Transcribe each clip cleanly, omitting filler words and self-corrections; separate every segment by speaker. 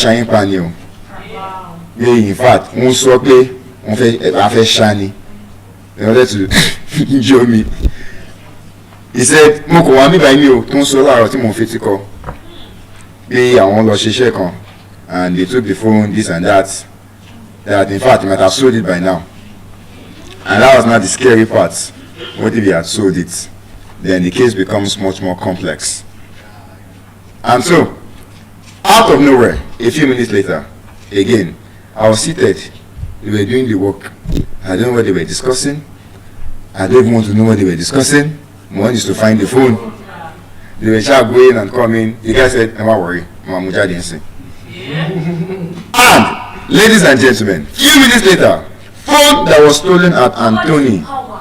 Speaker 1: ṣayín pa ni o. In fact, wọ́n sọ pé wọ́n fẹ́ ṣá they wanted to injure me. He said mo kò wá mí báyìí o tó ń sọ láàárọ̀ tí mo fi ti kọ pé àwọn lọ ṣiṣẹ́ kan and they took the phone this and that in fact they might have sold it by now, and that was not the scary part. What if they had sold it? Then the case becomes much more complex. And so out of nowhere, a few minutes later, again I was seated. They were doing the work. I don't know what they were discussing. I don't even want to know what they were discussing. One is to find the phone. They were just going and coming. The guy said, "Don't worry, Mamuja didn't say." And ladies and gentlemen, few minutes later, phone that was stolen at Anthony. Phone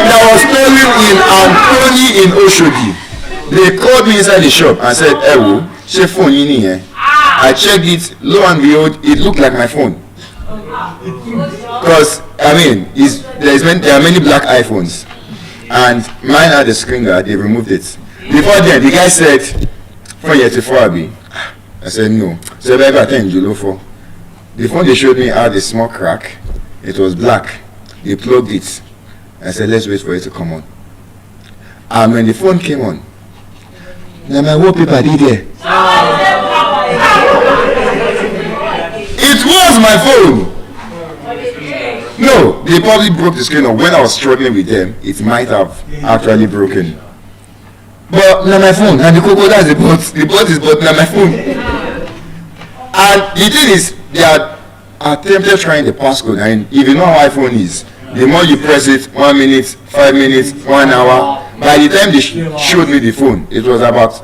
Speaker 1: that was stolen in Anthony in Oshodi. They called me inside the shop and said, "Ewo, she phone in here." I checked it, lo and behold, it looked like my phone. Because, I mean, there are many black iPhones. And mine had a screen guard, they removed it. Before then, the guy said, "Phone yet for Abi." I said, "No." So I got 10 Julo for. The phone they showed me had a small crack. It was black. They plugged it. I said, "Let's wait for it to come on." And when the phone came on, now my wallpaper did there. It was my phone. No, they probably broke the screen, or when I was struggling with them, it might have actually broken. But now my phone, and the cocoa that's the bot is but now my phone. And the thing is, they had attempted trying the passcode, and if you know how iPhone is, the more you press it, 1 minute, 5 minutes, 1 hour, by the time they showed me the phone, it was about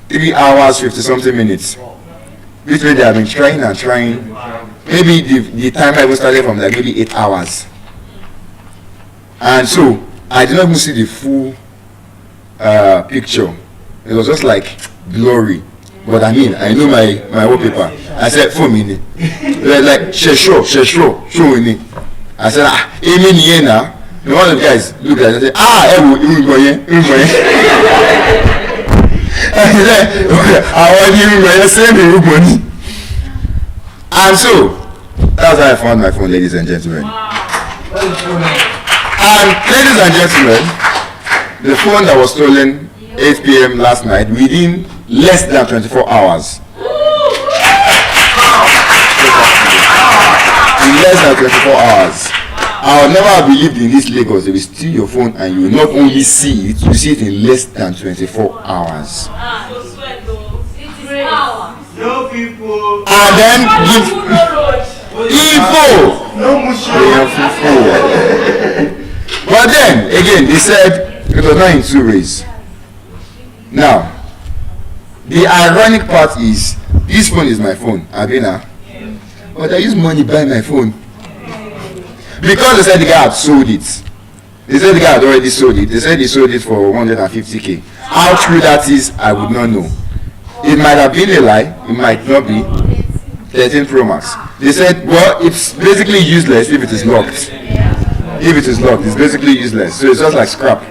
Speaker 1: 3 hours, 50 something minutes. Which way they have been trying and trying. Maybe the time I even started from like maybe 8 hours. And so I did not even see the full picture. It was just like blurry. But I mean, I know my wallpaper. I said, "For me." Like, show me. I said, "Amen, Yena." And one of the guys looked at it and said, "Ewo, you go here." And he said, "I want you to send me money." And so that's how I found my phone, ladies and gentlemen. And ladies and gentlemen, the phone that was stolen 8 p.m. last night within less than 24 hours. In less than 24 hours. I would never have believed in this Lagos. They will steal your phone and you will not only see it, you see it in less than 24 hours.
Speaker 2: No people.
Speaker 1: And then give info. But then again, they said it was not in 2 ways. Now, the ironic part is this phone is my phone, Abina, but I use money to buy my phone because they said the guy had sold it. They said the guy had already sold it. They said he sold it for 150k. How true that is, I would not know. It might have been a lie, it might not be. 13 Pro Max. They said, well, it's basically useless if it is locked. If it is locked, it's basically useless. So it's just like scrap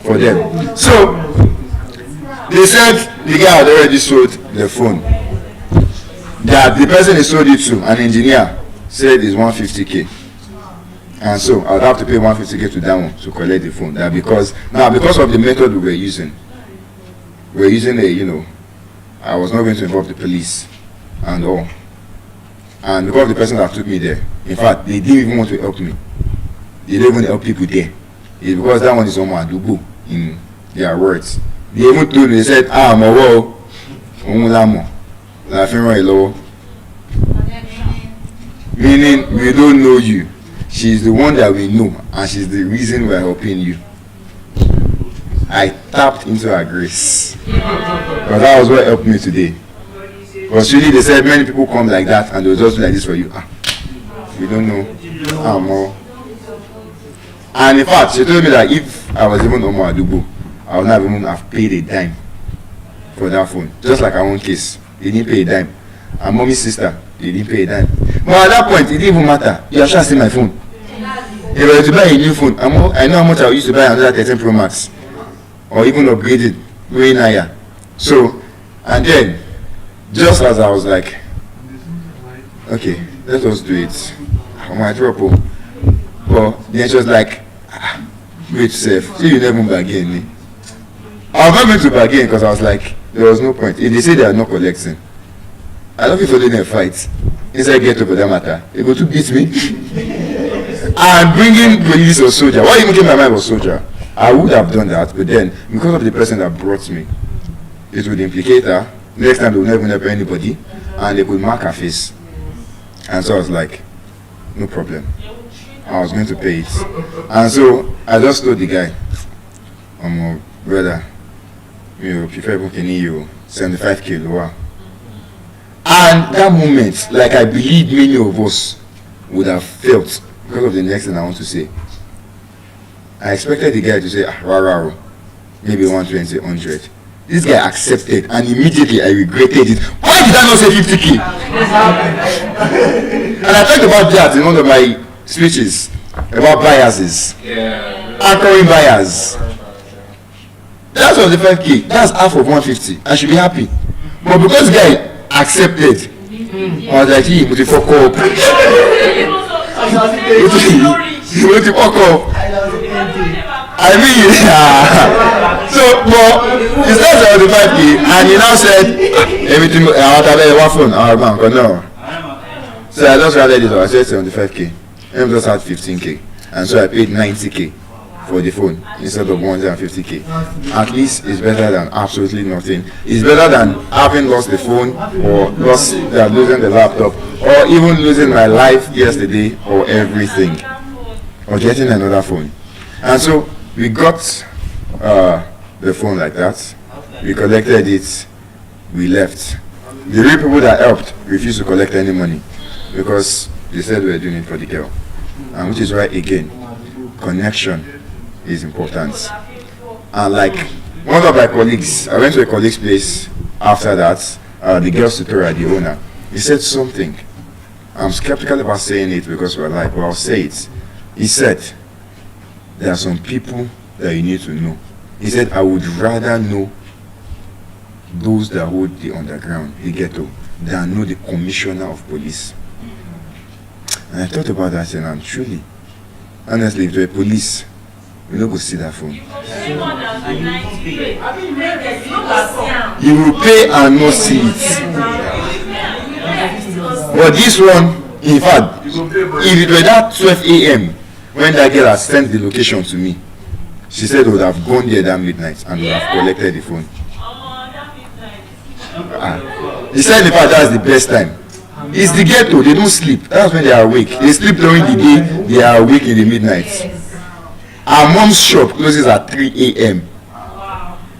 Speaker 1: for them. So they said the guy had already sold the phone. That the person he sold it to, an engineer, said is 150k. And so I would have to pay 150k to that one to collect the phone. That because of the method we were using I was not going to involve the police and all. And because of the person that took me there, in fact, they didn't even want to help me. They didn't even help people there. It's because that one is on Madubu in their words. They even told me, they said, Mawo, Omulamo, La Fenra Elo. Meaning, we don't know you. She's the one that we know, and she's the reason we're helping you. I tapped into her grace. But that was what helped me today. Because really they said many people come like that and they'll just do like this for you. We don't know. More. And in fact, she told me that if I was even Omo Adubo, I would not even have paid a dime for that phone. Just like our own case. They didn't pay a dime. And mommy's sister, they didn't pay a dime. But at that point, it didn't even matter. You have seen my phone. If I were to buy a new phone, I know how much I used to buy another 13 Pro Max. Or even upgraded, going higher. So, And then, just as I was like, okay, let us do it. I might drop home. But then she was like, wait, safe. See, you never bargain me. I was not meant to bargain because I was like, there was no point. If they say they are not collecting, I don't feel for them fight. Inside get over that matter. They go to beat me. And bringing police or soldier. Why even came my mind was soldier? I would have done that, but then because of the person that brought me, it would implicate her. Next time they will never help anybody, and they could mark her face. And so I was like, no problem. I was going to pay it. And so I just told the guy, brother, you prefer booking you 75k lower. And that moment, like I believe many of us would have felt because of the next thing I want to say. I expected the guy to say, rah, maybe 120, 100. This guy accepted, and immediately I regretted it. Why did I not say 50k? And I talked about that in one of my speeches about biases. Anchoring bias. That was the 5k. That's half of 150. I should be happy. But because the guy accepted, I was like, he would fuck up. He would fuck up. I mean, so, but he started 75k, and he now said, everything, I want to have one phone, our bank, or no. So I just rather it, I said 75k. I just had 15k, and so I paid 90k for the phone instead of 150k. At least it's better than absolutely nothing. It's better than having lost the phone, or losing the laptop, or even losing my life yesterday, or everything, or getting another phone. And so we got the phone like that. We collected it. We left. The real people that helped refused to collect any money because they said we were doing it for the girl. And which is why, again, connection is important. And like one of my colleagues, I went to a colleague's place after that, the girl's tutorial, the owner, he said something. I'm skeptical about saying it because we're alive, but I'll say it. He said, there are some people that you need to know. He said, I would rather know those that hold the underground, the ghetto, than know the commissioner of police. And I thought about that and truly, honestly, if you're a police, you don't go see that phone. You will pay and not see it. But this one, in fact, if it were that 12 a.m., when that girl had sent the location to me, she said we would have gone there that midnight and we would have collected the phone. He said in fact that's the best time. It's the ghetto, they don't sleep. That's when they are awake. They sleep during the day, they are awake in the midnight. Our mom's shop closes at 3 a.m.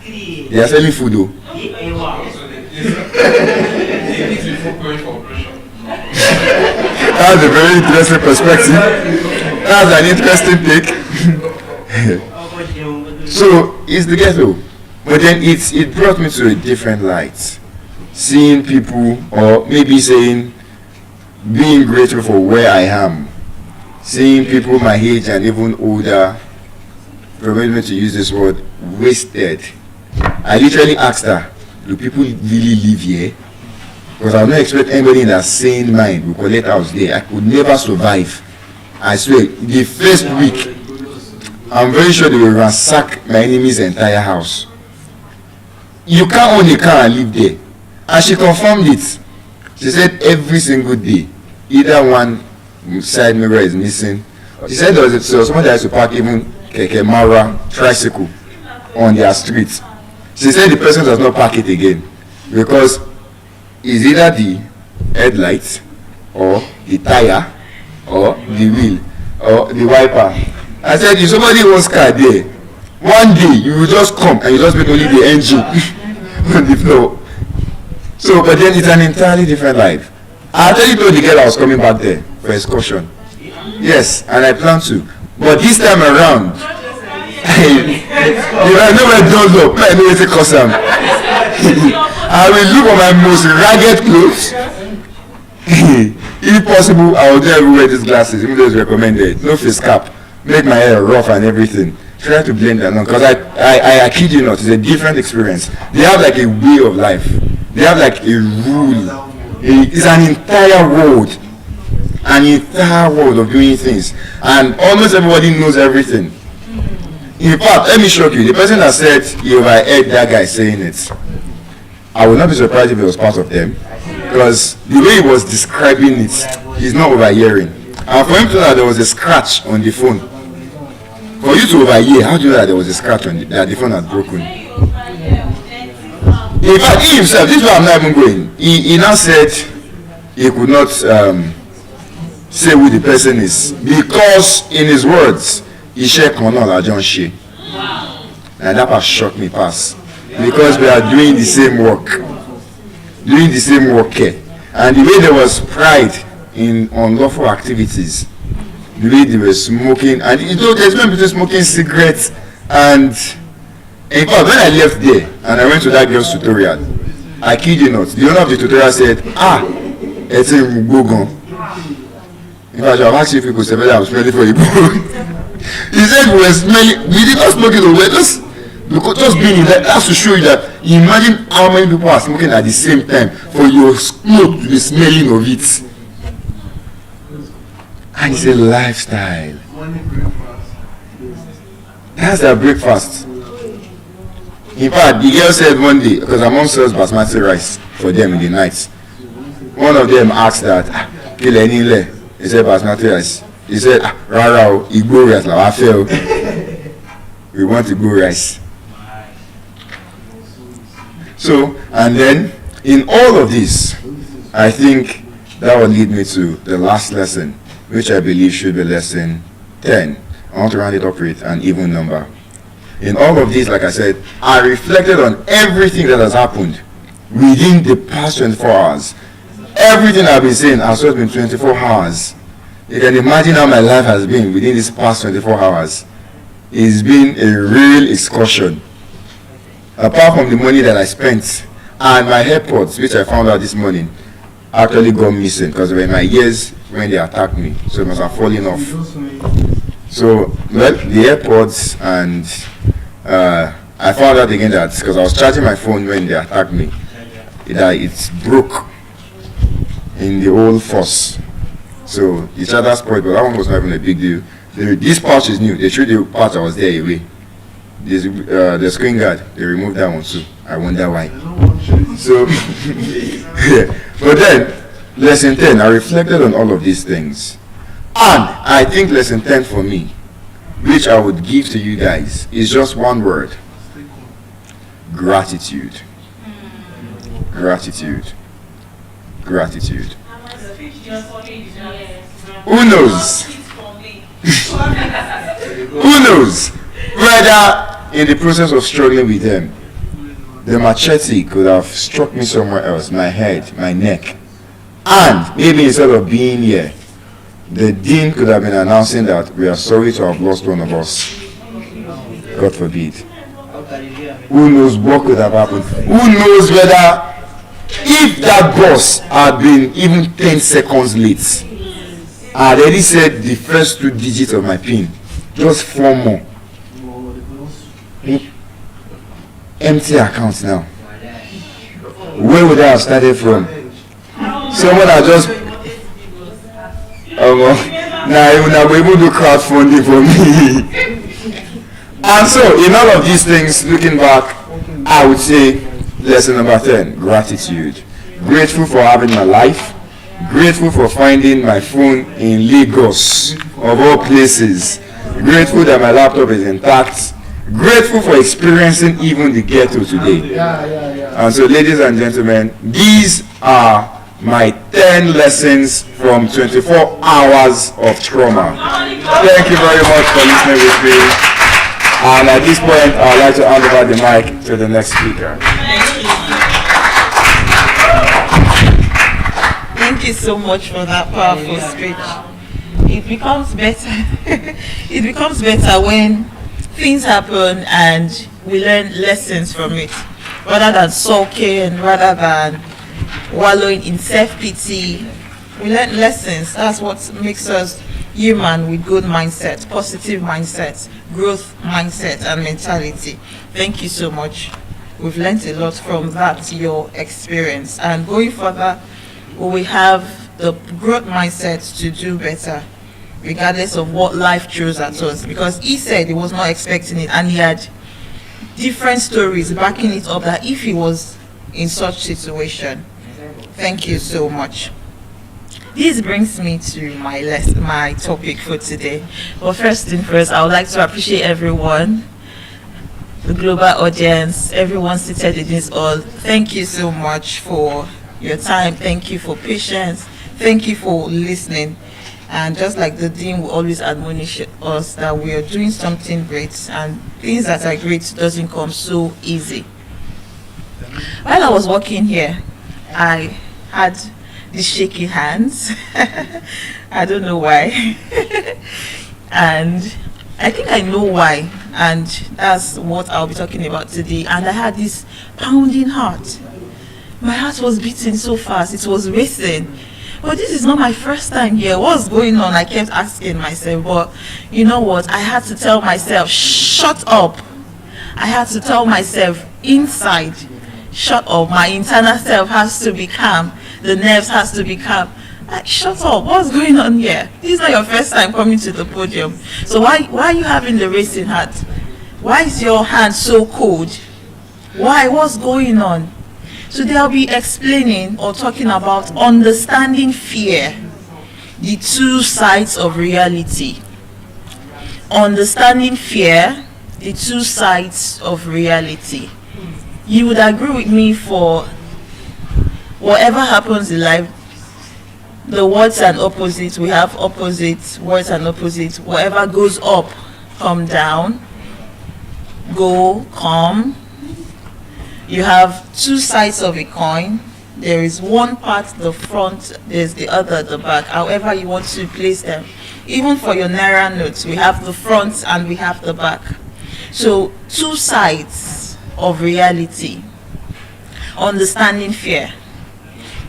Speaker 1: They are selling food though. That's a very interesting perspective. That's an interesting take. So it's the ghetto, but then it brought me to a different light. Seeing people, or maybe saying, being grateful for where I am. Seeing people my age and even older, permit me to use this word, wasted. I literally asked her, do people really live here? Because I don't expect anybody in that sane mind will collect house there. I could never survive. I swear, the first week, I'm very sure they will ransack my enemy's entire house. You can't own a car and live there. And she confirmed it. She said every single day, either one side mirror is missing. She said there was someone that used to park even Keke Mara tricycle on their street. She said the person does not park it again because it's either the headlight or the tire or the wheel or the wiper. I said if somebody wants car there, one day you will just come and you just make only the engine on the floor. So but then it's an entirely different life. I actually told the girl I was coming back there for excursion. Yes, and I plan to. But this time around, I know where doors up, I know it's a custom. I will look for my most ragged clothes. If possible, I will never wear these glasses, even though it's recommended. No face cap, make my hair rough and everything. Try to blend that on, because I kid you not, it's a different experience. They have like a way of life. They have like a rule. It's an entire world of doing things, and almost everybody knows everything. In fact, let me shock you. The person that said he overheard that guy saying it, I would not be surprised if he was part of them, because the way he was describing it, he's not overhearing. And for him to know that there was a scratch on the phone, for you to overhear, how do you know that there was a scratch on that the phone had broken? In fact, he himself, this is why I'm not even going. He now said he could not say who the person is, because in his words, he shared Conor John Shea. And that has shocked me past. Because we are doing the same work. Here. And the way there was pride in unlawful activities, the way they were smoking, and there's no between smoking cigarettes and, in fact, when I left there and I went to that girl's tutorial, I kid you not, the owner of the tutorial said, it's a Mugogon. In fact, I've asked you if you could say whether I'm smelling for you. He said we were smelling, we did not smoke it, we were just being in that. That's to show you that, imagine how many people are smoking at the same time for your smoke to be smelling of it. And it's a lifestyle. That's their breakfast. In fact, the girl said one day, because I'm on sells basmati rice for them in the night, one of them asked that, he said basmati rice. He said, Rara, Igbo rice, I feel. We want Igbo rice. So, and then, in all of this, I think that will lead me to the last lesson, which I believe should be lesson 10. I want to round it up with an even number. In all of this, like I said, I reflected on everything that has happened within the past 24 hours. Everything I've been saying has just been 24 hours. You can imagine how my life has been within these past 24 hours. It's been a real excursion. Apart from the money that I spent, and my AirPods, which I found out this morning, actually got missing because they were in my ears when they attacked me. So it must have fallen off. So, well, the AirPods, and I found out again that because I was charging my phone when they attacked me, that it broke in the old force. So the charger spoiled, but that one was not even a big deal. This pouch is new. They threw the pouch that was there away. The screen guard, they removed that one too. I wonder why. So, yeah. But then, lesson 10, I reflected on all of these things. And I think lesson 10 for me, which I would give to you guys, is just one word. Gratitude. Gratitude. Gratitude. Who knows? Who knows? Whether in the process of struggling with them, the machete could have struck me somewhere else, my head, my neck. And maybe instead of being here, the dean could have been announcing that we are sorry to have lost one of us. God forbid. Who knows what could have happened? Who knows whether if that bus had been even 10 seconds late, I had already said the first 2 digits of my PIN, just 4 more. Empty accounts now. Where would I have started from? Someone had just now we're able to do crowdfunding for me. And so in all of these things, looking back, I would say lesson number 10, gratitude. Grateful for having my life. Grateful for finding my phone in Lagos, of all places. Grateful that my laptop is intact. Grateful for experiencing even the ghetto today. And so, ladies and gentlemen, these are my 10 lessons from 24 hours of trauma. Thank you very much for listening with me. And at this point, I would like to hand over the mic to the next speaker.
Speaker 3: Thank you so much for that powerful speech. It becomes better. It becomes better when things happen and we learn lessons from it, rather than sulking, rather than wallowing in self-pity. We learn lessons. That's what makes us human, with good mindset, positive mindset, growth mindset and mentality. Thank you so much. we've learned a lot from that, your experience. And going further, we will have the growth mindset to do better, regardless of what life throws at us. Because he said he was not expecting it, and he had different stories backing it up that if he was in such situation. Thank you so much. This brings me to my topic for today. But first thing first, I would like to appreciate everyone, the global audience, everyone seated in this hall. Thank you so much for your time. Thank you for patience. Thank you for listening. And just like the Dean will always admonish us that we are doing something great, and things that are great doesn't come so easy. While I was working here, I had these shaky hands. I don't know why. And I think I know why, and that's what I'll be talking about today. And I had this pounding heart. My heart was beating so fast, it was racing. But this is not my first time here. What's going on? I kept asking myself. But you know what? I had to tell myself, shut up. I had to tell myself inside, shut up. My internal self has to be calm. The nerves has to be calm. Like, shut up. What's going on here? This is not your first time coming to the podium. So why are you having the racing heart? Why is your hand so cold? Why? What's going on? Today I'll be explaining or talking about understanding fear, the two sides of reality. Understanding fear, the two sides of reality. You would agree with me, for whatever happens in life, the words and opposites, we have opposites, words and opposites. Whatever goes up, come down, go, come. You have two sides of a coin. There is one part, the front, there's the other, the back. However you want to place them. Even for your Naira notes, we have the front and we have the back. So, two sides of reality. Understanding fear.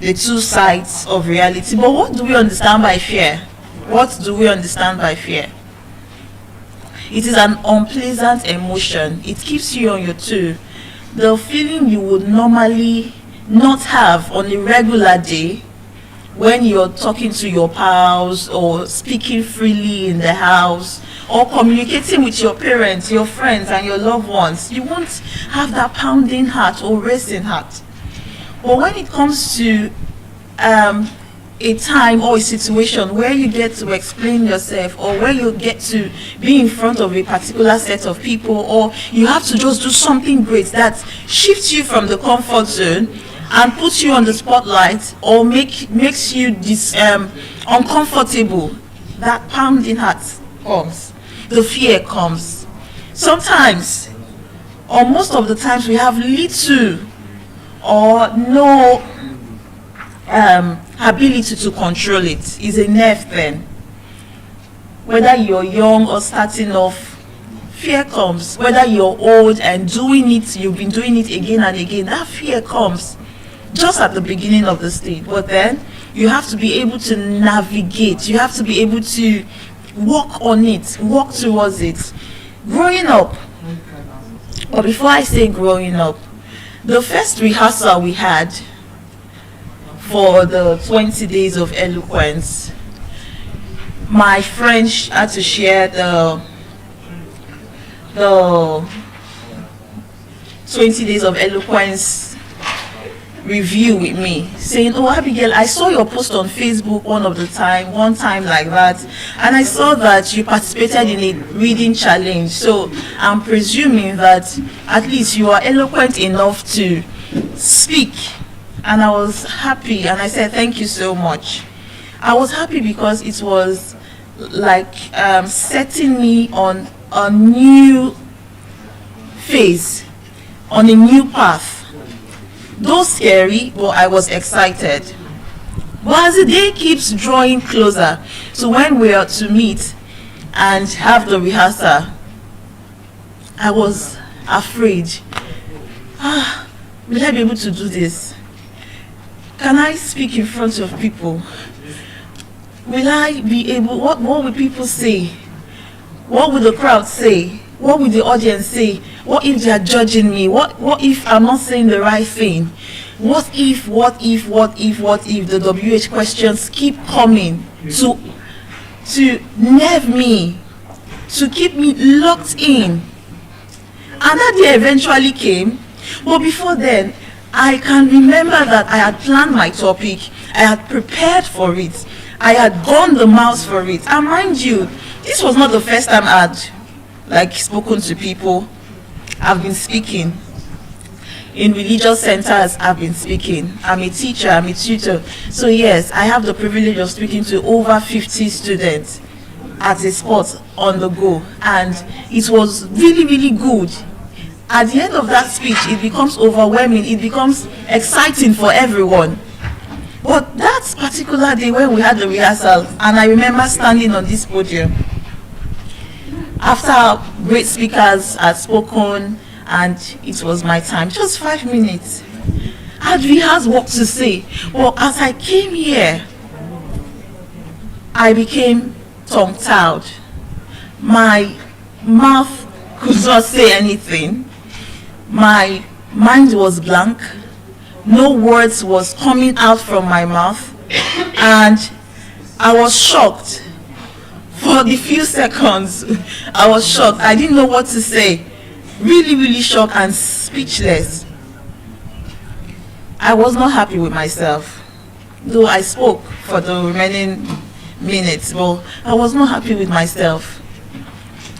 Speaker 3: The two sides of reality. But what do we understand by fear? What do we understand by fear? It is an unpleasant emotion. It keeps you on your toe. The feeling you would normally not have on a regular day when you're talking to your pals or speaking freely in the house or communicating with your parents, your friends and your loved ones. You won't have that pounding heart or racing heart. But when it comes to a time or a situation where you get to explain yourself, or where you get to be in front of a particular set of people, or you have to just do something great that shifts you from the comfort zone and puts you on the spotlight, or makes you uncomfortable, that pounding heart comes, the fear comes. Sometimes, or most of the times, we have little or no ability to control it. It's a nerve thing. Whether you're young or starting off, fear comes. Whether you're old and doing it, you've been doing it again and again, that fear comes just at the beginning of the stage. But then you have to be able to navigate. You have to be able to walk on it, walk towards it. Growing up, but before I say growing up, the first rehearsal we had for the 20 days of eloquence, my friend had to share the 20 days of eloquence review with me, saying, "Oh, Abigail, I saw your post on Facebook one time like that, and I saw that you participated in a reading challenge, so I'm presuming that at least you are eloquent enough to speak." And I was happy, and I said, "Thank you so much." I was happy because it was like setting me on a new phase, on a new path. Though scary, but I was excited. But as the day keeps drawing closer to when we are to meet and have the rehearsal, I was afraid. Will I be able to do this? Can I speak in front of people? Will I be able, what will people say? What will the crowd say? What will the audience say? What if they are judging me? What if I'm not saying the right thing? What if the WH questions keep coming to nerve me, to keep me locked in? And that day eventually came, but before then, I can remember that I had planned my topic, I had prepared for it, I had gone the miles for it. And mind you, this was not the first time I had spoken to people. I've been speaking in religious centers. I've been speaking. I'm a teacher, I'm a tutor. So yes, I have the privilege of speaking to over 50 students at a spot on the go, and it was really, really good. At the end of that speech, it becomes overwhelming, it becomes exciting for everyone. But that particular day when we had the rehearsal, and I remember standing on this podium after great speakers had spoken, and it was my time, just 5 minutes. I had rehearsed what to say. Well, as I came here, I became tongue-tied. My mouth could not say anything. My mind was blank. No words was coming out from my mouth. And I was shocked. For the few seconds, I was shocked. I didn't know what to say. Really, really shocked and speechless. I was not happy with myself. Though I spoke for the remaining minutes, but I was not happy with myself.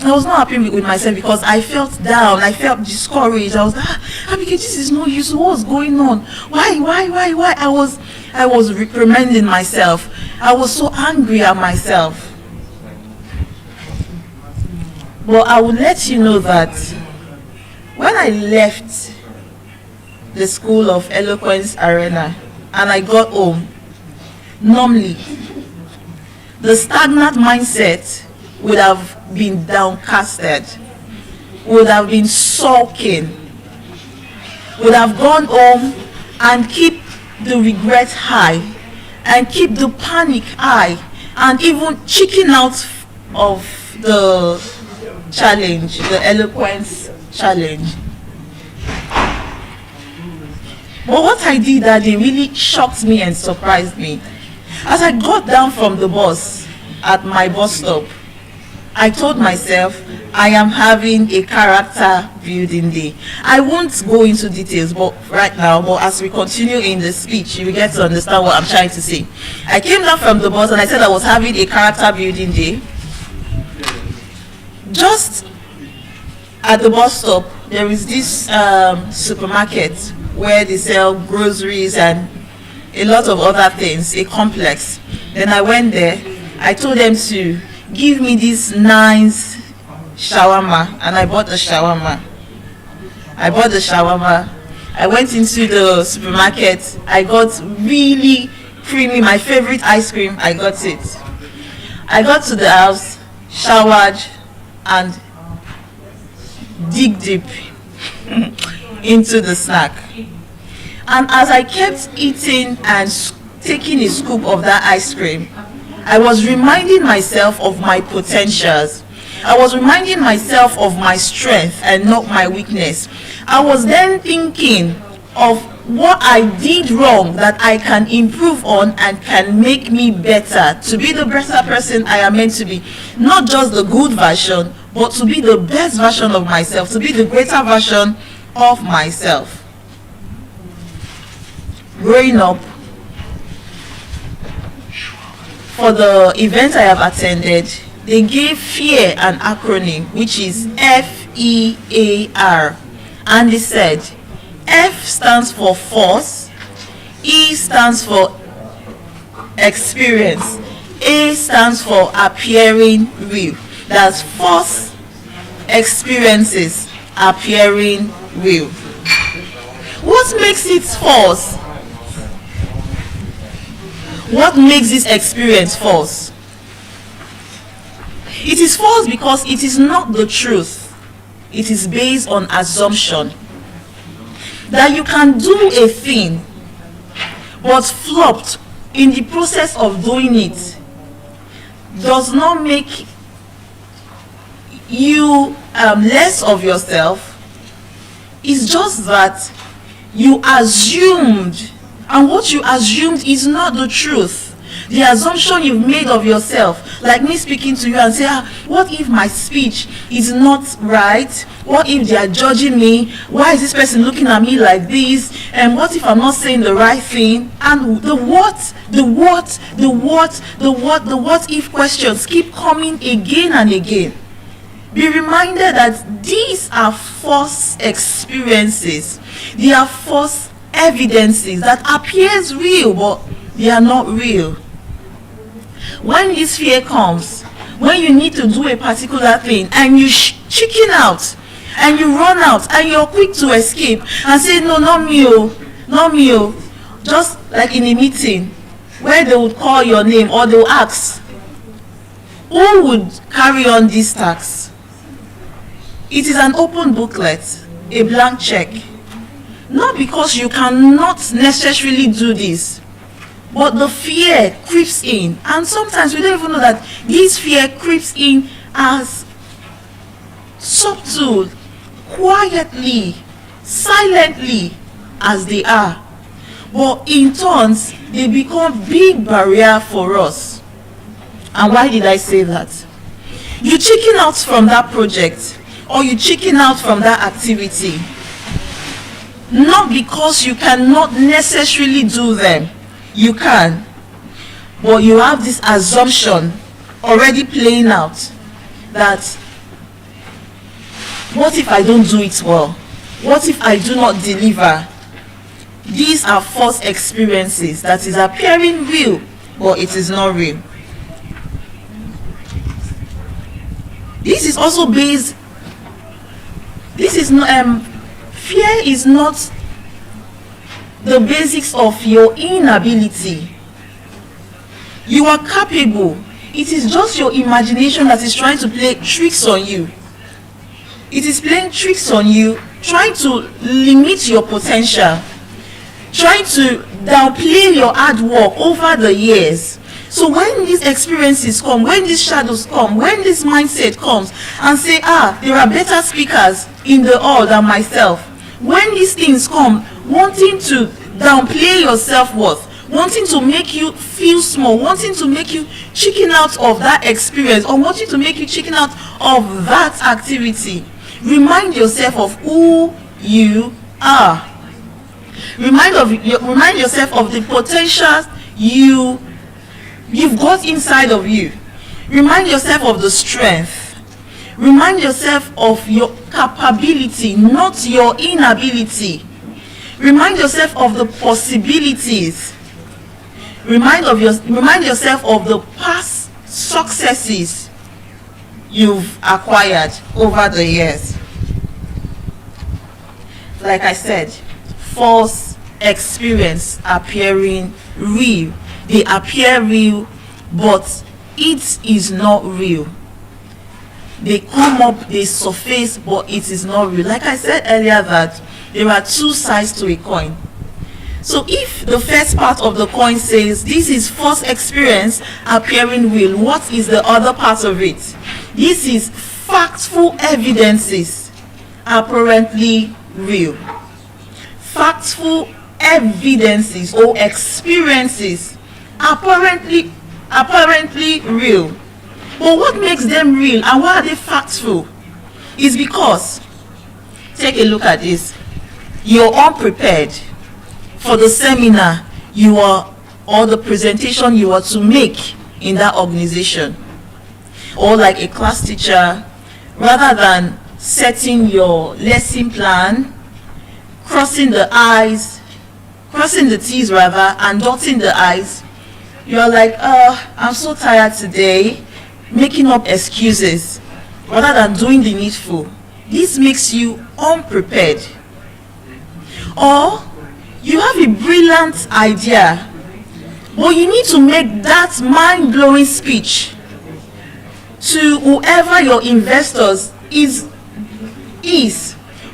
Speaker 3: I was not happy with myself because I felt down, I felt discouraged. I was Abigail, this is no use. What's going on? Why? I was reprimanding myself. I was so angry at myself. But I will let you know that when I left the School of Eloquence Arena and I got home, normally the stagnant mindset would have been downcasted, would have been sulking, would have gone home and keep the regret high and keep the panic high and even chicken out of the challenge, the eloquence challenge. But what I did that day really shocked me and surprised me. As I got down from the bus at my bus stop, I told myself I am having a character building day. I won't go into details right now, but as we continue in the speech, you will get to understand what I'm trying to say. I came down from the bus and I said I was having a character building day. Just at the bus stop, there is this supermarket where they sell groceries and a lot of other things, a complex. Then I went there. I told them to give me this nice shawarma, and I bought the shawarma. I went into the supermarket. I got really creamy, my favorite ice cream. I got it. I got to the house, showered, and dig deep into the snack. And as I kept eating and taking a scoop of that ice cream, I was reminding myself of my potentials. I was reminding myself of my strength and not my weakness. I was then thinking of what I did wrong that I can improve on and can make me better, to be the better person I am meant to be. Not just the good version, but to be the best version of myself, to be the greater version of myself. Growing up, for the event I have attended, they gave fear an acronym, which is FEAR. And they said, F stands for force, E stands for experience, A stands for appearing real. That's force, experiences, appearing real. What makes it false? What makes this experience false? It is false because it is not the truth. It is based on assumption that you can do a thing but flopped in the process of doing it does not make you less of yourself. It's just that you assumed, and what you assumed is not the truth. The assumption you've made of yourself, like me speaking to you and say, what if my speech is not right? What if they are judging me? Why is this person looking at me like this? And what if I'm not saying the right thing? And the what if questions keep coming again and again. Be reminded that these are false experiences. They are false evidences that appears real, but they are not real. When this fear comes, when you need to do a particular thing and you chicken out and you run out and you're quick to escape and say, no, not me, not me. Just like in a meeting where they would call your name or they'll ask, who would carry on this task? It is an open booklet, a blank check. Not because you cannot necessarily do this, but the fear creeps in, and sometimes we don't even know that this fear creeps in as subtle, quietly, silently as they are. But in turns, they become big barrier for us. And why did I say that? You chicken out from that project, or you chicken out from that activity, not because you cannot necessarily do them. You can, but you have this assumption already playing out that what if I don't do it well? What if I do not deliver? These are false experiences that is appearing real, but it is not real. This is also based, fear is not the basics of your inability. You are capable. It is just your imagination that is trying to play tricks on you. It is playing tricks on you, trying to limit your potential, trying to downplay your hard work over the years. So when these experiences come, when these shadows come, when this mindset comes and say, there are better speakers in the hall than myself, when these things come, wanting to downplay your self-worth, wanting to make you feel small, wanting to make you chicken out of that experience, or wanting to make you chicken out of that activity, remind yourself of who you are. Remind yourself of the potential you've got inside of you. Remind yourself of the strength. Remind yourself of your capability, not your inability. Remind yourself of the possibilities. Remind yourself of the past successes you've acquired over the years. Like I said, false experience appearing real. They appear real, but it is not real. They come up, they surface, but it is not real. Like I said earlier, that there are two sides to a coin. So if the first part of the coin says this is false experience appearing real, what is the other part of it? This is factful evidences apparently real. Factful evidences or experiences apparently real. But what makes them real and why are they factful is because, take a look at this, you're unprepared for the seminar or the presentation you are to make in that organization. Or like a class teacher, rather than setting your lesson plan, crossing the T's rather, and dotting the I's, you're like, I'm so tired today, making up excuses rather than doing the needful. This makes you unprepared. Or you have a brilliant idea, but you need to make that mind-blowing speech to whoever your investors is.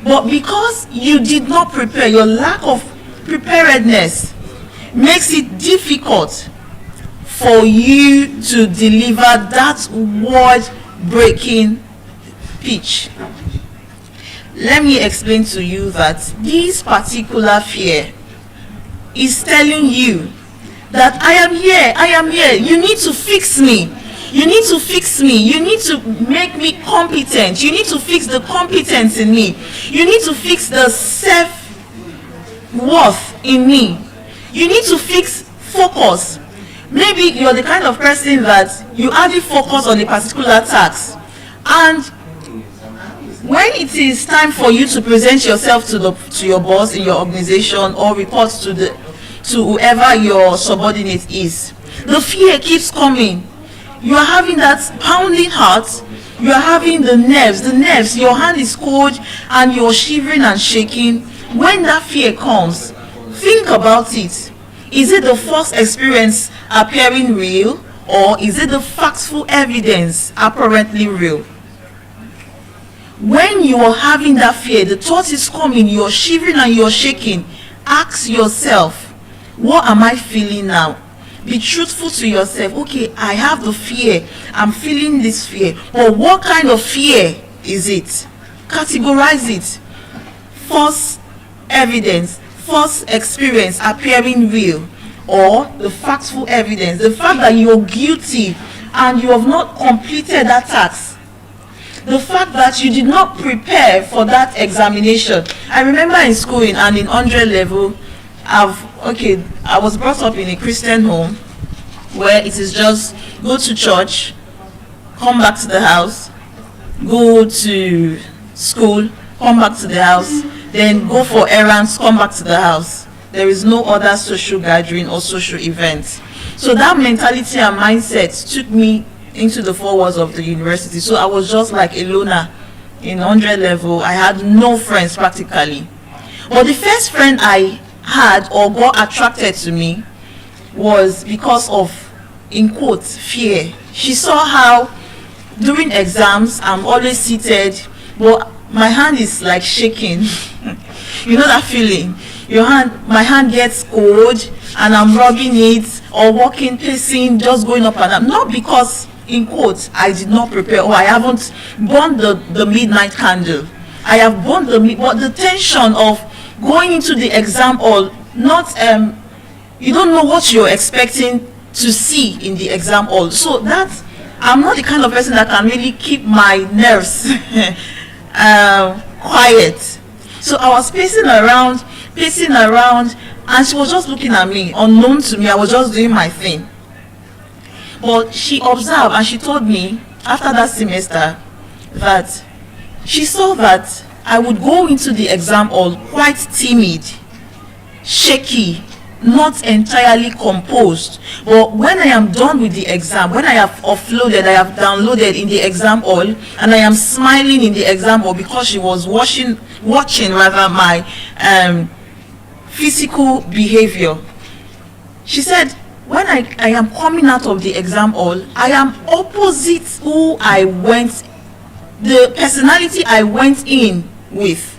Speaker 3: But because you did not prepare, your lack of preparedness makes it difficult for you to deliver that word-breaking pitch. let me explain to you that this particular fear is telling you that I am here, you need to fix me. You need to fix me. You need to make me competent. You need to fix the competence in me. You need to fix the self-worth in me. You need to fix focus. Maybe you're the kind of person that you hardly focus on a particular task, and when it is time for you to present yourself to your boss in your organization or report to whoever your subordinate is, the fear keeps coming. You are having that pounding heart. You are having the nerves. Your hand is cold and you're shivering and shaking. When that fear comes, think about it. Is it the false experience appearing real, or is it the factual evidence apparently real? When you are having that fear, the thought is coming, you're shivering and you're shaking. Ask yourself, what am I feeling now? Be truthful to yourself. Okay, I have the fear. I'm feeling this fear. But what kind of fear is it? Categorize it. False evidence, false experience appearing real, or the factual evidence, the fact that you're guilty and you have not completed that task, the fact that you did not prepare for that examination. I remember in school and in 100 level, I was brought up in a Christian home where it is just go to church, come back to the house, go to school, come back to the house, then go for errands, come back to the house. There is no other social gathering or social event. So that mentality and mindset took me into the 4 walls of the university. So I was just like a loner in 100 level. I had no friends practically. But the first friend I had or got attracted to me was because of, in quotes, fear. She saw how during exams I'm always seated, but my hand is like shaking. You know that feeling? My hand gets cold and I'm rubbing it or walking, pacing, just going up and down. Not because, in quotes, I did not prepare or I haven't burned the midnight candle. I have burned but the tension of going into the exam hall, not you don't know what you're expecting to see in the exam hall. So that's, I'm not the kind of person that can really keep my nerves quiet. So I was pacing around, and she was just looking at me, unknown to me. I was just doing my thing. But she observed and she told me after that semester that she saw that I would go into the exam hall quite timid, shaky, not entirely composed. But when I am done with the exam, when I have offloaded, I have downloaded in the exam hall, and I am smiling in the exam hall because she was watching my physical behavior. She said, when I am coming out of the exam hall, I am opposite who I went, the personality I went in with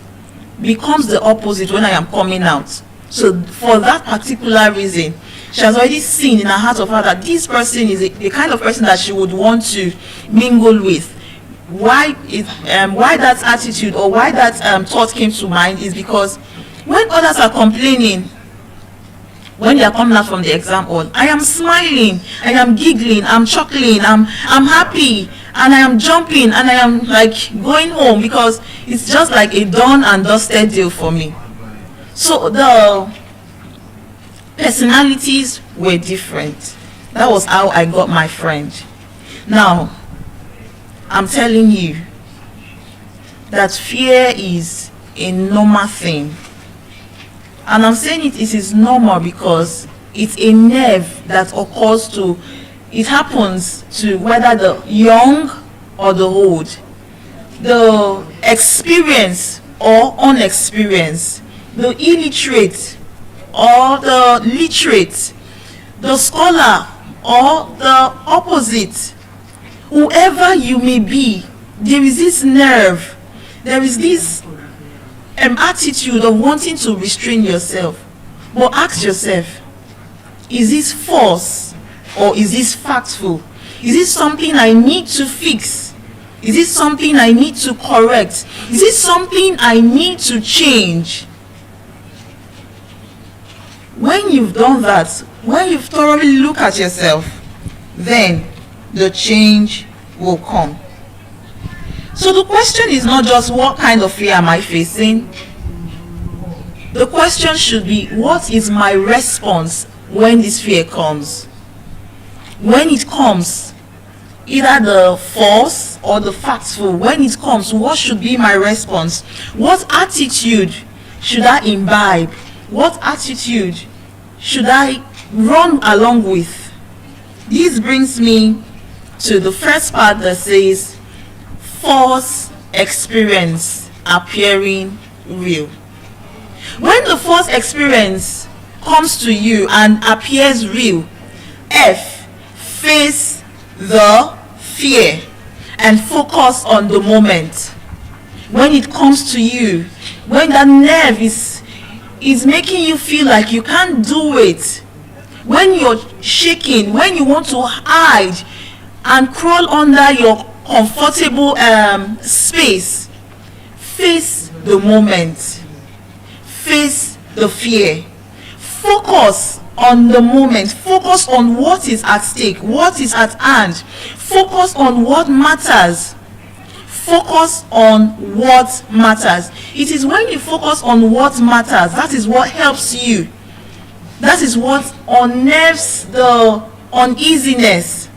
Speaker 3: becomes the opposite when I am coming out. So for that particular reason, she has already seen in her heart of her that this person is the kind of person that she would want to mingle with. Why that attitude or why that thought came to mind is because when others are complaining, when they are coming out from the exam hall, I am smiling, I am giggling, I'm chuckling, I'm happy, and I am jumping, and I am like going home because it's just like a done and dusted deal for me. So the personalities were different. That was how I got my friend. Now, I'm telling you that fear is a normal thing. And I'm saying it is normal because it's a nerve that occurs to, it happens to whether the young or the old, the experienced or unexperienced, the illiterate or the literate, the scholar or the opposite, whoever you may be, there is this nerve, there is this attitude of wanting to restrain yourself. But ask yourself, is this false or is this factful? Is this something I need to fix? Is it something I need to correct? Is it something I need to change? When you've done that, when you've thoroughly looked at yourself, then the change will come. So the question is not just what kind of fear am I facing? The question should be, what is my response when this fear comes? When it comes, either the false or the factful, when it comes, what should be my response? What attitude should I imbibe? What attitude should I run along with? This brings me to the first part that says, false experience appearing real. When the false experience comes to you and appears real, face the fear and focus on the moment. When it comes to you, when that nerve is making you feel like you can't do it, when you're shaking, when you want to hide and crawl under your comfortable space, face the moment, face the fear, focus on the moment, focus on what is at stake, what is at hand, focus on what matters. Focus on what matters. It is when you focus on what matters, that is what helps you. That is what unnerves the uneasiness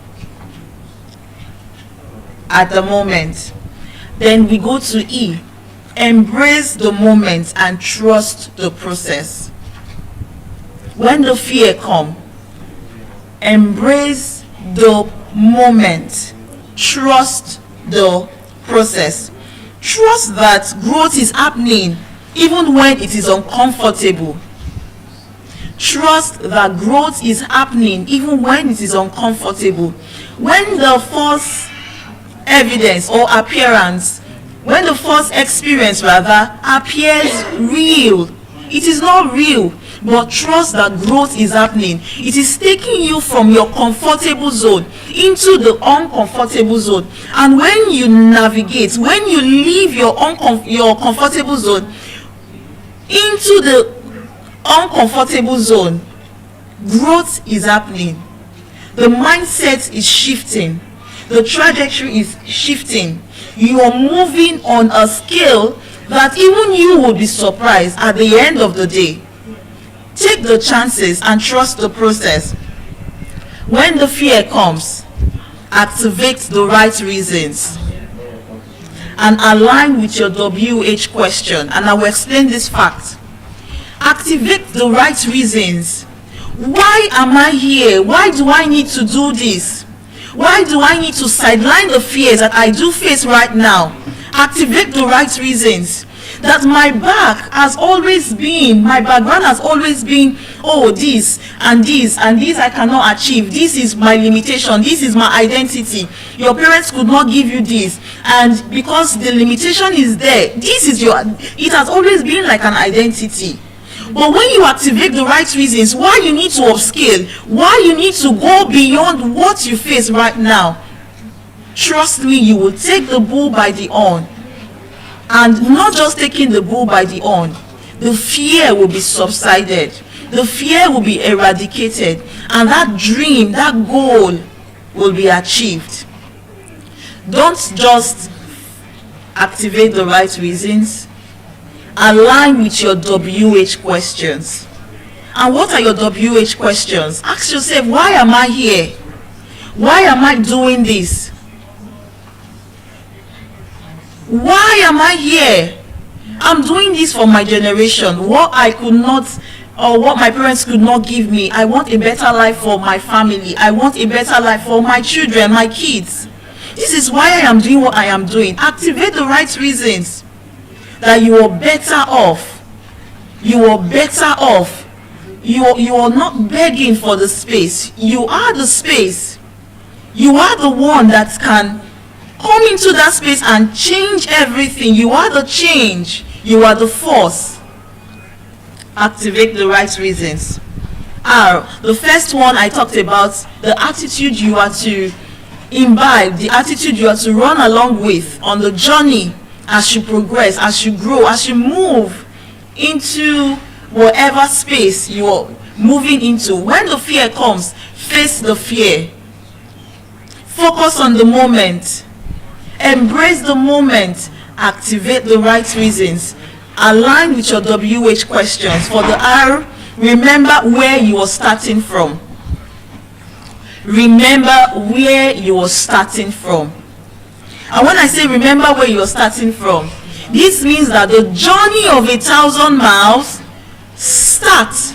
Speaker 3: at the moment. Then we go to E. Embrace the moment and trust the process. When the fear comes, embrace the moment. Trust the process. Trust that growth is happening even when it is uncomfortable. Trust that growth is happening even when it is uncomfortable. When the false evidence or appearance, when the false experience rather appears real, it is not real, but trust that growth is happening. It is taking you from your comfortable zone into the uncomfortable zone. And when you navigate, when you leave your comfortable zone into the uncomfortable zone, growth is happening. The mindset is shifting. The trajectory is shifting. You are moving on a scale that even you will be surprised at the end of the day. Take the chances and trust the process. When the fear comes, activate the right reasons and align with your WH question. And I will explain this fact. Activate the right reasons. Why am I here? Why do I need to do this? Why do I need to sideline the fears that I do face right now? Activate the right reasons. That my background has always been, oh, this and this and this I cannot achieve. This is my limitation. This is my identity. Your parents could not give you this, and because the limitation is there, it has always been like an identity. But when you activate the right reasons, why you need to upscale, why you need to go beyond what you face right now, trust me, you will take the bull by the horn. And not just taking the bull by the horn, the fear will be subsided, the fear will be eradicated, and that dream, that goal will be achieved. Don't just activate the right reasons. Align with your WH questions. And what are your WH questions? Ask yourself, why am I here? Why am I doing this? Why am I here? I'm doing this for my generation. What I could not, or what my parents could not give me. I want a better life for my family. I want a better life for my children, my kids. This is why I am doing what I am doing. Activate the right reasons. That you are better off. You are better off. You are not begging for the space. You are the space. You are the one that can come into that space and change everything. You are the change. You are the force. Activate the right reasons. R, the first one I talked about, the attitude you are to imbibe, the attitude you are to run along with on the journey as you progress, as you grow, as you move into whatever space you're moving into. When the fear comes, face the fear. Focus on the moment. Embrace the moment. Activate the right reasons. Align with your WH questions. For the R, remember where you are starting from. Remember where you are starting from. And when I say remember where you are starting from, this means that the journey of 1,000 miles starts.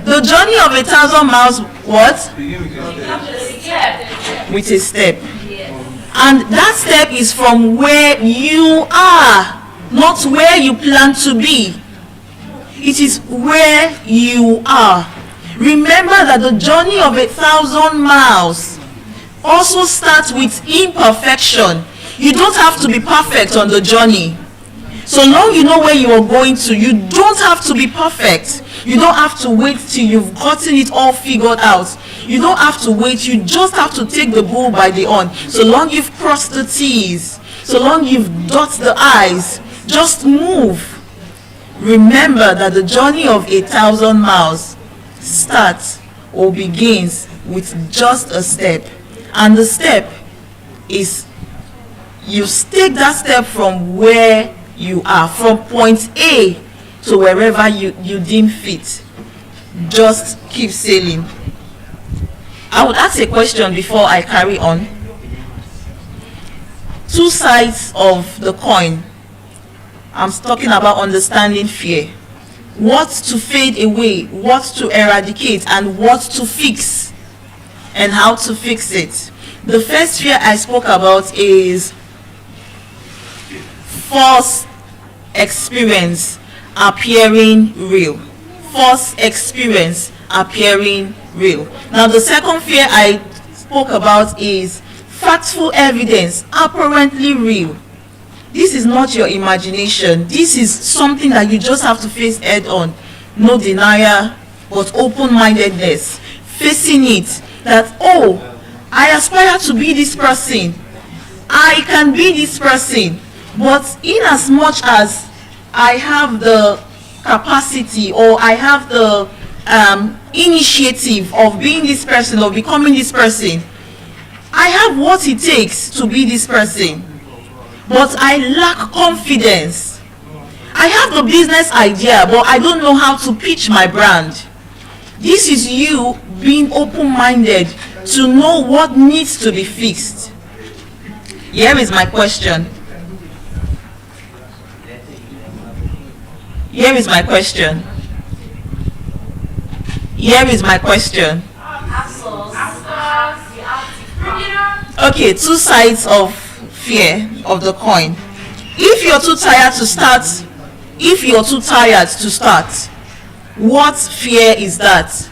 Speaker 3: The journey of 1,000 miles, what? With a step. And that step is from where you are, not where you plan to be. It is where you are. Remember that the journey of 1,000 miles also starts with imperfection. You don't have to be perfect on the journey. So long you know where you are going to, you don't have to be perfect. You don't have to wait till you've gotten it all figured out. You don't have to wait. You just have to take the bull by the horn. So long you've crossed the T's, so long you've dotted the I's, just move. Remember that the journey of 1,000 miles starts or begins with just a step. And the step is, you take that step from where you are, from point A to wherever you deem fit. Just keep sailing. I would ask a question before I carry on. Two sides of the coin. I'm talking about understanding fear. What to fade away, what to eradicate, and what to fix, and how to fix it. The first fear I spoke about is false experience appearing real. False experience appearing real. Now the second fear I spoke about is factual evidence apparently real. This is not your imagination. This is something that you just have to face head on. No denial, but open-mindedness. Facing it that, oh, I aspire to be this person. I can be this person. But in as much as I have the capacity or I have the initiative of being this person or becoming this person, I have what it takes to be this person. But I lack confidence. I have the business idea, but I don't know how to pitch my brand. This is you being open-minded to know what needs to be fixed. Here is my question. Here is my question. Here is my question. Okay, two sides of fear of the coin. If you're too tired to start, what fear is that?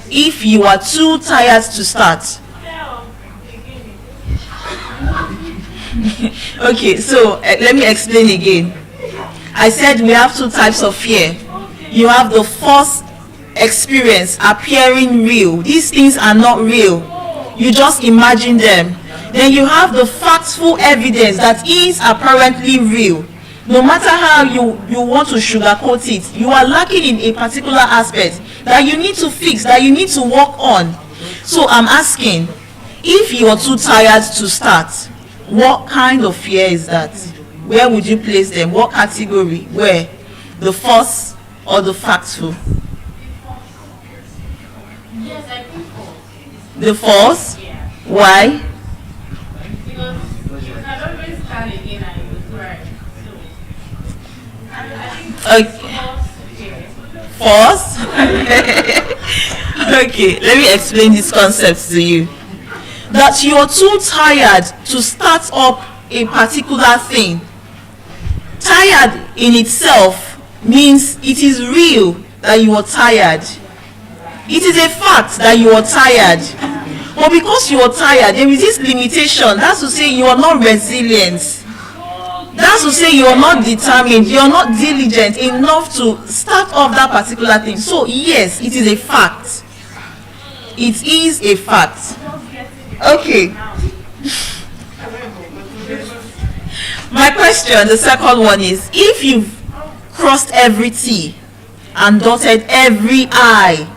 Speaker 3: If you are too tired to start. Okay, so let me explain again. I said we have two types of fear. You have the false experience appearing real. These things are not real. You just imagine them. Then you have the factual evidence that is apparently real. No matter how you want to sugarcoat it, you are lacking in a particular aspect that you need to fix, that you need to work on. So I'm asking, if you are too tired to start, what kind of fear is that? Where would you place them? What category? Where? The false or the factual?
Speaker 4: Yes, I think false.
Speaker 3: The false?
Speaker 4: Yeah.
Speaker 3: Why?
Speaker 4: Because you can always stand again and you will cry. So, I think
Speaker 3: False? Okay, let me explain this concept to you. That you are too tired to start up a particular thing. Tired in itself means it is real that you are tired. It is a fact that you are tired. But because you are tired, there is this limitation. That's to say you are not resilient. That's to say you are not determined. You are not diligent enough to start off that particular thing. So yes, it is a fact. It is a fact. Okay. My question, the second one is, if you've crossed every T and dotted every I,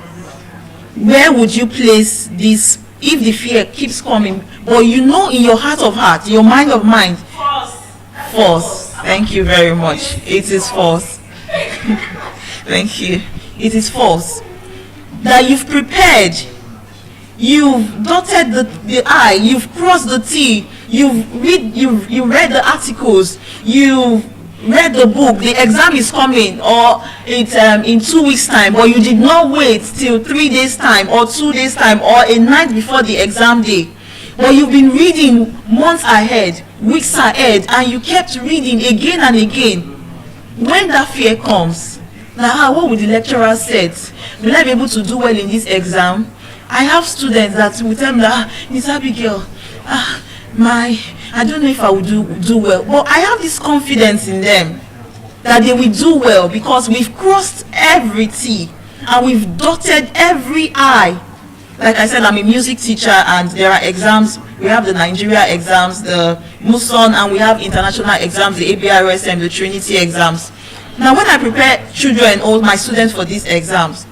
Speaker 3: where would you place this if the fear keeps coming, but you know in your heart of heart, your mind of mind? False. Thank you very much. It is false. Thank you. It is false. That you've prepared, you've dotted the I, you've crossed the T, you've read the articles, you've read the book, the exam is coming, or it's in 2 weeks time, but you did not wait till 3 days time or 2 days time or a night before the exam day, but you've been reading months ahead, weeks ahead, and you kept reading again and again. When that fear comes, now what would the lecturer say? Will I be able to do well in this exam? I have students that will tell me that, Miss Abigail, I don't know if I will do well, but I have this confidence in them that they will do well because we've crossed every T and we've dotted every I. Like I said, I'm a music teacher and there are exams. We have the Nigeria exams, the Muson, and we have international exams, the ABRSM, the Trinity exams. Now when I prepare children or my students for these exams,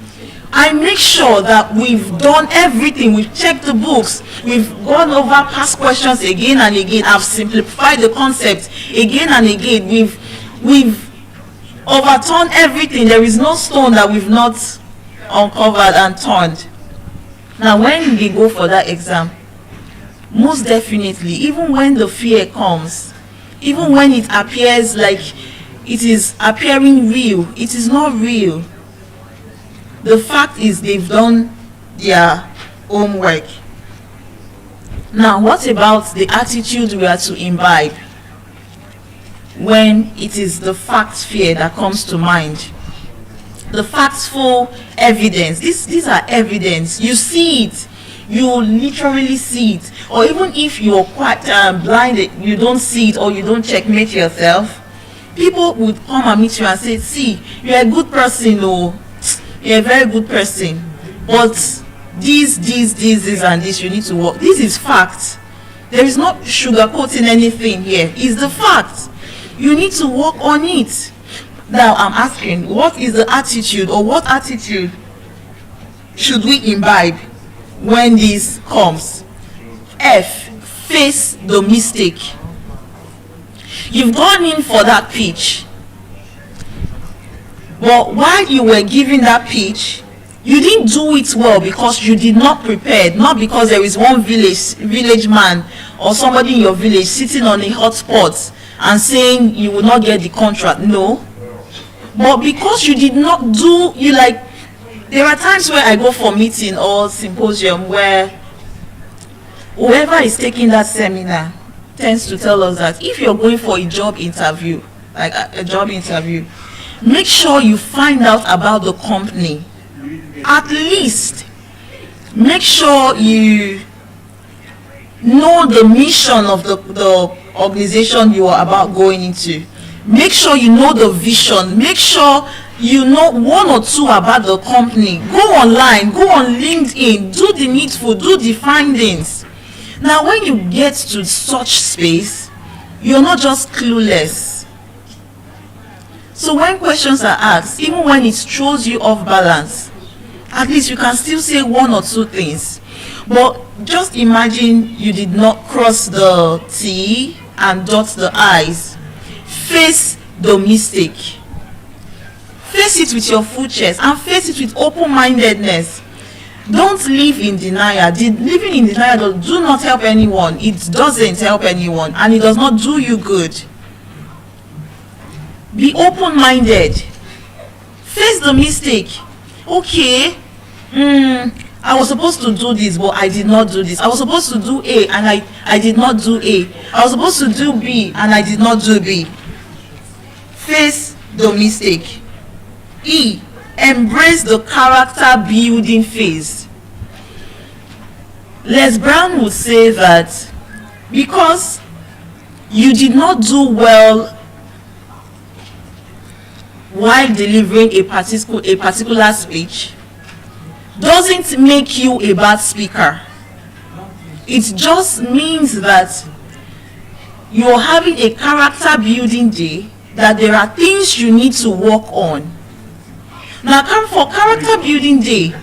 Speaker 3: I make sure that we've done everything. We've checked the books. We've gone over past questions again and again. I've simplified the concept again and again. We've overturned everything. There is no stone that we've not uncovered and turned. Now, when we go for that exam, most definitely, even when the fear comes, even when it appears like it is appearing real, it is not real. The fact is they've done their homework. Now, what about the attitude we are to imbibe when it is the fact fear that comes to mind? The factful evidence. These are evidence. You see it. You literally see it. Or even if you're quite blind, you don't see it or you don't checkmate yourself, people would come and meet you and say, see, you're a good person, or you're a very good person, but this and this, you need to work. This is fact. There is not sugarcoating anything here. It's the fact. You need to work on it. Now I'm asking, what is the attitude, or what attitude should we imbibe when this comes? F, face the mistake. You've gone in for that pitch, but while you were giving that pitch, you didn't do it well because you did not prepare, not because there is one village man or somebody in your village sitting on a hot spot and saying you will not get the contract. No, but because you did not do, there are times where I go for meeting or symposium where whoever is taking that seminar tends to tell us that if you're going for a job interview, like a job interview, make sure you find out about the company. At least make sure you know the mission of the organization you are about going into. Make sure you know the vision. Make sure you know one or two about the company. Go online, go on LinkedIn, do the needful, do the findings. Now when you get to such space, you're not just clueless. So when questions are asked, even when it throws you off balance, at least you can still say one or two things. But just imagine you did not cross the T and dot the I's. Face the mistake. Face it with your full chest and face it with open-mindedness. Don't live in denial. Living in denial do not help anyone. It doesn't help anyone and it does not do you good. Be open-minded. Face the mistake. Okay, I was supposed to do this, but I did not do this. I was supposed to do A and I did not do A. I was supposed to do B and I did not do B. Face the mistake. E, embrace the character building phase. Les Brown would say that because you did not do well while delivering a particular speech, doesn't make you a bad speaker. It just means that you're having a character building day, that there are things you need to work on. Now, for character building day,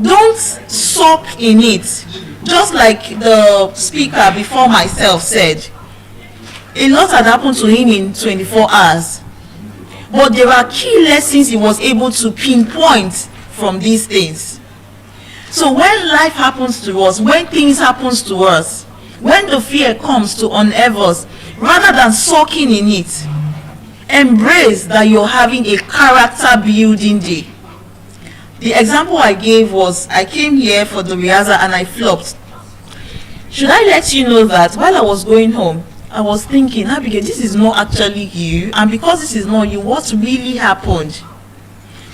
Speaker 3: don't suck in it. Just like the speaker before myself said, a lot had happened to him in 24 hours. But there are key lessons he was able to pinpoint from these things. So when life happens to us, when things happen to us, when the fear comes to unnerve us, rather than sulking in it, embrace that you're having a character building day. The example I gave was, I came here for the rehearsal and I flopped. Should I let you know that while I was going home, I was thinking, Abigail, this is not actually you, and because this is not you, what really happened?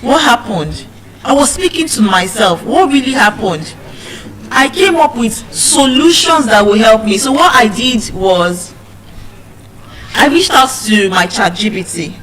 Speaker 3: What happened? I was speaking to myself. What really happened? I came up with solutions that will help me. So what I did was, I reached out to my ChatGPT,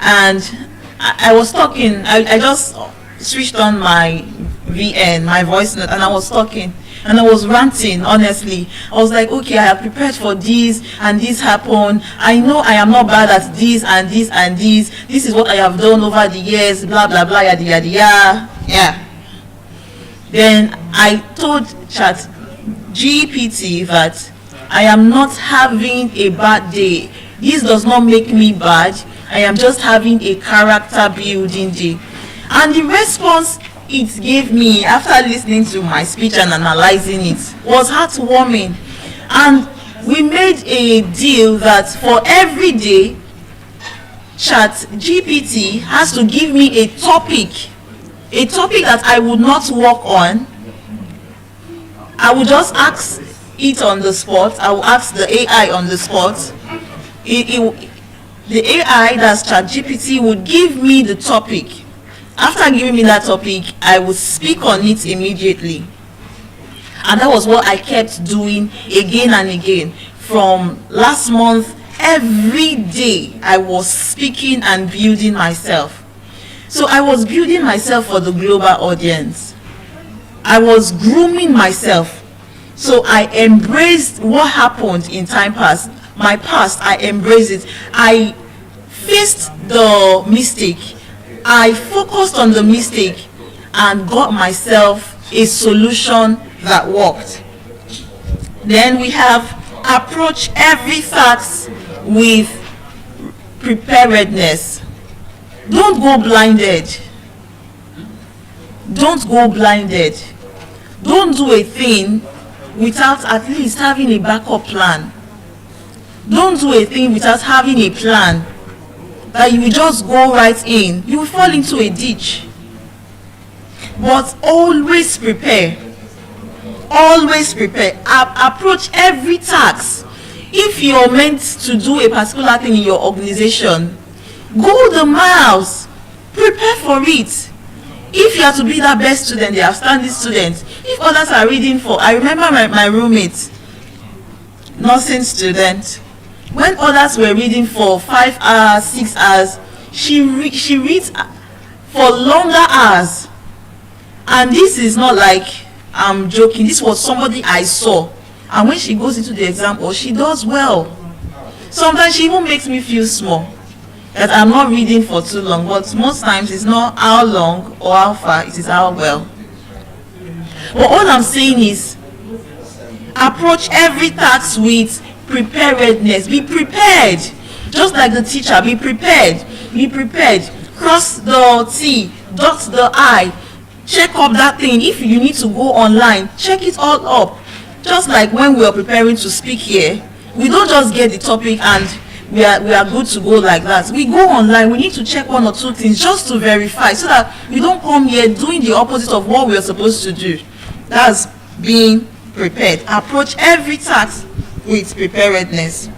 Speaker 3: and I was talking. I just switched on my VN, my voice note, and I was talking. And I was ranting, honestly. I was like, okay, I have prepared for this, and this happened. I know I am not bad at this, and this, and this. This is what I have done over the years, blah, blah, blah, yada, yada, yada. Yeah. Then I told ChatGPT that I am not having a bad day. This does not make me bad. I am just having a character building day. And the response it gave me after listening to my speech and analyzing it was heartwarming. And we made a deal that for every day, ChatGPT has to give me a topic that I would not work on. I would just ask it on the spot. I will ask the AI on the spot. The AI, that's ChatGPT, would give me the topic. After giving me that topic, I would speak on it immediately. And that was what I kept doing again and again. From last month, every day I was speaking and building myself. So I was building myself for the global audience. I was grooming myself. So I embraced what happened in time past. My past, I embraced it. I faced the mistake. I focused on the mistake and got myself a solution that worked. Then we have approach every task with preparedness. Don't go blinded. Don't go blinded. Don't do a thing without at least having a backup plan. Don't do a thing without having a plan that you will just go right in. You will fall into a ditch. But always prepare. Always prepare. Approach every task. If you're meant to do a particular thing in your organization, go the miles. Prepare for it. If you are to be that best student, the outstanding student, if others are reading for, I remember my roommate, nursing student, when others were reading for 5 hours, 6 hours, she reads for longer hours. And this is not like I'm joking. This was somebody I saw. And when she goes into the exam, she does well. Sometimes she even makes me feel small, that I'm not reading for too long. But most times it's not how long or how far, it is how well. But all I'm saying is, approach every task with preparedness. Be prepared. Just like the teacher, be prepared. Be prepared. Cross the T, dot the I. Check up that thing. If you need to go online, check it all up. Just like when we are preparing to speak here, we don't just get the topic and we are good to go like that. We go online. We need to check 1 or 2 things just to verify, so that we don't come here doing the opposite of what we are supposed to do. That's being prepared. Approach every task with preparedness.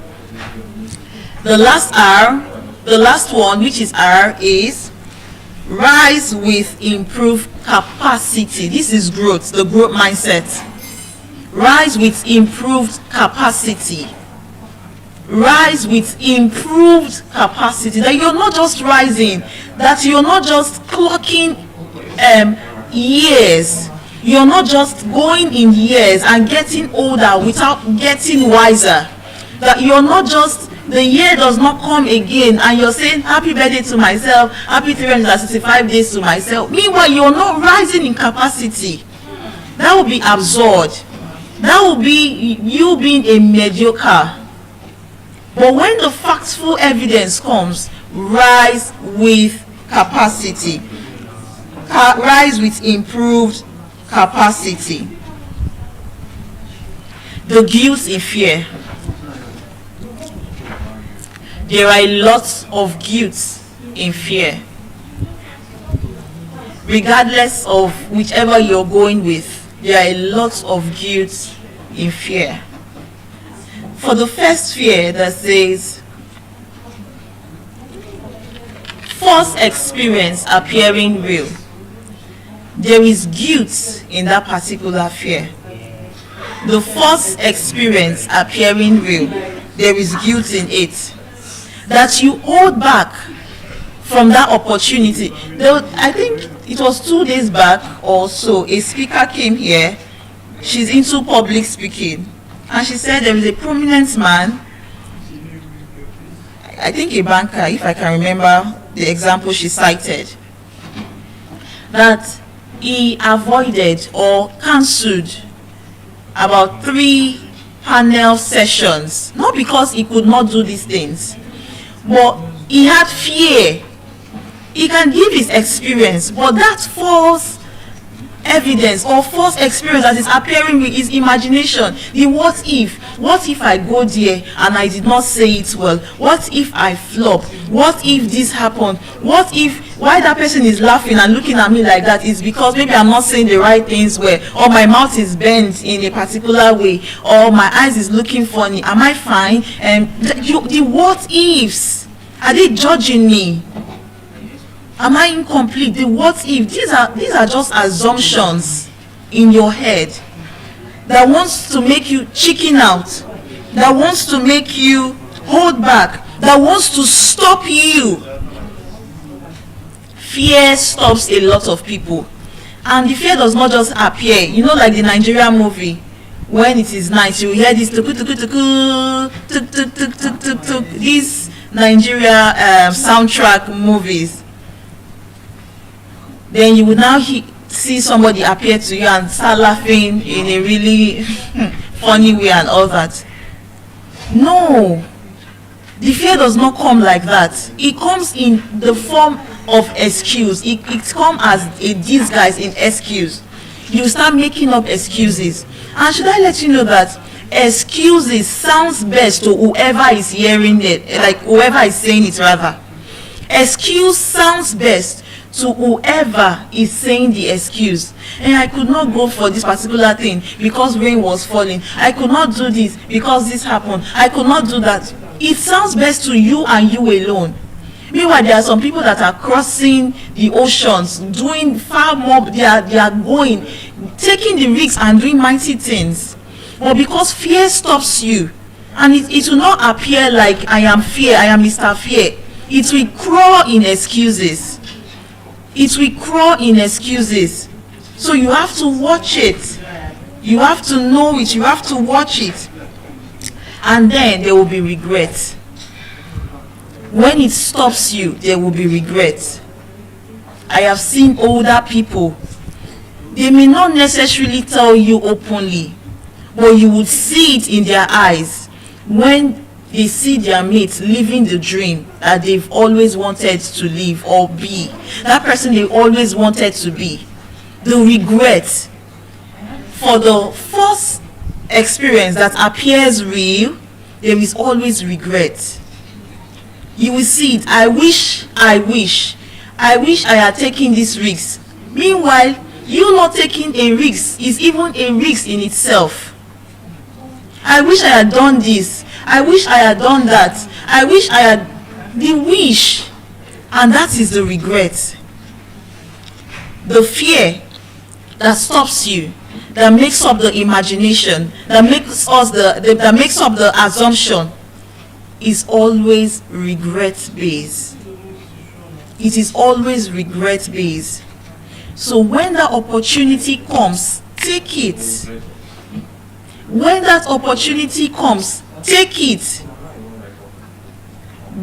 Speaker 3: The last R, the last one, which is R, is rise with improved capacity. This is growth, the growth mindset. Rise with improved capacity. Rise with improved capacity. That you're not just rising, that you're not just clocking years. You're not just going in years and getting older without getting wiser. That you're not just, the year does not come again and you're saying happy birthday to myself, happy 365 days to myself. Meanwhile, you're not rising in capacity. That would be absurd. That would be you being a mediocre. But when the factual evidence comes, rise with capacity. Rise with improved capacity. The guilt in fear. There are a lot of guilt in fear. Regardless of whichever you're going with, there are a lot of guilt in fear. For the first fear that says, false experience appearing real. There is guilt in that particular fear. The false experience appearing real, there is guilt in it. That you hold back from that opportunity. I think it was 2 days back or so, a speaker came here. She's into public speaking. And she said there is a prominent man, I think a banker, if I can remember the example she cited, that he avoided or cancelled about 3 panel sessions, not because he could not do these things, but he had fear. He can give his experience, but that false evidence or false experience that is appearing with his imagination, the what if I go there and I did not say it well, what if I flop, what if this happened, what if, why that person is laughing and looking at me like that is because maybe I'm not saying the right things well, or my mouth is bent in a particular way, or my eyes is looking funny, am I fine? And the what ifs, are they judging me? Am I incomplete? The what if, these are just assumptions in your head that wants to make you chicken out, that wants to make you hold back, that wants to stop you. Fear stops a lot of people, and the fear does not just appear, like the Nigerian movie. When it is night, you hear this tuku tuku tuku tuk tuk tuk tuk tuk tuk, these Nigeria soundtrack movies. Then you will now see somebody appear to you and start laughing in a really funny way and all that. No, the fear does not come like that. It comes in the form of excuse. It comes as a disguise in excuse. You start making up excuses. And should I let you know that excuses sounds best to whoever is hearing it, like whoever is saying it rather. Excuse sounds best to whoever is saying the excuse. And I could not go for this particular thing because rain was falling. I could not do this because this happened. I could not do that. It sounds best to you and you alone. Meanwhile, there are some people that are crossing the oceans, doing far more. They are going, taking the risks and doing mighty things. But because fear stops you, and it will not appear like I am fear, I am Mr. Fear. It will crawl in excuses. It will crawl in excuses. So you have to watch it. You have to know it. You have to watch it. And then there will be regret. When it stops you, there will be regret. I have seen older people. They may not necessarily tell you openly, but you would see it in their eyes when they see their mates living the dream that they've always wanted to live or be. That person they always wanted to be. The regret for the first experience that appears real, there is always regret. You will see it. I wish I had taken this risk. Meanwhile, you not taking a risk is even a risk in itself. I wish I had done this. I wish I had done that. I wish I had the wish. And that is the regret. The fear that stops you, that makes up the imagination, that makes up the assumption, is always regret based. It is always regret based. So when that opportunity comes, take it. When that opportunity comes, take it.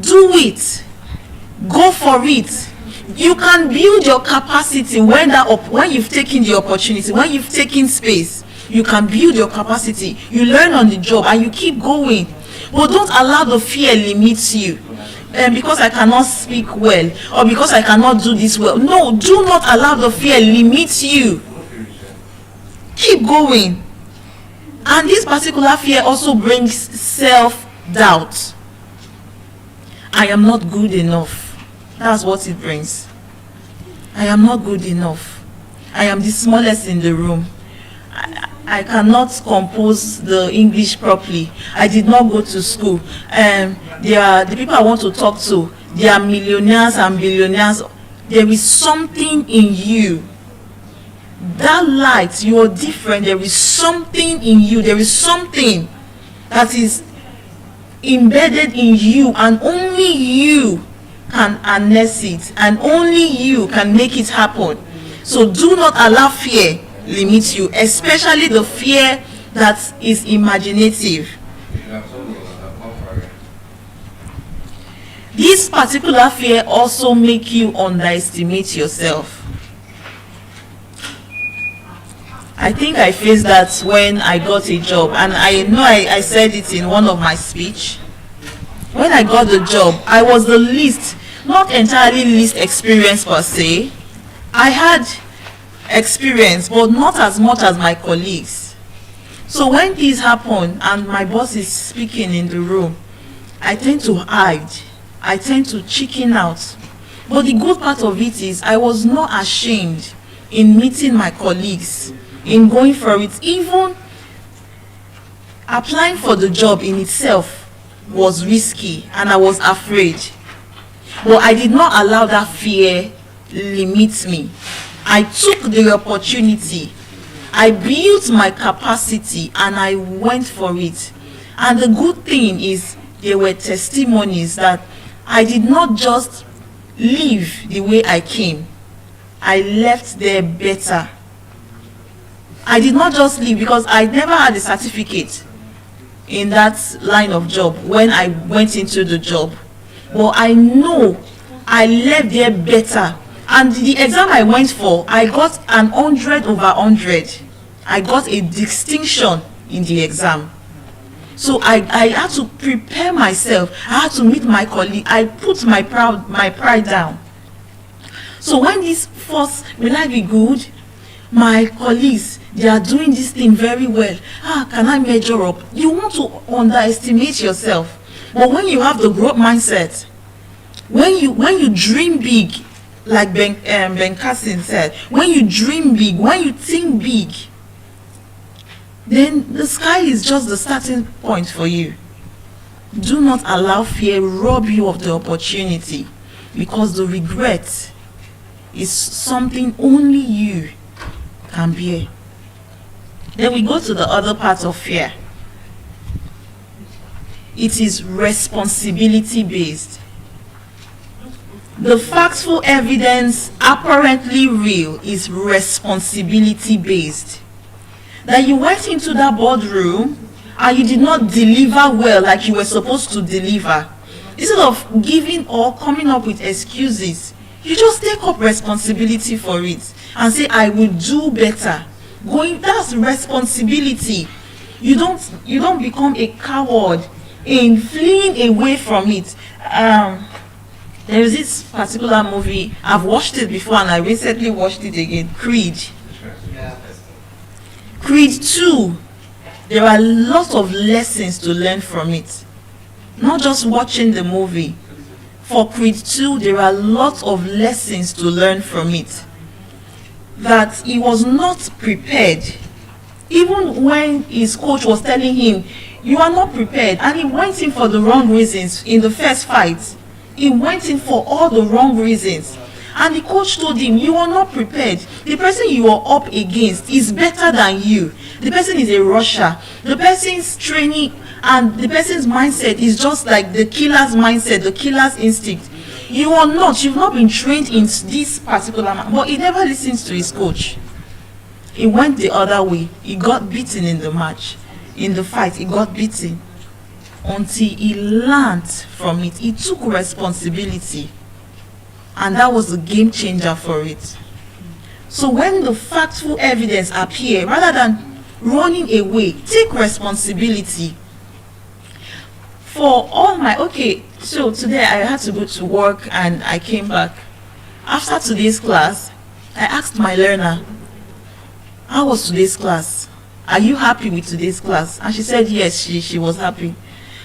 Speaker 3: Do it. Go for it. You can build your capacity when you've taken the opportunity, when you've taken space. You can build your capacity. You learn on the job and you keep going. But don't allow the fear limit you. Because I cannot speak well, or because I cannot do this well. No, do not allow the fear limit you. Keep going. And this particular fear also brings self-doubt. I am not good enough. That's what it brings. I am not good enough. I am the smallest in the room. I cannot compose the English properly. I did not go to school. The people I want to talk to, they are millionaires and billionaires. There is something in you. That light, you are different. There is something in you. There is something that is embedded in you, and only you can harness it, and only you can make it happen. So do not allow fear limit you, especially the fear that is imaginative. This particular fear also make you underestimate yourself. I think I faced that when I got a job, and I know I said it in one of my speech. When I got the job, I was the least, not entirely least experienced per se. I had experience, but not as much as my colleagues. So when this happened and my boss is speaking in the room, I tend to hide. I tend to chicken out. But the good part of it is I was not ashamed in meeting my colleagues, in going for it. Even applying for the job in itself was risky, and I was afraid. But I did not allow that fear limit me. I took the opportunity. I built my capacity and I went for it. And the good thing is there were testimonies that I did not just leave the way I came. I left there better. I did not just leave because I never had a certificate in that line of job when I went into the job. But I know I left there better. And the exam I went for, I got an 100 over 100. I got a distinction in the exam. So I had to prepare myself. I had to meet my colleague. I put my pride down. So when this first, will I be good? My colleagues, they are doing this thing very well. Can I measure up? You want to underestimate yourself. But when you have the growth mindset, when you dream big, like Ben Carson said, when you dream big, when you think big, then the sky is just the starting point for you. Do not allow fear rob you of the opportunity, because the regret is something only you can bear. Then we go to the other part of fear. It is responsibility based. The factual evidence apparently real is responsibility based. That you went into that boardroom and you did not deliver well like you were supposed to deliver. Instead of giving or coming up with excuses, you just take up responsibility for it and say, I will do better. That's responsibility. You don't become a coward in fleeing away from it. There is this particular movie, I've watched it before and I recently watched it again, Creed. Creed 2, there are lots of lessons to learn from it. Not just watching the movie. For Creed 2, there are lots of lessons to learn from it. That he was not prepared. Even when his coach was telling him, you are not prepared, and he went in for the wrong reasons in the first fight. He went in for all the wrong reasons. And the coach told him, you are not prepared. The person you are up against is better than you. The person is a rusher. The person's training and the person's mindset is just like the killer's mindset, the killer's instinct. you've not been trained in this particular man. But he never listens to his coach. He went the other way. He got beaten in the match. In the fight, he got beaten. Until he learned from it. He took responsibility. And that was a game changer for it. So when the factual evidence appear, rather than running away, take responsibility. For all my, okay, so today I had to go to work and I came back. After today's class, I asked my learner, how was today's class? Are you happy with today's class? And she said yes, she was happy.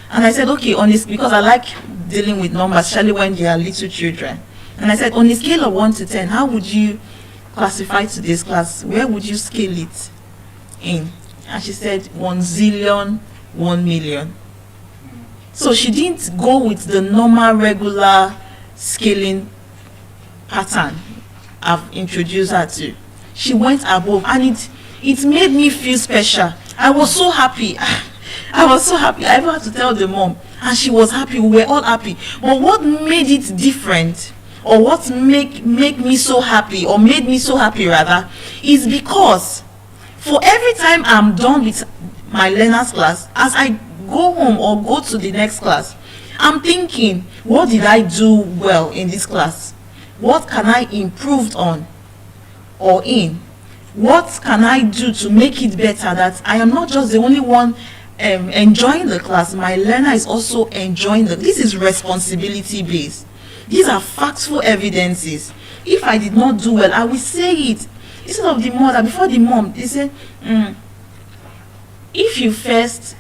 Speaker 3: And I said, okay, honest, because I like dealing with numbers, especially when they are little children. And I said, on a scale of 1 to 10, how would you classify today's class? Where would you scale it in? And she said 1 zillion, 1 million. So she didn't go with the normal, regular scaling pattern I've introduced her to. She went above, and it made me feel special. I was so happy. I was so happy. I even had to tell the mom, and she was happy. We were all happy. But what made it different, or what make me so happy, or made me so happy rather, is because for every time I'm done with my learner's class, as I go home or go to the next class, I'm thinking, what did I do well in this class? What can I improve on or in? What can I do to make it better, that I am not just the only one enjoying the class, my learner is also enjoying this is responsibility based. These are factual evidences. If I did not do well, I will say it. Instead of the mother, before the mom, they say, if you first,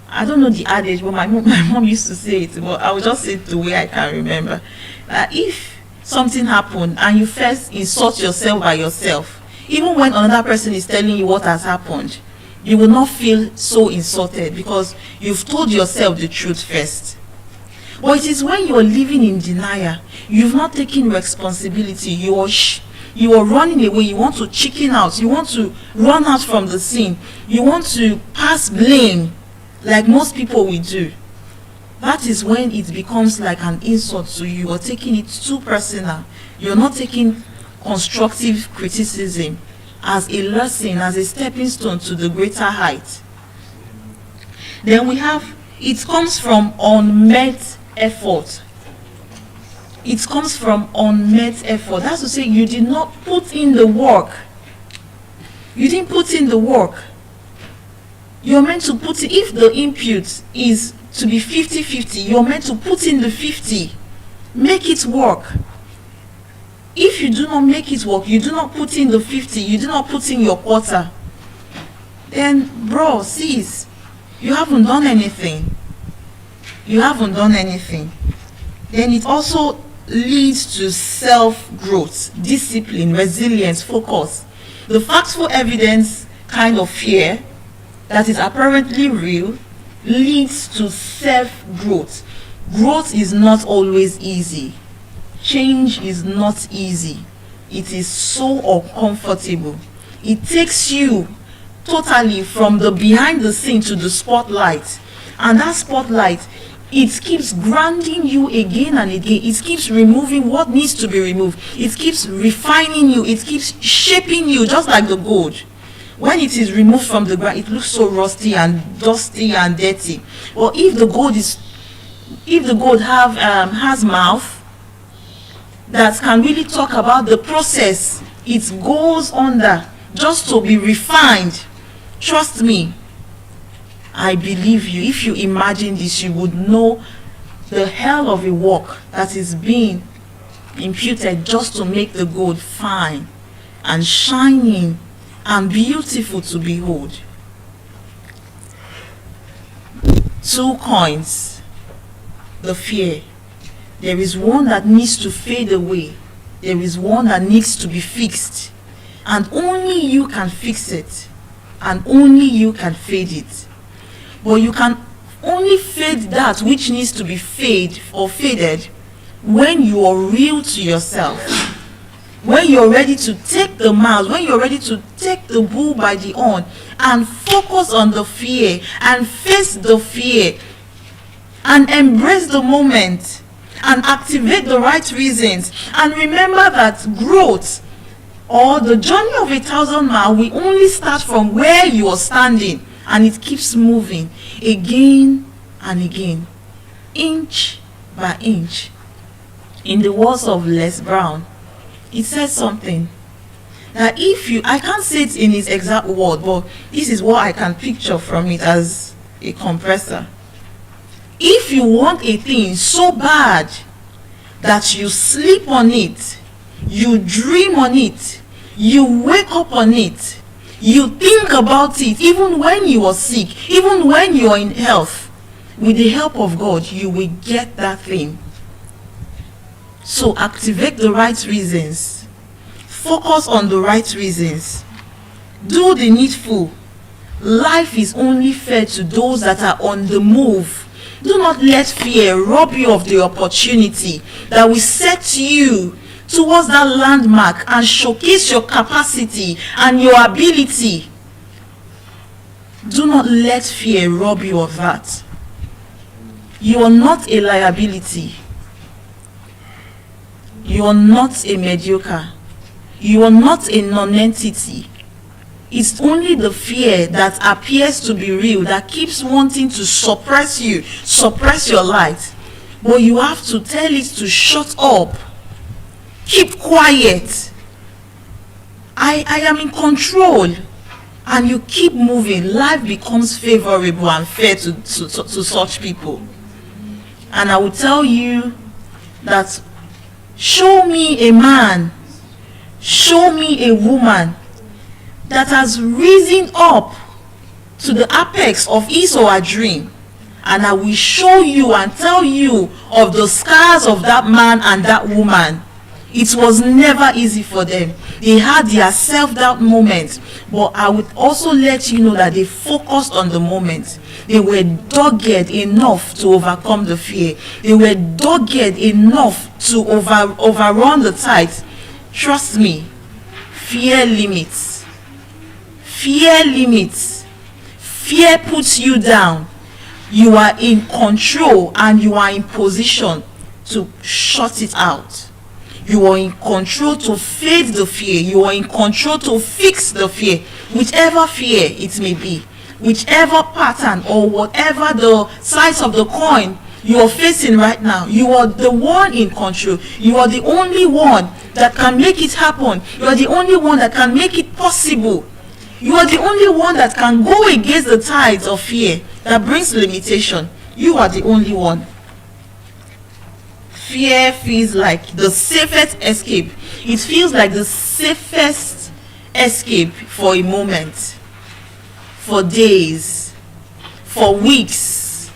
Speaker 3: I don't know the adage, but my mom used to say it, but I will just say it the way I can remember. If something happened and you first insult yourself by yourself, even when another person is telling you what has happened, you will not feel so insulted because you've told yourself the truth first. But it is when you are living in denial, you've not taken responsibility, you are running away, you want to chicken out, you want to run out from the scene, you want to pass blame like most people will do. That is when it becomes like an insult to you. You are taking it too personal. You're not taking constructive criticism as a lesson, as a stepping stone to the greater height. Then we have, it comes from unmet effort. It comes from unmet effort. That's to say, you did not put in the work. You didn't put in the work. You're meant to put in, if the input is to be 50-50, you're meant to put in the 50. Make it work. If you do not make it work, you do not put in the 50, you do not put in your quarter, then bro, sis, you haven't done anything. You haven't done anything. Then it also leads to self-growth, discipline, resilience, focus. The factual evidence kind of fear that is apparently real leads to self-growth. Growth is not always easy. Change is not easy. It is so uncomfortable. It takes you totally from the behind the scene to the spotlight. And that spotlight, it keeps grounding you again and again. It keeps removing what needs to be removed. It keeps refining you. It keeps shaping you, just like the gold. When it is removed from the ground, it looks so rusty and dusty and dirty. Or if the gold has mouth that can really talk about the process it goes under just to be refined, trust me, I believe you. If you imagine this, you would know the hell of a work that is being imputed just to make the gold fine and shining and beautiful to behold. 2 coins. The fear. There is one that needs to fade away. There is one that needs to be fixed. And only you can fix it. And only you can fade it. But you can only fade that which needs to be faded when you are real to yourself. When you're ready to take the mouse, when you're ready to take the bull by the horn and focus on the fear and face the fear and embrace the moment and activate the right reasons. And remember that growth or the journey of 1,000 miles will only start from where you are standing, and it keeps moving again and again, inch by inch. In the words of Les Brown, it says something that if you, I can't say it in his exact word, but this is what I can picture from it as a compressor. If you want a thing so bad that you sleep on it, you dream on it, you wake up on it, you think about it, even when you are sick, even when you are in health, with the help of God, you will get that thing. So activate the right reasons. Focus on the right reasons. Do the needful. Life is only fair to those that are on the move. Do not let fear rob you of the opportunity that will set you towards that landmark and showcase your capacity and your ability. Do not let fear rob you of that. You are not a liability. You are not a mediocre. You are not a non-entity. It's only the fear that appears to be real that keeps wanting to suppress you, suppress your light. But you have to tell it to shut up. Keep quiet. I am in control. And you keep moving. Life becomes favorable and fair to such people. And I will tell you that show me a man, show me a woman that has risen up to the apex of his or her dream, and I will show you and tell you of the scars of that man and that woman. It was never easy for them. They had their self-doubt moments, but I would also let you know that they focused on the moment. They were dogged enough to overcome the fear. They were dogged enough to overrun the tides. Trust me, fear limits. Fear limits. Fear puts you down. You are in control and you are in position to shut it out. You are in control to fade the fear. You are in control to fix the fear. Whichever fear it may be. Whichever pattern or whatever the size of the coin you are facing right now. You are the one in control. You are the only one that can make it happen. You are the only one that can make it possible. You are the only one that can go against the tides of fear that brings limitation. You are the only one. Fear feels like the safest escape. It feels like the safest escape for a moment, for days, for weeks,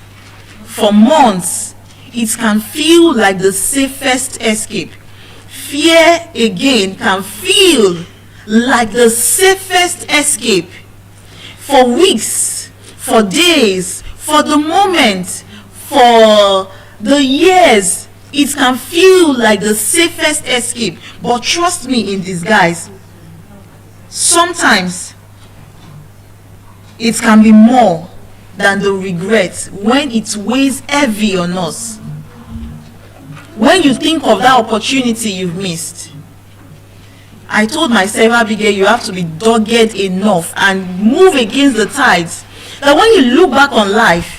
Speaker 3: for months. It can feel like the safest escape. Fear again can feel like the safest escape for weeks, for days, for the moment, for the years. It can feel like the safest escape, but trust me in disguise, sometimes it can be more than the regret when it weighs heavy on us. When you think of that opportunity you've missed, I told myself, Abigail, you have to be dogged enough and move against the tides, that when you look back on life,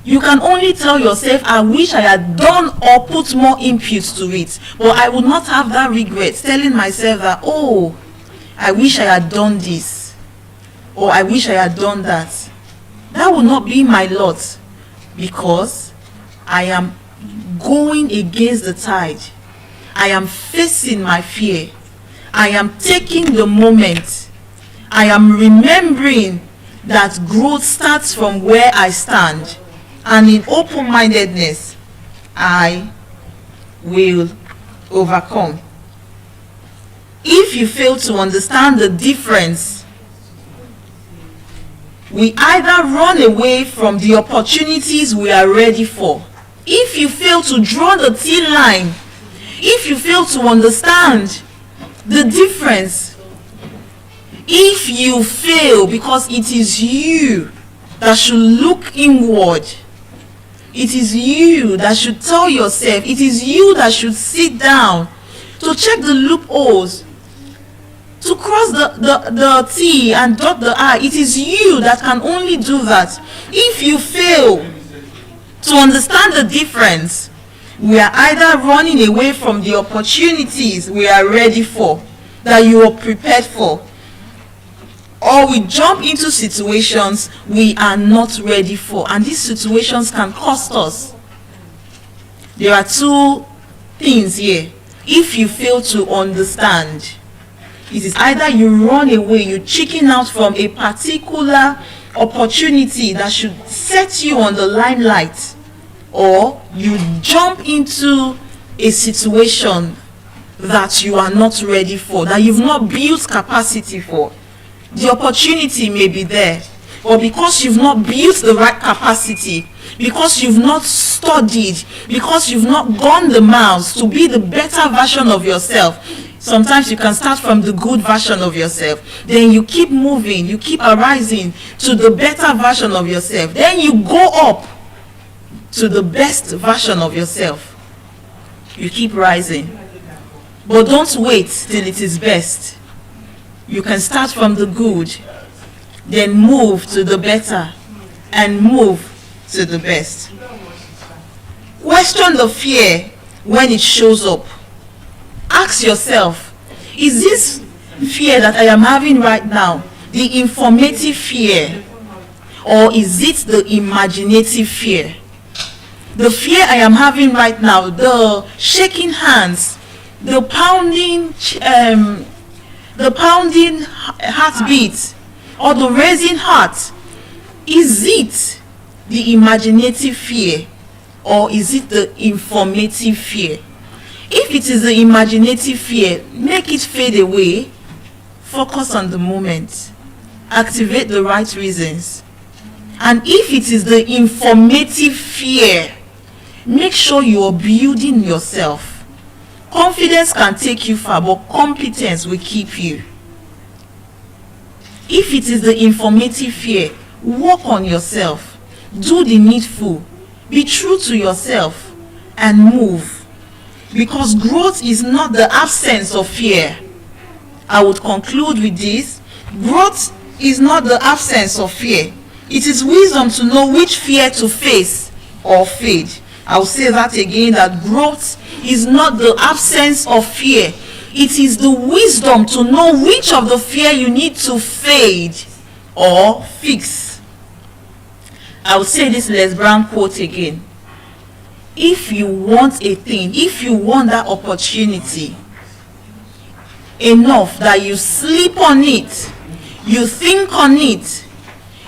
Speaker 3: you can only tell yourself, I wish I had done or put more input to it. But I would not have that regret, telling myself that, oh, I wish I had done this. Or I wish I had done that. That would not be my lot. Because I am going against the tide. I am facing my fear. I am taking the moment. I am remembering that growth starts from where I stand. And in open-mindedness, I will overcome. If you fail to understand the difference, we either run away from the opportunities we are ready for. If you fail to draw the thin line, if you fail to understand the difference, if you fail because it is you that should look inward, It is you that should tell yourself, it is you that should sit down to check the loopholes, to cross the T and dot the I. It is you that can only do that. If you fail to understand the difference, we are either running away from the opportunities we are ready for, that you are prepared for, or we jump into situations we are not ready for, and these situations can cost us. There are two things here. If you fail to understand, it is either you run away, you chicken out from a particular opportunity that should set you on the limelight, or you jump into a situation that you are not ready for, that you've not built capacity for. The opportunity may be there, but because you've not built the right capacity, because you've not studied, because you've not gone the miles to be the better version of yourself. Sometimes you can start from the good version of yourself, then you keep moving, you keep arising to the better version of yourself, then you go up to the best version of yourself. You keep rising, but don't wait till it is best. You can start from the good, then move to the better, and move to the best. Question the fear when it shows up. Ask yourself, is this fear that I am having right now the informative fear, or is it the imaginative fear? The fear I am having right now, the shaking hands, the pounding heartbeat, or the raising heart, is it the imaginative fear, or is it the informative fear? If it is the imaginative fear, make it fade away. Focus on the moment. Activate the right reasons. And if it is the informative fear, make sure you are building yourself. Confidence can take you far, but competence will keep you. If it is the informative fear, work on yourself. Do the needful. Be true to yourself and move. Because growth is not the absence of fear. I would conclude with this. Growth is not the absence of fear. It is wisdom to know which fear to face or fade. I'll say that again, that growth is not the absence of fear. It is the wisdom to know which of the fear you need to fade or fix. I'll say this Les Brown quote again. If you want a thing, if you want that opportunity enough that you sleep on it, you think on it,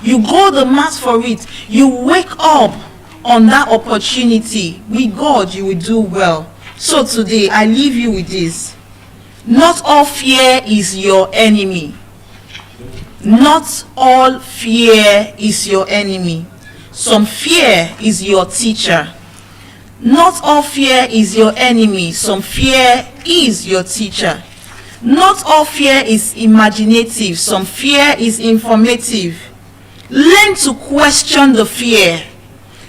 Speaker 3: you go the mass for it, you wake up on that opportunity, with God you will do well. So today I leave you with this. Not all fear is your enemy. Not all fear is your enemy. Some fear is your teacher. Not all fear is your enemy. Some fear is your teacher. Not all fear is imaginative. Some fear is informative. Learn to question the fear.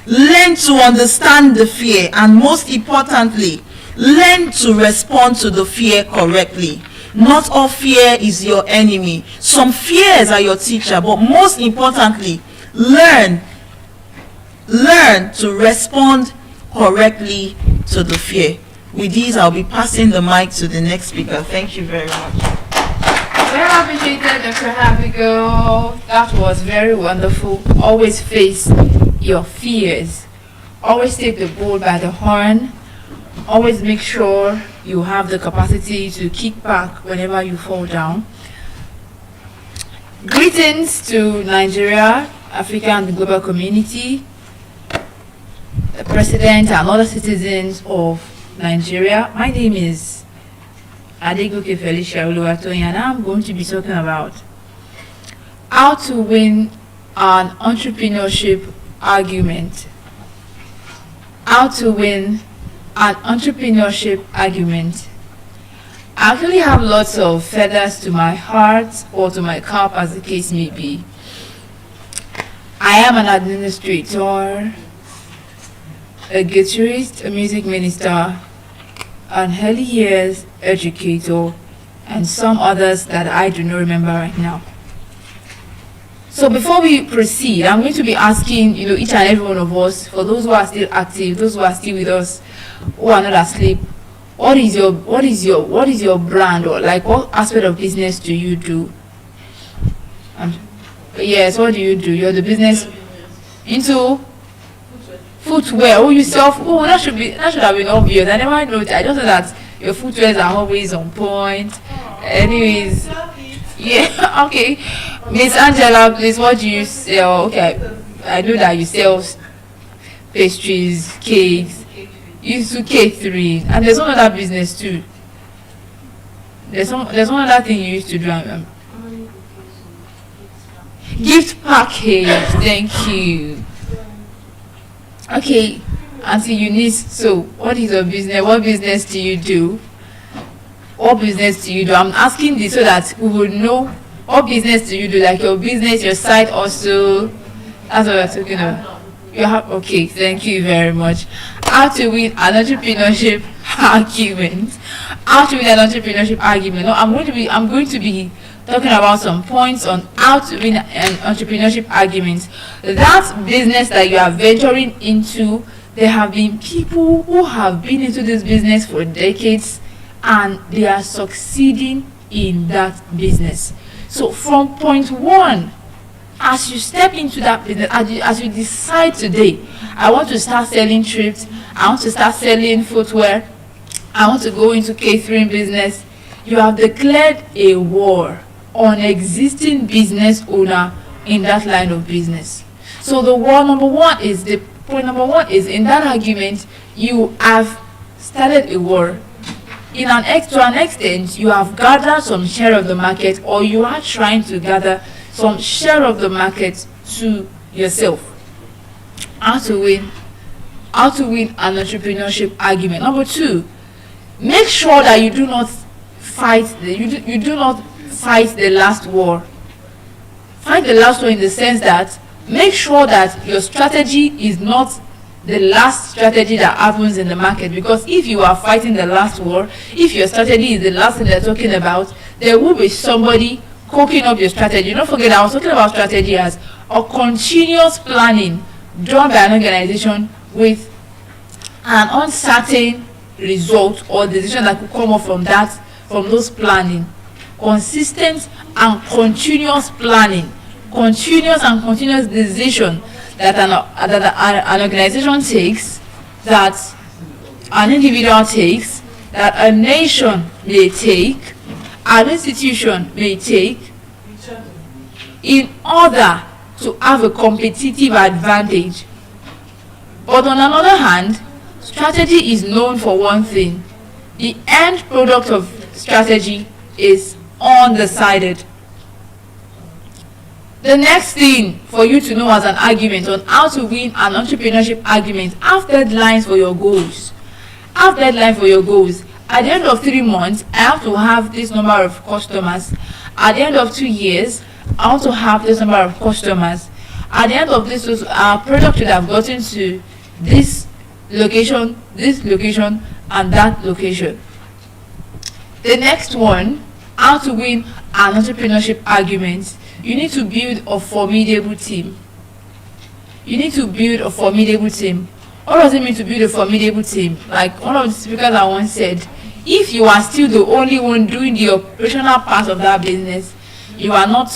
Speaker 3: Learn to understand the fear. And most importantly, learn to respond to the fear correctly. Not all fear is your enemy. Some fears are your teacher. But most importantly, learn to respond correctly to the fear. With these, I'll be passing the mic to the next speaker. Thank you very much.
Speaker 5: Well appreciated, Dr. Abigail. That was very wonderful. Always face your fears. Always take the bull by the horn. Always make sure you have the capacity to kick back whenever you fall down. Greetings to Nigeria, Africa, and the global community, the President and other citizens of Nigeria. My name is Adegoke Felicia Oluwatoyin, and I'm going to be talking about how to win an entrepreneurship argument. How to win an entrepreneurship argument. I actually have lots of feathers to my heart or to my cap, as the case may be. I am an administrator. a guitarist, a music minister, an early years educator, and some others that I do not remember right now. So before we proceed, I'm going to be asking, each and every one of us, for those who are still active, those who are still with us, who are not asleep, what is your brand, or like what aspect of business do you do? Yes, what do you do? You're the business into footwear. Oh, you sell. Oh, that should have been obvious. I never noticed. I just know that your footwears are always on point. Anyways, yeah, okay. Miss Angela, please, what do you sell? Okay, I know that you sell pastries, cakes. You used to catering, and there's one other business too. There's one other thing you used to do. Gift package. Thank you. Okay, Auntie Eunice. So, what is your business? What business do you do? What business do you do? I'm asking this so that we will know what business do you do. Like your business, your site also. That's what we're talking about. You have, okay, thank you very much. How to win an entrepreneurship argument. How to win an entrepreneurship argument. No, I'm going to be talking about some points on how to win an entrepreneurship argument. That business that you are venturing into, there have been people who have been into this business for decades and they are succeeding in that business. So from point one, as you step into that business, as you decide today, I want to start selling trips, I want to start selling footwear, I want to go into catering business, you have declared a war on existing business owner in that line of business. So the point number one is in that argument, you have started a war. To an extent, you have gathered some share of the market, or you are trying to gather some share of the market to yourself. How to win an entrepreneurship argument. Number two, make sure that you do not fight the last war. Fight the last war in the sense that make sure that your strategy is not the last strategy that happens in the market, because if you are fighting the last war, if your strategy is the last thing they're talking about, there will be somebody cooking up your strategy. Don't forget, I was talking about strategy as a continuous planning done by an organization with an uncertain result or decision that could come up from those planning. Consistent and continuous planning, continuous decision that an organization takes, that an individual takes, that a nation may take, an institution may take, in order to have a competitive advantage. But on another hand, strategy is known for one thing. The end product of strategy is undecided. The next thing for you to know as an argument on how to win an entrepreneurship argument, have deadlines for your goals. Have deadline for your goals. At the end of 3 months, I have to have this number of customers. At the end of 2 years, I want to have this number of customers. At the end of this, our product should have gotten to this location, and that location. The next one, how to win an entrepreneurship argument. You need to build a formidable team. You need to build a formidable team. What does it mean to build a formidable team? Like one of the speakers I once said, if you are still the only one doing the operational part of that business, you are not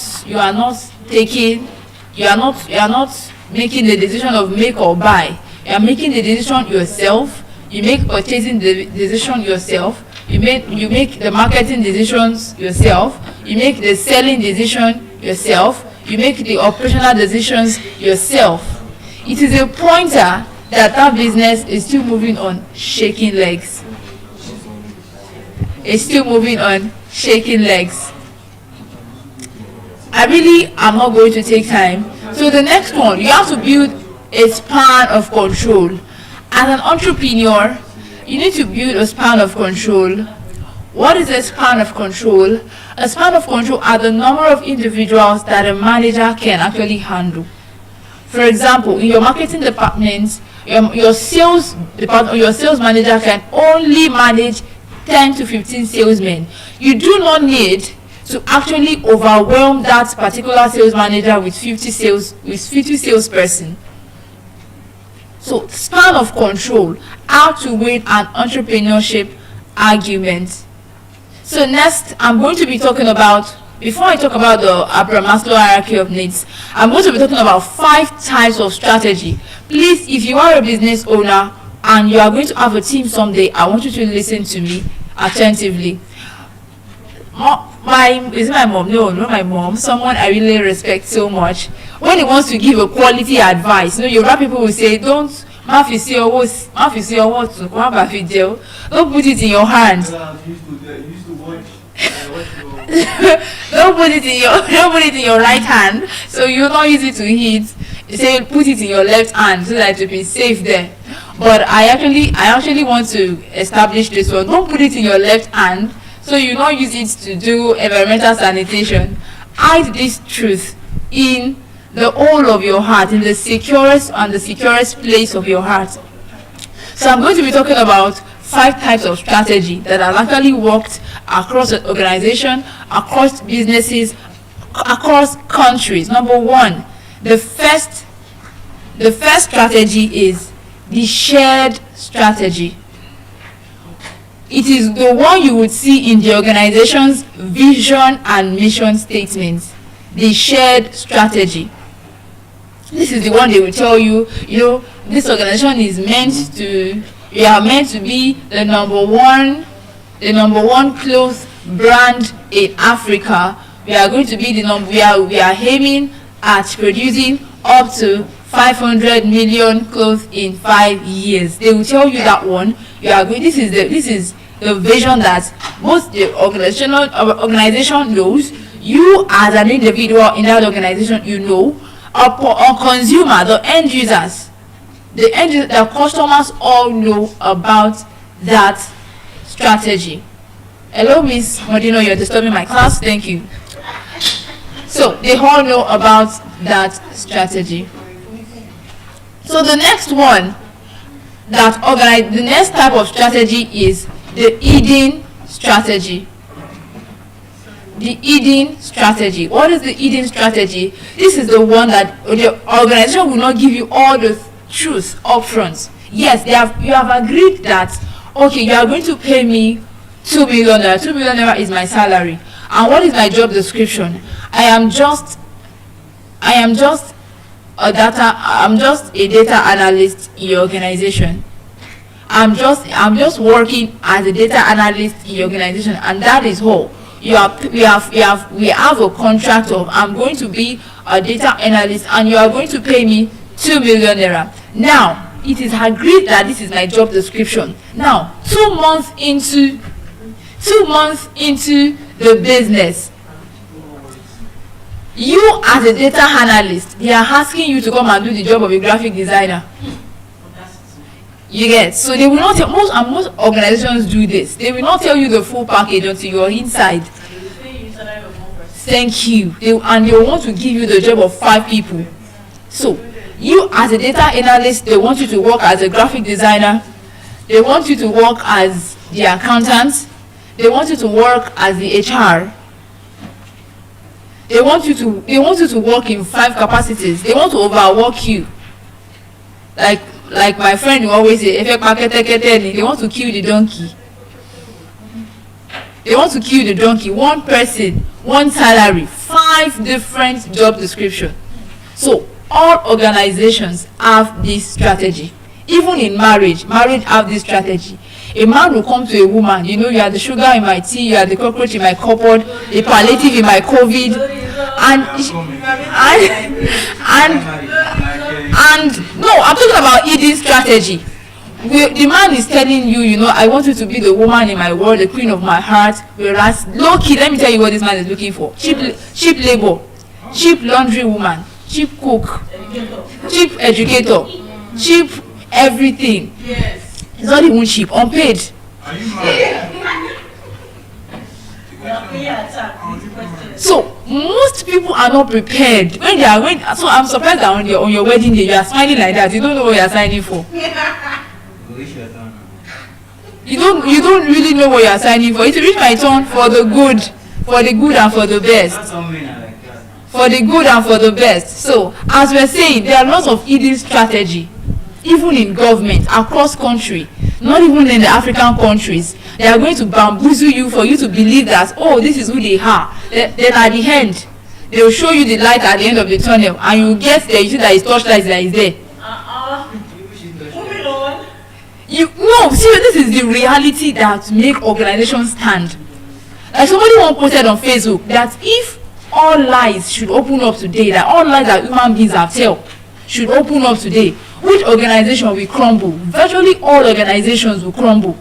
Speaker 5: making the decision of make or buy. You are making the decision yourself. You make purchasing the decision yourself. You make the marketing decisions yourself. You make the selling decision yourself. You make the operational decisions yourself. It is a pointer that business is still moving on shaking legs. It's still moving on shaking legs. I really am not going to take time. So the next one, you have to build a span of control. As an entrepreneur, you need to build a span of control. What is a span of control? A span of control are the number of individuals that a manager can actually handle. For example, in your marketing department, your sales department, your sales manager can only manage 10 to 15 salesmen. You do not need to actually overwhelm that particular sales manager with 50 salesperson. So span of control, how to win an entrepreneurship argument. So next, I'm going to be talking about, before I talk about the Abraham Maslow hierarchy of needs, I'm going to be talking about 5 types of strategy. Please, if you are a business owner and you are going to have a team someday, I want you to listen to me attentively. Is it my mom? No, not my mom. Someone I really respect so much. When he wants to give a quality advice, Yoruba people will say, don't put it in your hand. Don't put it in your right hand, so you don't use it to hit. Say put it in your left hand so that it will be safe there. But I actually want to establish this one. Don't put it in your left hand, so you don't use it to do environmental sanitation. Hide this truth in the whole of your heart, in the securest place of your heart. So I'm going to be talking about 5 types of strategy that have actually worked across an organization, across businesses, across countries. Number 1, the first strategy is the shared strategy. It is the one you would see in the organization's vision and mission statements. The shared strategy. This is the one they will tell you, this organization is meant to, we are meant to be the number one clothes brand in Africa. We are going to be we are aiming at producing up to 500 million clothes in 5 years. They will tell you that one. This is the vision that most the organization knows. You as an individual in that organization, or consumer, the end users, the customers all know about that strategy. Hello, Miss Modino, you're disturbing my class. Thank you. So they all know about that strategy. So the next one the next type of strategy is the hidden strategy. The hidden strategy. What is the hidden strategy? This is the one that the organization will not give you all the truth up front. Yes, you have agreed that, okay, you are going to pay me 2 million naira. 2 million naira is my salary. And what is my job description? I am just a data analyst in your organization. I'm just working as a data analyst in your organization, and that is all. We have a contract of, I'm going to be a data analyst and you are going to pay me 2 million naira. Now it is agreed that this is my job description. Now 2 months into the business, you as a data analyst, they are asking you to come and do the job of a graphic designer. You get, so they will not tell, most organizations do this. They will not tell you the full package until you're inside. Thank you. They want to give you the job of 5 people. So you as a data analyst, they want you to work as a graphic designer. They want you to work as the accountant. They want you to work as the HR. They want you to work in 5 capacities. They want to overwork you. Like my friend who always say, they want to kill the donkey. They want to kill the donkey. 1 person, 1 salary, 5 different job descriptions. So all organizations have this strategy. Even in marriage have this strategy. A man will come to a woman, you are the sugar in my tea, you are the cockroach in my cupboard, the palliative in my COVID, and no, I'm talking about hidden strategy. The man is telling you, I want you to be the woman in my world, the queen of my heart. Whereas low key, let me tell you what this man is looking for: cheap labor, cheap laundry woman, cheap cook, cheap educator, cheap everything.
Speaker 4: Yes.
Speaker 5: It's not even cheap, unpaid.
Speaker 2: Are you married?
Speaker 5: So most people are not prepared when they are when. So I'm surprised that on your wedding day you are smiling like that. You don't know what you are signing for. You don't really know what you are signing for. It will reach my turn for the good and for the best. For the good and for the best. So as we're saying, there are lots of hidden strategy, even in government across country, not even in the African countries. They are going to bamboozle you for you to believe that, oh, this is who they are. Then at the end, they will show you the light at the end of the tunnel, and you get there, you see that it's torchlight that is there.
Speaker 3: Moving on.
Speaker 5: This is the reality that make organizations stand. Like somebody once posted on Facebook that if all lies should open up today, that all lies that human beings have told should open up today, which organization will crumble? Virtually all organizations will crumble.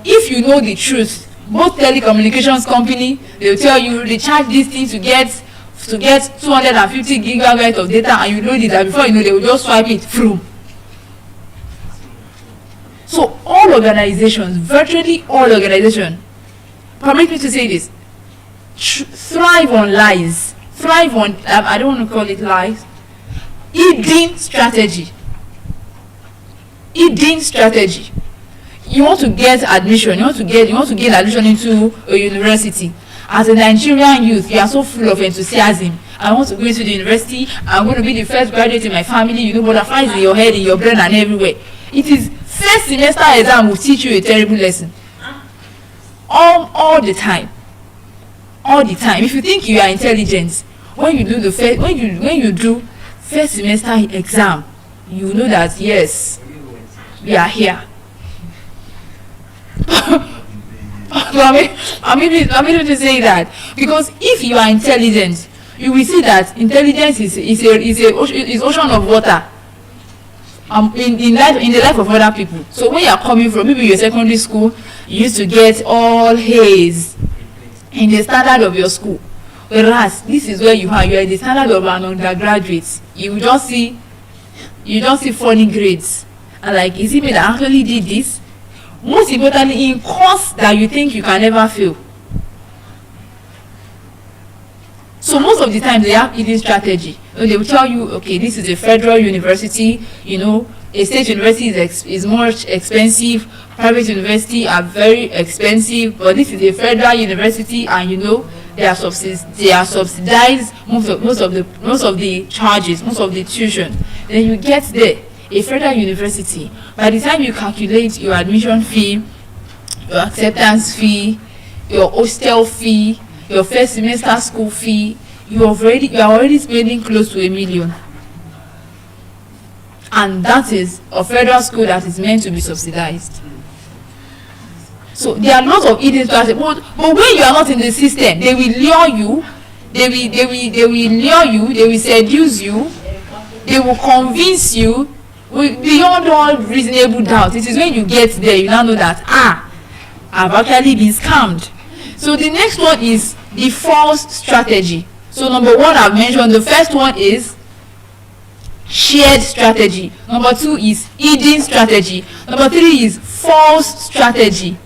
Speaker 5: If you know the truth, both telecommunications company, they will tell you they charge this thing to get 250 gigabytes of data, and you know that before you know they will just swipe it through. So all organizations, virtually all organizations, permit me to say this, thrive on lies, thrive on, I don't want to call it lies, hidden strategy. Hidden strategy. You want to get admission, you want to gain admission into a university. As a Nigerian youth, you are so full of enthusiasm. I want to go into the university, I'm going to be the first graduate in my family, you know, butterflies in your head, in your brain, and everywhere. It is first semester exam will teach you a terrible lesson. All the time. All the time. If you think you are intelligent, when you do first semester exam, you know that yes, we are here. I'm able to say that because if you are intelligent, you will see that intelligence is ocean of water. In the life of other people. So when you are coming from maybe your secondary school, you used to get all A's in the standard of your school. Whereas this is where you are in the standard of an undergraduate. You just see funny grades. And like, is it me that actually did this? Most importantly, in course that you think you can never fail. So most of the time they have hidden strategy. They will tell you, okay, this is a federal university, you know, a state university is more expensive, private university are very expensive, but this is a federal university, and you know they are subsidized most of the charges, most of the tuition. Then you get there, a federal university. By the time you calculate your admission fee, your acceptance fee, your hostel fee, your first semester school fee, you are already spending close to $1 million. And that is a federal school that is meant to be subsidized. So there are lots of hidden strategies, but when you are not in the system, they will lure you, they will seduce you, they will convince you beyond all reasonable doubt. It is when you get there you now know that I've actually been scammed. So the next one is the false strategy. So number one I've mentioned, the first one is shared strategy. Number two is hidden strategy. Number three is false strategy.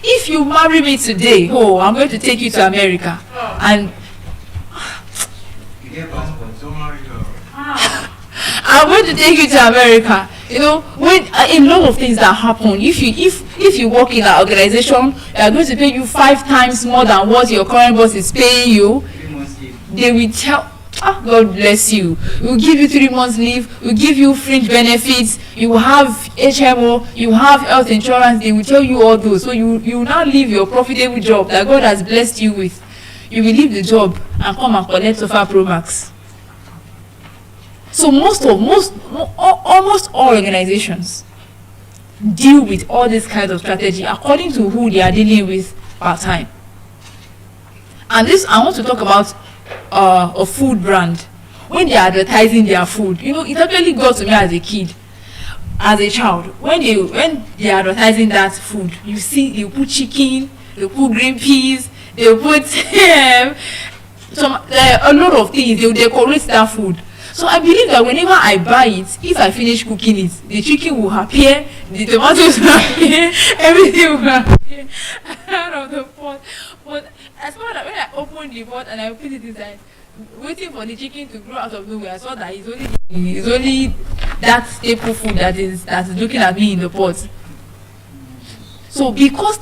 Speaker 5: If you marry me today, I'm going to take you to America, and I'm going to take you to America. You know, when a lot of things that happen, if you work in an organization, they are going to pay you 5 times more than what your current boss is paying you. They will tell, God bless you. We'll give you 3 months leave. We'll give you fringe benefits. You will have HMO. You have health insurance. They will tell you all those. So you will now leave your profitable job that God has blessed you with. You will leave the job and come and collect Sofa Pro Max. So almost all organizations deal with all this kind of strategy according to who they are dealing with per time. And this, I want to talk about a food brand. When they are advertising their food, you know, it actually got to me as a kid, as a child. When they are advertising that food, you see, you put chicken, they put green peas, they put a lot of things. They decorate that food. So I believe that whenever I buy it, if I finish cooking it, the chicken will appear, the tomatoes will appear, everything will appear out of the pot. I saw that when I opened the pot and I put it inside, waiting for the chicken to grow out of nowhere, I saw that it's only that staple food that is looking at me in the pot. So because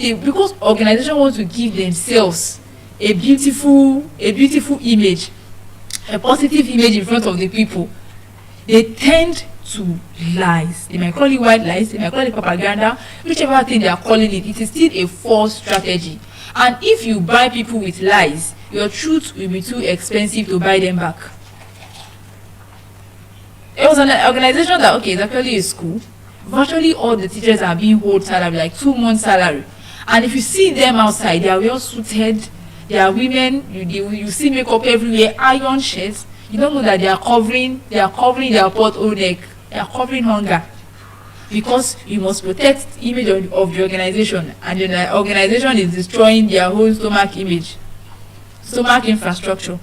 Speaker 5: organization wants to give themselves a beautiful image, a positive image in front of the people, they tend to lies. They might call it white lies, they might call it propaganda, whichever thing they are calling it, it is still a false strategy. And if you buy people with lies, your truth will be too expensive to buy them back. It was an organization that, okay, it's actually a school. Virtually all the teachers are being owed salary, like 2 months salary. And if you see them outside, they are well suited. They are women. You see makeup everywhere, iron shirts. You don't know that they are covering their pot neck. They are covering hunger. Because you must protect the image of the organization, and the organization is destroying their whole stomach image, stomach infrastructure.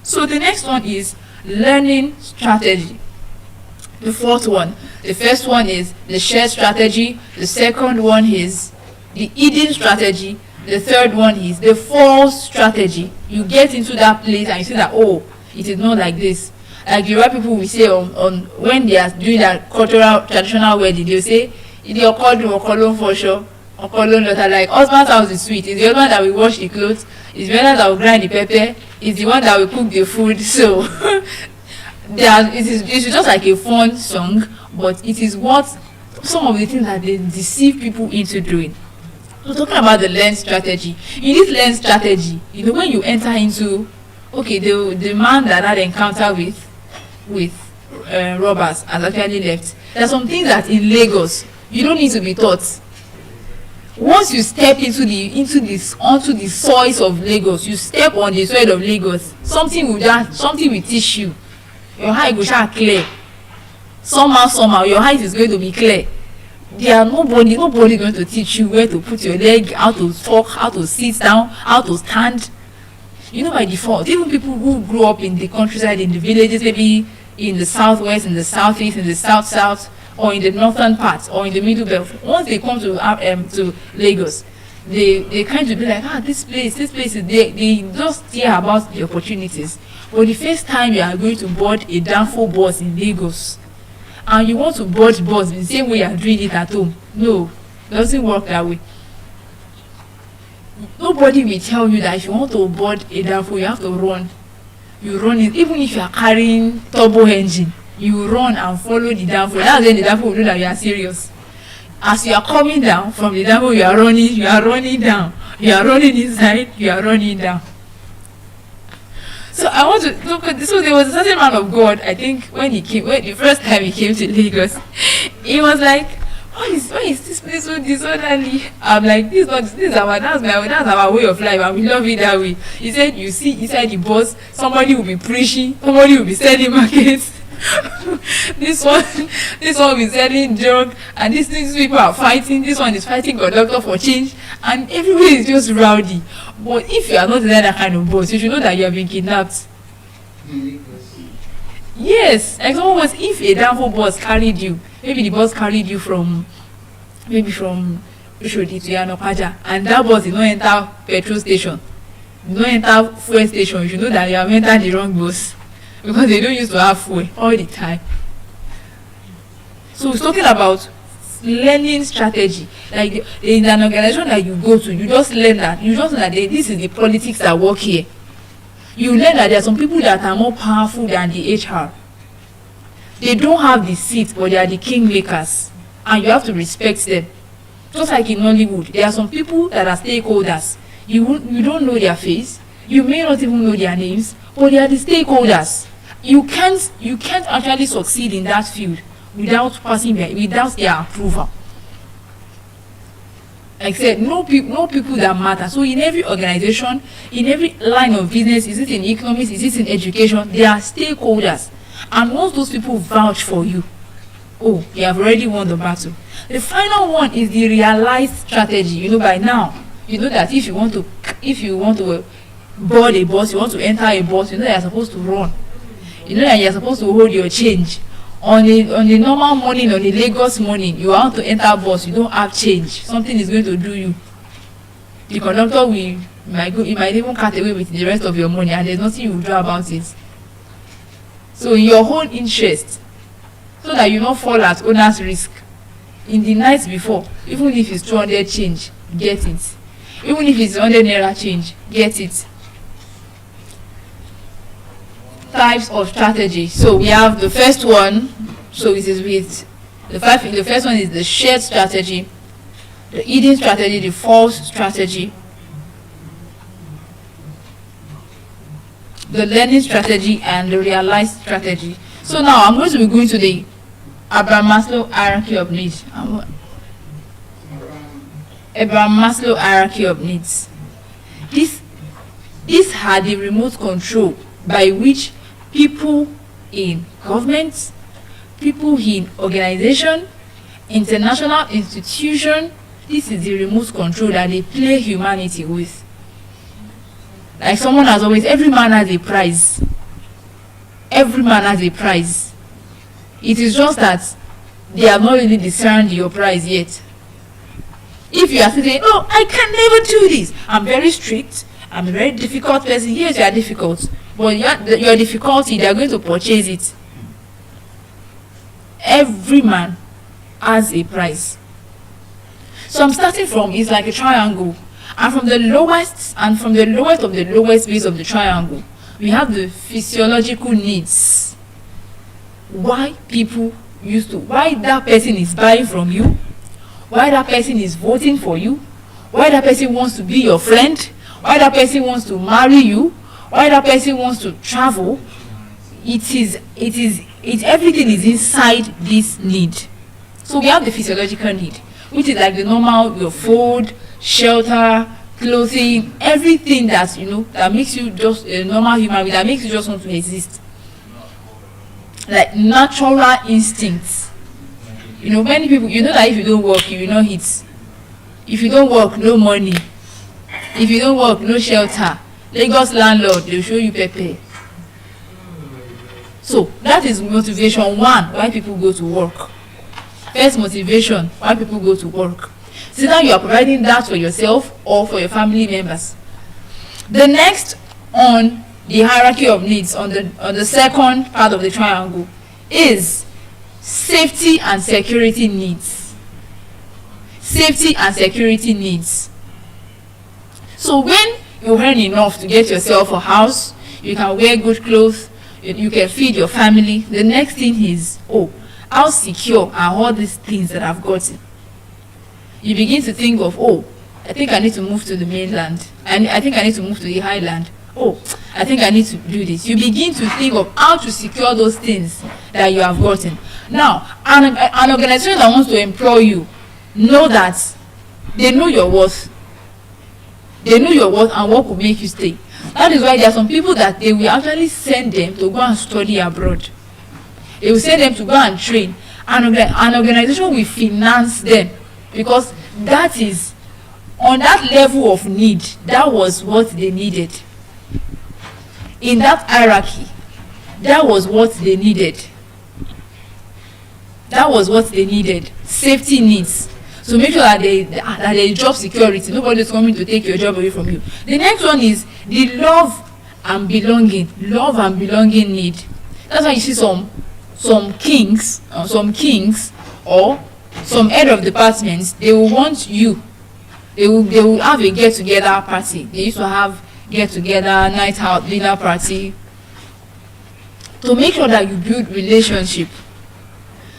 Speaker 5: So the next one is learning strategy. The fourth one. The first one is the shared strategy. The second one is the hidden strategy. The third one is the false strategy. You get into that place and you see that, oh, it is not like this. Like the white people will say on when they are doing their cultural traditional wedding, they will say, "Idi okolon for sure, okolon daughter." Like husband's house is sweet. It's the husband that will wash the clothes. It's the husband that will grind the pepper. It's the one that will cook the food. So it is just like a fun song, but it is what some of the things that they deceive people into doing. So talking about the learn strategy, in this learn strategy, when you enter into, okay, the man that I had encounter with robbers has actually left. There are some things that in Lagos you don't need to be taught. Once you step onto the soils of Lagos, you step on the soil of Lagos, something will teach you. Your eye go shall clear. Somehow your eyes is going to be clear. There are nobody going to teach you where to put your leg, how to talk, how to sit down, how to stand. By default, even people who grew up in the countryside, in the villages, maybe in the southwest, in the southeast, in the south, or in the northern parts, or in the middle belt, once they come to Lagos, they kind of be like, this place is they just hear about the opportunities. But the first time you are going to board a Danfo bus in Lagos, and you want to board bus in the same way you are doing it at home, no, it doesn't work that way. Nobody will tell you that if you want to board a Danfo, you have to run. You run it, even if you are carrying turbo engine, you run and follow the Danfo. That's when the Danfo will know that you are serious. As you are coming down from the Danfo, you are running down. You are running inside, you are running down. So I want to look at this. So there was a certain man of God, I think, when the first time he came to Lagos, he was like, why is this place so disorderly? I'm like, that's our way of life, and we love it that way. He said, you see inside the bus, somebody will be preaching, somebody will be selling markets. this one will be selling drug, and these people are fighting. This one is fighting conductor for change, and everybody is just rowdy. But if you are not in that kind of bus, you should know that you have been kidnapped. Yes, example was if a Danfo bus carried you, maybe the bus carried you from Oshodi to Yanopaja, and that bus did not enter petrol station, did not enter fuel station, you should know that you have entered the wrong bus, because they don't used to have fuel all the time. So we're talking about learning strategy. Like in an organization that you go to, you just learn that this is the politics that work here. You learn that there are some people that are more powerful than the HR. They don't have the seat, but they are the kingmakers, and you have to respect them. Just like in Hollywood, there are some people that are stakeholders. You don't know their face, you may not even know their names, but they are the stakeholders. You can't actually succeed in that field without their approval. Like I said, no people that matter. So in every organization, in every line of business, is it in economics, is it in education, they are stakeholders. And once those people vouch for you, you have already won the battle. The final one is the realized strategy. By now, you know that if you want to board a bus, you want to enter a bus, you know that you're supposed to run. You know that you're supposed to hold your change. On the normal morning, on the Lagos morning, you want to enter a bus, you don't have change. Something is going to do you. the conductor will it might even cut away with the rest of your money, and there's nothing you will do about it. So in your own interest, so that you not fall at owner's risk, in the night before, even if it's 200 change, get it. Even if it's 100 naira change, get it. Types of strategy. So we have the first one. So it is with the first one is the shared strategy, the hidden strategy, the false strategy, the learning strategy, and the realized strategy. So now I'm going to be going to the Abraham Maslow hierarchy of needs. Abraham Maslow hierarchy of needs. This had the remote control by which people in governments, people in organization, international institution, this is the remote control that they play humanity with. Like someone has always, every man has a prize. Every man has a prize. It is just that they have not really discerned your prize yet. If you are saying, oh, I can never do this, I'm very strict, I'm a very difficult person, yes, you are difficult, but your difficulty, they are going to purchase it. Every man has a price. So I'm starting from, it's like a triangle, and from the lowest of the lowest base of the triangle, we have the physiological needs. Why that person is buying from you, why that person is voting for you, why that person wants to be your friend, why that person wants to marry you, why that person wants to travel. Everything is inside this need. So we have the physiological need, which is like the normal, your food, shelter, clothing, everything that that makes you just a normal human being, that makes you just want to exist. Like natural instincts. Many people, that if you don't work, you will not eat. If you don't work, no money. If you don't work, no shelter. Lagos landlord, they will show you pepper. So that is motivation one why people go to work. First motivation why people go to work. So now you are providing that for yourself or for your family members. The next on the hierarchy of needs, on the second part of the triangle, is safety and security needs. Safety and security needs. So when you earn enough to get yourself a house, you can wear good clothes, you can feed your family, the next thing is, how secure are all these things that I've gotten? You begin to think of, I think I need to move to the mainland, and I think I need to move to the highland. I think I need to do this. You begin to think of how to secure those things that you have gotten. Now, an organization that wants to employ you know that they know your worth. They know your worth and what could make you stay. That is why there are some people that they will actually send them to go and study abroad. They will send them to go and train. An organization will finance them, because that is, on that level of need, that was what they needed. In that hierarchy, that was what they needed. That was what they needed. Safety needs. So make sure that there is job security. Nobody is coming to take your job away from you. The next one is the love and belonging. Love and belonging need. That's why you see some kings or some head of departments, they will want you. They will have a get-together party. They used to have get-together, night out, dinner party, to make sure that you build relationship.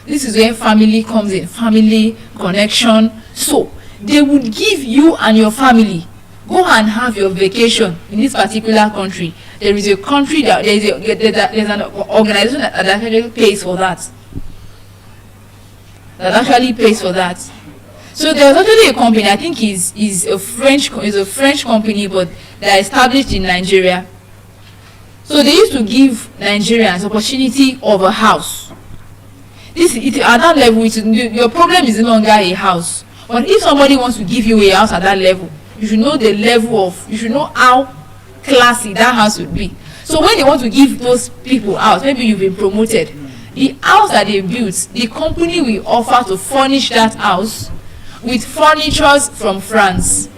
Speaker 5: This is where family comes in, family connection. So they would give you and your family, go and have your vacation in this particular country. There is a country that there's an organization that actually pays for that. So there was actually a company, I think is a French company, but they are established in Nigeria. So they used to give Nigerians opportunity of a house. At that level, your problem is no longer a house. But if somebody wants to give you a house at that level, you should know you should know how classy that house would be. So when they want to give those people house, maybe you've been promoted, the house that they built, the company will offer to furnish that house with furnitures from France.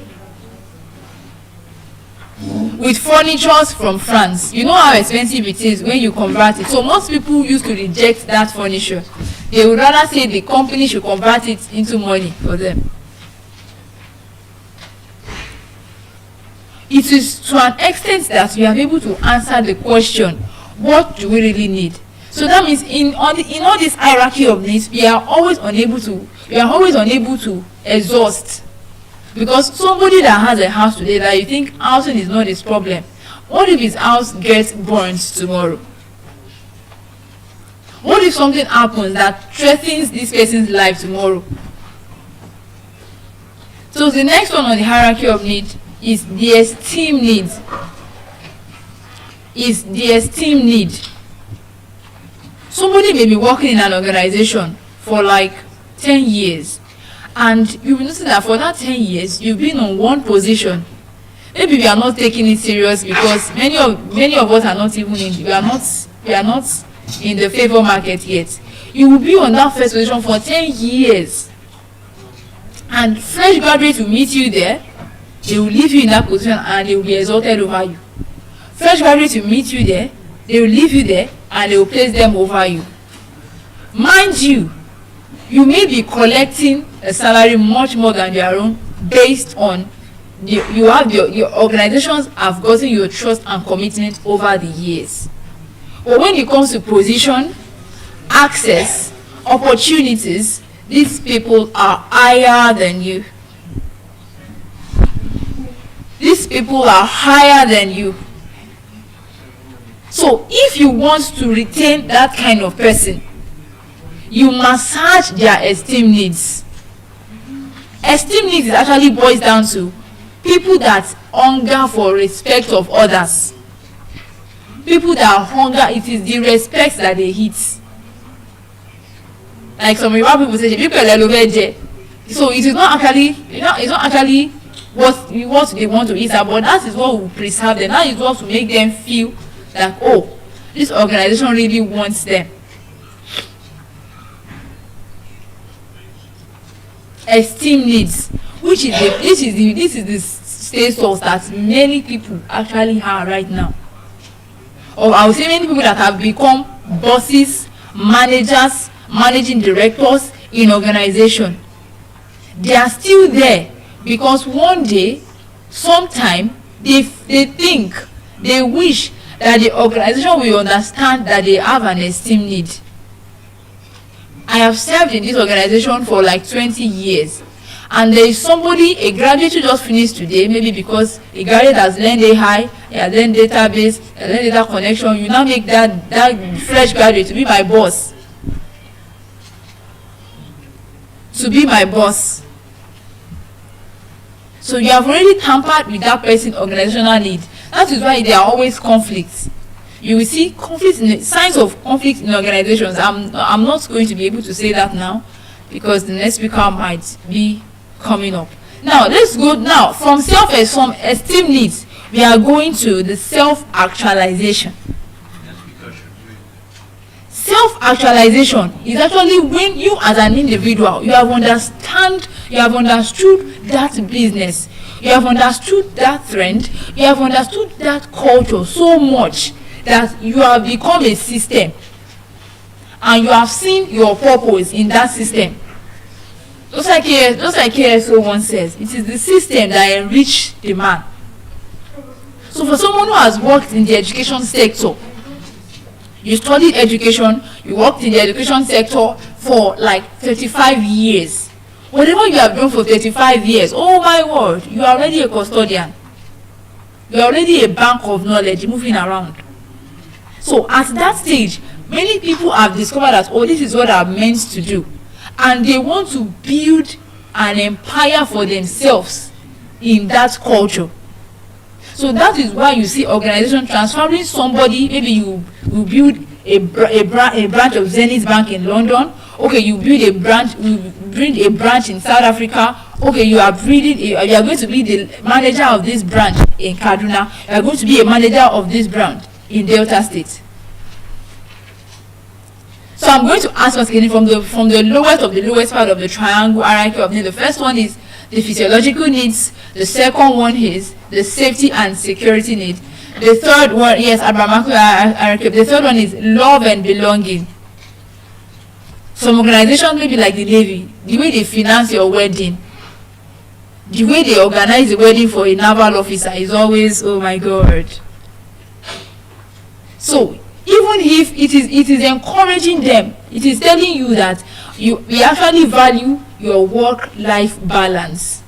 Speaker 5: with furnitures from France. You know how expensive it is when you convert it. So most people used to reject that furniture. They would rather say the company should convert it into money for them. It is to an extent that we are able to answer the question, what do we really need? So that means in all this hierarchy of needs, we are always unable to exhaust. Because somebody that has a house today that you think housing is not his problem, what if his house gets burned tomorrow? What if something happens that threatens this person's life tomorrow? So the next one on the hierarchy of need is the esteem need. Somebody may be working in an organization for like 10 years, and you will notice that for that 10 years you've been on one position. Maybe we are not taking it serious because many of us are not even we are not in the favor market yet. You will be on that first position for 10 years, and fresh graduates will meet you there. They will leave you in that position and they will be exalted over you. Fresh graduates will meet you there, they will leave you there and they will place them over you. Mind you, you may be collecting a salary much more than their own based on your organizations have gotten your trust and commitment over the years. But when it comes to position, access, opportunities, these people are higher than you. These people are higher than you. So if you want to retain that kind of person, you massage their esteem needs. Esteem needs actually boils down to people that hunger for respect of others. People that hunger, it is the respect that they hit. Like some Yoruba people say, so it is not actually what they want to eat, but that is what will preserve them. That is what will make them feel like, oh, this organization really wants them. Esteem needs, which is this is the status that many people actually are right now. Or I would say many people that have become bosses, managers, managing directors in organization. They are still there because one day, sometime, they wish that the organization will understand that they have an esteem need. I have served in this organization for like 20 years, and there is somebody, a graduate who just finished today, maybe because a graduate has learned AI, he has learned database, he has learned data connection. You now make that fresh graduate to be my boss. So you have already tampered with that person's organizational need. That is why there are always conflicts. You will see signs of conflict in organizations. I'm not going to be able to say that now because the next speaker might be coming up. Now let's go now from self-esteem needs. We are going to the self-actualization. Self-actualization is actually when you as an individual, you have understood that business, you have understood that trend, you have understood that culture so much that you have become a system and you have seen your purpose in that system. Just like KSO once says, it is the system that enrich the man. So for someone who has worked in the education sector, you studied education, you worked in the education sector for like 35 years. Whatever you have done for 35 years, oh my word, you are already a custodian. You are already a bank of knowledge moving around. So at that stage, many people have discovered that, oh, this is what I'm meant to do. And they want to build an empire for themselves in that culture. So that is why you see organization transferring somebody. Maybe you build a branch of Zenith Bank in London. Okay, you build a branch, you bring a branch in South Africa. Okay, you are going to be the manager of this branch in Kaduna. You are going to be a manager of this branch in Delta State. So I'm going to ask us again from the lowest of the lowest part of the triangle hierarchy of need. The first one is the physiological needs. The second one is the safety and security need. The third one, yes, the third one is love and belonging. Some organizations maybe like the Navy, the way they finance your wedding, the way they organize the wedding for a naval officer is always, oh my God. So even if it is encouraging them, it is telling you that we actually value your work-life balance.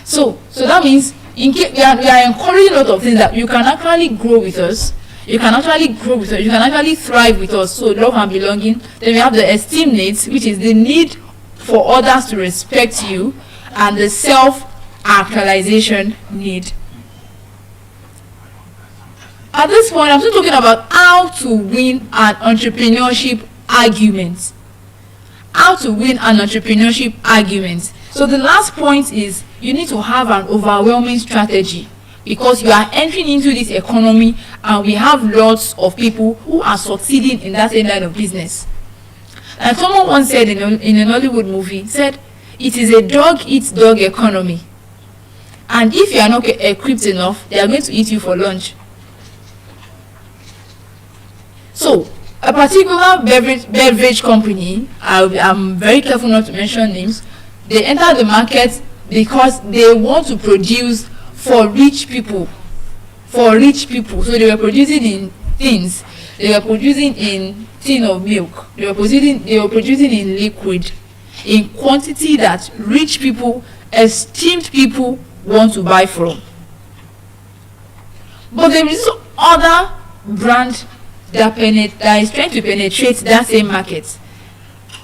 Speaker 5: So that means we are encouraging a lot of things that you can actually grow with us. You can actually thrive with us. So love and belonging. Then we have the esteem needs, which is the need for others to respect you, and the self-actualization need. At this point, I'm still talking about how to win an entrepreneurship argument. How to win an entrepreneurship argument. So the last point is you need to have an overwhelming strategy, because you are entering into this economy and we have lots of people who are succeeding in that same line of business. And someone once said in a Hollywood movie, said, it is a dog-eat-dog economy. And if you are not equipped enough, they are going to eat you for lunch. So, a particular beverage company, I'm very careful not to mention names, they enter the market because they want to produce for rich people. So they were producing in tins, they were producing in tin of milk, they were producing in liquid, in quantity that rich people, esteemed people want to buy from. But there is other brand that is trying to penetrate that same market.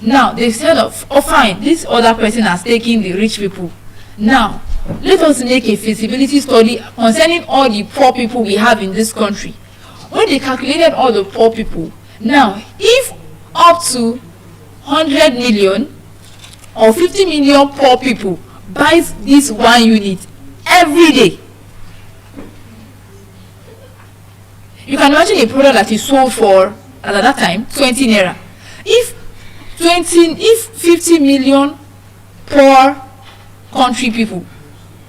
Speaker 5: Now they said, oh fine, this other person has taken the rich people. Now let us make a feasibility study concerning all the poor people we have in this country. When they calculated all the poor people, now if up to 100 million or 50 million poor people buys this one unit every day, you can imagine a product that is sold for, at that time, 20 naira. If 50 million poor country people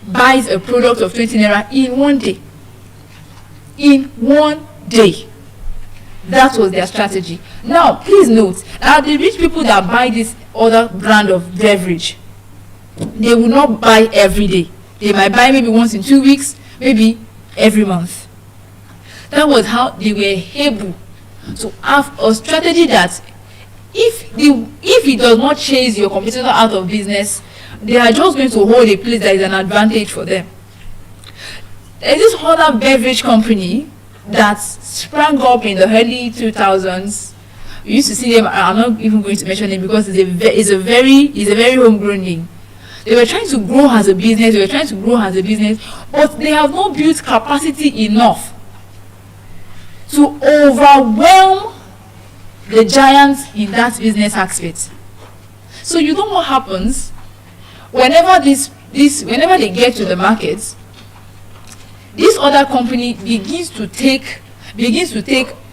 Speaker 5: buys a product of 20 naira in one day, that was their strategy. Now please note that the rich people that buy this other brand of beverage, they will not buy every day. They might buy maybe once in 2 weeks, maybe every month. That was how they were able to have a strategy that if it does not chase your competitor out of business, they are just going to hold a place that is an advantage for them. There is this other beverage company that sprang up in the early 2000s. We used to see them. I'm not even going to mention it because it's a very homegrown name. They were trying to grow as a business, but they have not built capacity enough to overwhelm the giants in that business aspect. So you know what happens whenever they get to the market, this other company begins to take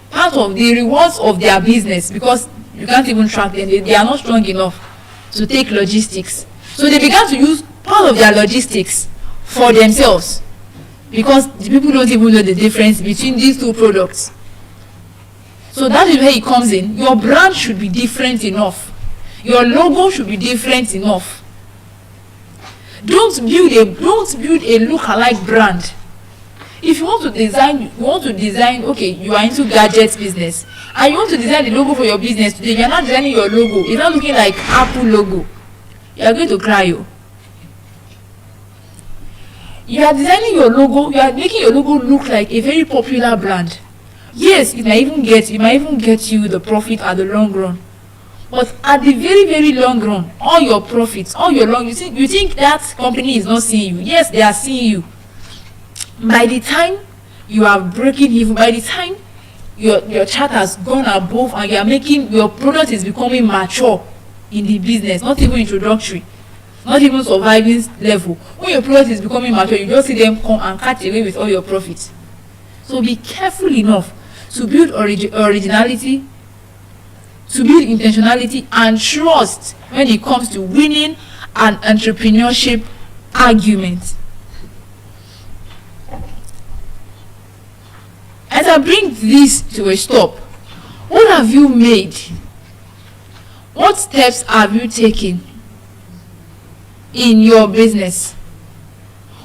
Speaker 5: part of the rewards of their business, because you can't even track them. They are not strong enough to take logistics. So they began to use part of their logistics for themselves, because the people don't even know the difference between these two products. So that is where it comes in. Your brand should be different enough. Your logo should be different enough. Don't build a look-alike brand. If you want to design, okay, you are into gadgets business, and you want to design the logo for your business today, you are not designing your logo. It's not looking like Apple logo. You are going to cry. You are designing your logo, you are making your logo look like a very popular brand. Yes, it might even get you the profit at the long run. But at the very, very long run, all your profits, you think that company is not seeing you. Yes, they are seeing you. By the time you are breaking even, by the time your chart has gone above and you are making, your product is becoming mature in the business, not even introductory, not even surviving level. When your product is becoming mature, you just see them come and cut away with all your profits. So be careful enough to build originality, to build intentionality and trust when it comes to winning an entrepreneurship argument. As I bring this to a stop, what have you made? What steps have you taken in your business?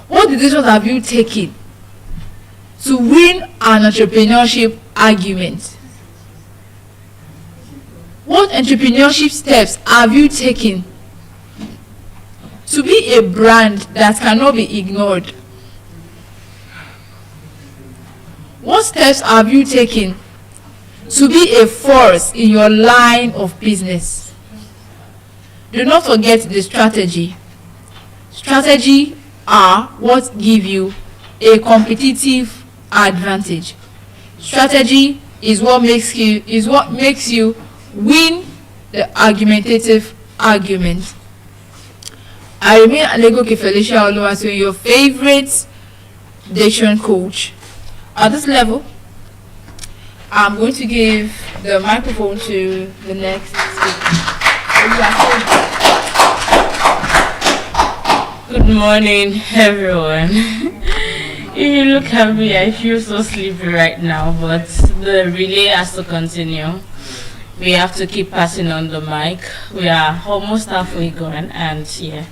Speaker 5: What decisions have you taken to win an entrepreneurship argument? What entrepreneurship steps have you taken to be a brand that cannot be ignored? What steps have you taken to be a force in your line of business? Do not forget the strategy. Strategy are what give you a competitive advantage. Strategy is what makes you win the argumentative argument. I remain Alegoke Felicia Oluwatoyin, your favorite diction coach. At this level, I'm going to give the microphone to the next speaker.
Speaker 4: Good morning, everyone. If you look at me, I feel so sleepy right now, but the relay has to continue. We have to keep passing on the mic. We are almost halfway gone, and yeah,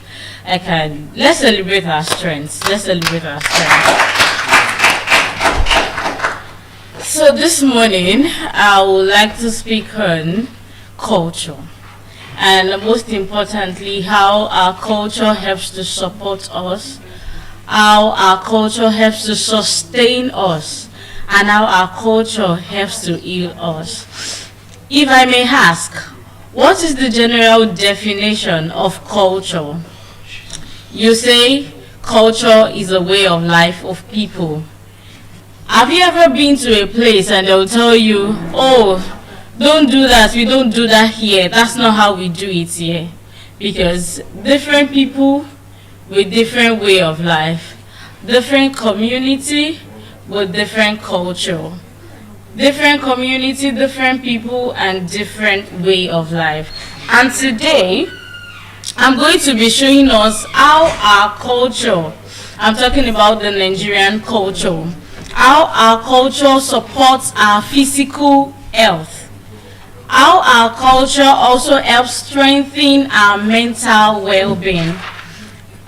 Speaker 4: let's celebrate our strengths. Let's celebrate our strengths. So this morning, I would like to speak on culture, and most importantly, how our culture helps to support us, how our culture helps to sustain us, and how our culture helps to heal us. If I may ask, what is the general definition of culture? You say culture is a way of life of people. Have you ever been to a place and they'll tell you, oh, don't do that, we don't do that here, that's not how we do it here? Because different people with different way of life, different community with different culture, different community, different people, and different way of life. And today, I'm going to be showing us how our culture, I'm talking about the Nigerian culture, how our culture supports our physical health, how our culture also helps strengthen our mental well-being.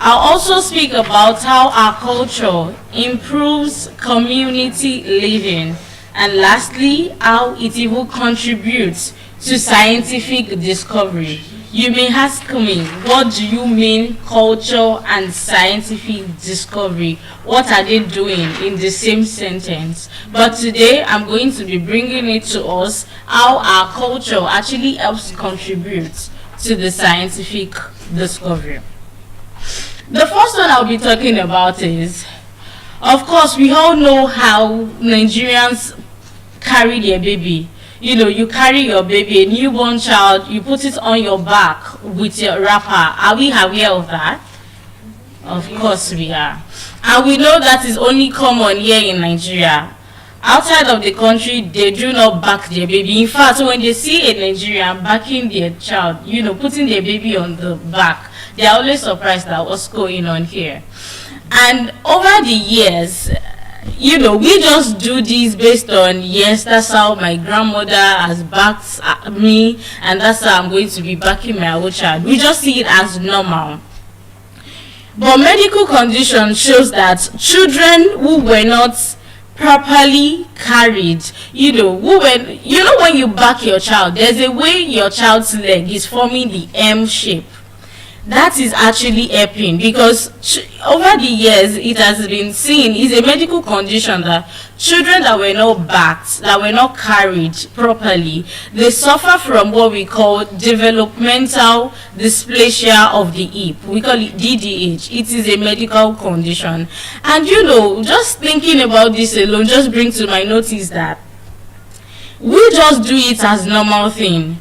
Speaker 4: I'll also speak about how our culture improves community living, and lastly, how it even contributes to scientific discovery. You may ask me, what do you mean culture and scientific discovery? What are they doing in the same sentence? But today, I'm going to be bringing it to us how our culture actually helps contribute to the scientific discovery. The first one I'll be talking about is, of course, we all know how Nigerians carry their baby. You know, you carry your baby, a newborn child, you put it on your back with your wrapper. Are we aware of that? Of course we are. And we know that is only common here in Nigeria. Outside of the country, they do not back their baby. In fact, when they see a Nigerian backing their child, you know, putting their baby on the back, they are always surprised at what's going on here. And over the years, you know, we just do this based on, yes, that's how my grandmother has backed me, and that's how I'm going to be backing my own child. We just see it as normal. But medical condition shows that children who were not properly carried, you know, when you back your child, there's a way your child's leg is forming the M shape. That is actually helping, because over the years it has been seen is a medical condition that children that were not backed, that were not carried properly, they suffer from what we call developmental dysplasia of the hip. We call it DDH. It is a medical condition. And you know, just thinking about this alone just brings to my notice that we just do it as normal thing.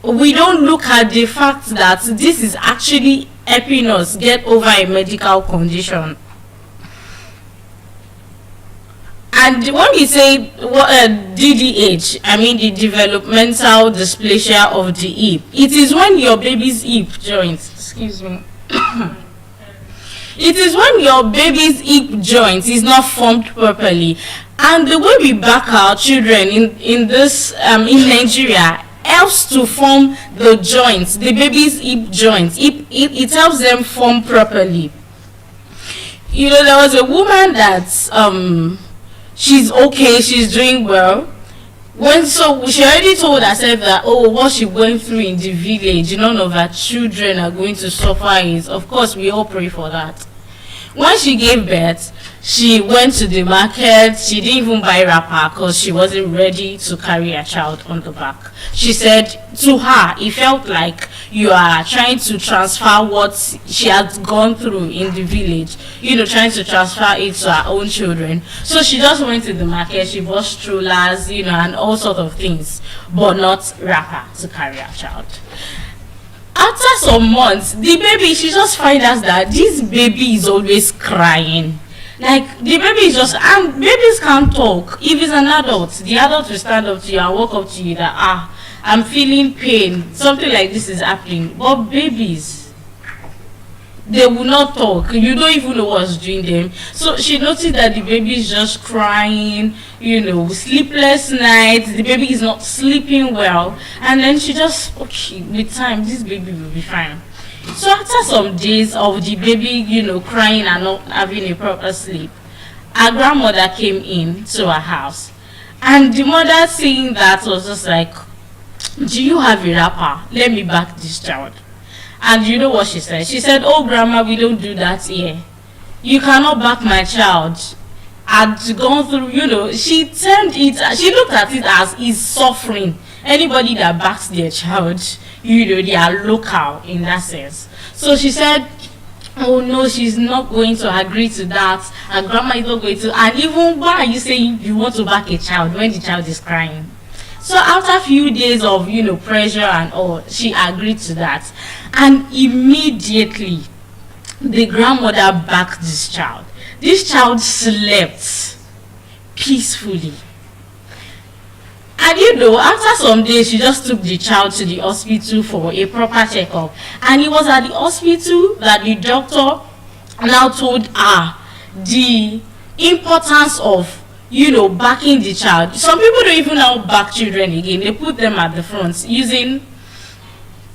Speaker 4: We don't look at the fact that this is actually helping us get over a medical condition. And when we say DDH, I mean the developmental dysplasia of the hip. It is when your baby's hip joint, excuse me, it is when your baby's hip joint is not formed properly. And the way we back our children in Nigeria helps to form the joints, the baby's hip joints. It helps them form properly. You know, there was a woman that she's okay, she's doing well. So she already told herself that, oh, what she went through in the village, none of her children are going to suffer it. Of course, we all pray for that. When she gave birth, she went to the market. She didn't even buy wrapper because she wasn't ready to carry a child on the back. She said to her, it felt like you are trying to transfer what she had gone through in the village, you know, trying to transfer it to her own children. So she just went to the market, she bought strollers, you know, and all sorts of things, but not wrapper to carry her child. After some months, the baby, she just finds out that this baby is always crying. Like, the baby is just, and babies can't talk. If it's an adult, the adult will stand up to you and walk up to you that, I'm feeling pain, something like this is happening. But babies, they will not talk. You don't even know what's doing them. So she noticed that the baby is just crying, you know, sleepless nights. The baby is not sleeping well. And then she just, okay, with time, this baby will be fine. So after some days of the baby, you know, crying and not having a proper sleep, her grandmother came in to her house. And the mother, seeing that, was just like, do you have a wrapper? Let me back this child. And you know what she said? She said, oh, grandma, we don't do that here. You cannot back my child. I'd gone through, you know, she turned it, she looked at it as he's suffering. Anybody that backs their child, you know, they are local in that sense. So she said, oh no, she's not going to agree to that. Her grandma is not going to. And even, why are you saying you want to back a child when the child is crying? So after a few days of, you know, pressure and all, she agreed to that. And immediately, the grandmother backed this child. This child slept peacefully. And you know, after some days, she just took the child to the hospital for a proper checkup. And it was at the hospital that the doctor now told her the importance of, you know, backing the child. Some people don't even now back children again. They put them at the front using,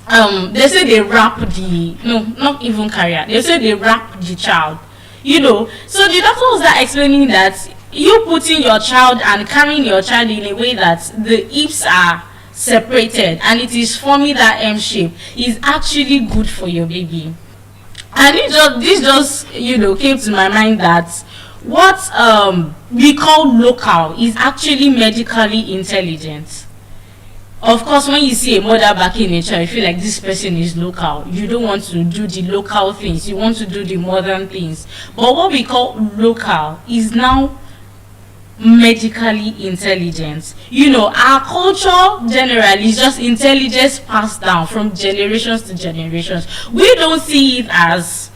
Speaker 4: they say they wrap the, no, not even carrier. They say they wrap the child, you know. So the doctor was there explaining that you putting your child and carrying your child in a way that the hips are separated and it is forming that M shape is actually good for your baby. And this just, you know, came to my mind that what we call local is actually medically intelligent. Of course, when you see a mother backing a child, you feel like this person is local. You don't want to do the local things. You want to do the modern things. But what we call local is now medically intelligent. You know, our culture generally is just intelligence passed down from generations to generations. We don't see it as,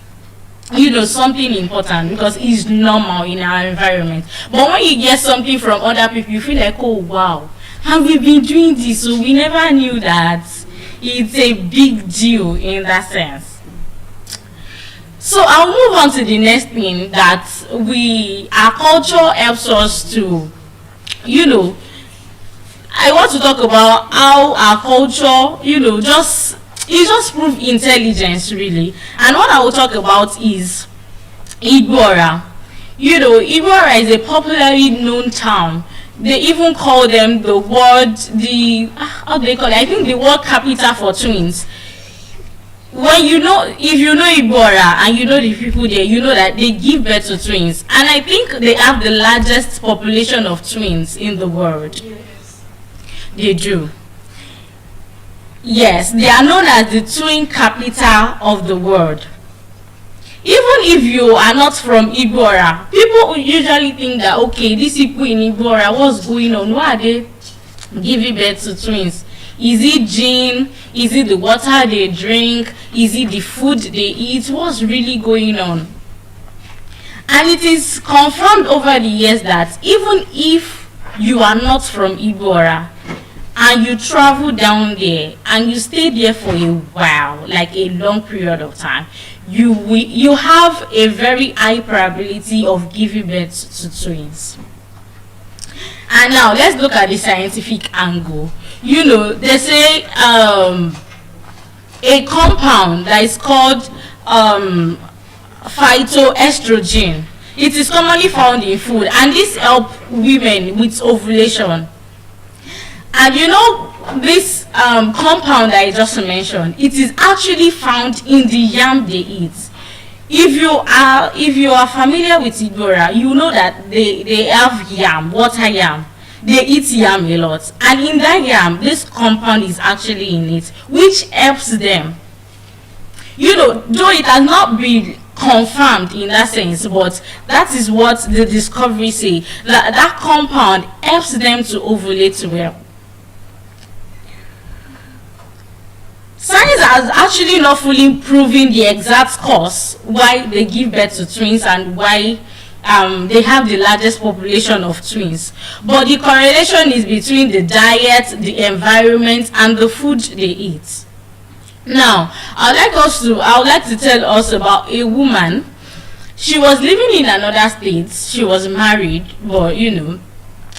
Speaker 4: you know, something important because it's normal in our environment. But when you get something from other people, you feel like, oh wow, and we've been doing this, so we never knew that it's a big deal in that sense. So I'll move on to the next thing that our culture helps us to, you know, I want to talk about how our culture, you know, it just proves intelligence really. And what I will talk about is Igbora. You know, Igbora is a popularly known town. They even call them the world, how do they call it? I think the world capital for twins. When you know, if you know Igbora and you know the people there, you know that they give birth to twins. And I think they have the largest population of twins in the world. Yes. They do. Yes, they are known as the twin capital of the world. Even if you are not from Igbora, people usually think that, okay, these people in Igbora, what's going on? Why are they giving birth to twins? Is it gene? Is it the water they drink? Is it the food they eat? What's really going on? And it is confirmed over the years that even if you are not from Ibora and you travel down there and you stay there for a while, like a long period of time, you have a very high probability of giving birth to twins. And now let's look at the scientific angle. You know, they say a compound that is called phytoestrogen. It is commonly found in food, and this helps women with ovulation. And you know, this compound that I just mentioned, it is actually found in the yam they eat. If you are familiar with Ibora, you know that they have yam, water yam. They eat yam a lot, and in that yam, this compound is actually in it, which helps them. You know, though it has not been confirmed in that sense, but that is what the discovery say, that compound helps them to ovulate well. Science has actually not fully proven the exact cause why they give birth to twins and why they have the largest population of twins, but the correlation is between the diet, the environment, and the food they eat. Now, I would like to tell us about a woman. She was living in another state. She was married, but you know,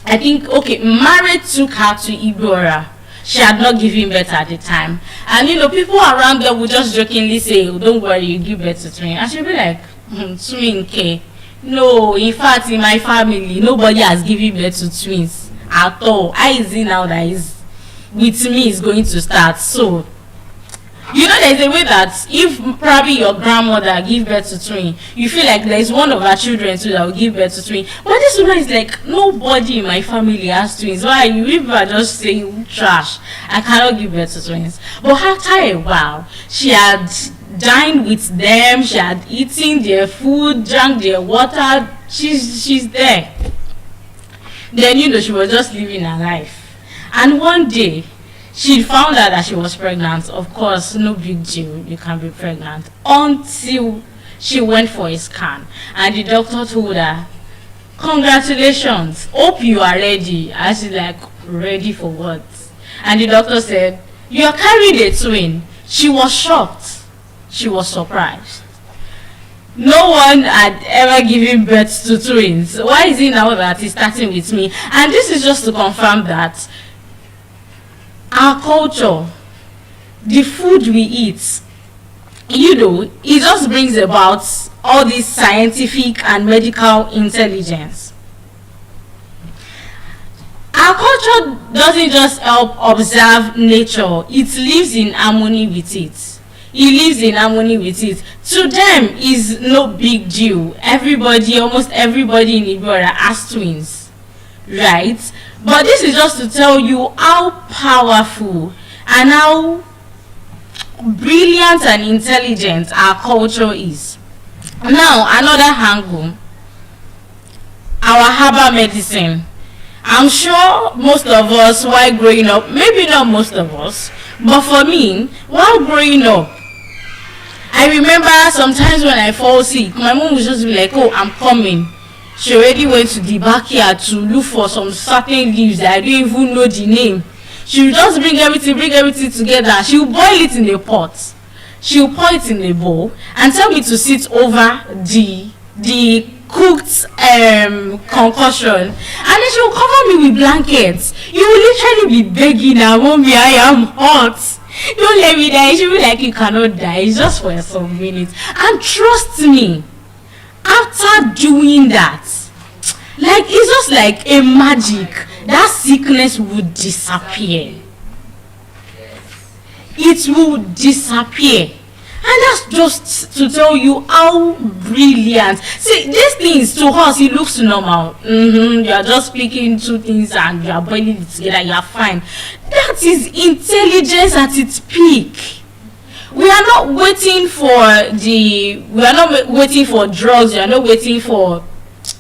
Speaker 4: I think marriage took her to Ibora. She had not given birth at the time, and you know, people around there would just jokingly say, oh, "Don't worry, you give birth to twins," and she'll be like, "Twin K." No, in fact, in my family, nobody has given birth to twins at all. How is it now that is with me is going to start? So, you know, there's a way that if probably your grandmother give birth to twin, you feel like there's one of her children too that will give birth to twin. But this woman is like, nobody in my family has twins. Why you people are just saying trash? I cannot give birth to twins. But after a while, she had dined with them, she had eaten their food, drank their water. She's there. Then you know, she was just living her life, and one day she found out that she was pregnant. Of course, no big deal, you can be pregnant, until she went for a scan and the doctor told her, "Congratulations, hope you are ready." And she's like, "Ready for what?" And the doctor said, "You are carrying a twin." She was shocked. She was surprised. No one had ever given birth to twins. Why is it now that it's starting with me? And this is just to confirm that our culture, the food we eat, you know, it just brings about all this scientific and medical intelligence. Our culture doesn't just help observe nature, it lives in harmony with it. It lives in harmony with it. To them, is no big deal. Almost everybody in Ibora has twins, right? But this is just to tell you how powerful and how brilliant and intelligent our culture is. Now, another angle, our herbal medicine. I'm sure most of us, while growing up, maybe not most of us, but for me, while growing up, I remember sometimes when I fall sick, my mom would just be like, "Oh, I'm coming." She already went to the backyard to look for some certain leaves that I don't even know the name. She will just bring everything together. She will boil it in a pot. She will pour it in a bowl and tell me to sit over the cooked concoction, and then she will cover me with blankets. You will literally be begging her, "Mommy, I am hot. Don't let me die." She will be like, "You cannot die. It's just for some minutes." And trust me, after doing that, like, it's just like a magic. That sickness would disappear. It will disappear. And that's just to tell you how brilliant. See, these things to us, it looks normal. You are just picking two things and you are boiling it together, you are fine. That is intelligence at its peak. We are not waiting for drugs, we are not waiting for,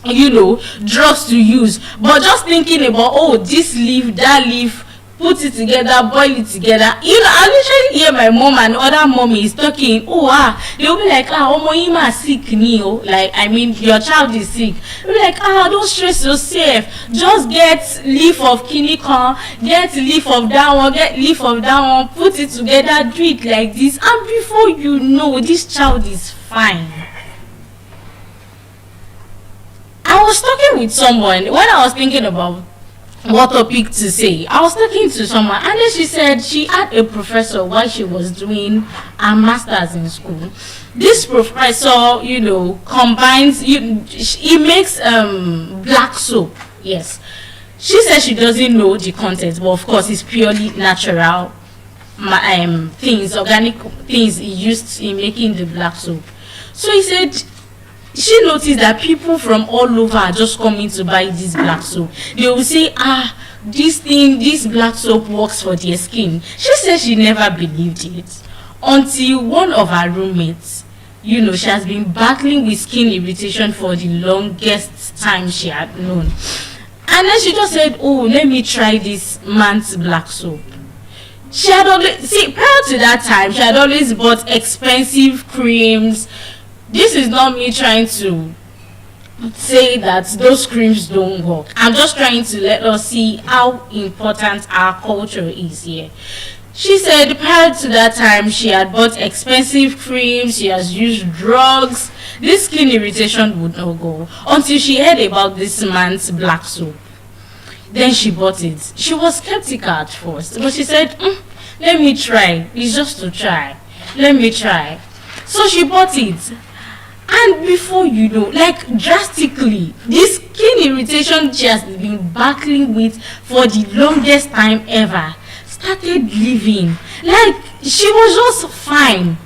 Speaker 4: you know, drugs to use, but just thinking about, oh, this leaf, that leaf put it together, boil it together. You know, I literally hear my mom and other mommies talking. They'll be like, Omoima sick neo. Like, I mean, your child is sick. They'll be like, don't stress yourself. Just get leaf of kinikon, get leaf of that one, get leaf of that one, put it together, do it like this, and before you know, this child is fine. I was talking with someone when I was thinking about what topic to say. I was talking to someone, and then she said she had a professor while she was doing her master's in school. This professor, you know, combines, he makes black soap. Yes. She said she doesn't know the content, but of course it's purely natural things, organic things he used in making the black soap. So he said she noticed that people from all over are just coming to buy this black soap. They will say, this black soap works for their skin. She said she never believed it until one of her roommates, you know, she has been battling with skin irritation for the longest time she had known. And then she just said, let me try this man's black soap. She had always, prior to that time, she had always bought expensive creams. This is not me trying to say that those creams don't work. I'm just trying to let us see how important our culture is here. She said prior to that time, she had bought expensive creams, she has used drugs. This skin irritation would not go until she heard about this man's black soap. Then she bought it. She was skeptical at first, but she said, let me try. It's just to try. Let me try. So she bought it. And before you know, like drastically, this skin irritation she has been battling with for the longest time ever started leaving. Like, she was just fine.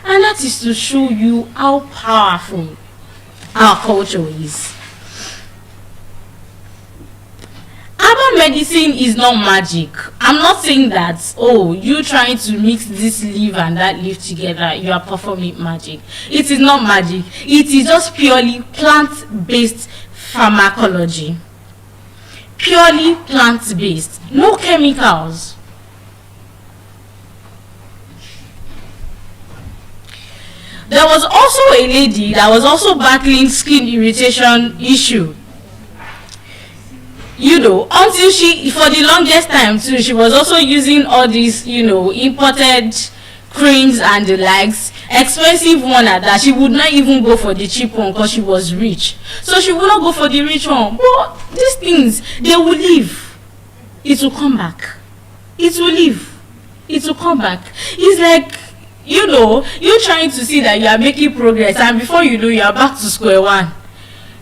Speaker 4: And that is to show you how powerful our culture is. Herbal medicine is not magic. I'm not saying that, you trying to mix this leaf and that leaf together, you are performing magic. It is not magic. It is just purely plant-based pharmacology. Purely plant-based. No chemicals. There was also a lady that was also battling skin irritation issue. You know, until she, for the longest time too, she was also using all these, you know, imported creams and the likes, expensive one at that. She would not even go for the cheap one because she was rich. So she would not go for the rich one. But these things, they will leave. It will come back. It will leave. It will come back. It's like, you know, you're trying to see that you are making progress, and before you know, you are back to square one.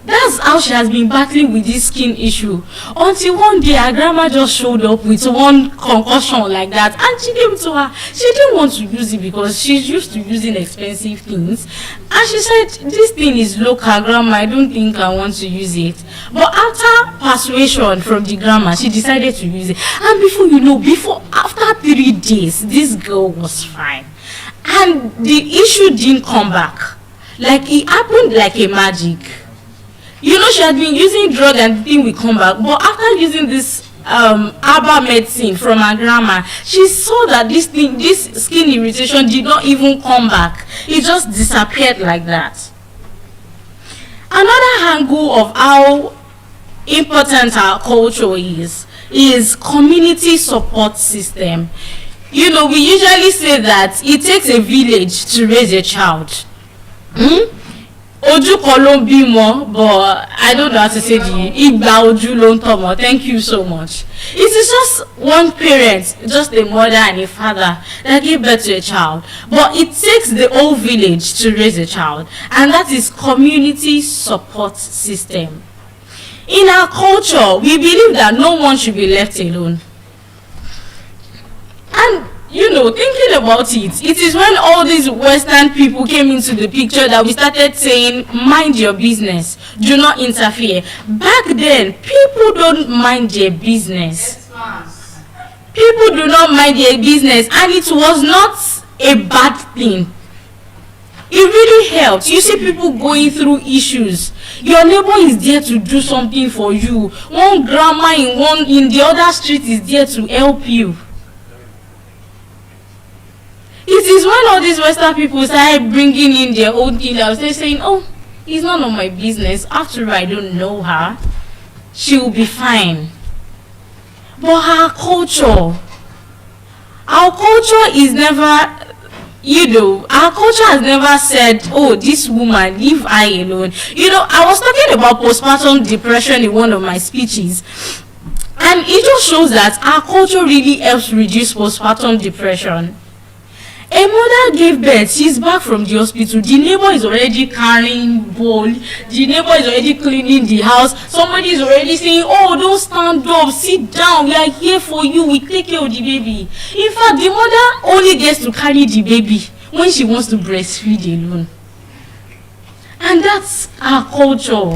Speaker 4: That's how she has been battling with this skin issue. Until one day her grandma just showed up with one concussion like that, and she came to her. She didn't want to use it because she's used to using expensive things. And she said, this thing is local, grandma, I don't think I want to use it. But after persuasion from the grandma, she decided to use it. And before you know, after 3 days, this girl was fine. And the issue didn't come back. Like, it happened like a magic. You know, she had been using drug and the thing will come back. But after using this herbal medicine from her grandma, she saw that this skin irritation did not even come back. It just disappeared like that. Another angle of how important our culture is community support system. You know, we usually say that it takes a village to raise a child. Oju kolon bimo, but I don't know how to say the igba oju lon tomo. Thank you so much. It is just one parent, just a mother and a father that give birth to a child. But it takes the whole village to raise a child. And that is community support system. In our culture, we believe that no one should be left alone. And you know, thinking about it, it is when all these Western people came into the picture that we started saying, mind your business, do not interfere. Back then, people don't mind their business. People do not mind their business, and it was not a bad thing. It really helps. You see people going through issues. Your neighbor is there to do something for you. One grandma in the other street is there to help you. It is when all these Western people start bringing in their own killers, they're saying, oh, it's none of my business. After all, I don't know her. She will be fine. But our culture is never, our culture has never said, oh, this woman, leave her alone. I was talking about postpartum depression in one of my speeches. And it just shows that our culture really helps reduce postpartum depression. A mother gave birth, she's back from the hospital, the neighbor is already carrying bowl, the neighbor is already cleaning the house, somebody is already saying, oh, don't stand up, sit down, we are here for you, we take care of the baby. In fact, the mother only gets to carry the baby when she wants to breastfeed alone. And that's our culture.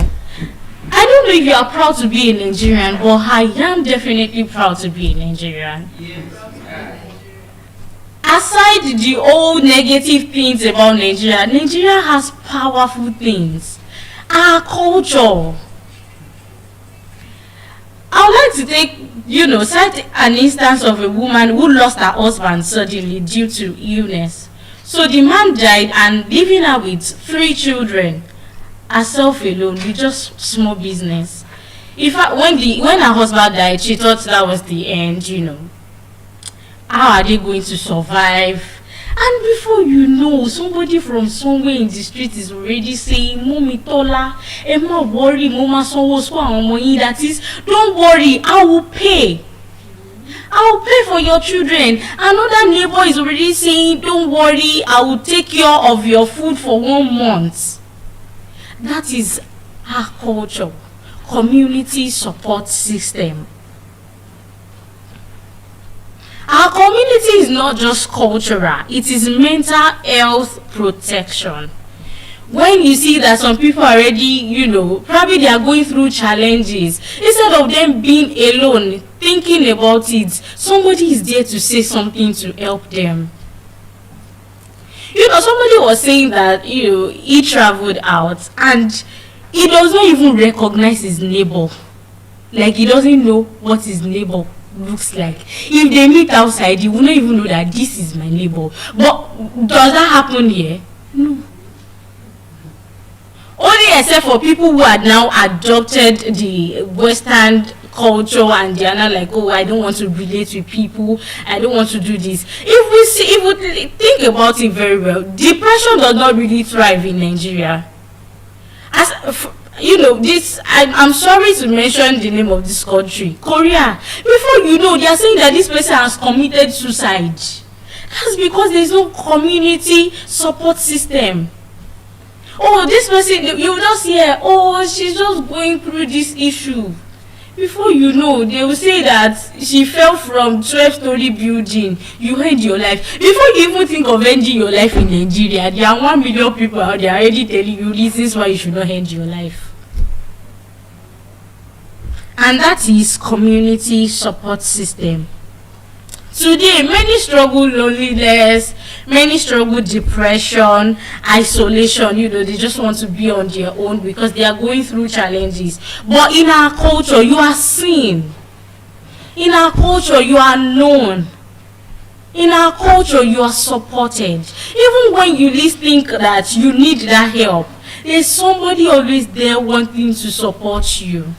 Speaker 4: I don't know if you are proud to be a Nigerian, but I am definitely proud to be a Nigerian. Aside the old negative things about Nigeria, Nigeria has powerful things. Our culture. I would like to take, cite an instance of a woman who lost her husband suddenly due to illness. So the man died and leaving her with 3 children, herself alone with just small business. In fact, when her husband died, she thought that was the end, How are they going to survive? And before you know, somebody from somewhere in the street is already saying, Mommy Tola, Emma worry, Mama Sonwo, that is, don't worry, I will pay. I will pay for your children. Another neighbor is already saying, don't worry, I will take care of your food for 1 month. That is our culture, community support system. Our community is not just cultural, it is mental health protection. When you see that some people already, probably they are going through challenges, instead of them being alone, thinking about it, somebody is there to say something to help them. Somebody was saying that, he traveled out and he does not even recognize his neighbor. Like he doesn't know what his neighbor looks like. If they meet outside, you will not even know that this is my neighbor. But does that happen here? No. Only except for people who had now adopted the Western culture and they are now like, oh, I don't want to relate with people, I don't want to do this. If we think about it very well, depression does not really thrive in Nigeria. I'm sorry to mention the name of this country, Korea. Before they are saying that this person has committed suicide. That's because there is no community support system. Oh, this person, you just hear, oh, she's just going through this issue. Before they will say that she fell from 12-story building, you end your life. Before you even think of ending your life in Nigeria, there are 1 million people out there already telling you reasons why you should not end your life. And that is community support system. Today, many struggle loneliness, many struggle depression, isolation, they just want to be on their own because they are going through challenges. But in our culture, you are seen. In our culture, you are known. In our culture, you are supported. Even when you least think that you need that help, there's somebody always there wanting to support you.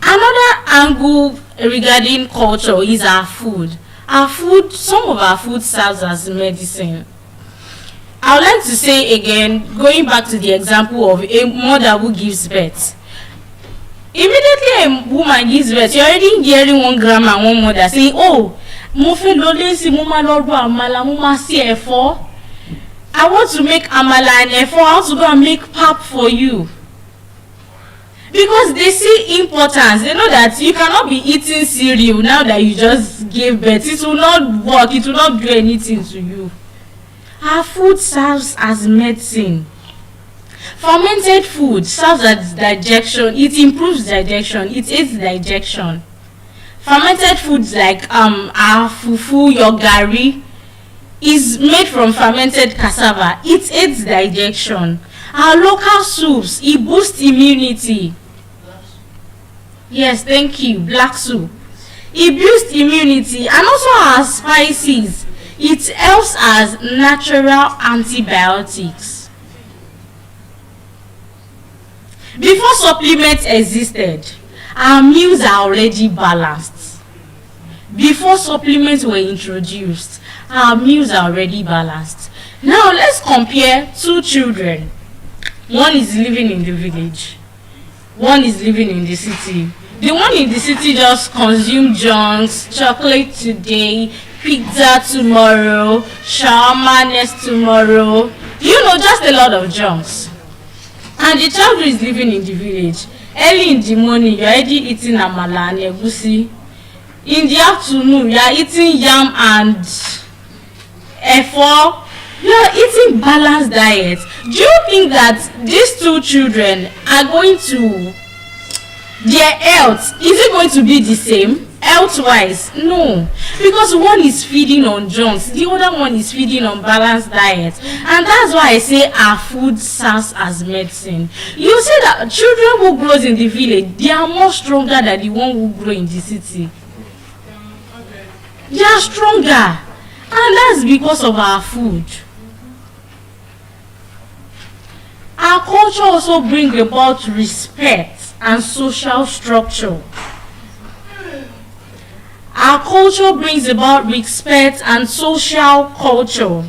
Speaker 4: Another angle regarding culture is our food. Some of our food serves as medicine. I would like to say again, going back to the example of a mother who gives birth. Immediately a woman gives birth, you're already hearing one grandma and one mother saying, oh, I want to make amala and efo, I want to go and make pap for you. Because they see importance. They know that you cannot be eating cereal now that you just gave birth. It will not work. It will not do anything to you. Our food serves as medicine. Fermented food serves as digestion. It improves digestion. It aids digestion. Fermented foods like our fufu, your gari, is made from fermented cassava. It aids digestion. Our local soups, it boosts immunity. Yes, thank you. Black soup. It boosts immunity, and also our spices. It helps as natural antibiotics. Before supplements existed, our meals are already balanced. Before supplements were introduced, our meals are already balanced. Now let's compare two children. One is living in the village. One is living in the city. The one in the city just consume junks, chocolate today, pizza tomorrow, shawarma next tomorrow. Just a lot of junks. And the child who is living in the village, early in the morning, you're already eating amala and egusi. In the afternoon, you are eating yam and efo. You are eating balanced diet. Do you think that these two children are going to, their health, is it going to be the same health-wise? No, because one is feeding on junks, the other one is feeding on balanced diet, and that's why I say our food serves as medicine. You see that children who grows in the village, they are more stronger than the one who grow in the city. They are stronger, and that's because of our food. Our culture also brings about respect and social structure. Our culture brings about respect and social culture.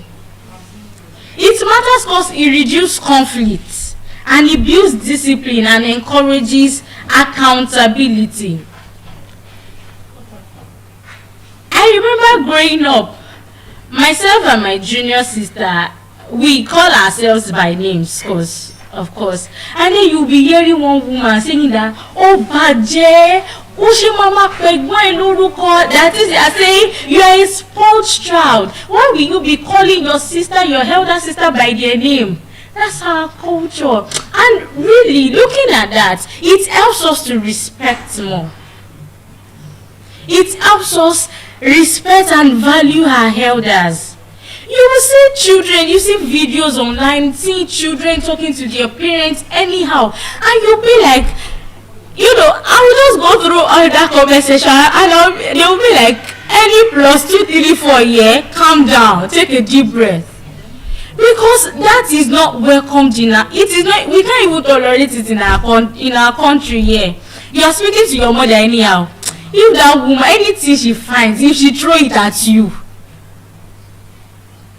Speaker 4: It matters because it reduces conflicts and it builds discipline and encourages accountability. I remember growing up, myself and my junior sister, we call ourselves by names, of course, and then you'll be hearing one woman saying that, oh Baje, Ushi Mama Pegwan Luruko, that is, they are saying you are a spoiled child. Why will you be calling your sister, your elder sister, by their name? That's our culture. And really, looking at that, it helps us to respect more. It helps us respect and value our elders. You will see children, you see videos online, seeing children talking to their parents anyhow, and you'll be like, I will just go through all that conversation, and they'll be like, any plus 2, 3, 4 year, calm down, take a deep breath. Because that is not welcomed in our, it is not, we can't even tolerate it in our country here. You are speaking to your mother anyhow. If that woman, anything she finds, if she throw it at you.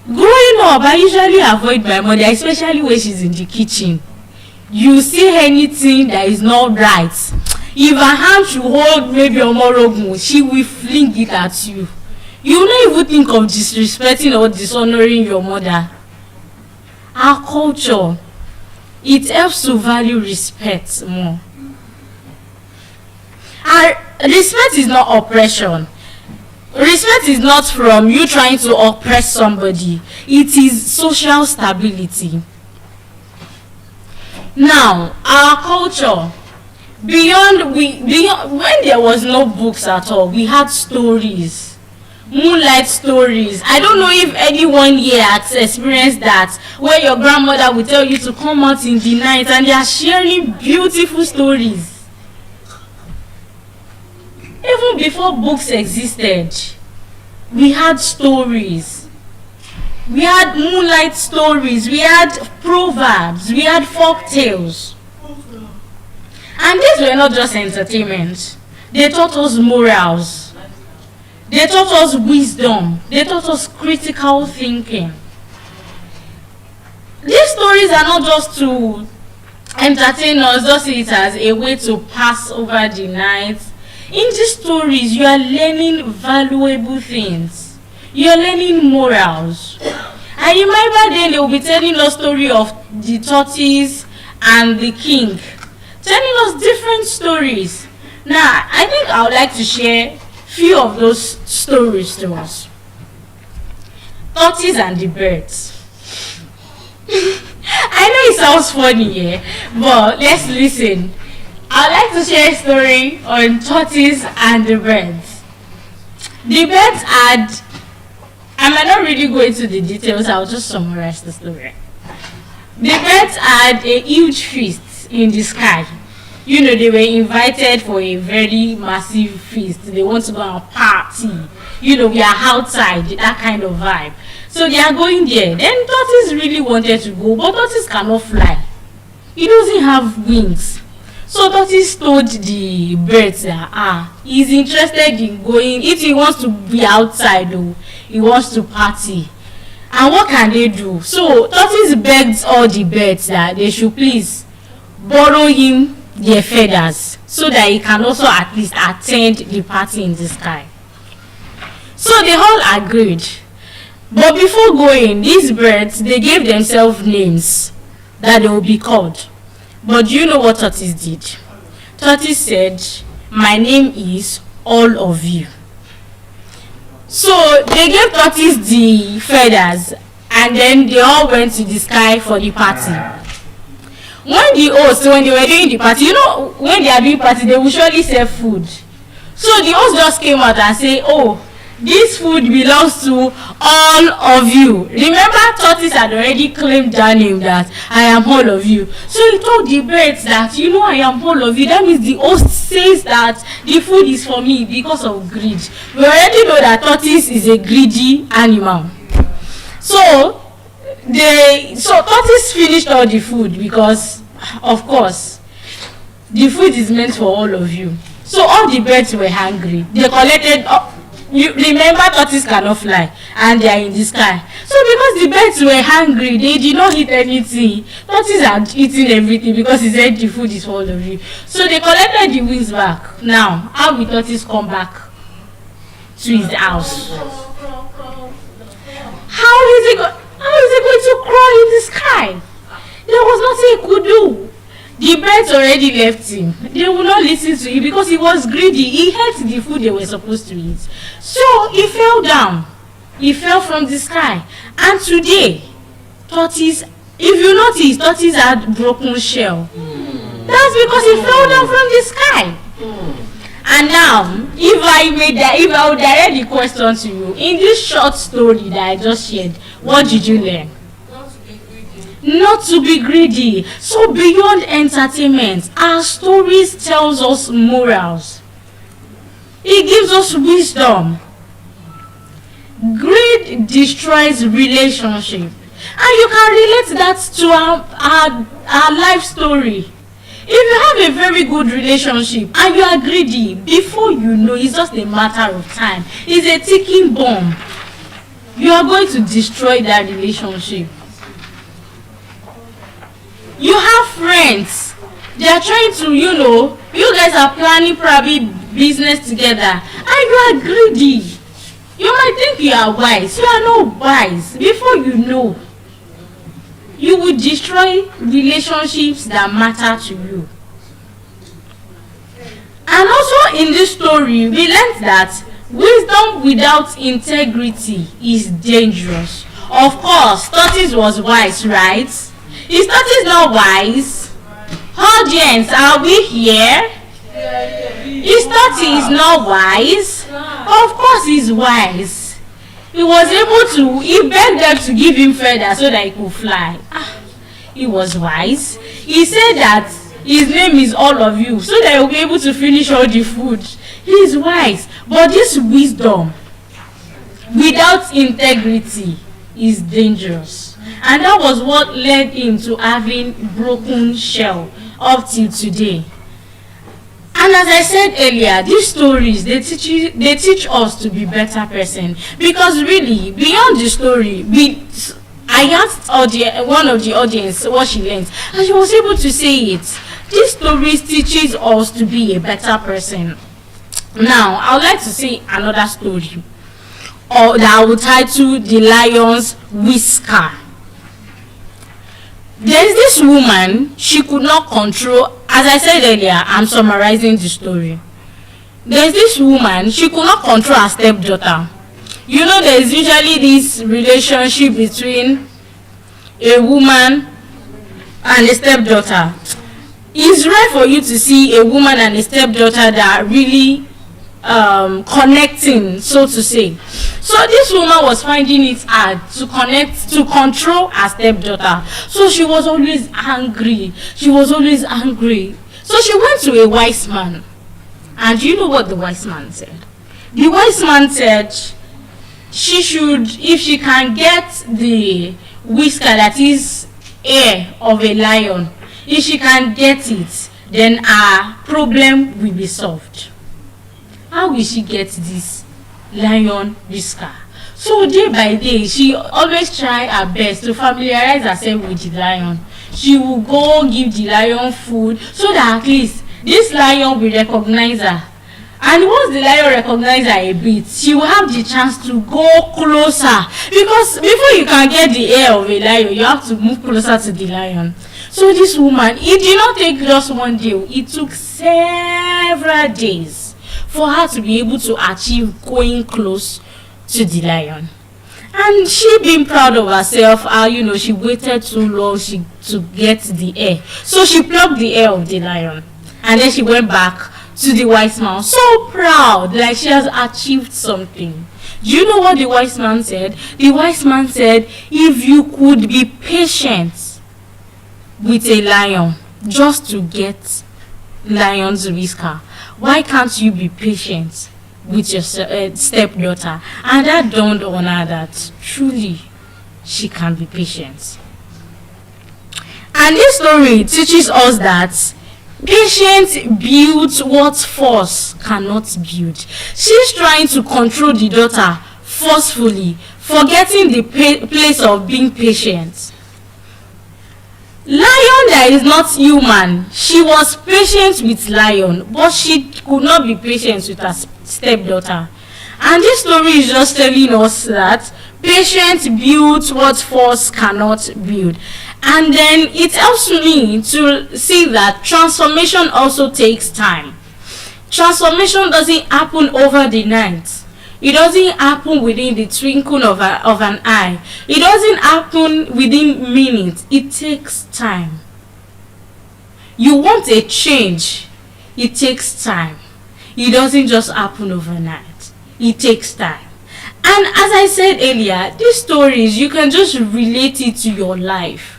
Speaker 4: Growing up, I usually avoid my mother, especially when she's in the kitchen. You see anything that is not right, if her hand should hold maybe omorogun, she will fling it at you. You will not even think of disrespecting or dishonoring your mother. Our culture, it helps to value respect more. Our respect is not oppression. Respect is not from you trying to oppress somebody. It is social stability. Now, our culture, beyond when there was no books at all, we had stories, moonlight stories. I don't know if anyone here has experienced that, where your grandmother will tell you to come out in the night and they are sharing beautiful stories. Even before books existed, we had stories. We had moonlight stories, we had proverbs, we had folk tales. And these were not just entertainment. They taught us morals. They taught us wisdom. They taught us critical thinking. These stories are not just to entertain us, just see it as a way to pass over the night. In these stories, you are learning valuable things. You are learning morals. I remember then they will be telling us story of the tortoise and the king, telling us different stories. Now, I think I would like to share few of those stories to us. Tortoise and the birds. I know it sounds funny here, but let's listen. I'd like to share a story on tortoise and the birds. The birds had I might not really go into the details, I'll just summarize the story. The birds had a huge feast in the sky. You know, they were invited for a very massive feast. They want to go and party. You know, we are outside, that kind of vibe. So they are going there. Then tortoise really wanted to go, but tortoise cannot fly. He doesn't have wings. So tortoise told the birds that he's interested in going. If he wants to be outside, though, he wants to party. And what can they do? So tortoise begged all the birds that they should please borrow him their feathers so that he can also at least attend the party in the sky. So they all agreed. But before going, these birds, they gave themselves names that they will be called. But do you know what tortoise did? Tortoise said, "My name is all of you." So they gave tortoise the feathers, and then they all went to the sky for the party. When the host, when they were doing the party, you know, when they are doing party, they will surely serve food. So the host just came out and say, "Oh, this food belongs to all of you." Remember, tortoise had already claimed that name, that I am all of you. So he told the birds that, you know, I am all of you. That means the host says that the food is for me because of greed. We already know that tortoise is a greedy animal. So tortoise finished all the food because, of course, the food is meant for all of you. So all the birds were hungry. They collected. You remember, tortoise cannot fly and they are in the sky. So because the birds were hungry, they did not eat anything. Tortoise had eaten everything because he said the food is for all of you. So they collected the wings back. Now, how will tortoise come back to his house? How is he going to crawl in the sky? There was nothing he could do. The birds already left him. They would not listen to him because he was greedy. He ate the food they were supposed to eat. So he fell down. He fell from the sky. And today, tortoise, if you notice, tortoise had broken shell. That's because he fell down from the sky. And now, if I would direct the question to you, in this short story that I just shared, what did you learn? Not to be greedy. So beyond entertainment, our stories tells us morals. It gives us wisdom. Greed destroys relationship. And you can relate that to our life story. If you have a very good relationship and you are greedy, before you know, it's just a matter of time. It's a ticking bomb. You are going to destroy that relationship. You have friends. They are trying to, you guys are planning probably business together and you are greedy. You might think you are wise. You are not wise. Before you know, you will destroy relationships that matter to you. And also in this story, we learned that wisdom without integrity is dangerous. Of course, tortoise was wise, right? Is tortoise not wise? Audience, are we here? Is tortoise not wise? Of course he's wise. He was able to, he begged them to give him feathers so that he could fly. He was wise. He said that his name is all of you so that he'll be able to finish all the food. He is wise. But this wisdom without integrity is dangerous. And that was what led him to having broken shell up till today. And as I said earlier, these stories, they teach us to be better person. Because really, beyond the story, I asked one of the audience what she learned, and she was able to say it. These stories teaches us to be a better person. Now, I would like to say another story, or that I will title "The Lion's Whisker." There's this woman, she could not control, as I said earlier, I'm summarizing the story. There's this woman, she could not control her stepdaughter. You know, there's usually this relationship between a woman and a stepdaughter. It's rare for you to see a woman and a stepdaughter that are really connecting, so to say. So this woman was finding it hard to control her stepdaughter. So she was always angry. So she went to a wise man. And you know what the wise man said? The wise man said she should, if she can get the whisker, that is hair of a lion, if she can get it, then her problem will be solved. How will she get this lion whisker? So day by day, she always try her best to familiarize herself with the lion. She will go give the lion food so that at least this lion will recognize her. And once the lion recognizes her a bit, she will have the chance to go closer. Because before you can get the hair of a lion, you have to move closer to the lion. So this woman, it did not take just one day. It took several days for her to be able to achieve going close to the lion. And she being proud of herself, she waited too long to get the hair. So she plucked the hair of the lion. And then she went back to the wise man, so proud, like she has achieved something. Do you know what the wise man said? The wise man said, if you could be patient with a lion just to get lion's whisker, why can't you be patient with your stepdaughter? And that dawned on her that truly she can be patient. And this story teaches us that patience builds what force cannot build. She's trying to control the daughter forcefully, forgetting the place of being patient. Lion that is not human, she was patient with lion, but she could not be patient with her stepdaughter. And this story is just telling us that patience builds what force cannot build. And then it helps me to see that transformation also takes time. Transformation doesn't happen over the night. It doesn't happen within the twinkle of an eye. It doesn't happen within minutes. It takes time. You want a change, it takes time. It doesn't just happen overnight. It takes time. And as I said earlier, these stories, you can just relate it to your life.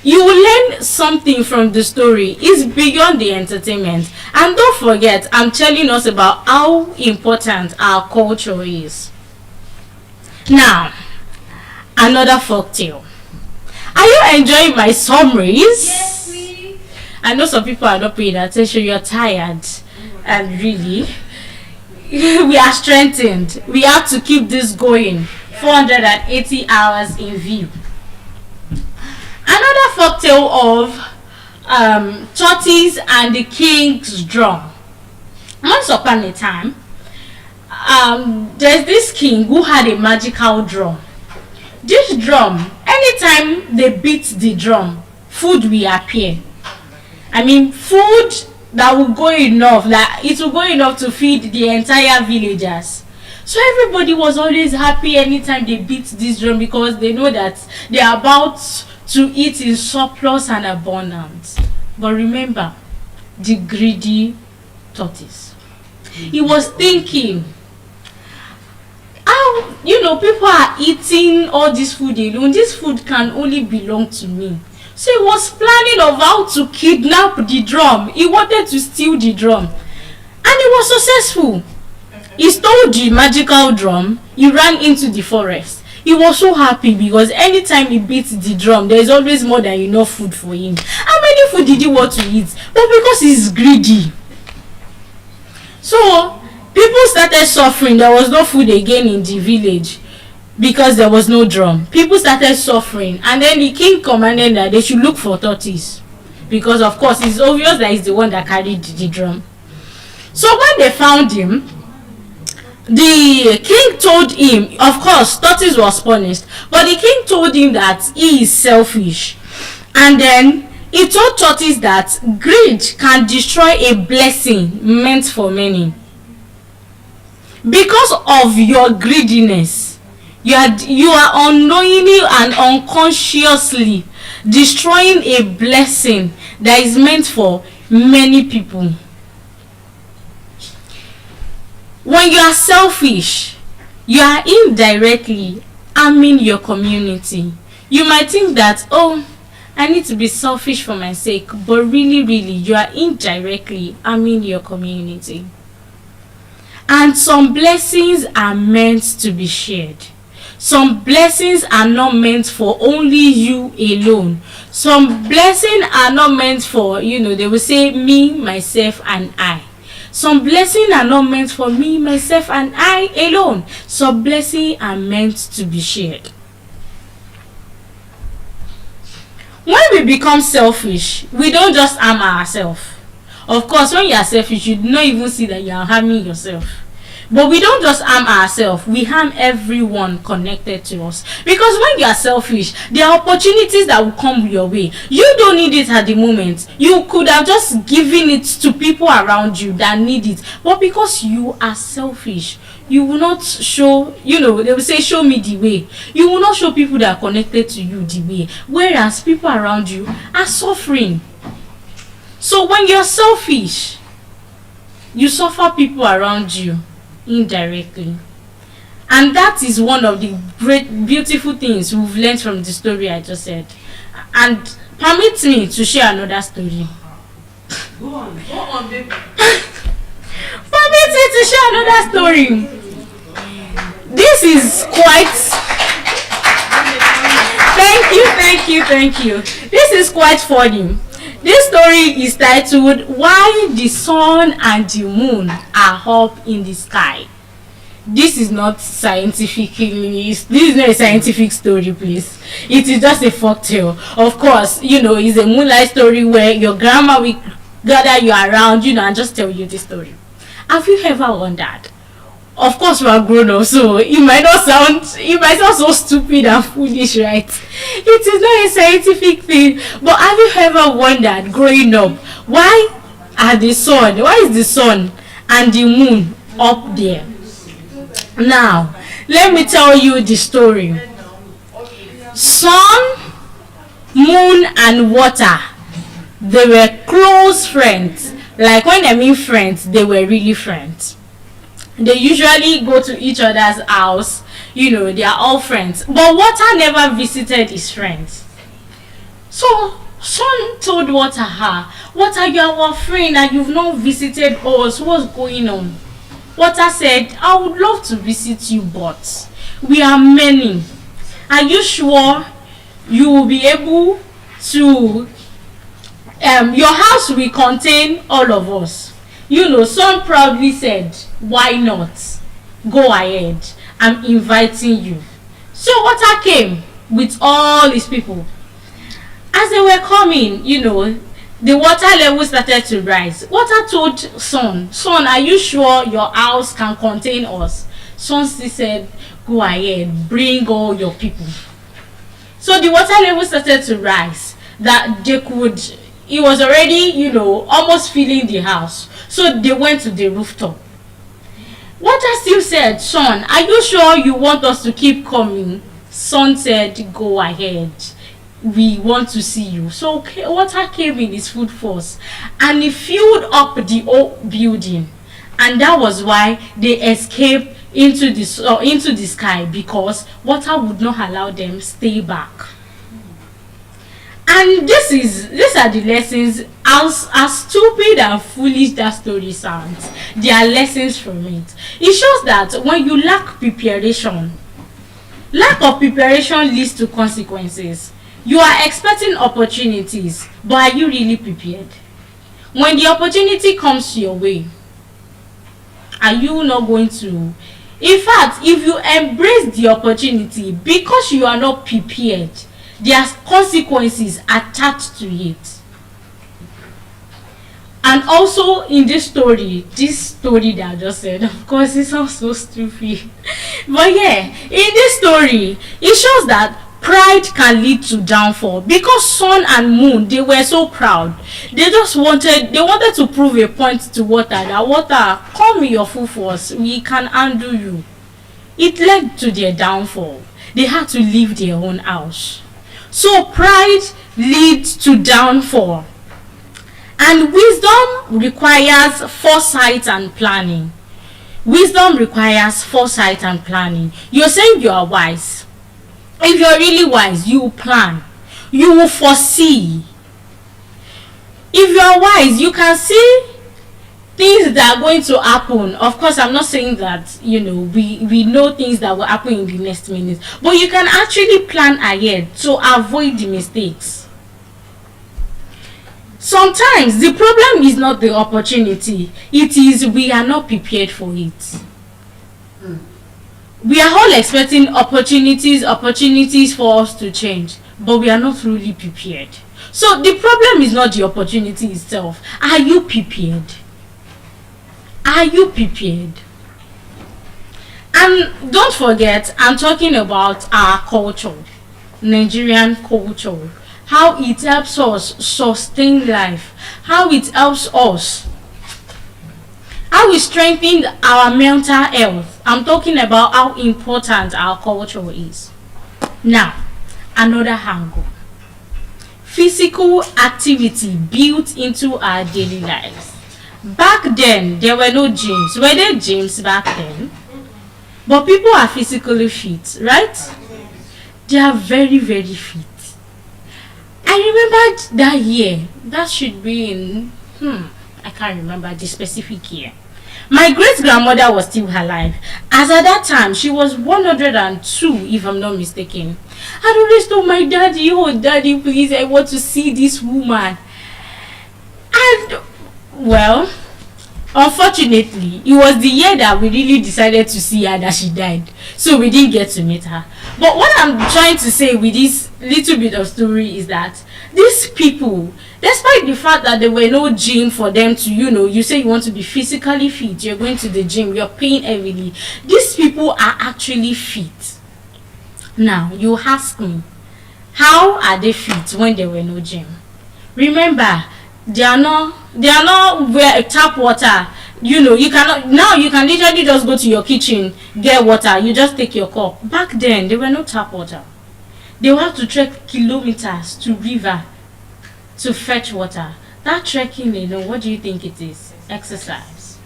Speaker 4: You will learn something from the story. It's beyond the entertainment. And don't forget, I'm telling us about how important our culture is. Now, another folktale. Are you enjoying my summaries?
Speaker 5: Yes, please.
Speaker 4: I know some people are not paying attention. You're tired. And really, we are strengthened. We have to keep this going. 480 hours in view. Another folktale of tortoise and the king's drum. Once upon a time, there's this king who had a magical drum. This drum, anytime they beat the drum, food will appear. Food that will go enough, like it will go enough to feed the entire villagers. So everybody was always happy anytime they beat this drum, because they know that they are about to eat in surplus and abundance. But remember, the greedy tortoise. He was thinking, how, people are eating all this food alone. This food can only belong to me. So he was planning of how to kidnap the drum. He wanted to steal the drum. And he was successful. He stole the magical drum. He ran into the forest. He was so happy because anytime he beats the drum, there is always more than enough food for him. How many food did he want to eat? But because he's greedy. So people started suffering. There was no food again in the village because there was no drum. People started suffering. And then the king commanded that they should look for tortoise. Because of course it's obvious that he's the one that carried the drum. So when they found him, the king told him, of course, tortoise was punished, but the king told him that he is selfish. And then he told tortoise that greed can destroy a blessing meant for many. Because of your greediness, you are unknowingly and unconsciously destroying a blessing that is meant for many people. When you are selfish, you are indirectly harming your community. You might think that, oh, I need to be selfish for my sake, but really, you are indirectly harming your community. And some blessings are meant to be shared. Some blessings are not meant for only you alone. Some blessings are not meant for, they will say me, myself, and I. Some blessings are not meant for me, myself, and I alone. Some blessings are meant to be shared. When we become selfish, we don't just harm ourselves. Of course, when you are selfish, you do not even see that you are harming yourself. But we don't just harm ourselves, we harm everyone connected to us. Because when you are selfish, there are opportunities that will come your way. You don't need it at the moment. You could have just given it to people around you that need it. But because you are selfish, you will not show, they will say, show me the way. You will not show people that are connected to you the way. Whereas people around you are suffering. So when you're selfish, you suffer people around you indirectly. And that is one of the great, beautiful things we've learned from the story I just said. And permit me to share another story.
Speaker 2: Go on, baby.
Speaker 4: Permit me to share another story. This is quite... Thank you. This is quite funny. This story is titled, Why the Sun and the Moon Are Up in the Sky. This is not a scientific story, please. It is just a folktale. Of course, it's a moonlight story where your grandma will gather you around, and just tell you the story. Have you ever wondered? Of course, we are grown up, so it might sound so stupid and foolish, right? It is not a scientific thing. But have you ever wondered, growing up, why is the sun and the moon up there? Now, let me tell you the story. Sun, moon, and water, they were close friends. Like when I mean friends, they were really friends. They usually go to each other's house, they are all friends. But water never visited his friends. So Sun told Water, Water, you are our friend and you've not visited us. What's going on? Water said, I would love to visit you, but we are many. Are you sure you will be able to... your house will contain all of us? Sun proudly said, why not? Go ahead. I'm inviting you. So Water came with all his people. As they were coming, the water level started to rise. Water told Sun, are you sure your house can contain us? Sun still said, go ahead, bring all your people. So the water level started to rise, that it was already, almost filling the house. So they went to the rooftop. Water still said, Sun, are you sure you want us to keep coming? Sun said, go ahead. We want to see you. So Water came in his full force and he filled up the whole building. And that was why they escaped into the sky, because Water would not allow them stay back. And these are the lessons. As stupid and foolish that story sounds, there are lessons from it. It shows that when you lack of preparation leads to consequences. You are expecting opportunities, but are you really prepared? When the opportunity comes your way, are you not going to... In fact, if you embrace the opportunity because you are not prepared, there are consequences attached to it. And also in this story that I just said, of course it sounds so stupid, but yeah, in this story it shows that pride can lead to downfall. Because Sun and Moon, they were so proud, they wanted to prove a point to Water, that Water, come with your full force, we can undo you. It led to their downfall. They had to leave their own house. So pride leads to downfall. And wisdom requires foresight and planning. Wisdom requires foresight and planning. You're saying you are wise. If you're really wise, you will plan. You will foresee. If you are wise, you can see things that are going to happen. Of course, I'm not saying that, we know things that will happen in the next minute. But you can actually plan ahead to avoid the mistakes. Sometimes the problem is not the opportunity. It is we are not prepared for it. We are all expecting opportunities for us to change, but we are not really prepared. So the problem is not the opportunity itself. Are you prepared? Are you prepared? And don't forget, I'm talking about our culture, Nigerian culture, how it helps us sustain life, how it helps us, how we strengthen our mental health. I'm talking about how important our culture is. Now, another angle. Physical activity built into our daily lives. Back then, there were no gyms. Were there gyms back then? But people are physically fit, right? They are very, very fit. I remembered that year. That should be in, I can't remember the specific year. My great-grandmother was still alive. As at that time, she was 102, if I'm not mistaken. I always told my daddy, oh, daddy, please, I want to see this woman. And, well, unfortunately, it was the year that we really decided to see her that she died. So we didn't get to meet her. But what I'm trying to say with this little bit of story is that these people, despite the fact that there were no gym for them to, you say you want to be physically fit, you're going to the gym, you're paying heavily. These people are actually fit. Now, you ask me, how are they fit when there were no gym? Remember, they are not where tap water. You cannot, now you can literally just go to your kitchen, get water, you just take your cup. Back then, there were no tap water. They will have to trek kilometers to river to fetch water. That trekking, what do you think it is? Exercise.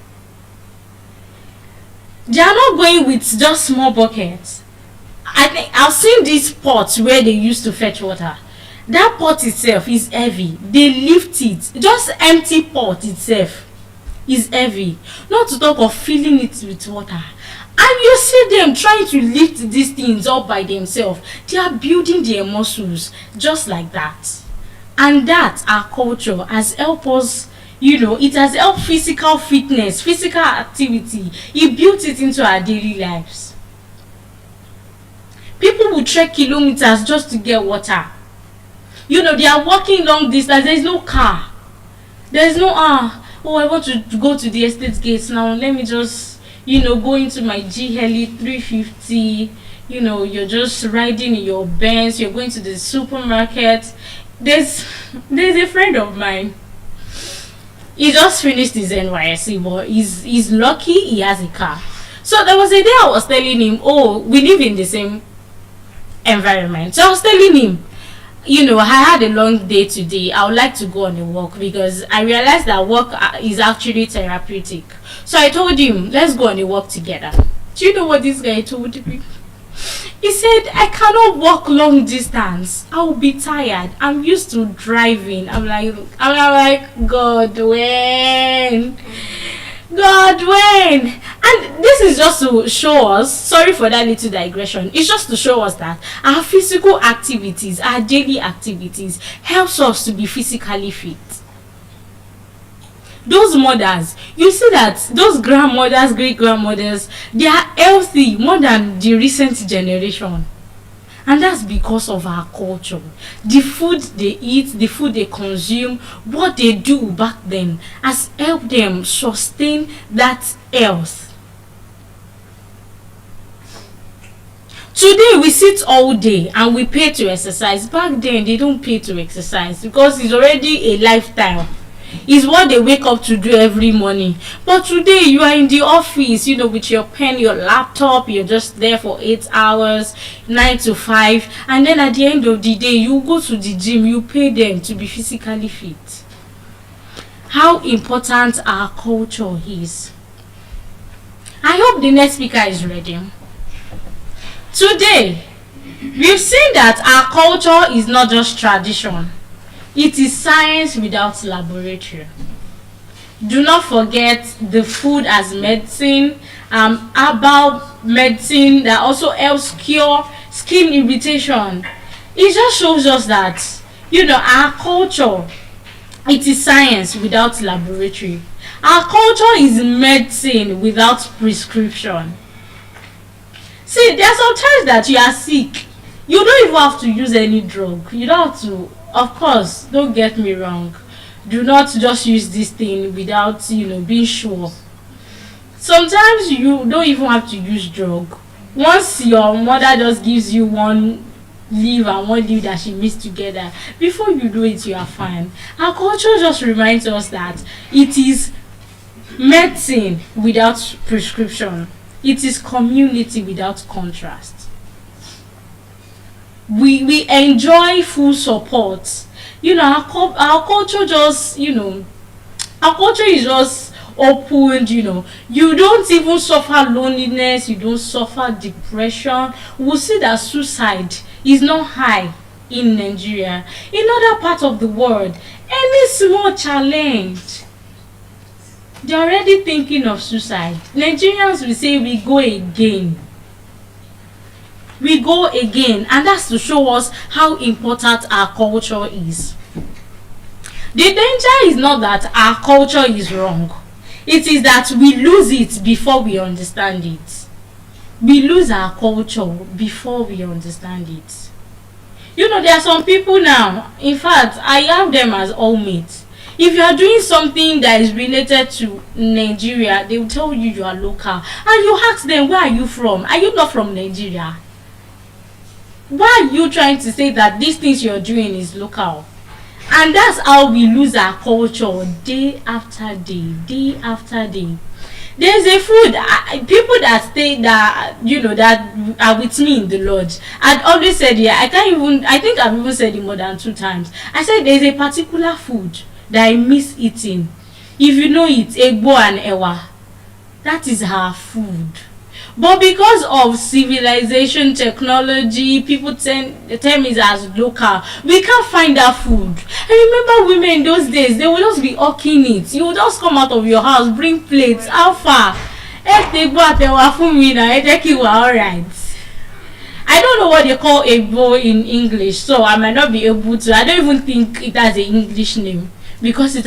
Speaker 4: They are not going with just small buckets. I think I've seen these pots where they used to fetch water. That pot itself is heavy. They lift it. Just empty pot itself is heavy. Not to talk of filling it with water. And you see them trying to lift these things up by themselves. They are building their muscles just like that. And that, our culture, has helped us, it has helped physical fitness, physical activity. It built it into our daily lives. People will trek kilometers just to get water. They are walking long distance. There is no car. There is no, I want to go to the estate gates now. Let me just, go into my GLE 350. You're just riding in your Benz. You're going to the supermarket. There's a friend of mine. He just finished his NYSC, but he's lucky he has a car. So there was a day I was telling him, we live in the same environment. So I was telling him, I had a long day today. I would like to go on a walk because I realized that walk is actually therapeutic. So I told him, let's go on a walk together. Do you know what this guy told me? He said, I cannot walk long distance. I will be tired. I'm used to driving. I'm like, God, when? And this is just to show us, sorry for that little digression, it's just to show us that our physical activities, our daily activities, helps us to be physically fit. Those mothers, you see that those grandmothers, great-grandmothers, they are healthy more than the recent generation. And that's because of our culture. The food they eat, the food they consume, what they do back then has helped them sustain that health. Today we sit all day and we pay to exercise. Back then they don't pay to exercise because it's already a lifestyle. It's what they wake up to do every morning. But today you are in the office, with your pen, your laptop, you're just there for 8 hours, 9 to 5, and then at the end of the day you go to the gym, you pay them to be physically fit. How important our culture is. I I hope the next speaker is ready. Today, we've seen that our culture is not just tradition. It is science without laboratory. Do not forget the food as medicine, herbal medicine that also helps cure skin irritation. It just shows us that, our culture, it is science without laboratory. Our culture is medicine without prescription. See, there are some times that you are sick. You don't even have to use any drug. You don't have to, of course, don't get me wrong. Do not just use this thing without, being sure. Sometimes you don't even have to use drug. Once your mother just gives you one leaf and one leaf that she mixed together, before you do it, you are fine. Our culture just reminds us that it is medicine without prescription. It is community without contrast. We enjoy full support. Our culture just, our culture is just opened. You don't even suffer loneliness, you don't suffer depression. We'll see that suicide is not high in Nigeria. In other parts of the world, any small challenge, they're already thinking of suicide. Nigerians will say we go again. We go again, and that's to show us how important our culture is. The danger is not that our culture is wrong. It is that we lose it before we understand it. We lose our culture before we understand it. There are some people now, in fact, I have them as all mates. If you are doing something that is related to Nigeria, they will tell you are local. And you ask them, where are you from? Are you not from Nigeria? Why are you trying to say that these things you're doing is local? And that's how we lose our culture day after day, day after day. There's a food, people that stay that, that are with me in the lodge. I'd always said, I think I've even said it more than 2 times. I said there's a particular food that I miss eating. If you know it, egbo and ewa. That is her food. But because of civilization, technology, people term it as local. We can't find that food. I remember women in those days, they would just be hawking it. You would just come out of your house, bring plates. How far? Alright. I don't know what they call egbo in English, so I might not be able to. I don't even think it has an English name because it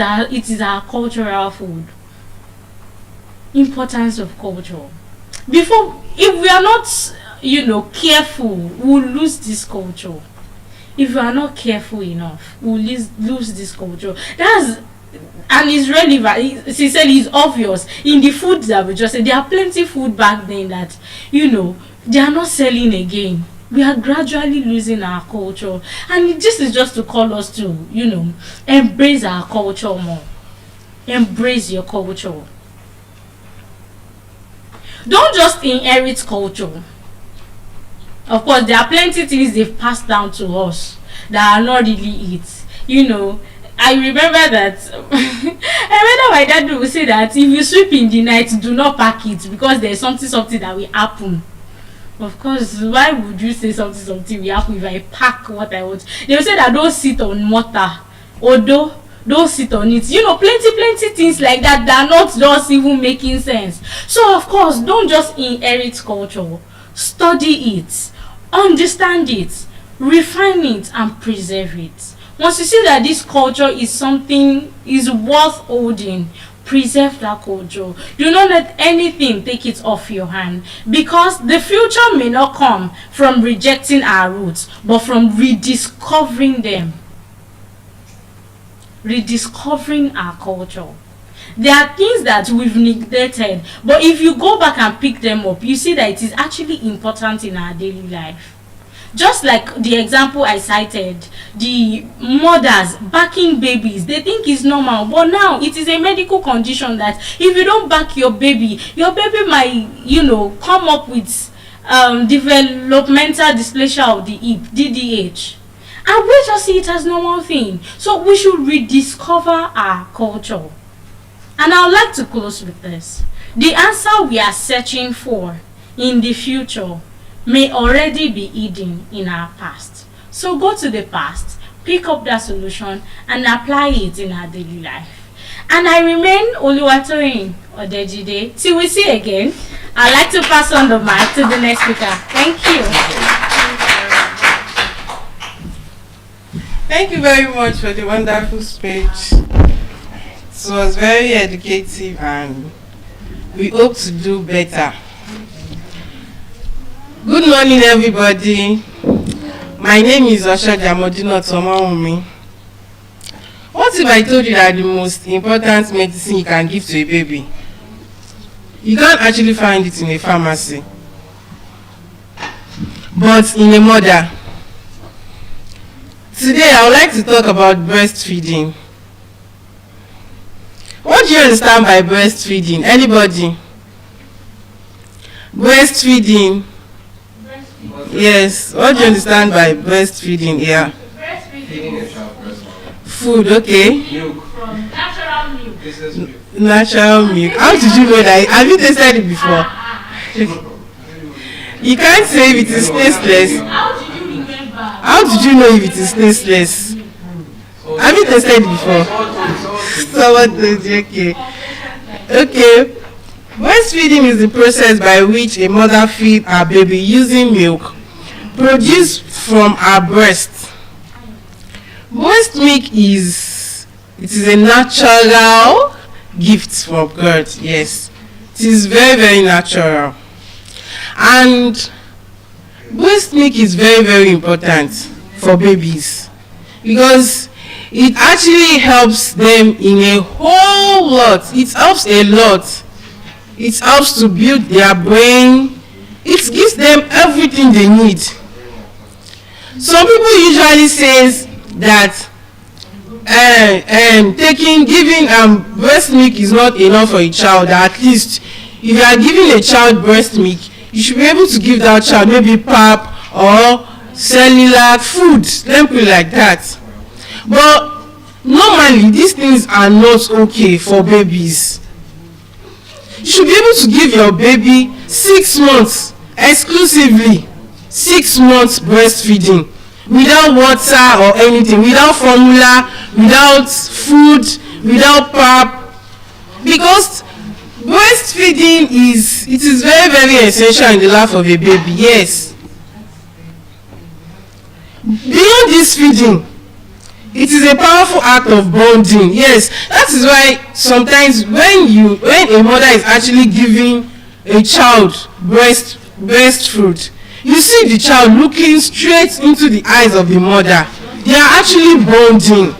Speaker 4: is our cultural food. Importance of culture. If we are not, careful, we'll lose this culture. If we are not careful enough, we'll lose this culture. And it's relevant. Sincerely, it's obvious in the food that we just said. There are plenty food back then that, they are not selling again. We are gradually losing our culture, and this is just to call us to, embrace our culture more. Embrace your culture. Don't just inherit culture. Of course, there are plenty things they've passed down to us that are not really it. I remember that I remember my dad would say that if you sweep in the night, do not pack it because there's something that will happen. Of course, why would you say something will happen if I pack what I want? They will say that don't sit on mortar, although don't sit on it. Plenty things like that are not just even making sense. So of course, don't just inherit culture. Study it, understand it, refine it, and preserve it. Once you see that this culture is worth holding, preserve that culture. Do not let anything take it off your hand, because the future may not come from rejecting our roots, but from rediscovering them. Rediscovering our culture. There are things that we've neglected, but if you go back and pick them up, you see that it is actually important in our daily life. Just like the example I cited, the mothers backing babies, they think it's normal, but now it is a medical condition that if you don't back your baby might, come up with developmental dysplasia of the hip, DDH. And we just see it as normal thing. So we should rediscover our culture. And I would like to close with this. The answer we are searching for in the future may already be hidden in our past. So go to the past, pick up that solution, and apply it in our daily life. And I remain Oluwatoyin Odejide. Till we see again, I'd like to pass on the mic to the next speaker. Thank you.
Speaker 2: Thank you very much for the wonderful speech. It was very educative and we hope to do better. Good morning, everybody. My name is Osha Jamodino Tomaumi. What if I told you that the most important medicine you can give to a baby, you can't actually find it in a pharmacy, but in a mother? Today, I would like to talk about breastfeeding. What do you understand by breastfeeding? Anybody? Breastfeeding. Yes. What do you understand by breastfeeding? Yeah. Food. Okay.
Speaker 4: Milk. From natural milk.
Speaker 2: Natural milk. How did you know that? Have you tasted it before? You can't say if it is tasteless.
Speaker 4: How did you remember?
Speaker 2: How did you know if it is tasteless? Have you tasted it before? Someone told you. Okay. Okay. Breastfeeding is the process by which a mother feeds her baby using milk produced from her breast. Breast milk is a natural gift from God. Yes, it is very, very natural, and breast milk is very, very important for babies because it actually helps them in a whole lot. It helps a lot. It helps to build their brain. It gives them everything they need. Some people usually say that giving breast milk is not enough for a child. At least if you are giving a child breast milk, you should be able to give that child maybe pap or cellular food, simply like that. But normally these things are not okay for babies. You should be able to give your baby 6 months exclusively, 6 months breastfeeding, without water or anything, without formula, without food, without pap, because breastfeeding is very, very essential in the life of a baby. Yes. Beyond this feeding, it is a powerful act of bonding. Yes, that is why sometimes when a mother is actually giving a child breastfeed, you see the child looking straight into the eyes of the mother. They are actually bonding.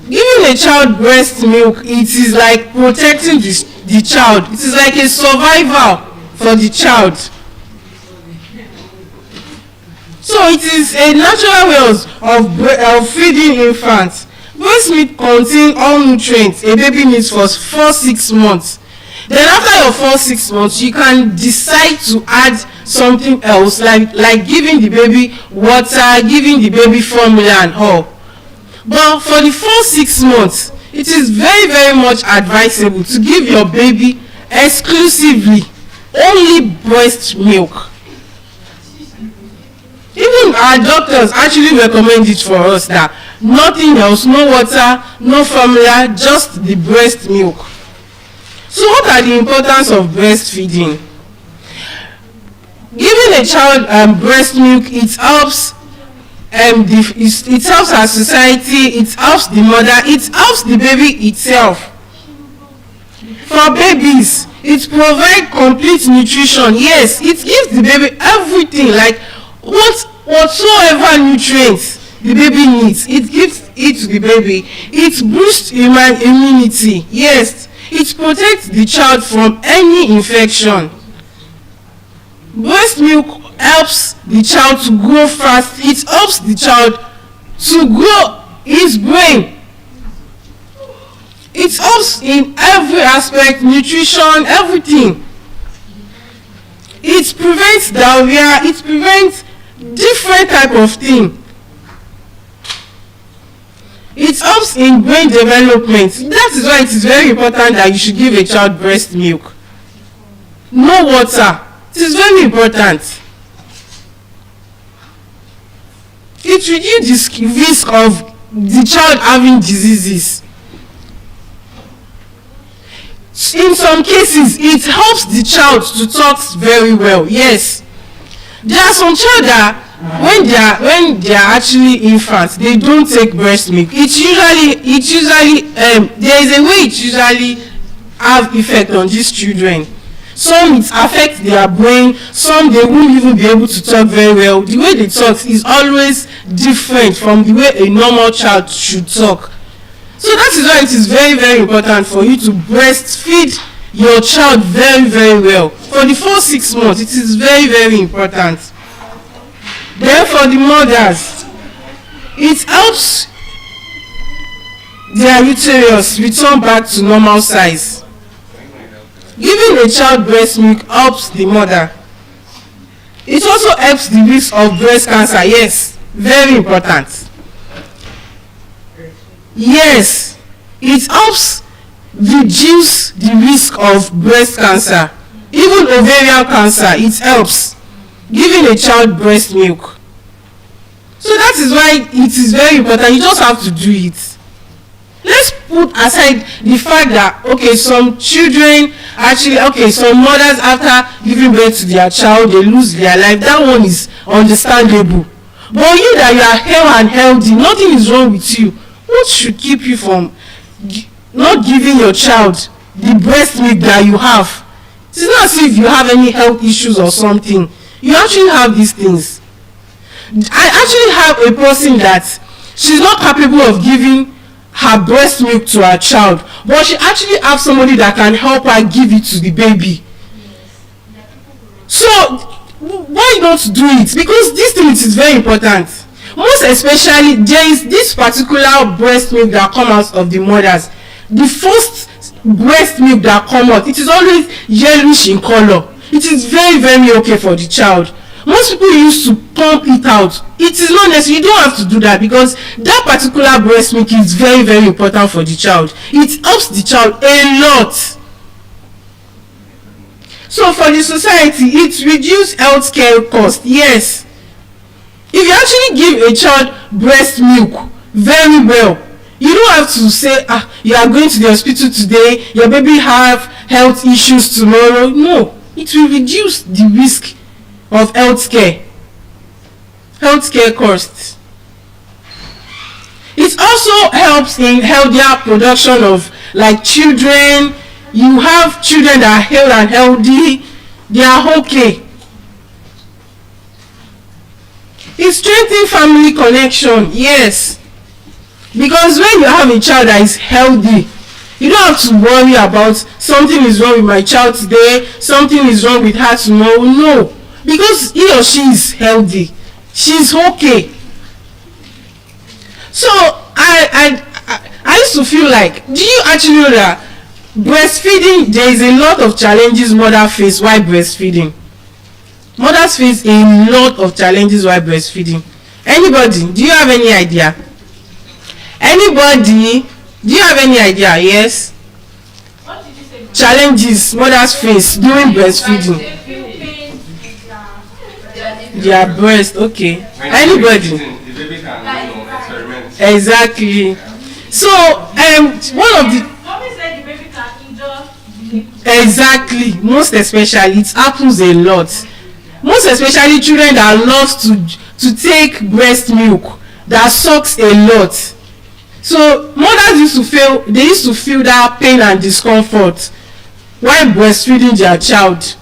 Speaker 2: Giving a child breast milk, it is like protecting the child. It is like a survival for the child. So it is a natural way of feeding infants. Breast milk contains all nutrients a baby needs for 4-6 months. Then after your 4-6 months, you can decide to add something else, like giving the baby water, giving the baby formula and all. But for the 4-6 months, it is very, very much advisable to give your baby exclusively only breast milk. Even our doctors actually recommend it for us, that nothing else, no water, no formula, just the breast milk. So what are the importance of breastfeeding? Giving a child breast milk, it helps it helps our society, it helps the mother, it helps the baby itself. For babies, it provides complete nutrition. Yes, it gives the baby everything, like whatsoever nutrients the baby needs, it gives it to the baby. It boosts human immunity. Yes, it protects the child from any infection. Breast milk helps the child to grow fast. It helps the child to grow his brain. It helps in every aspect, nutrition, everything. It prevents diarrhea. It prevents different type of thing. It helps in brain development. That is why it is very important that you should give a child breast milk. No water. It is very important. It reduces the risk of the child having diseases. In some cases, it helps the child to talk very well. Yes, there are some children that when they are actually infants, they don't take breast milk. It usually there is a way it usually have effect on these children. Some it affects their brain, some they won't even be able to talk very well. The way they talk is always different from the way a normal child should talk. So that is why it is very, very important for you to breastfeed your child very, very well. For the first 6 months, it is very, very important. Then for the mothers, it helps their uterus return back to normal size. Giving a child breast milk helps the mother. It also helps the risk of breast cancer. Yes, very important. Yes, it helps reduce the risk of breast cancer. Even ovarian cancer, it helps. Giving a child breast milk. So that is why it is very important. You just have to do it. Let's put aside the fact that some children some mothers after giving birth to their child, they lose their life. That one is understandable. But you that you are hale and healthy, nothing is wrong with you. What should keep you from not giving your child the breast milk that you have? It's not as if you have any health issues or something. You actually have these things. I actually have a person that she's not capable of giving her breast milk to her child, but she actually have somebody that can help her give it to the baby. So why not do it? Because this thing is very important. Most especially, there is this particular breast milk that come out of the mothers. The first breast milk that come out, it is always yellowish in color. It is very, very okay for the child. Most people used to pump it out. It is not necessary. You don't have to do that, because that particular breast milk is very, very important for the child. It helps the child a lot. So for the society, it reduces healthcare cost. Yes. If you actually give a child breast milk very well, you don't have to say, you are going to the hospital today, your baby have health issues tomorrow. No, it will reduce the risk of healthcare costs. It also helps in healthier production of children. You have children that are hale and healthy, they are okay. It strengthens family connection. Yes, because when you have a child that is healthy, you don't have to worry about something is wrong with my child today, something is wrong with her tomorrow. No, because he or she is healthy, she's okay. So I used to feel like, do you actually know that breastfeeding, there is a lot of challenges mothers face while breastfeeding? Mothers face a lot of challenges while breastfeeding. Anybody, do you have any idea? Anybody, do you have any idea? Yes.
Speaker 4: What did you say?
Speaker 2: Challenges mothers face during breastfeeding. Their breast. Okay. Anybody?
Speaker 6: The baby can experiment.
Speaker 2: Exactly. So one of the
Speaker 4: Mommy said the baby can injure.
Speaker 2: exactly, most especially, it happens a lot. Most especially children that love to take breast milk, that sucks a lot. So mothers used to feel that pain and discomfort while breastfeeding their child.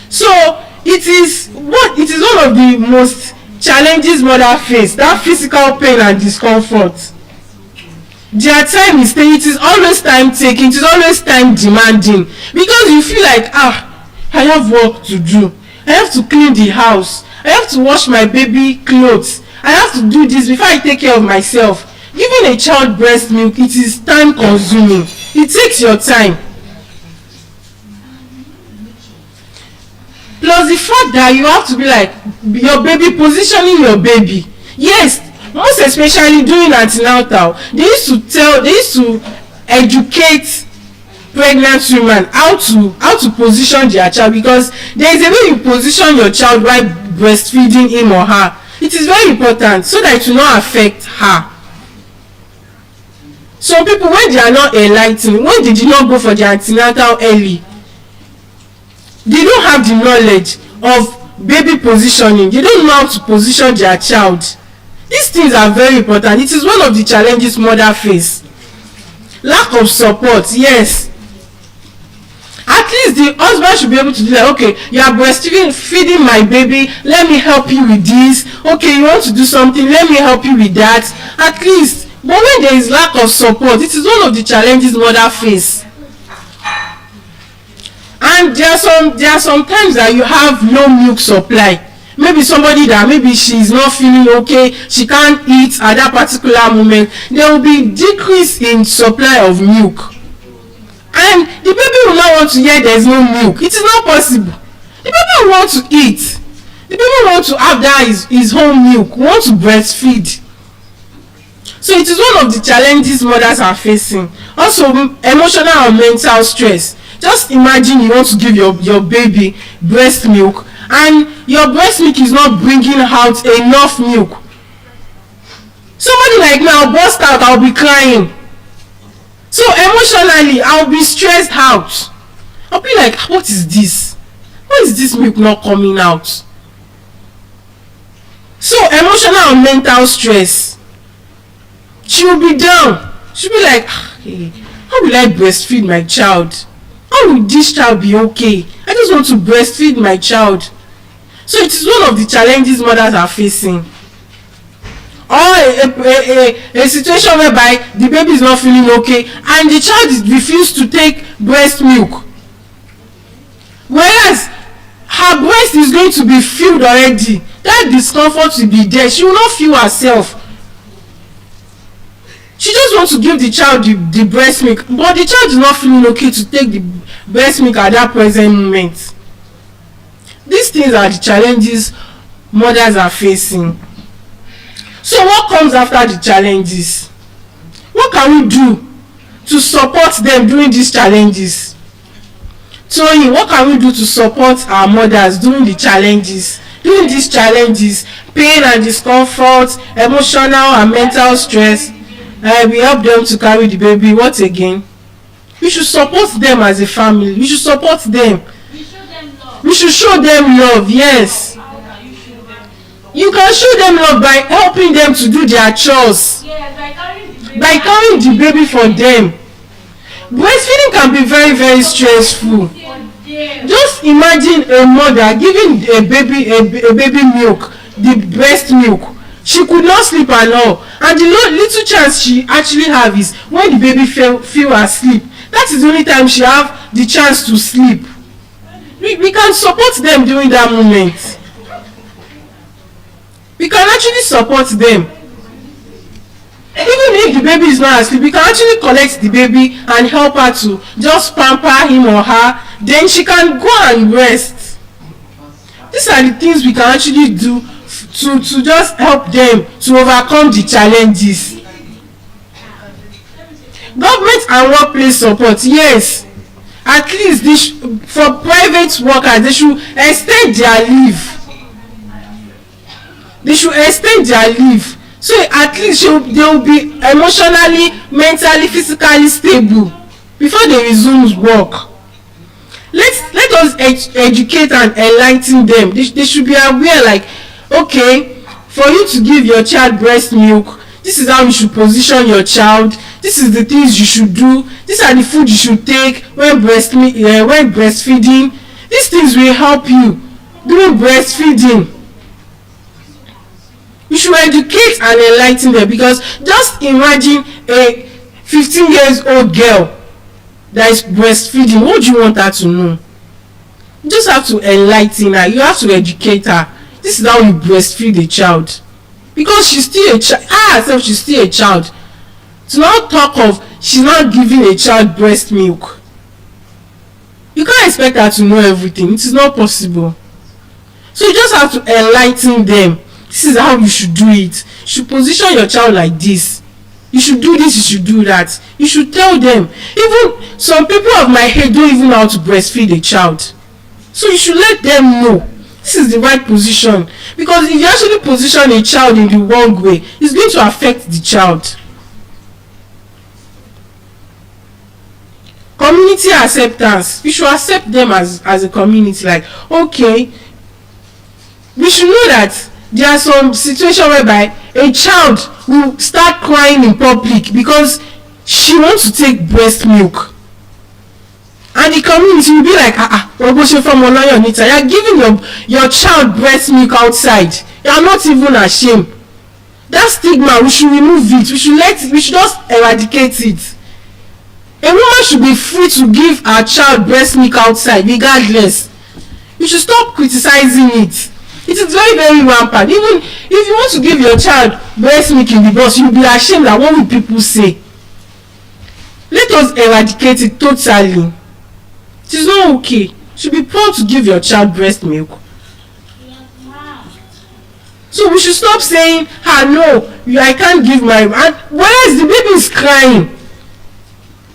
Speaker 2: So it is one of the most challenges mothers face, that physical pain and discomfort. Their time is taking, it is always time taking, it is always time demanding, because you feel like, I have work to do, I have to clean the house, I have to wash my baby clothes, I have to do this before I take care of myself. Giving a child breast milk, it is time consuming, it takes your time. Plus the fact that you have to be like your baby, positioning your baby. Yes, most most especially during antenatal, they used to educate pregnant women how to position their child, because there is a way you position your child while breastfeeding him or her. It is very important so that it will not affect her. Some people, when they are not enlightened, when they did not go for their antenatal early, they don't have the knowledge of baby positioning. They don't know how to position their child. These things are very important. It is one of the challenges mother face. Lack of support, yes. At least the husband should be able to do that. Okay, you are breastfeeding my baby, let me help you with this. Okay, you want to do something, let me help you with that. At least. But when there is lack of support, it is one of the challenges mother face. And there are some times that you have no milk supply. Maybe somebody that maybe she is not feeling okay, she can't eat at that particular moment, there will be decrease in supply of milk, and the baby will not want to hear there is no milk. It is not possible. The baby will want to eat. The baby will want to have that his own milk, want to breastfeed. So it is one of the challenges mothers are facing. Also, emotional and mental stress. Just imagine you want to give your baby breast milk, and your breast milk is not bringing out enough milk. Somebody like me, I'll burst out, I'll be crying. So emotionally, I'll be stressed out. I'll be like, what is this? Why is this milk not coming out? So emotional and mental stress. She will be down. She'll be like, hey, how will I breastfeed my child? How will this child be okay? I just want to breastfeed my child. So it is one of the challenges mothers are facing. Or a situation whereby the baby is not feeling okay and the child is refused to take breast milk. Whereas her breast is going to be filled already. That discomfort will be there. She will not feel herself. She just wants to give the child the breast milk, but the child is not feeling okay to take the breast milk at that present moment. These things are the challenges mothers are facing. So what comes after the challenges? What can we do to support them during these challenges? Tony, what can we do to support our mothers during the challenges? During these challenges, pain and discomfort, emotional and mental stress, we help them to carry the baby. What again? We should support them as a family. We should support them. We should show them love. Yes. You can show them love by helping them to do their chores. By carrying the baby for them. Breastfeeding can be very, very stressful. Just imagine a mother giving a baby milk, the breast milk. She could not sleep at all, and the little chance she actually have is when the baby feel asleep. That is the only time she have the chance to sleep. We can support them during that moment. We can actually support them. Even if the baby is not asleep, we can actually collect the baby and help her to just pamper him or her. Then she can go and rest. These are the things we can actually do to just help them to overcome the challenges. Government and workplace support, yes. At least for private workers, they should extend their leave. They should extend their leave. So at least they will be emotionally, mentally, physically stable before they resume work. Let us educate and enlighten them. They should be aware, like, okay, for you to give your child breast milk, this is how you should position your child. This is the things you should do. These are the food you should take when breastfeeding. These things will help you during breastfeeding. You should educate and enlighten them, because just imagine a 15-year-old girl that is breastfeeding. What do you want her to know? You just have to enlighten her. You have to educate her. This is how you breastfeed a child, because she's still a child. Herself, she's still a child. To not talk of she's not giving a child breast milk. You can't expect her to know everything. It is not possible. So you just have to enlighten them This is how you should do it. You should position your child like this. You should do this, you should do that. You should tell them. Even some people of my age don't even know how to breastfeed a child. So you should let them know this is the right position. Because if you actually position a child in the wrong way, it's going to affect the child. Community acceptance. We should accept them as a community. Like, okay, we should know that there are some situations whereby a child will start crying in public because she wants to take breast milk, and the community will be like, you are giving your child breast milk outside, you are not even ashamed. That stigma, we should remove it. We should just eradicate it. A woman should be free to give her child breast milk outside regardless. You should stop criticizing it. It is very, very rampant. Even if you want to give your child breast milk in the bus, you'll be ashamed that what will people say. Let us eradicate it totally. It is not okay. You should be proud to give your child breast milk. So we should stop saying, no, I can't give my, and whereas the baby is crying,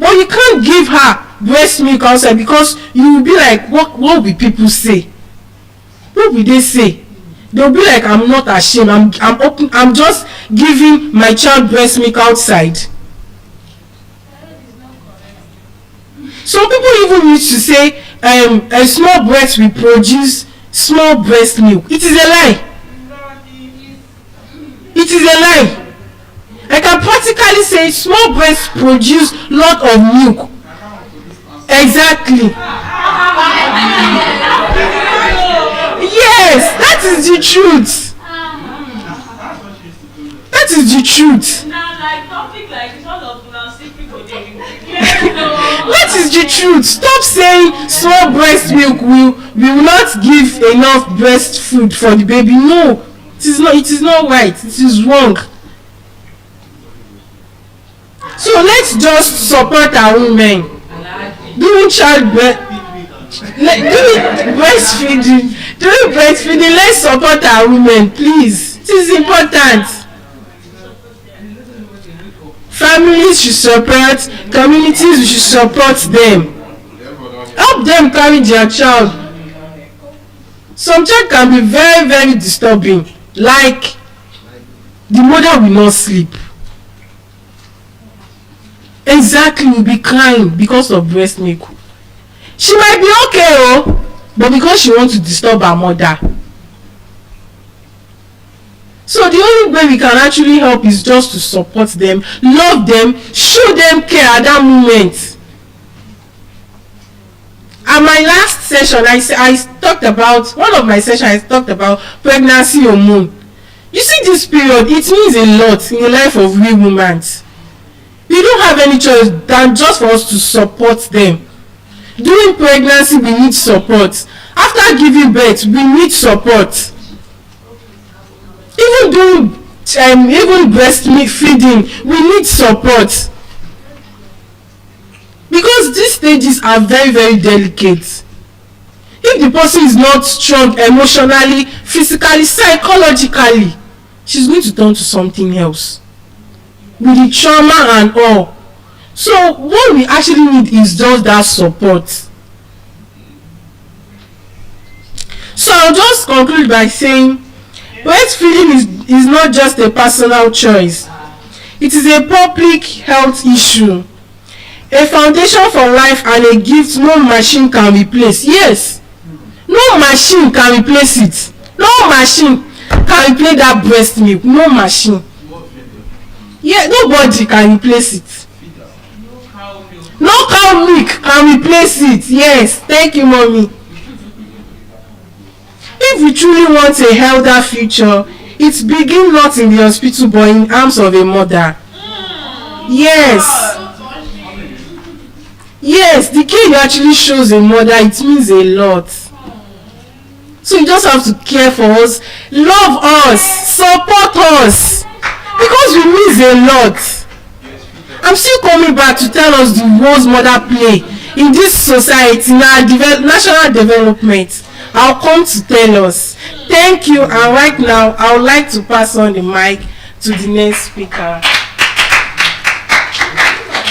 Speaker 2: but you can't give her breast milk outside because you will be like, what will people say? What will they say? They'll be like, I'm not ashamed. I'm just giving my child breast milk outside. Some people even used to say a small breast will produce small breast milk. It is a lie. It is a lie. I can practically say small breasts produce lot of milk. Exactly. Yes, that is the truth. That is the truth. That is the truth. Stop saying small breast milk will not give enough breast food for the baby. No, it is not. It is not right. It is wrong. So let's just support our women doing breastfeeding. Let's support our women, please. It is important. Families should support, communities should support them. Help them carry their child. Some child can be very, very disturbing, like the mother will not sleep. Exactly, will be crying because of breast milk. She might be okay, but because she wants to disturb her mother. So the only way we can actually help is just to support them, love them, show them care at that moment. At my last session, I talked about, one of my sessions I talked about pregnancy hormone. You see, this period, it means a lot in the life of real women. We don't have any choice than just for us to support them. During pregnancy, we need support. After giving birth, we need support. Even during breast milk feeding, we need support. Because these stages are very, very delicate. If the person is not strong emotionally, physically, psychologically, she's going to turn to something else. With the trauma and all. So what we actually need is just that support. So I'll just conclude by saying breastfeeding is not just a personal choice. It is a public health issue, a foundation for life, and a gift no machine can replace. Yes, no machine can replace it. No machine can replace that breast milk. No machine. Yeah, nobody can replace it. No cow milk can replace it. Yes, thank you, mommy. If we truly want a healthier future, it begins not in the hospital but in the arms of a mother. Yes. Yes, the care you actually shows a mother, it means a lot. So you just have to care for us, love us, support us. Because we miss a lot. I'm still coming back to tell us the roles mother play in this society, in our national development. I'll come to tell us. Thank you, and right now I would like to pass on the mic to the next speaker.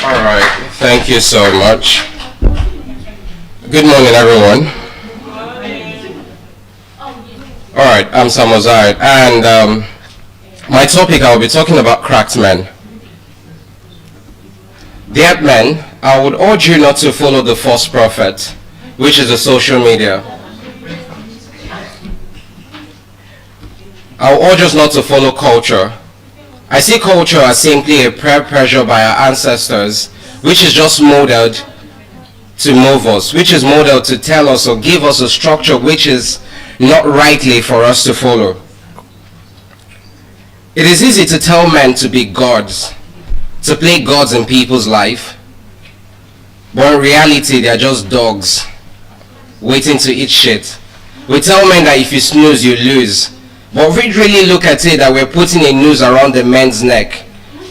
Speaker 6: All right, thank you so much. Good morning, everyone. All right, I'm Samozai, and my topic, I'll be talking about cracked men. Dear men, I would urge you not to follow the false prophet, which is the social media. I would urge us not to follow culture. I see culture as simply a peer pressure by our ancestors, which is just modeled to move us, which is modeled to tell us or give us a structure which is not rightly for us to follow. It is easy to tell men to be gods, to play gods in people's life, but in reality they are just dogs waiting to eat shit. We tell men that if you snooze you lose, but we really look at it that we're putting a noose around the men's neck,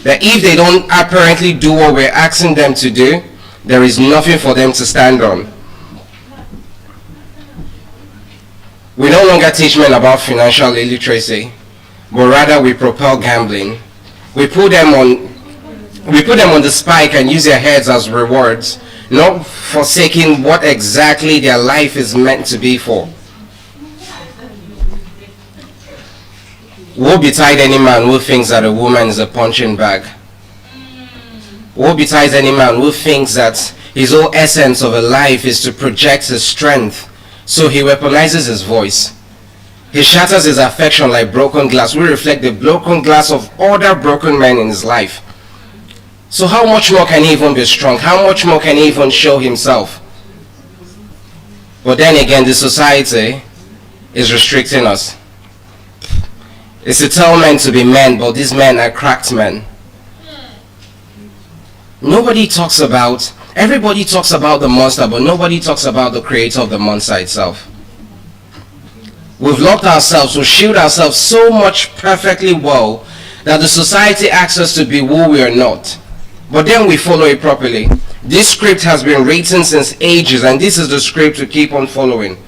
Speaker 6: that if they don't apparently do what we're asking them to do, there is nothing for them to stand on. We no longer teach men about financial illiteracy, but rather we propel gambling. We put them on the spike and use their heads as rewards, not forsaking what exactly their life is meant to be for. Woe betide any man who thinks that a woman is a punching bag. Woe betide any man who thinks that his whole essence of a life is to project his strength, so he weaponizes his voice. He shatters his affection like broken glass. We reflect the broken glass of other broken men in his life. So how much more can he even be strong? How much more can he even show himself? But then again, the society is restricting us. It's to tell men to be men, but these men are cracked men. Everybody talks about the monster, but nobody talks about the creator of the monster itself. We've locked ourselves, we shield ourselves so much perfectly well that the society asks us to be who we are not. But then we follow it properly. This script has been written since ages, and this is the script we keep on following.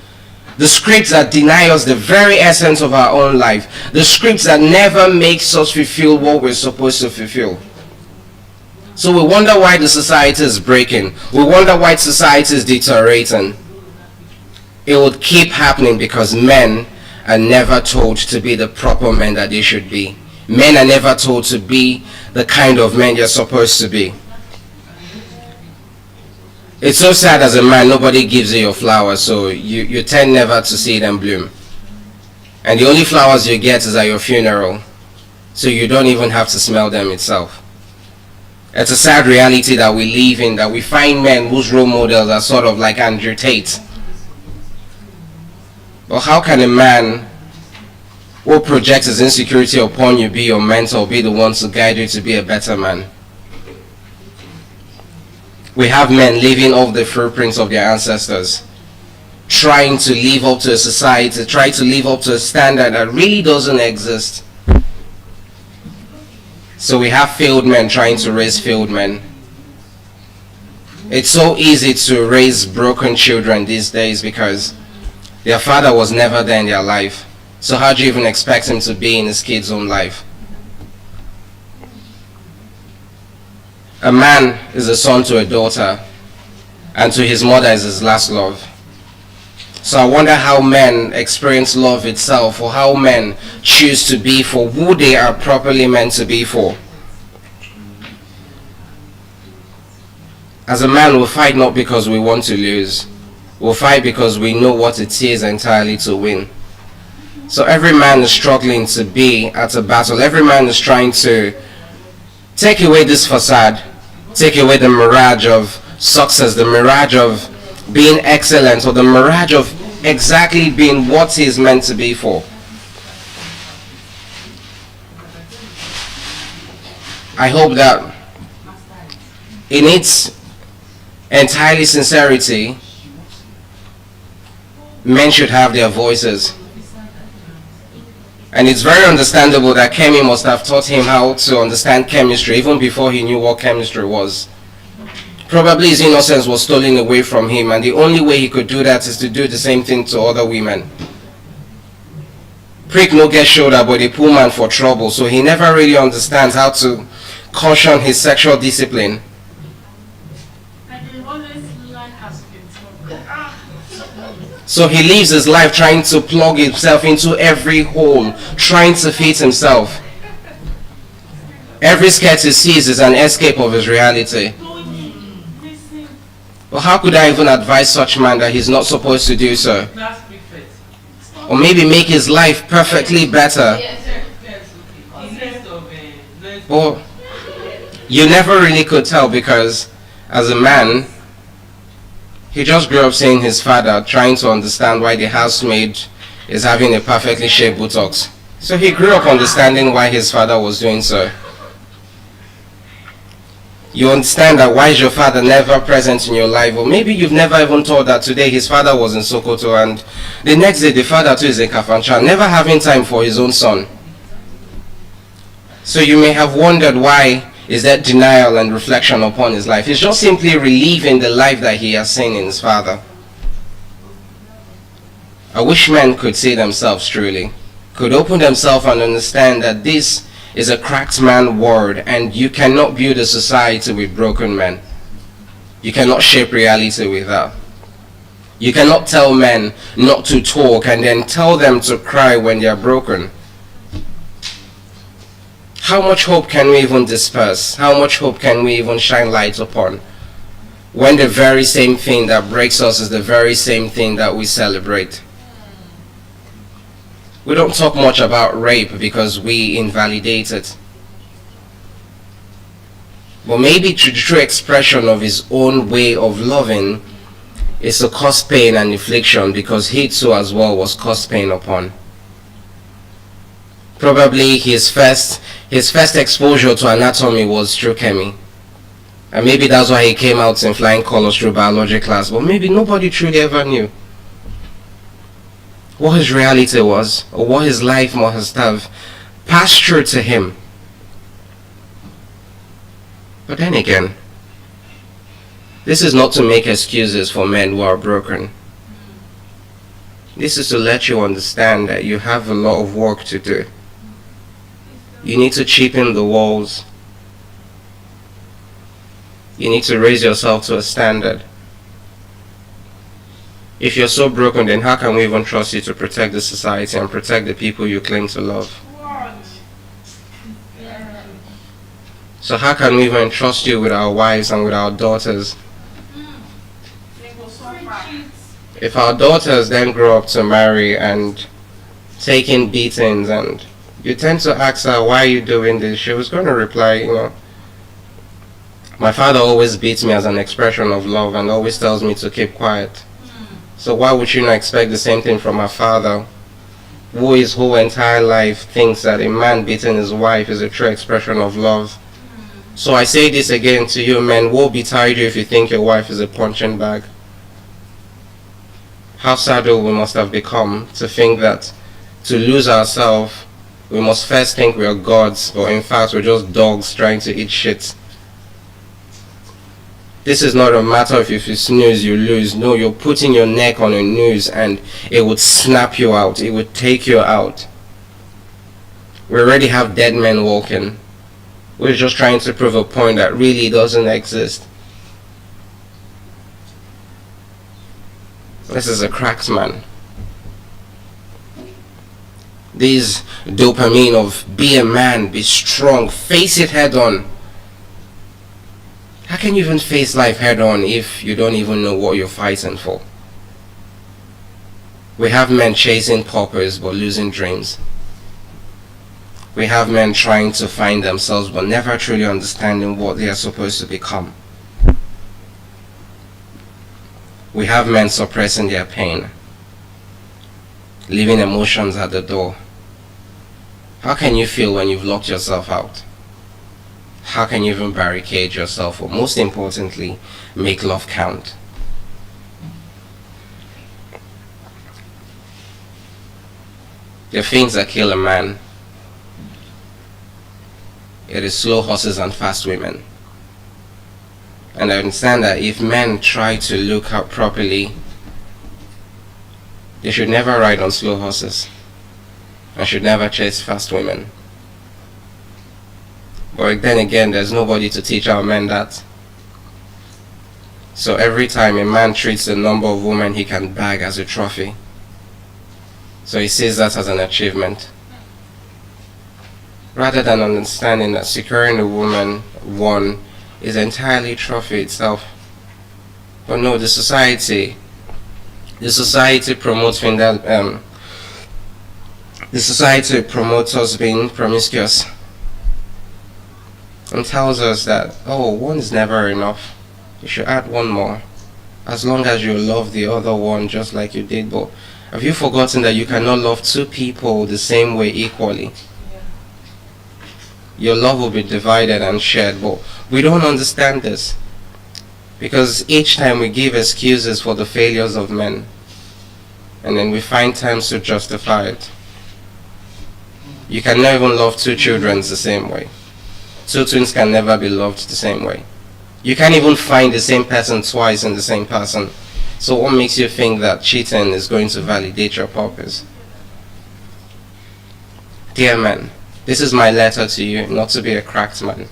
Speaker 6: The scripts that deny us the very essence of our own life. The scripts that never makes us fulfill what we're supposed to fulfill. So we wonder why the society is breaking. We wonder why society is deteriorating. It would keep happening because men are never told to be the proper men that they should be. Men are never told to be the kind of men you're supposed to be. It's so sad as a man, nobody gives you your flowers, so you tend never to see them bloom. And the only flowers you get is at your funeral, so you don't even have to smell them itself. It's a sad reality that we live in, that we find men whose role models are sort of like Andrew Tate. But how can a man who projects his insecurity upon you be your mentor, be the one to guide you to be a better man? We have men living off the footprints of their ancestors, trying to live up to a society, trying to live up to a standard that really doesn't exist. So we have failed men trying to raise failed men. It's so easy to raise broken children these days because their father was never there in their life. So how do you even expect him to be in his kid's own life? A man is a son to a daughter, and to his mother is his last love. So I wonder how men experience love itself, or how men choose to be for who they are properly meant to be for. As a man, we'll fight not because we want to lose. We'll fight because we know what it is entirely to win. So every man is struggling to be at a battle. Every man is trying to take away this facade, take away the mirage of success, the mirage of being excellent, or the mirage of exactly being what he is meant to be for. I hope that in its entirely sincerity, men should have their voices. And it's very understandable that Kemi must have taught him how to understand chemistry even before he knew what chemistry was. Probably his innocence was stolen away from him, and the only way he could do that is to do the same thing to other women. prick no get shoulder, but they pull man for trouble. So he never really understands how to caution his sexual discipline. So he lives his life trying to plug himself into every hole, trying to fit himself. Every skirt he sees is an escape of his reality. But how could I even advise such man that he's not supposed to do so? Or maybe make his life perfectly better? Well, you never really could tell, because as a man, he just grew up seeing his father trying to understand why the housemaid is having a perfectly shaped buttocks. So he grew up understanding why his father was doing so. You understand that why is your father never present in your life? Or maybe you've never even thought that today his father was in Sokoto and the next day the father too is in Kafanchan, never having time for his own son. So you may have wondered why is that denial and reflection upon his life. He's just simply reliving the life that he has seen in his father. I wish men could see themselves truly, could open themselves and understand that this is a cracked man world, and you cannot build a society with broken men. You cannot shape reality with that. You cannot tell men not to talk and then tell them to cry when they are broken. How much hope can we even disperse? How much hope can we even shine light upon when the very same thing that breaks us is the very same thing that we celebrate? We don't talk much about rape because we invalidate it. But maybe the true expression of his own way of loving is to cause pain and affliction, because he too as well was caused pain upon. Probably his first exposure to anatomy was through chemi. And maybe that's why he came out in flying colors through biology class. But maybe nobody truly ever knew what his reality was, or what his life must have passed through to him. But then again, this is not to make excuses for men who are broken. This is to let you understand that you have a lot of work to do. You need to cheapen the walls. You need to raise yourself to a standard. If you're so broken, then how can we even trust you to protect the society and protect the people you claim to love? So how can we even trust you with our wives and with our daughters? If our daughters then grow up to marry and taking beatings, and you tend to ask her, why are you doing this? She was going to reply, my father always beats me as an expression of love and always tells me to keep quiet. So why would you not expect the same thing from her father, who his whole entire life thinks that a man beating his wife is a true expression of love? So I say this again to you men, woe betide you if you think your wife is a punching bag. How sad we must have become to think that to lose ourselves, we must first think we are gods, but in fact we're just dogs trying to eat shit. This is not a matter of if you snooze, you lose. No, you're putting your neck on a noose and it would snap you out. It would take you out. We already have dead men walking. We're just trying to prove a point that really doesn't exist. This is a cracked man. This dopamine of be a man, be strong, face it head on. How can you even face life head on if you don't even know what you're fighting for? We have men chasing purpose but losing dreams. We have men trying to find themselves but never truly understanding what they are supposed to become. We have men suppressing their pain, leaving emotions at the door. How can you feel when you've locked yourself out? How can you even barricade yourself, or most importantly, make love count? There are things that kill a man. It is slow horses and fast women. And I understand that if men try to look out properly, they should never ride on slow horses. and should never chase fast women. But then again, there's nobody to teach our men that. So every time a man treats the number of women he can bag as a trophy, so he sees that as an achievement, rather than understanding that securing a woman one is entirely trophy itself. But no, the society promotes us being promiscuous and tells us that, oh, one is never enough. You should add one more, as long as you love the other one just like you did. But have you forgotten that you cannot love two people the same way equally? Your love will be divided and shared, but we don't understand this, because each time we give excuses for the failures of men, and then we find times to justify it. You can never even love two children the same way. Two twins can never be loved the same way. You can't even find the same person twice in the same person. So what makes you think that cheating is going to validate your purpose? Dear men, this is my letter to you, not to be a cracked man.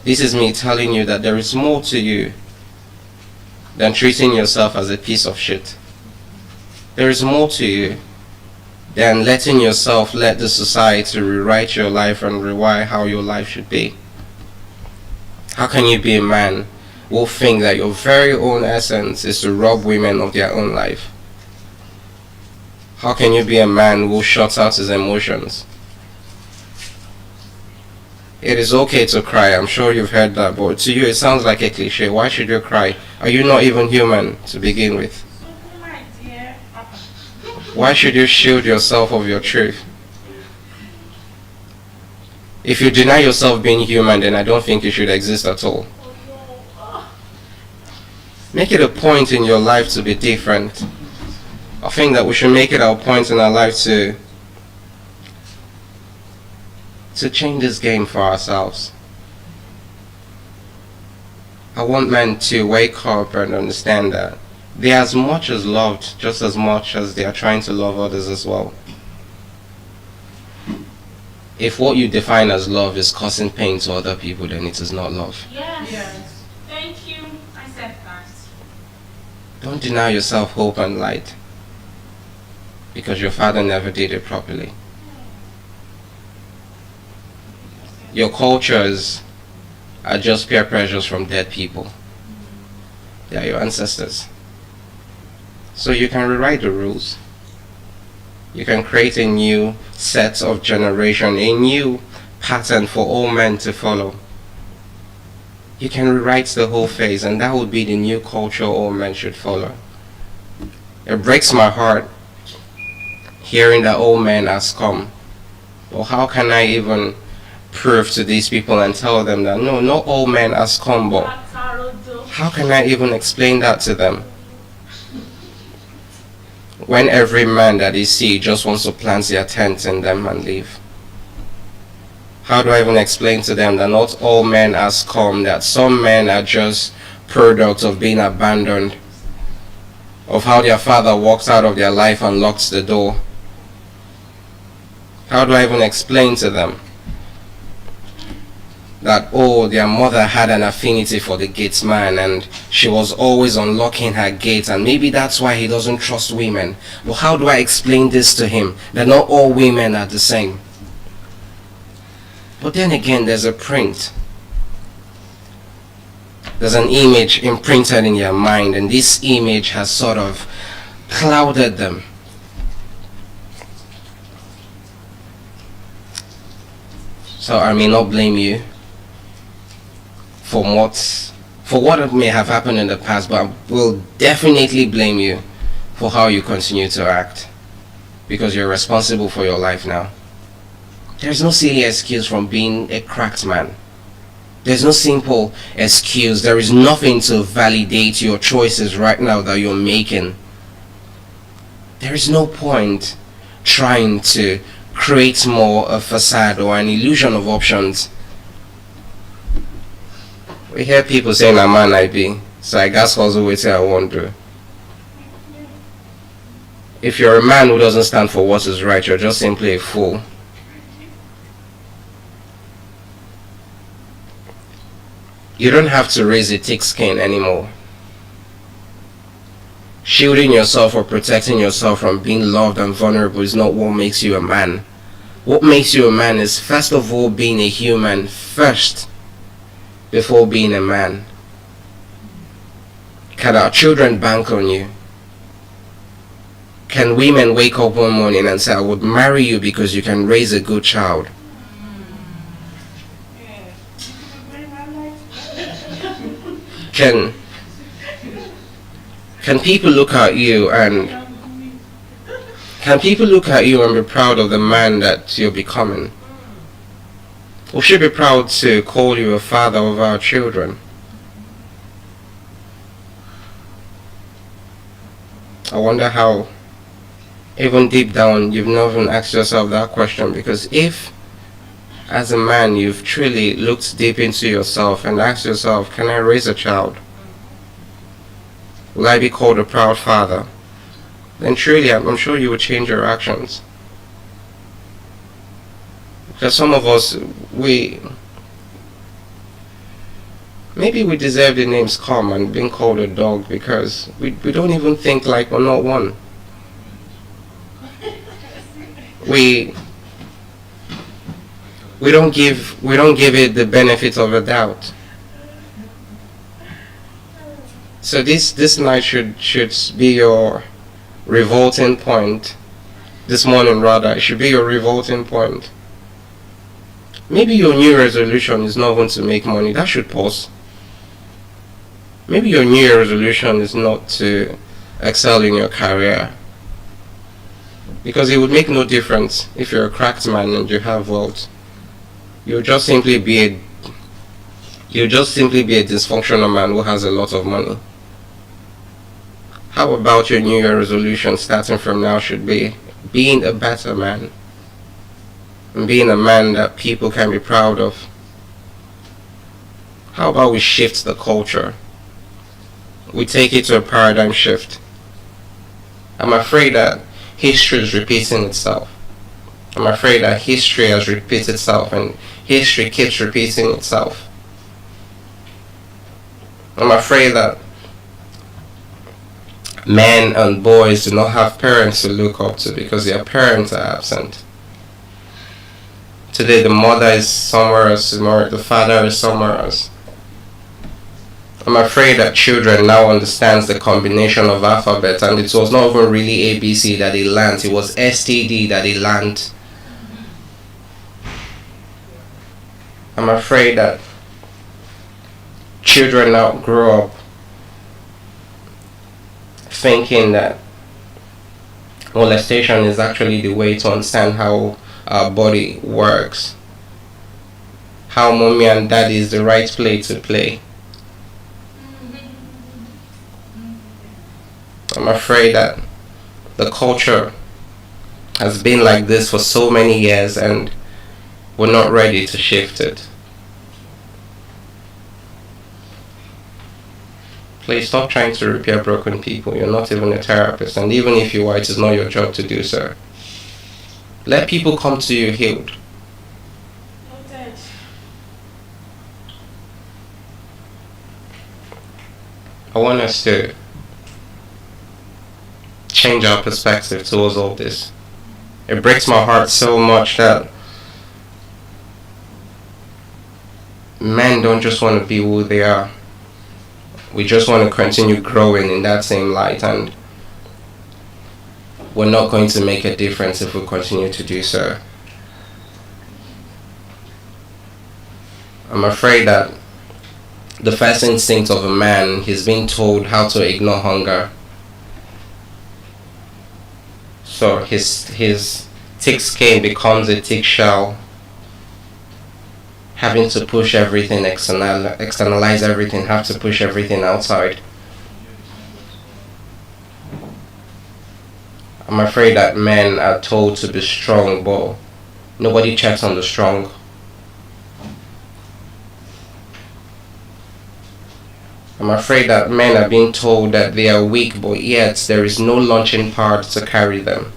Speaker 6: This is me telling you that there is more to you than treating yourself as a piece of shit. There is more to you than letting yourself let the society rewrite your life and rewire how your life should be. How can you be a man who will think that your very own essence is to rob women of their own life? How can you be a man who shuts out his emotions? It is okay to cry, I'm sure you've heard that, but to you it sounds like a cliche. Why should you cry? Are you not even human to begin with? Why should you shield yourself of your truth? If you deny yourself being human, then I don't think you should exist at all. Make it a point in your life to be different. I think that we should make it our point in our life to change this game for ourselves. I want men to wake up and understand that they are as much as loved, just as much as they are trying to love others as well. If what you define as love is causing pain to other people, then it is not love.
Speaker 4: Yes. Thank you. I said that.
Speaker 6: Don't deny yourself hope and light, because your father never did it properly. Your cultures are just peer pressures from dead people. They are your ancestors. So you can rewrite the rules. You can create a new set of generation, a new pattern for all men to follow. You can rewrite the whole phase, and that would be the new culture all men should follow. It breaks my heart hearing that all men are scum. Well, how can I even prove to these people and tell them that no, not all men are scum, but how can I even explain that to them? When every man that they see just wants to plant their tent in them and leave. How do I even explain to them that not all men are scum, that some men are just products of being abandoned, of how their father walked out of their life and locked the door? How do I even explain to them that, oh, their mother had an affinity for the gates man and she was always unlocking her gate, and maybe that's why he doesn't trust women? But how do I explain this to him, that not all women are the same? But then again, there's a print. There's an image imprinted in your mind, and this image has sort of clouded them. So I may not blame you for what may have happened in the past, but I will definitely blame you for how you continue to act, because you're responsible for your life now. There's no silly excuse from being a cracked man. There's no simple excuse. There is nothing to validate your choices right now that you're making. There is no point trying to create more a facade or an illusion of options. We hear people saying, "I'm man I be, so I guess hustle with I won't do." If you're a man who doesn't stand for what is right, you're just simply a fool. You don't have to raise a thick skin anymore. Shielding yourself or protecting yourself from being loved and vulnerable is not what makes you a man. What makes you a man is first of all being a human first before being a man. Can our children bank on you? Can women wake up one morning and say, I would marry you because you can raise a good child? Can people look at you and be proud of the man that you're becoming? We should be proud to call you a father of our children. I wonder how, even deep down, you've not even asked yourself that question, because if, as a man, you've truly looked deep into yourself and asked yourself, can I raise a child? Will I be called a proud father? Then truly, I'm sure you would change your actions. Because some of us, maybe we deserve the name scum and being called a dog because we don't even think like we're not one. We don't give it the benefit of a doubt. So this night should be your revolting point. This morning rather, it should be your revolting point. Maybe your new resolution is not going to make money. That should pause. Maybe your new year resolution is not to excel in your career. Because it would make no difference if you're a cracked man and you have wealth. You'll just simply be a dysfunctional man who has a lot of money. How about your New Year resolution starting from now should be being a better man, and being a man that people can be proud of? How about we shift the culture? We take it to a paradigm shift. I'm afraid that history is repeating itself. I'm afraid that history has repeated itself, and history keeps repeating itself. I'm afraid that men and boys do not have parents to look up to because their parents are absent. Today the mother is somewhere else, tomorrow the father is somewhere else. I'm afraid that children now understands the combination of alphabet, and it was not even really ABC that they learned, it was STD that they learned. I'm afraid that children now grow up thinking that molestation is actually the way to understand how our body works, how mommy and daddy is the right play to play. I'm afraid that the culture has been like this for so many years and we're not ready to shift it. Please stop trying to repair broken people. You're not even a therapist, and even if you are, it is not your job to do so. Let people come to you healed. I want us to change our perspective towards all this. It breaks my heart so much that men don't just want to be who they are. We just want to continue growing in that same light, and we're not going to make a difference if we continue to do so. I'm afraid that the first instinct of a man, he's being told how to ignore hunger. So his thick skin becomes a thick shell, having to push everything, externalize everything, have to push everything outside. I'm afraid that men are told to be strong, but nobody checks on the strong. I'm afraid that men are being told that they are weak, but yet there is no launching pad to carry them.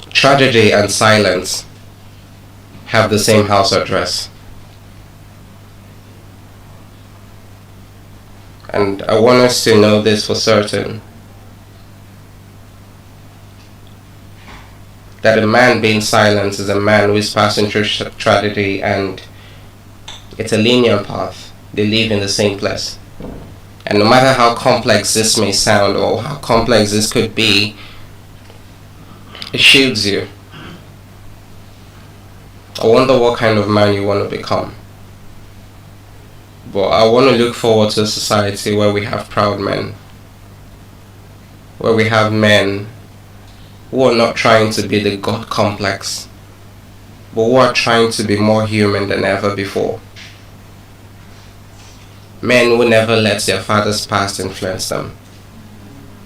Speaker 6: Tragedy and silence have the same house address. And I want us to know this for certain, that a man being silent is a man who is passing through tragedy, and it's a linear path. They live in the same place. And no matter how complex this may sound or how complex this could be, it shields you. I wonder what kind of man you want to become. But I want to look forward to a society where we have proud men, where we have men who are not trying to be the God complex, but who are trying to be more human than ever before. Men who never let their father's past influence them.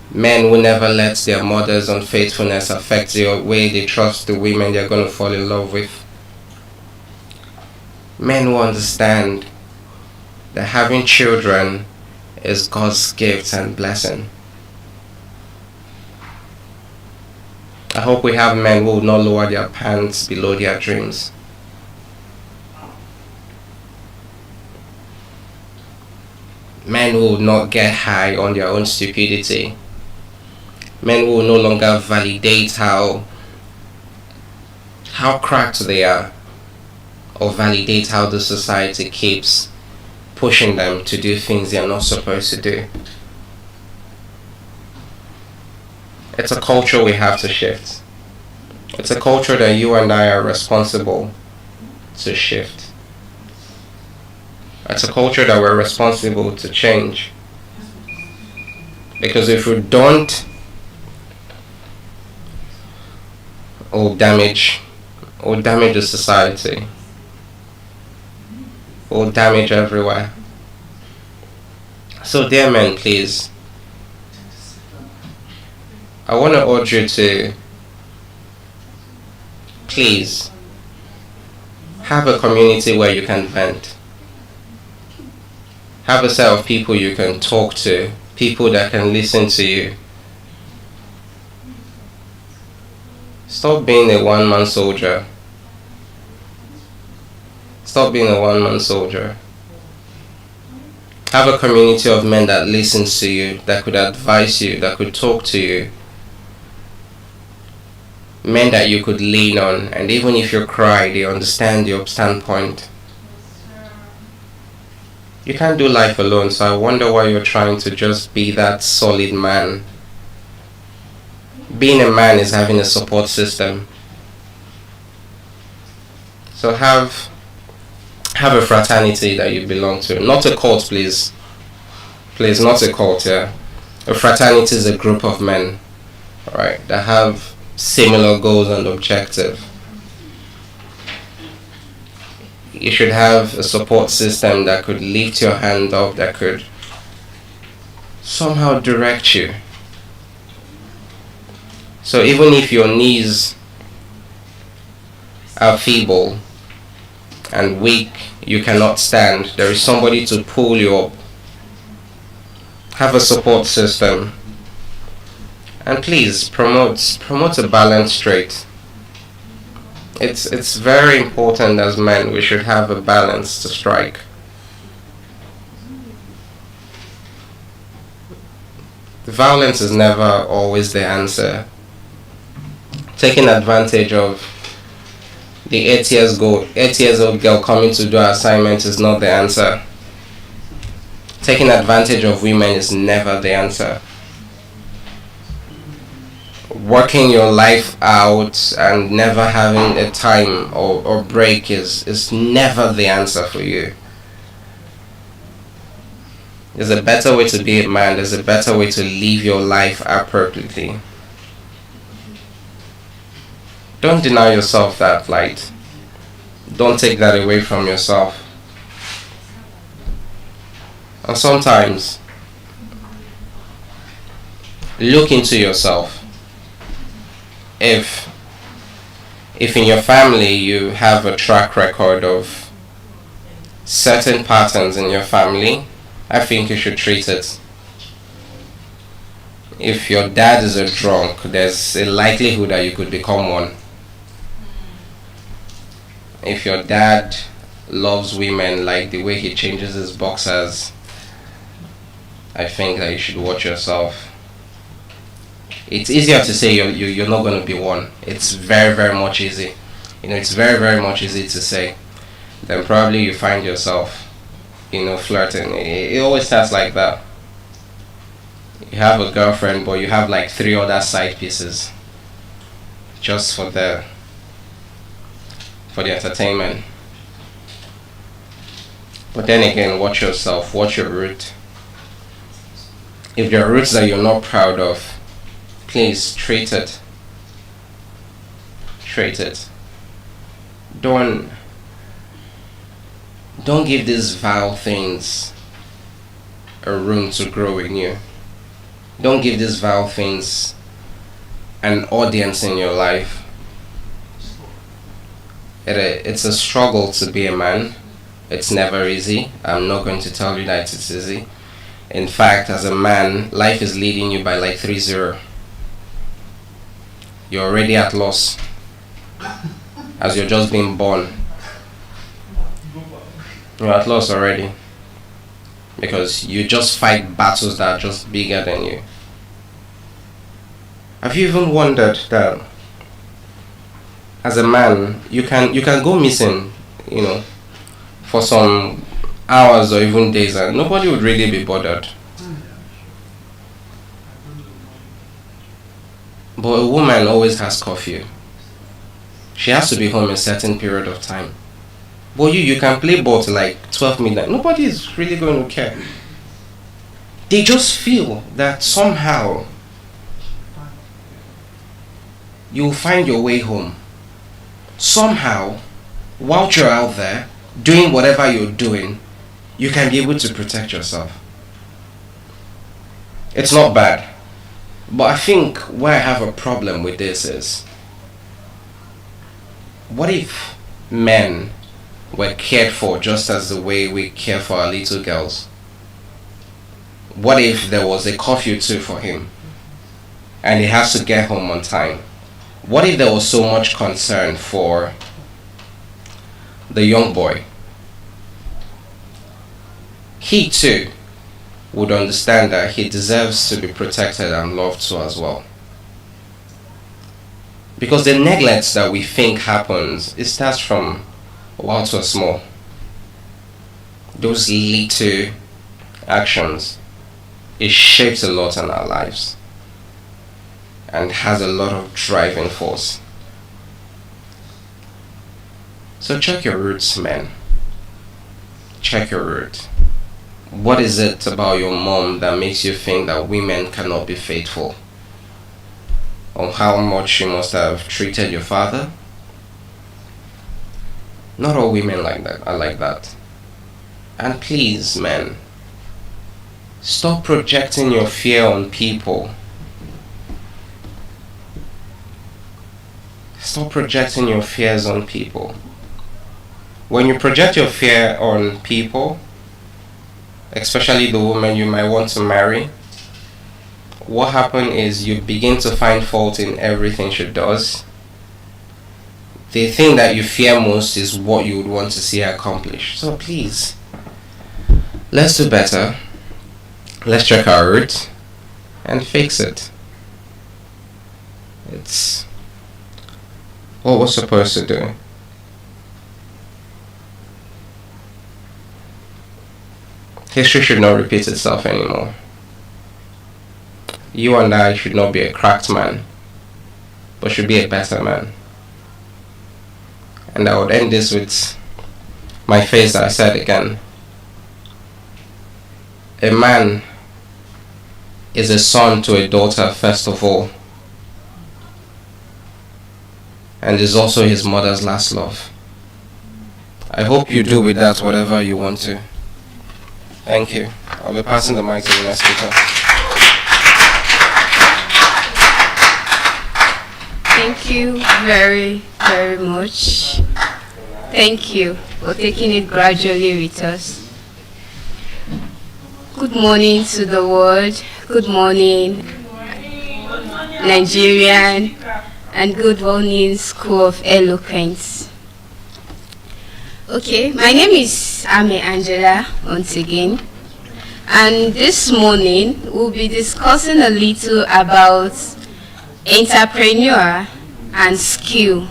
Speaker 6: Men who never let their mother's unfaithfulness affect the way they trust the women they're going to fall in love with. Men who understand that having children is God's gift and blessing. I hope we have men who will not lower their pants below their dreams. Men who will not get high on their own stupidity. Men who will no longer validate how cracked they are, or validate how the society keeps pushing them to do things they are not supposed to do. It's a culture we have to shift. It's a culture that you and I are responsible to shift. It's a culture that we're responsible to change. Because if we don't, we'll damage the society. We'll damage everywhere. So dear men, please, I want to urge you to please have a community where you can vent. Have a set of people you can talk to, people that can listen to you. Stop being a one-man soldier. Stop being a one-man soldier. Have a community of men that listens to you, that could advise you, that could talk to you. Men that you could lean on, and even if you cry, they understand your standpoint. You can't do life alone, so I wonder why you're trying to just be that solid man. Being a man is having a support system. So have a fraternity that you belong to. Not a cult, please. Please, not a cult, yeah. A fraternity is a group of men, right, that have similar goals and objectives. You should have a support system that could lift your hand up, that could somehow direct you. So even if your knees are feeble and weak, you cannot stand, there is somebody to pull you up. Have a support system. And please promote a balanced trait. It's very important as men, we should have a balance to strike. Violence is never always the answer. Taking advantage of the 8 years old girl coming to do her assignment is not the answer. Taking advantage of women is never the answer. Working your life out and never having a time or break is never the answer for you. There's a better way to be a man. There's a better way to live your life appropriately. Don't deny yourself that light. Don't take that away from yourself. And sometimes, look into yourself. If If in your family you have a track record of certain patterns in your family, I think you should treat it. If your dad is a drunk, there's a likelihood that you could become one. If your dad loves women like the way he changes his boxers, I think that you should watch yourself. It's easier to say you're not going to be one. It's very, very much easy. It's very, very much easy to say. Then probably you find yourself, flirting. It always starts like that. You have a girlfriend, but you have like 3 other side pieces just for the entertainment. But then again, watch yourself, watch your root. If there are roots that you're not proud of, please treat it. Treat it. Don't give these vile things a room to grow in you. Don't give these vile things an audience in your life. It's a struggle to be a man. It's never easy. I'm not going to tell you that it's easy. In fact, as a man, life is leading you by like 3-0. You're already at loss as you're just being born. You're at loss already because you just fight battles that are just bigger than you. Have you even wondered that as a man you can go missing, for some hours or even days and nobody would really be bothered? But a woman always has curfew. She has to be home a certain period of time. But you can play ball till like 12 midnight. Nobody is really going to care. They just feel that somehow you'll find your way home. Somehow, while you're out there doing whatever you're doing, you can be able to protect yourself. It's not bad. But I think where I have a problem with this is, what if men were cared for just as the way we care for our little girls? What if there was a curfew too for him and he has to get home on time? What if there was so much concern for the young boy? He too would understand that he deserves to be protected and loved too as well. Because the neglect that we think happens, it starts from while to small. Those little actions, it shapes a lot in our lives and has a lot of driving force. So check your roots, men. Check your root. What is it about your mom that makes you think that women cannot be faithful? Or how much she must have treated your father? Not all women are like that. And please, men, stop projecting your fear on people. Stop projecting your fears on people. When you project your fear on people, especially the woman you might want to marry, what happens is you begin to find fault in everything she does. The thing that you fear most is what you would want to see her accomplish. So please, let's do better. Let's check our root and fix it. It's what we're supposed to do. History should not repeat itself anymore. You and I should not be a cracked man, but should be a better man. And I would end this with my phrase that I said again. A man is a son to a daughter first of all, and is also his mother's last love. I hope you do with that whatever you want to. Thank you. I'll be passing the mic to the next speaker.
Speaker 5: Thank you very
Speaker 7: very much. Thank you for taking it gradually with us. Good morning to the world. Good morning, Nigerian, and good morning, School of Eloquence. Okay, my name is Ame Angela once again, and this morning we'll be discussing a little about entrepreneur and skill.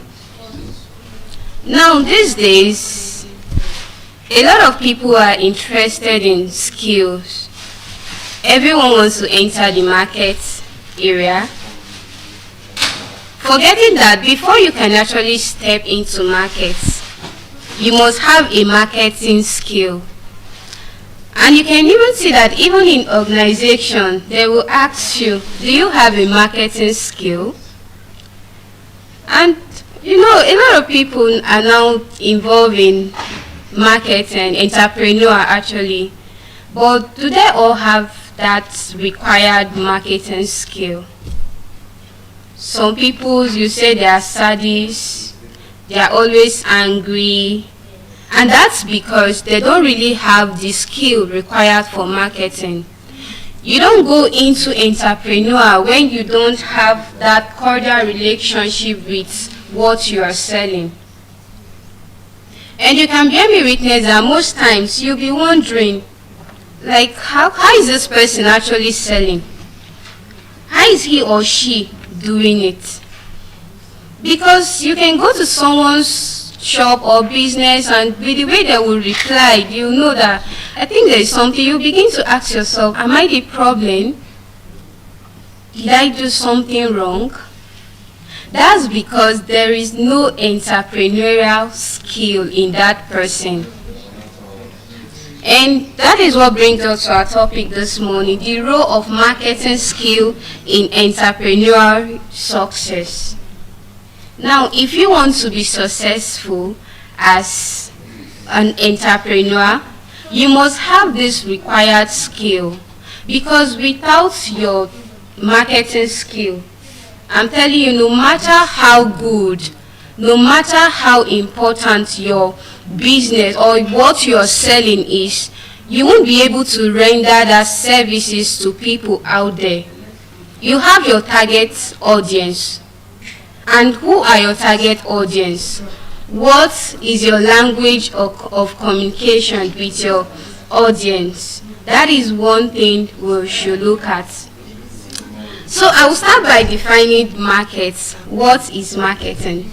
Speaker 7: Now, these days, a lot of people are interested in skills. Everyone wants to enter the market area, forgetting that before you can actually step into markets, you must have a marketing skill. And you can even see that even in organization, they will ask you, do you have a marketing skill? And you know, a lot of people are now involved in marketing, entrepreneur actually. But do they all have that required marketing skill? Some people, you say they are sadists, they are always angry, and that's because they don't really have the skill required for marketing. You don't go into entrepreneur when you don't have that cordial relationship with what you are selling. And you can bear me witness that most times you'll be wondering, like, how is this person actually selling? How is he or she doing it? Because you can go to someone's shop or business, and with the way they will reply, you know that I think there is something. You begin to ask yourself, am I the problem? Did I do something wrong? That's because there is no entrepreneurial skill in that person. And that is what brings us to our topic this morning, the role of marketing skill in entrepreneurial success. Now, if you want to be successful as an entrepreneur, you must have this required skill, because without your marketing skill, I'm telling you, no matter how good, no matter how important your business or what you're selling is, you won't be able to render that services to people out there. You have your target audience. And who are your target audience? What is your language of communication with your audience? That is one thing we should look at. So I will start by defining markets. What is marketing?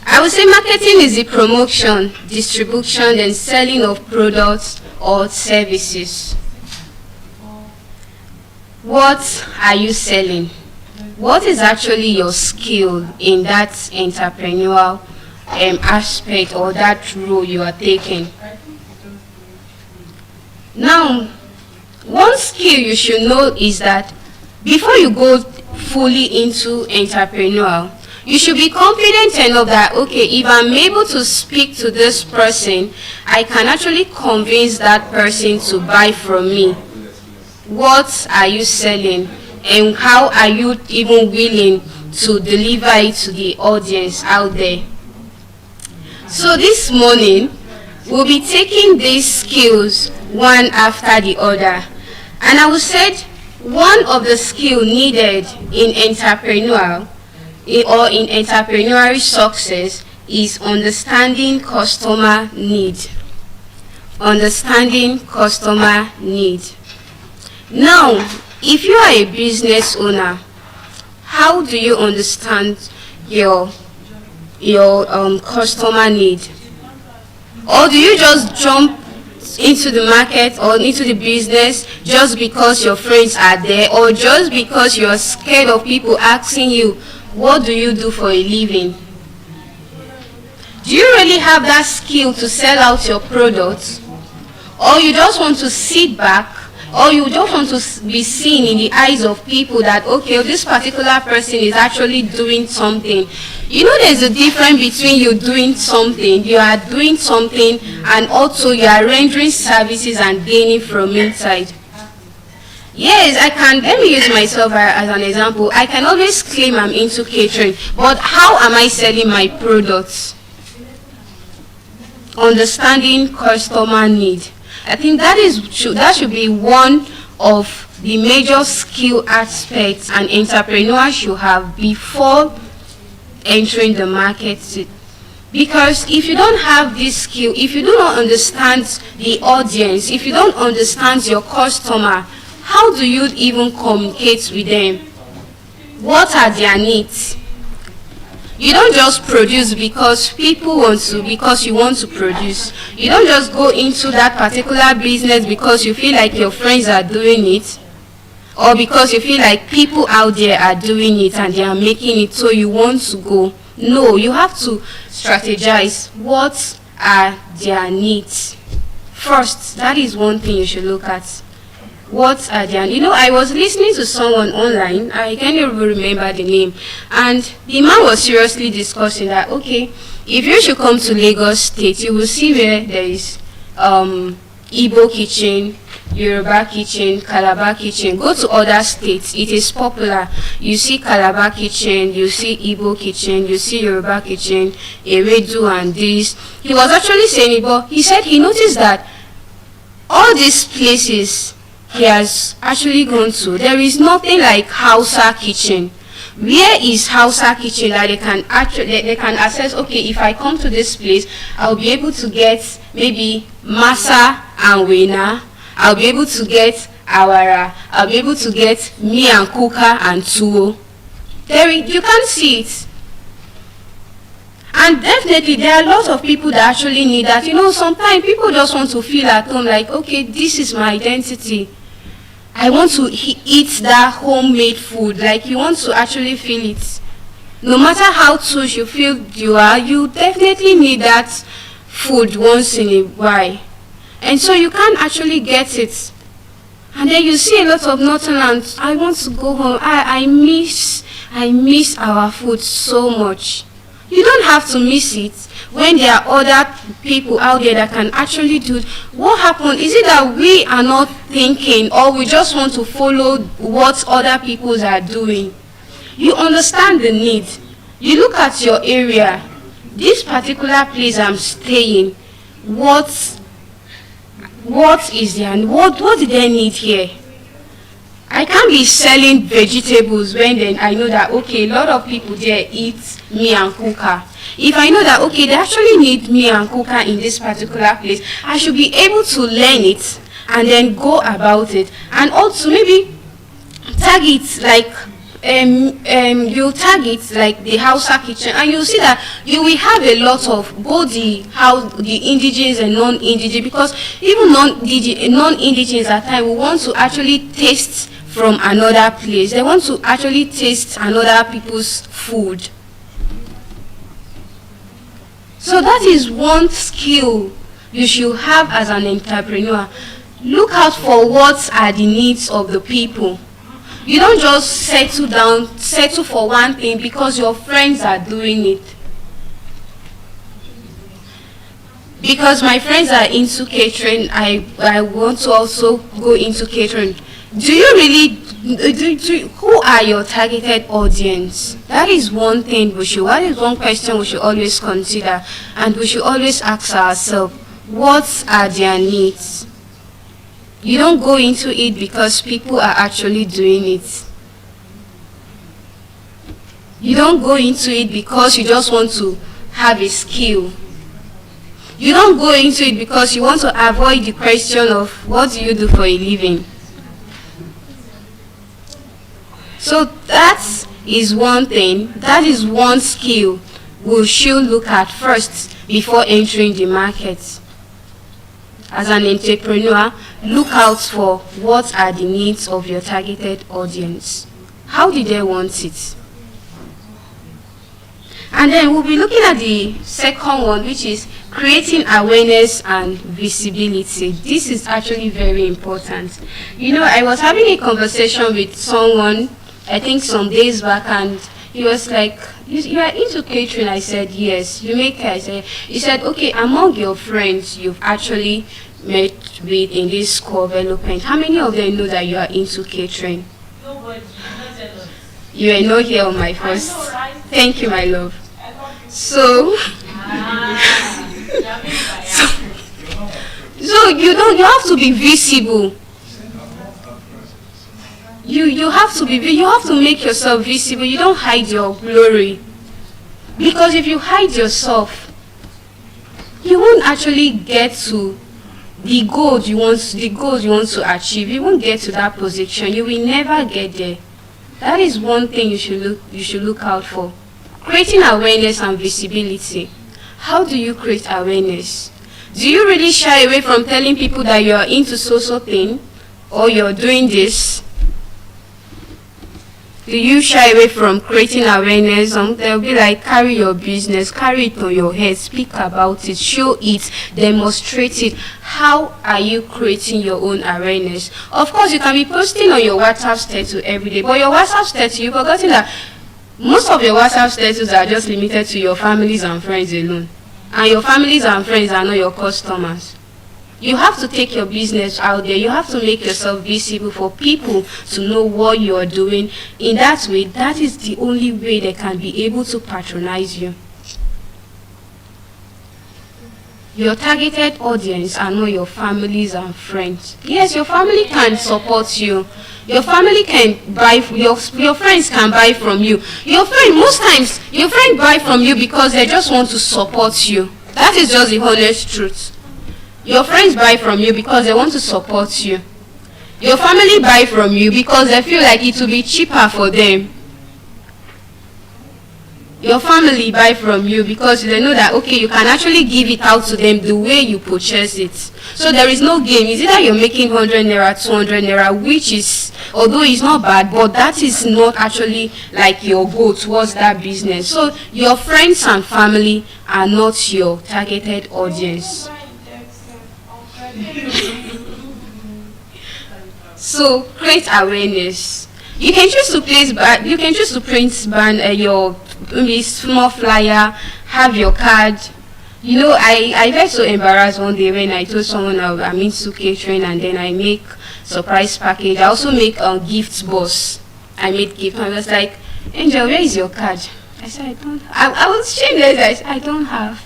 Speaker 7: I would say marketing is the promotion, distribution, and selling of products or services. What are you selling? What is actually your skill in that entrepreneurial aspect or that role you are taking? Now, one skill you should know is that before you go fully into entrepreneurial, you should be confident enough that, okay, if I'm able to speak to this person, I can actually convince that person to buy from me. What are you selling? And how are you even willing to deliver it to the audience out there? So this morning, we'll be taking these skills one after the other. And I would say one of the skills needed in entrepreneurial or in entrepreneurial success is understanding customer need. Understanding customer need. Now, if you are a business owner, how do you understand your customer need? Or do you just jump into the market or into the business just because your friends are there, or just because you're scared of people asking you, what do you do for a living? Do you really have that skill to sell out your products? Or you just want to sit back, or you don't want to be seen in the eyes of people that, okay, this particular person is actually doing something. You know, there's a difference between you doing something, you are doing something, and also you are rendering services and gaining from inside. Yes, I can. Let me use myself as an example. I can always claim I'm into catering, but how am I selling my products? Understanding customer need. I think that should be one of the major skill aspects an entrepreneur should have before entering the market. Because if you don't have this skill, if you do not understand the audience, if you don't understand your customer, how do you even communicate with them? What are their needs? You don't just produce because people want to, because you want to produce. You don't just go into that particular business because you feel like your friends are doing it, or because you feel like people out there are doing it and they are making it, so you want to go. No, you have to strategize. What are their needs? First, that is one thing you should look at. What are their, I was listening to someone online, I can't even remember the name, and the man was seriously discussing that, okay, if you should come to Lagos State, you will see where there is Igbo kitchen, Yoruba kitchen, Calabar kitchen. Go to other states, it is popular. You see Calabar kitchen, you see Igbo kitchen, you see Yoruba kitchen, Ewedu and this. He was actually saying it, but he said he noticed that all these places he has actually gone to, there is nothing like Hausa kitchen. Where is Hausa kitchen that they can access? Okay, if I come to this place, I'll be able to get maybe masa and wena. I'll be able to get awara. I'll be able to get mi and kuka and tuwo. You can't see it. And definitely there are lots of people that actually need that. Sometimes people just want to feel at home, like, okay, this is my identity. I want to eat that homemade food. Like, you want to actually feel it. No matter how touch you feel you are, you definitely need that food once in a while. And so you can't actually get it. And then you see a lot of Northerners, I want to go home. I miss our food so much. You don't have to miss it when there are other people out there that can actually do it. What happened? Is it that we are not thinking, or we just want to follow what other people are doing? You understand the need. You look at your area. This particular place I'm staying, what is there? What do they need here? I can't be selling vegetables when then I know that, okay, a lot of people there eat mi and kuka. If I know that, okay, they actually need mi and kuka in this particular place, I should be able to learn it and then go about it. And also maybe tag it like, you tag it like the Hausa kitchen, and you'll see that you will have a lot of both the indigenous and non-indigenous, because even non-indigenous at times will want to actually taste from another place. They want to actually taste another people's food. So that is one skill you should have as an entrepreneur. Look out for what are the needs of the people. You don't just settle for one thing because your friends are doing it. Because my friends are into catering, I want to also go into catering. Do you really, who are your targeted audience? That is one thing that is one question we should always consider, and we should always ask ourselves, what are their needs? You don't go into it because people are actually doing it. You don't go into it because you just want to have a skill. You don't go into it because you want to avoid the question of what do you do for a living. So that is one thing, that is one skill we should look at first before entering the market. As an entrepreneur, look out for what are the needs of your targeted audience. How do they want it? And then we'll be looking at the second one, which is creating awareness and visibility. This is actually very important. I was having a conversation with someone, I think some days back, and he was like, you are into catering? I said, yes. You make care? He said, okay, among your friends, you've actually met with in this co-development, how many of them know that you are into catering?
Speaker 4: Nobody.
Speaker 7: You are not here on my first. Thank you, my love. So, so you have to be visible. You have to make yourself visible. You don't hide your glory, because if you hide yourself, you won't actually get to the goals you want to achieve. You won't get to that position. You will never get there. That is one thing you should look out for. Creating awareness and visibility. How do you create awareness? Do you really shy away from telling people that you are into so thing, or you're doing this? Do you shy away from creating awareness? They'll be like, carry your business, carry it on your head, speak about it, show it, demonstrate it. How are you creating your own awareness? Of course, you can be posting on your WhatsApp status every day, but your WhatsApp status, you've forgotten that most of your WhatsApp status are just limited to your families and friends alone. And your families and friends are not your customers. You have to take your business out there. You have to make yourself visible for people to know what you are doing. In that way, that is the only way they can be able to patronize you. Your targeted audience are not your families and friends. Yes, your family can support you. Your family can buy, your friends can buy from you. Most times, your friends buy from you because they just want to support you. That is just the honest truth. Your friends buy from you because they want to support you. Your family buy from you because they feel like it will be cheaper for them. Your family buy from you because they know that, okay, you can actually give it out to them the way you purchase it. So there is no game. It's either you're making 100 naira, 200 naira, which is, although it's not bad, but that is not actually like your goal towards that business. So your friends and family are not your targeted audience. So create awareness. You can choose to print your maybe small flyer, have your card. You know, I felt so embarrassed one day when I told someone I'm into catering, and then I make surprise package. I also make gifts box. I made gift. I was like, Angel, where is your card? I said, I don't. I was shameless. I said, I don't have.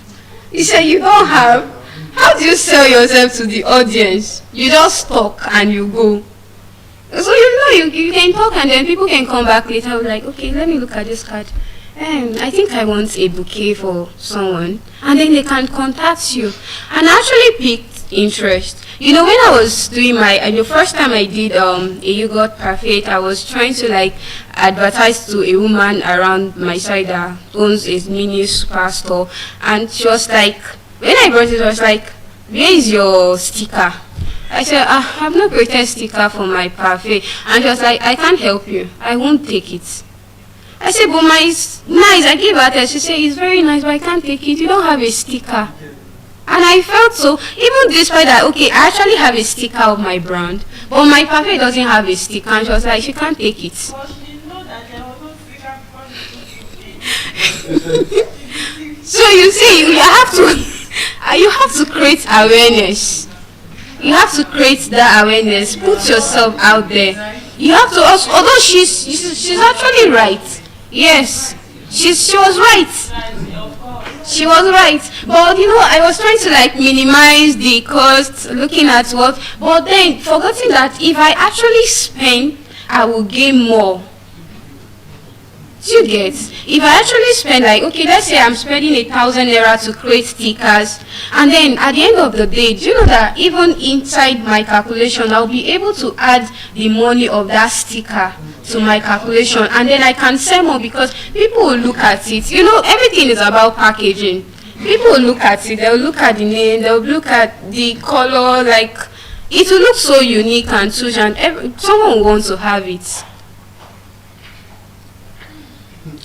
Speaker 7: He said, you don't have? How do you sell yourself to the audience? You just talk and you go. So you can talk, and then people can come back later. Like, okay, let me look at this card. I think I want a bouquet for someone, and then they can contact you. And I actually picked interest. You know, when I was doing the first time I did a yogurt parfait, I was trying to like advertise to a woman around my side that owns a mini superstore, and she was like, when I brought it, I was like, where is your sticker? I said, I have no created sticker for my parfait. And she was like, I can't help you. I won't take it. I said, but mine is nice. I gave her that. She said, it's very nice, but I can't take it. You don't have a sticker. And I felt so, even despite that, okay, I actually have a sticker of my brand, but my parfait doesn't have a sticker. And she was like, she can't take it. So you see, you have to create awareness. You have to create that awareness. Put yourself out there. You have to also, although she's actually right. Yes, she was right. She was right. But you know, I was trying to like minimize the cost, looking at what, but then forgetting that if I actually spend, I will gain more. Do you get? If I actually spend like, okay, let's say I'm spending 1,000 naira to create stickers, and then at the end of the day, do you know that even inside my calculation, I'll be able to add the money of that sticker to my calculation, and then I can sell more because people will look at it. You know, everything is about packaging. People will look at it, they'll look at the name, they'll look at the color, like, it will look so unique and such, and someone will want to have it.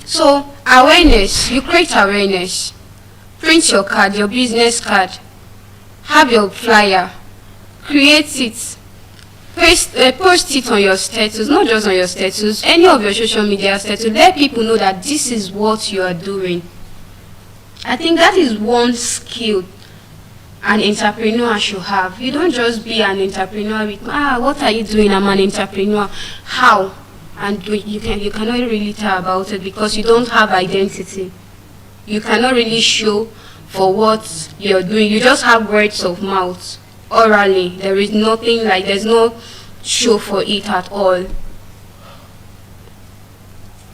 Speaker 7: So, awareness, you create awareness. Print your card, your business card. Have your flyer. Create it. Post it on your status, not just on your status, any of your social media status. Let people know that this is what you are doing. I think that is one skill an entrepreneur should have. You don't just be an entrepreneur with, what are you doing? I'm an entrepreneur. How? And you cannot really tell about it because you don't have identity. You cannot really show for what you're doing. You just have words of mouth, orally. There is nothing like, there's no show for it at all.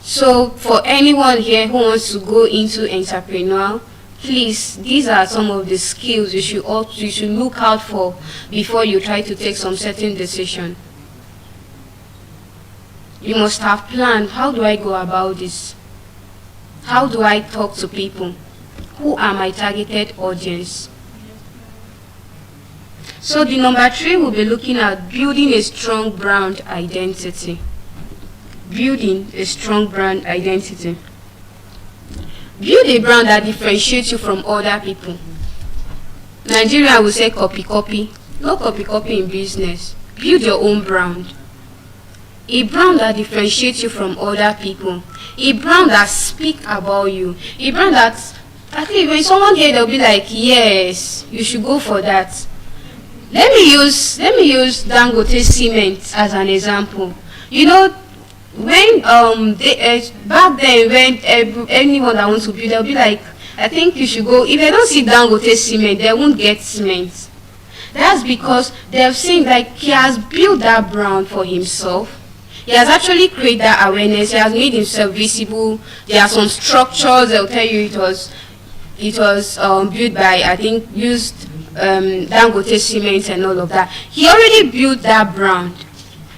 Speaker 7: So for anyone here who wants to go into entrepreneurial, please, these are some of the skills you should look out for before you try to take some certain decision. You must have planned, how do I go about this? How do I talk to people? Who are my targeted audience? So the number 3 we'll be looking at building a strong brand identity. Building a strong brand identity. Build a brand that differentiates you from other people. Nigeria will say copy. No copy in business. Build your own brand. A brand that differentiates you from other people. A brand that speaks about you. A brand that, at least when someone here, they'll be like, yes, you should go for that. Let me use Dangote Cement as an example. You know, when back then, when anyone that wants to build, they'll be like, I think you should go. If they don't see Dangote Cement, they won't get cement. That's because they've seen like he has built that brand for himself. He has actually created that awareness. He has made himself visible. There are some structures. They'll tell you it was built by, I think, used Dangote Cement and all of that. He already built that brand,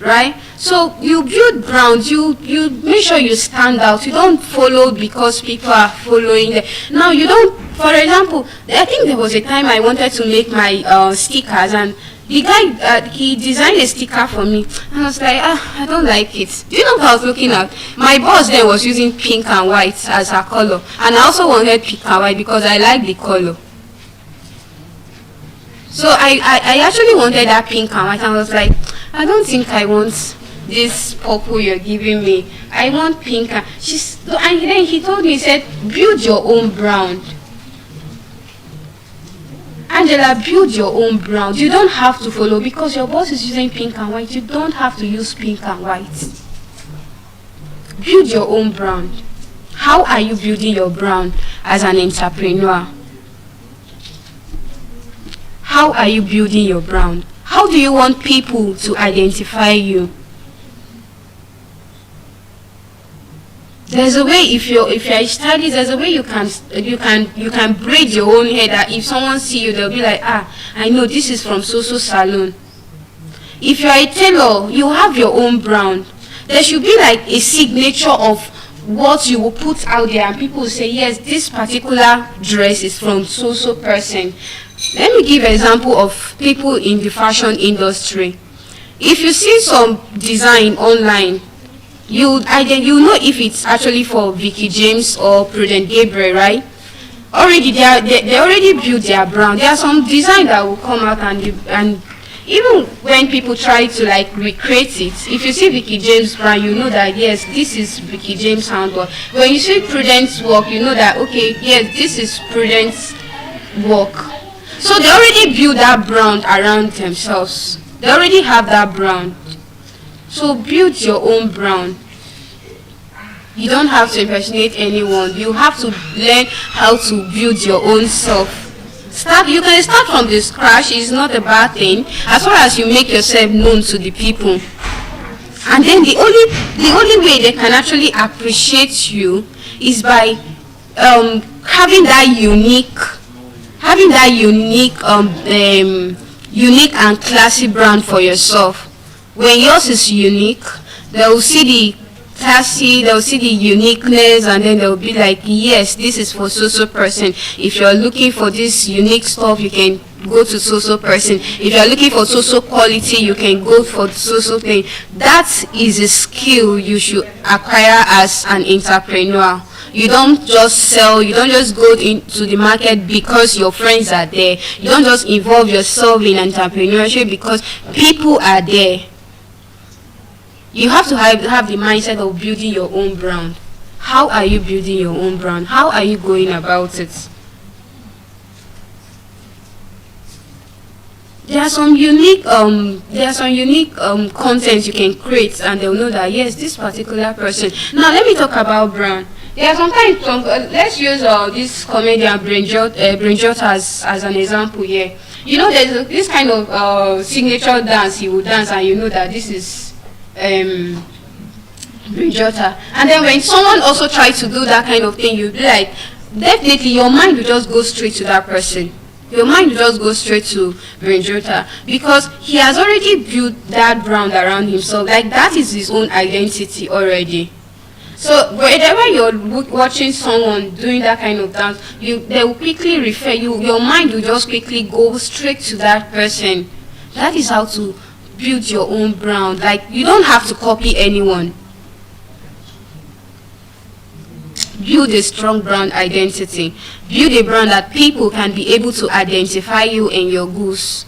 Speaker 7: right? So you build brands. You make sure you stand out. You don't follow because people are following. Now you don't. For example, I think there was a time I wanted to make my stickers, and the guy, he designed a sticker for me, and I was like, I don't like it. Do you know what I was looking at? My boss then was using pink and white as her color, and I also wanted pink and white because I like the color. So I actually wanted that pink and white, and I was like, I don't think I want this purple you're giving me. I want pink. And then he told me, he said, build your own brand. Angela, build your own brand. You don't have to follow because your boss is using pink and white. You don't have to use pink and white. Build your own brand. How are you building your brand as an entrepreneur? How are you building your brand? How do you want people to identify you? There's a way, if you're a stylist, there's a way you can braid your own hair that if someone see you, they'll be like, I know this is from so-so salon. If you're a tailor, you have your own brand. There should be like a signature of what you will put out there, and people will say, yes, this particular dress is from so-so person. Let me give an example of people in the fashion industry. If you see some design online, you know if it's actually for Vicky James or Prudent Gabriel, right? Already they already built their brand. There are some design that will come out, and even when people try to like recreate it, if you see Vicky James brand, you know that yes, this is Vicky James handwork. When you see Prudent's work, you know that okay, yes, this is Prudent's work. So they already built that brand around themselves. They already have that brand. So build your own brand. You don't have to impersonate anyone. You have to learn how to build your own self. You can start from the scratch. It's not a bad thing as far as you make yourself known to the people. And then the only way they can actually appreciate you is by having that unique and classy brand for yourself. When yours is unique, they will see the classy, they will see the uniqueness, and then they will be like, yes, this is for so-so person. If you're looking for this unique stuff, you can go to so-so person. If you're looking for so-so quality, you can go for so-so thing. That is a skill you should acquire as an entrepreneur. You don't just sell, you don't just go into the market because your friends are there. You don't just involve yourself in entrepreneurship because people are there. You have to have the mindset of building your own brand. How are you building your own brand? How are you going about it? there are some unique content you can create, and they'll know that yes, this particular person. Now let me talk about brown. There are sometimes let's use this comedian Brainjot as an example here. You know, there's this kind of signature dance he will dance, and you know that this is Brainjota. And then when someone also tries to do that kind of thing, you'll be like, definitely your mind will just go straight to that person. Your mind will just go straight to Brainjota, because he has already built that brand around himself. Like, that is his own identity already. So whenever you're watching someone doing that kind of dance, they will quickly refer you. Your mind will just quickly go straight to that person. That is how to build your own brand. Like, you don't have to copy anyone. Build a strong brand identity. Build a brand that people can be able to identify you and your goods.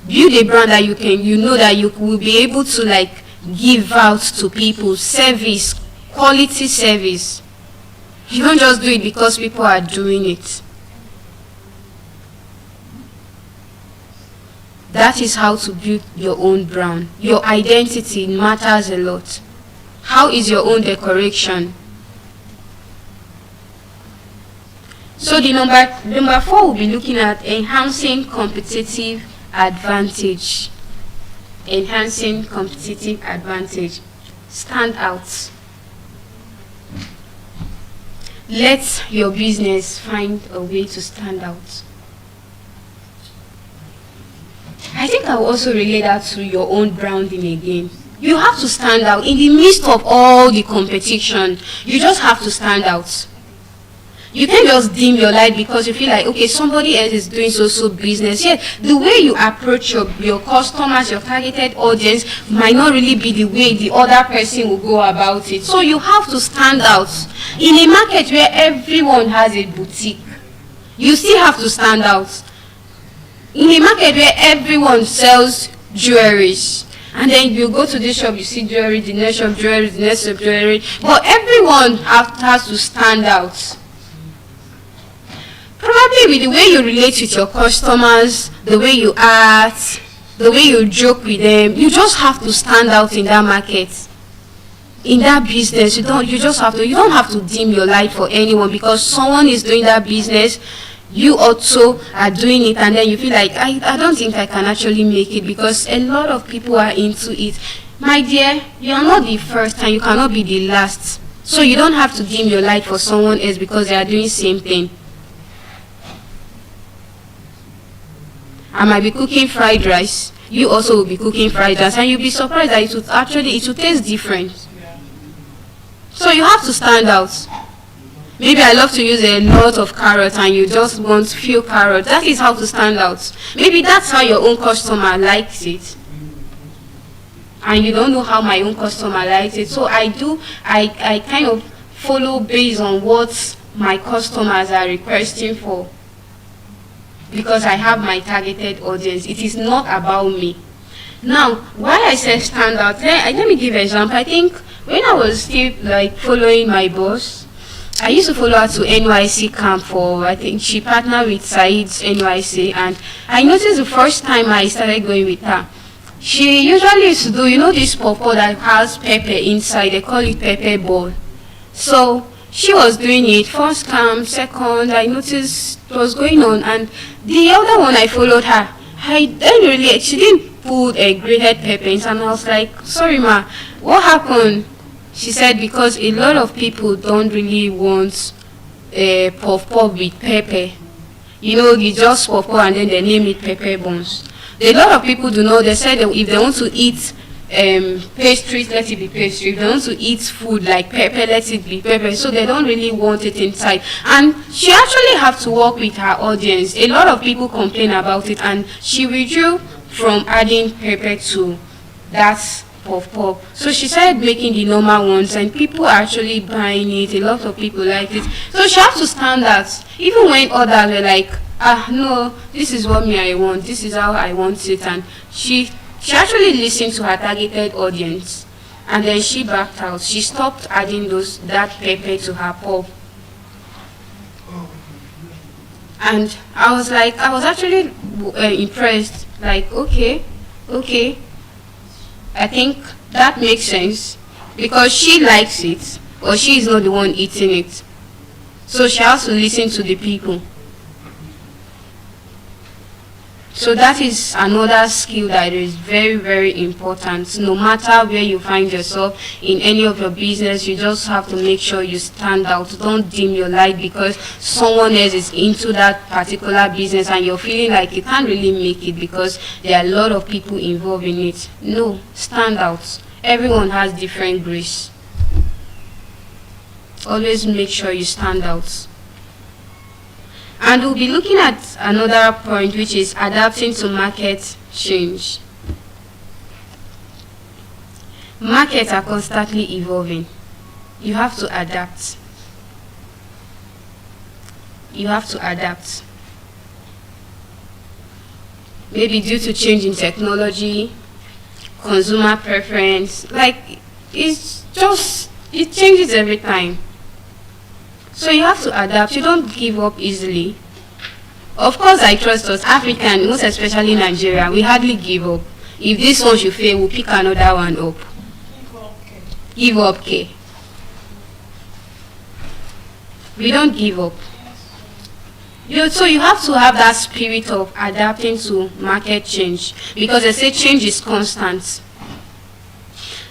Speaker 7: Build a brand that you know that you will be able to like give out to people. Service, quality service. You don't just do it because people are doing it. That is how to build your own brand. Your identity matters a lot. How is your own decoration? So the number 4 will be looking at enhancing competitive advantage. Enhancing competitive advantage. Stand out. Let your business find a way to stand out. I think I will also relate that to your own branding again. You have to stand out in the midst of all the competition. You just have to stand out. You can't just dim your light because you feel like, okay, somebody else is doing so business. Yeah, the way you approach your customers, your targeted audience might not really be the way the other person will go about it. So you have to stand out. In a market where everyone has a boutique, you still have to stand out. In a market where everyone sells jewelries, and then you go to this shop, you see jewelry, the next shop jewelry, the next shop jewelry, but everyone has to stand out. Probably with the way you relate with your customers, the way you act, the way you joke with them, you just have to stand out in that market. In that business, you don't have to dim your light for anyone because someone is doing that business, you also are doing it, and then you feel like I don't think I can actually make it because a lot of people are into it. My dear, you are not the first and you cannot be the last. So you don't have to dim your light for someone else because they are doing the same thing. I might be cooking fried rice, you also will be cooking fried rice, and you'll be surprised that it will taste different. So you have to stand out. Maybe I love to use a lot of carrots and you just want few carrots. That is how to stand out. Maybe that's how your own customer likes it. And you don't know how my own customer likes it. So I kind of follow based on what my customers are requesting for. Because I have my targeted audience. It is not about me. Now, why I say stand out, let me give an example. I think when I was still like following my boss, I used to follow her to NYC camp for, I think she partnered with Said's NYC, and I noticed the first time I started going with her, she usually used to do, you know, this pawpaw that has pepper inside, they call it pepper ball. So she was doing it, first camp, second, I noticed it was going on, and the other one I followed her, she didn't put a grated pepper in, and I was like, sorry ma, what happened? She said because a lot of people don't really want a puff-puff with pepper. You know, you just puff-puff and then they name it pepper buns. A lot of people do know, they said that if they want to eat pastries, let it be pastry. If they want to eat food like pepper, let it be pepper. So they don't really want it inside. And she actually have to work with her audience. A lot of people complain about it, and she withdrew from adding pepper to that puff-puff. So she started making the normal ones, and people are actually buying it. A lot of people like it. So she has to stand out. Even when others were like, no, this is what I want. This is how I want it. And she actually listened to her targeted audience, and then she backed out. She stopped adding that pepper to her puff. And I was actually impressed, like, okay, I think that makes sense, because she likes it, or she is not the one eating it. So she has to listen to the people. So that is another skill that is very, very important. No matter where you find yourself in any of your business, you just have to make sure you stand out. Don't dim your light because someone else is into that particular business and you're feeling like you can't really make it because there are a lot of people involved in it. No, stand out. Everyone has different grace. Always make sure you stand out. And we'll be looking at another point, which is adapting to market change. Markets are constantly evolving. You have to adapt. You have to adapt. Maybe due to change in technology, consumer preference, like it's just, it changes every time. So you have to adapt. You don't give up easily. Of course, I trust us African, most especially Nigeria, we hardly give up. If this one should fail, we'll pick another one up. Give up, okay. We don't give up. So you have to have that spirit of adapting to market change, because they say change is constant.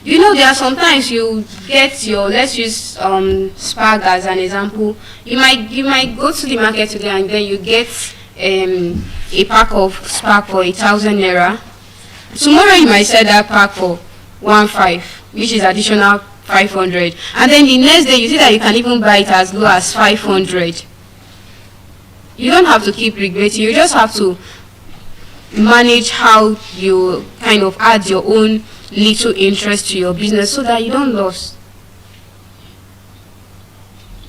Speaker 7: You know, there are sometimes you get your, let's use Spag as an example. You might go to the market today and then you get a pack of Spag for 1,000 naira. Tomorrow you might sell that pack for 1,500, which is additional 500. And then the next day you see that you can even buy it as low as 500. You don't have to keep regretting. You just have to manage how you kind of add your own little interest to your business so that you don't lose.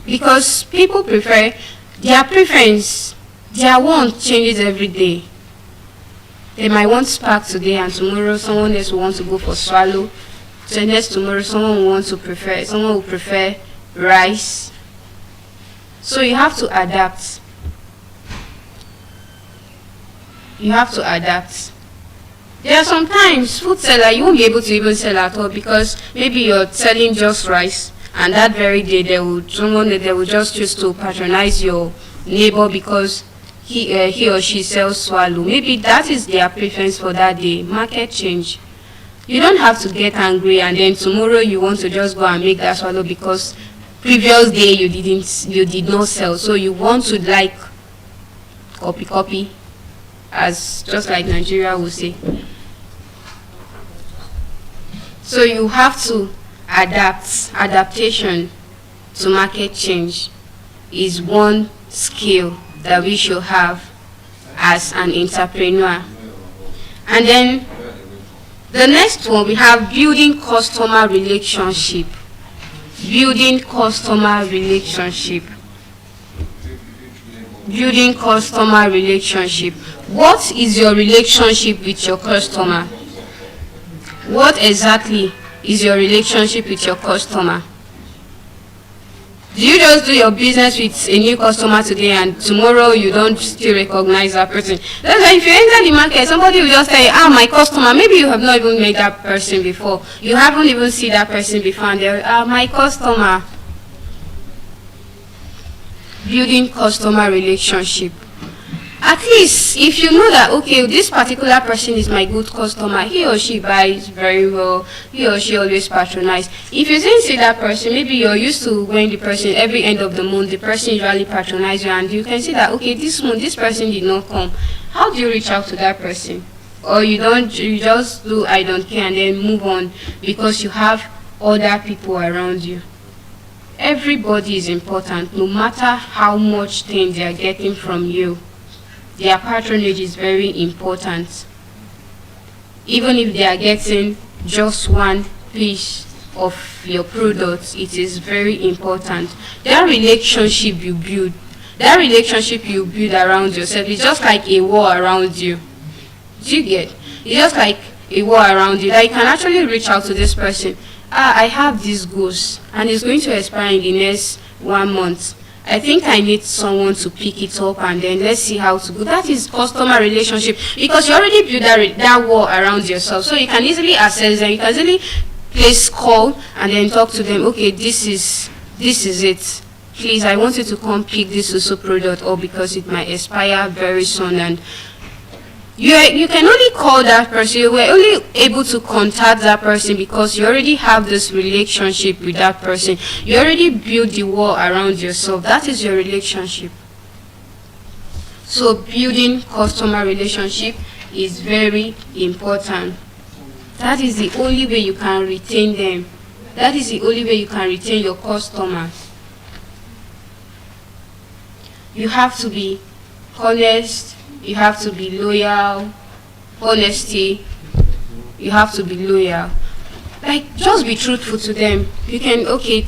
Speaker 7: Because people prefer, their preference, their want changes every day. They might want Spark today and tomorrow someone else will want to go for swallow. So next tomorrow someone will prefer rice. So you have to adapt. You have to adapt. There are sometimes food seller you won't be able to even sell at all because maybe you're selling just rice and that very day they will just choose to patronize your neighbor because he or she sells swallow. Maybe that is their preference for that day. Market change. You don't have to get angry and then tomorrow you want to just go and make that swallow because previous day you did not sell. So you want to like copy as just like Nigeria will say. So you have to adapt. Adaptation to market change is one skill that we should have as an entrepreneur. And then the next one, we have building customer relationship. Building customer relationship. Building customer relationship. What is your relationship with your customer? What exactly is your relationship with your customer? Do you just do your business with a new customer today and tomorrow you don't still recognize that person? That's why if you enter the market, somebody will just say, my customer. Maybe you have not even met that person before. You haven't even seen that person before and they're, my customer. Building customer relationship. At least if you know that, okay, this particular person is my good customer, he or she buys very well, he or she always patronizes. If you didn't see that person, maybe you're used to when the person, every end of the month, the person usually patronizes you and you can see that, okay, this month, this person did not come. How do you reach out to that person? Or you just do I don't care and then move on because you have other people around you. Everybody is important, no matter how much thing they are getting from you. Their patronage is very important. Even if they are getting just one piece of your product, it is very important. That relationship you build around yourself is just like a wall around you. Do you get? It's just like a wall around you that you can actually reach out to this person. I have these goals and it's going to expire in the next 1 month. I think I need someone to pick it up, and then let's see how to go. That is customer relationship, because you already built that wall around yourself, so you can easily assess them. You can easily place call and then talk to them. Okay, this is it. Please, I want you to come pick this also product up because it might expire very soon. And you can only call that person. You were only able to contact that person because you already have this relationship with that person. You already built the wall around yourself. That is your relationship. So building customer relationship is very important. That is the only way you can retain them. That is the only way you can retain your customers. You have to be honest. You have to be loyal. Honesty. You have to be loyal. Like, just be truthful to them. You can, okay,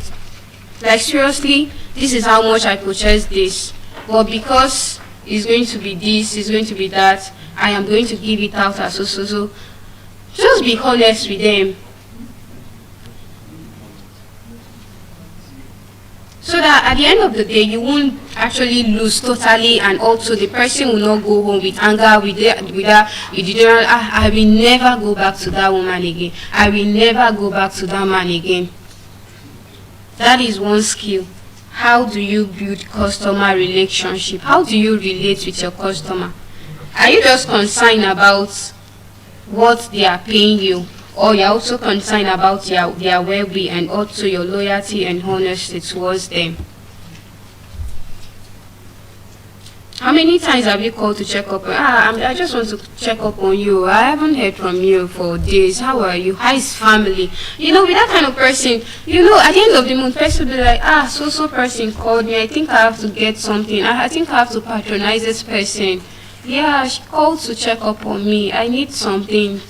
Speaker 7: like seriously, this is how much I purchased this. But because it's going to be this, it's going to be that, I am going to give it out as so. Just be honest with them. So that at the end of the day, you won't actually lose totally, and also the person will not go home with anger, with the general, I will never go back to that woman again. I will never go back to that man again. That is one skill. How do you build customer relationship? How do you relate with your customer? Are you just concerned about what they are paying you, or you're also concerned about their well-being and also your loyalty and honesty towards them? How many times have you called to check up? I just want to check up on you. I haven't heard from you for days. How are you? How is family? You know, with that kind of person, you know, at the end of the month, person will be like, so person called me. I think I have to get something. I think I have to patronize this person. Yeah, she called to check up on me. I need something.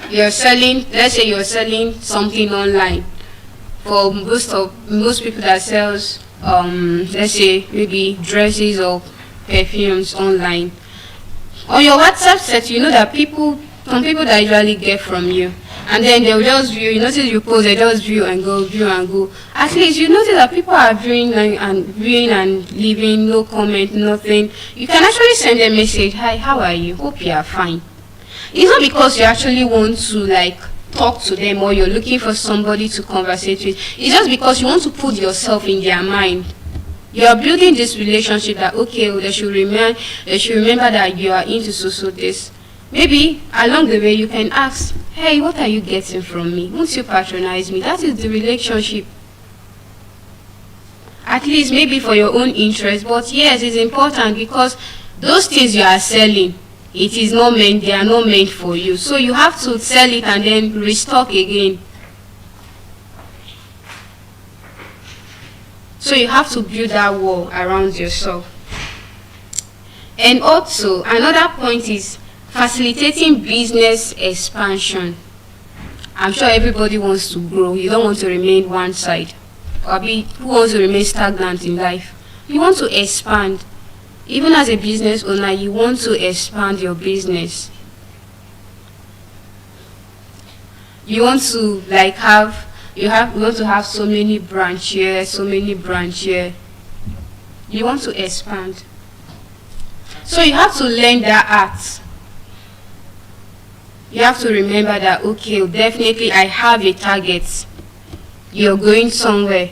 Speaker 7: You're selling, let's say you're selling something online. For most people that sells, let's say maybe dresses or perfumes online. On your WhatsApp set, you know that some people that usually get from you, and then they'll just view. You notice you post, they just view and go. At least you notice that people are viewing and leaving no comment, nothing. You can actually send a message. Hi, how are you? Hope you are fine. It's not because you actually want to like talk to them or you're looking for somebody to conversate with. It's just because you want to put yourself in their mind. You are building this relationship that, okay, they should remember that you are into so this. Maybe along the way you can ask, hey, what are you getting from me? Won't you patronize me? That is the relationship. At least maybe for your own interest. But yes, it's important because those things you are selling, they are not meant for you. So you have to sell it and then restock again. So you have to build that wall around yourself. And also, another point is facilitating business expansion. I'm sure everybody wants to grow. You don't want to remain one side. Who wants to remain stagnant in life? You want to expand. Even as a business owner, you want to expand your business. You want to you want to have so many branch here, so many branch here. You want to expand. So you have to learn that art. You have to remember that, okay, definitely I have a target. You're going somewhere.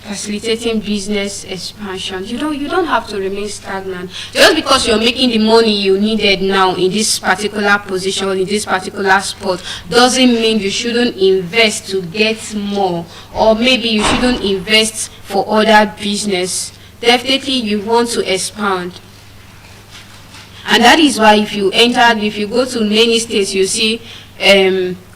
Speaker 7: Facilitating business expansion. You don't have to remain stagnant. Just because you're making the money you needed now in this particular position, in this particular spot, doesn't mean you shouldn't invest to get more, or maybe you shouldn't invest for other business. Definitely you want to expand. And that is why if you go to many states, you see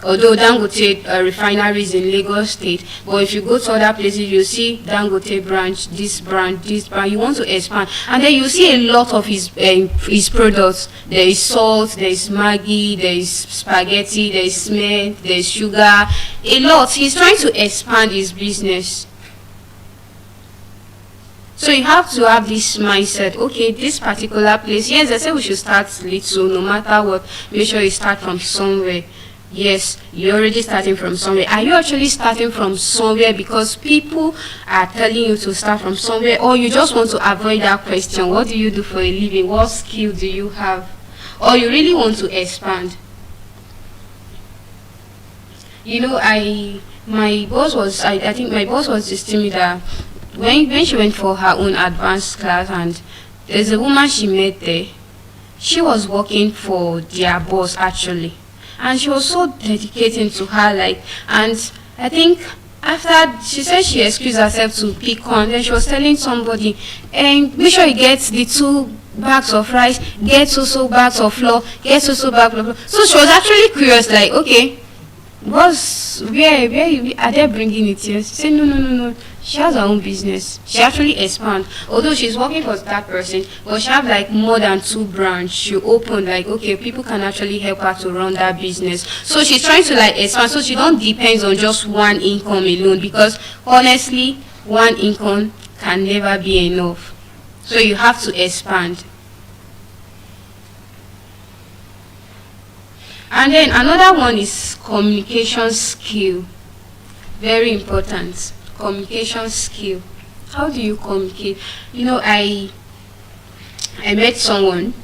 Speaker 7: although Dangote refineries in Lagos State, but if you go to other places, you see Dangote branch, this branch. You want to expand, and then you see a lot of his products. There is salt, there is Maggi, there is spaghetti, there is cement, there is sugar. A lot. He's trying to expand his business. So you have to have this mindset. Okay, this particular place. Yes, I said we should start little, no matter what. Make sure you start from somewhere. Yes, you're already starting from somewhere. Are you actually starting from somewhere because people are telling you to start from somewhere, or you just want to avoid that question? What do you do for a living? What skill do you have? Or you really want to expand? You know, I think my boss was just telling me that when she went for her own advanced class, and there's a woman she met there. She was working for their boss actually, and she was so dedicating to her, like, and I think after she said she excused herself to pick on, then she was telling somebody, and make sure you get the 2 bags of rice, get so bags of flour, get so bag of flour. So she was actually curious, like, okay, where are they bringing it here? She said no. She has her own business. She actually expand. Although she's working for that person, but she have like more than 2 branch. She opened, like, okay, people can actually help her to run that business. So she's trying to like expand, so she don't depend on just one income alone, because honestly, one income can never be enough. So you have to expand. And then another one is communication skill. Very important. Communication skill. How do you communicate? You know, I met someone,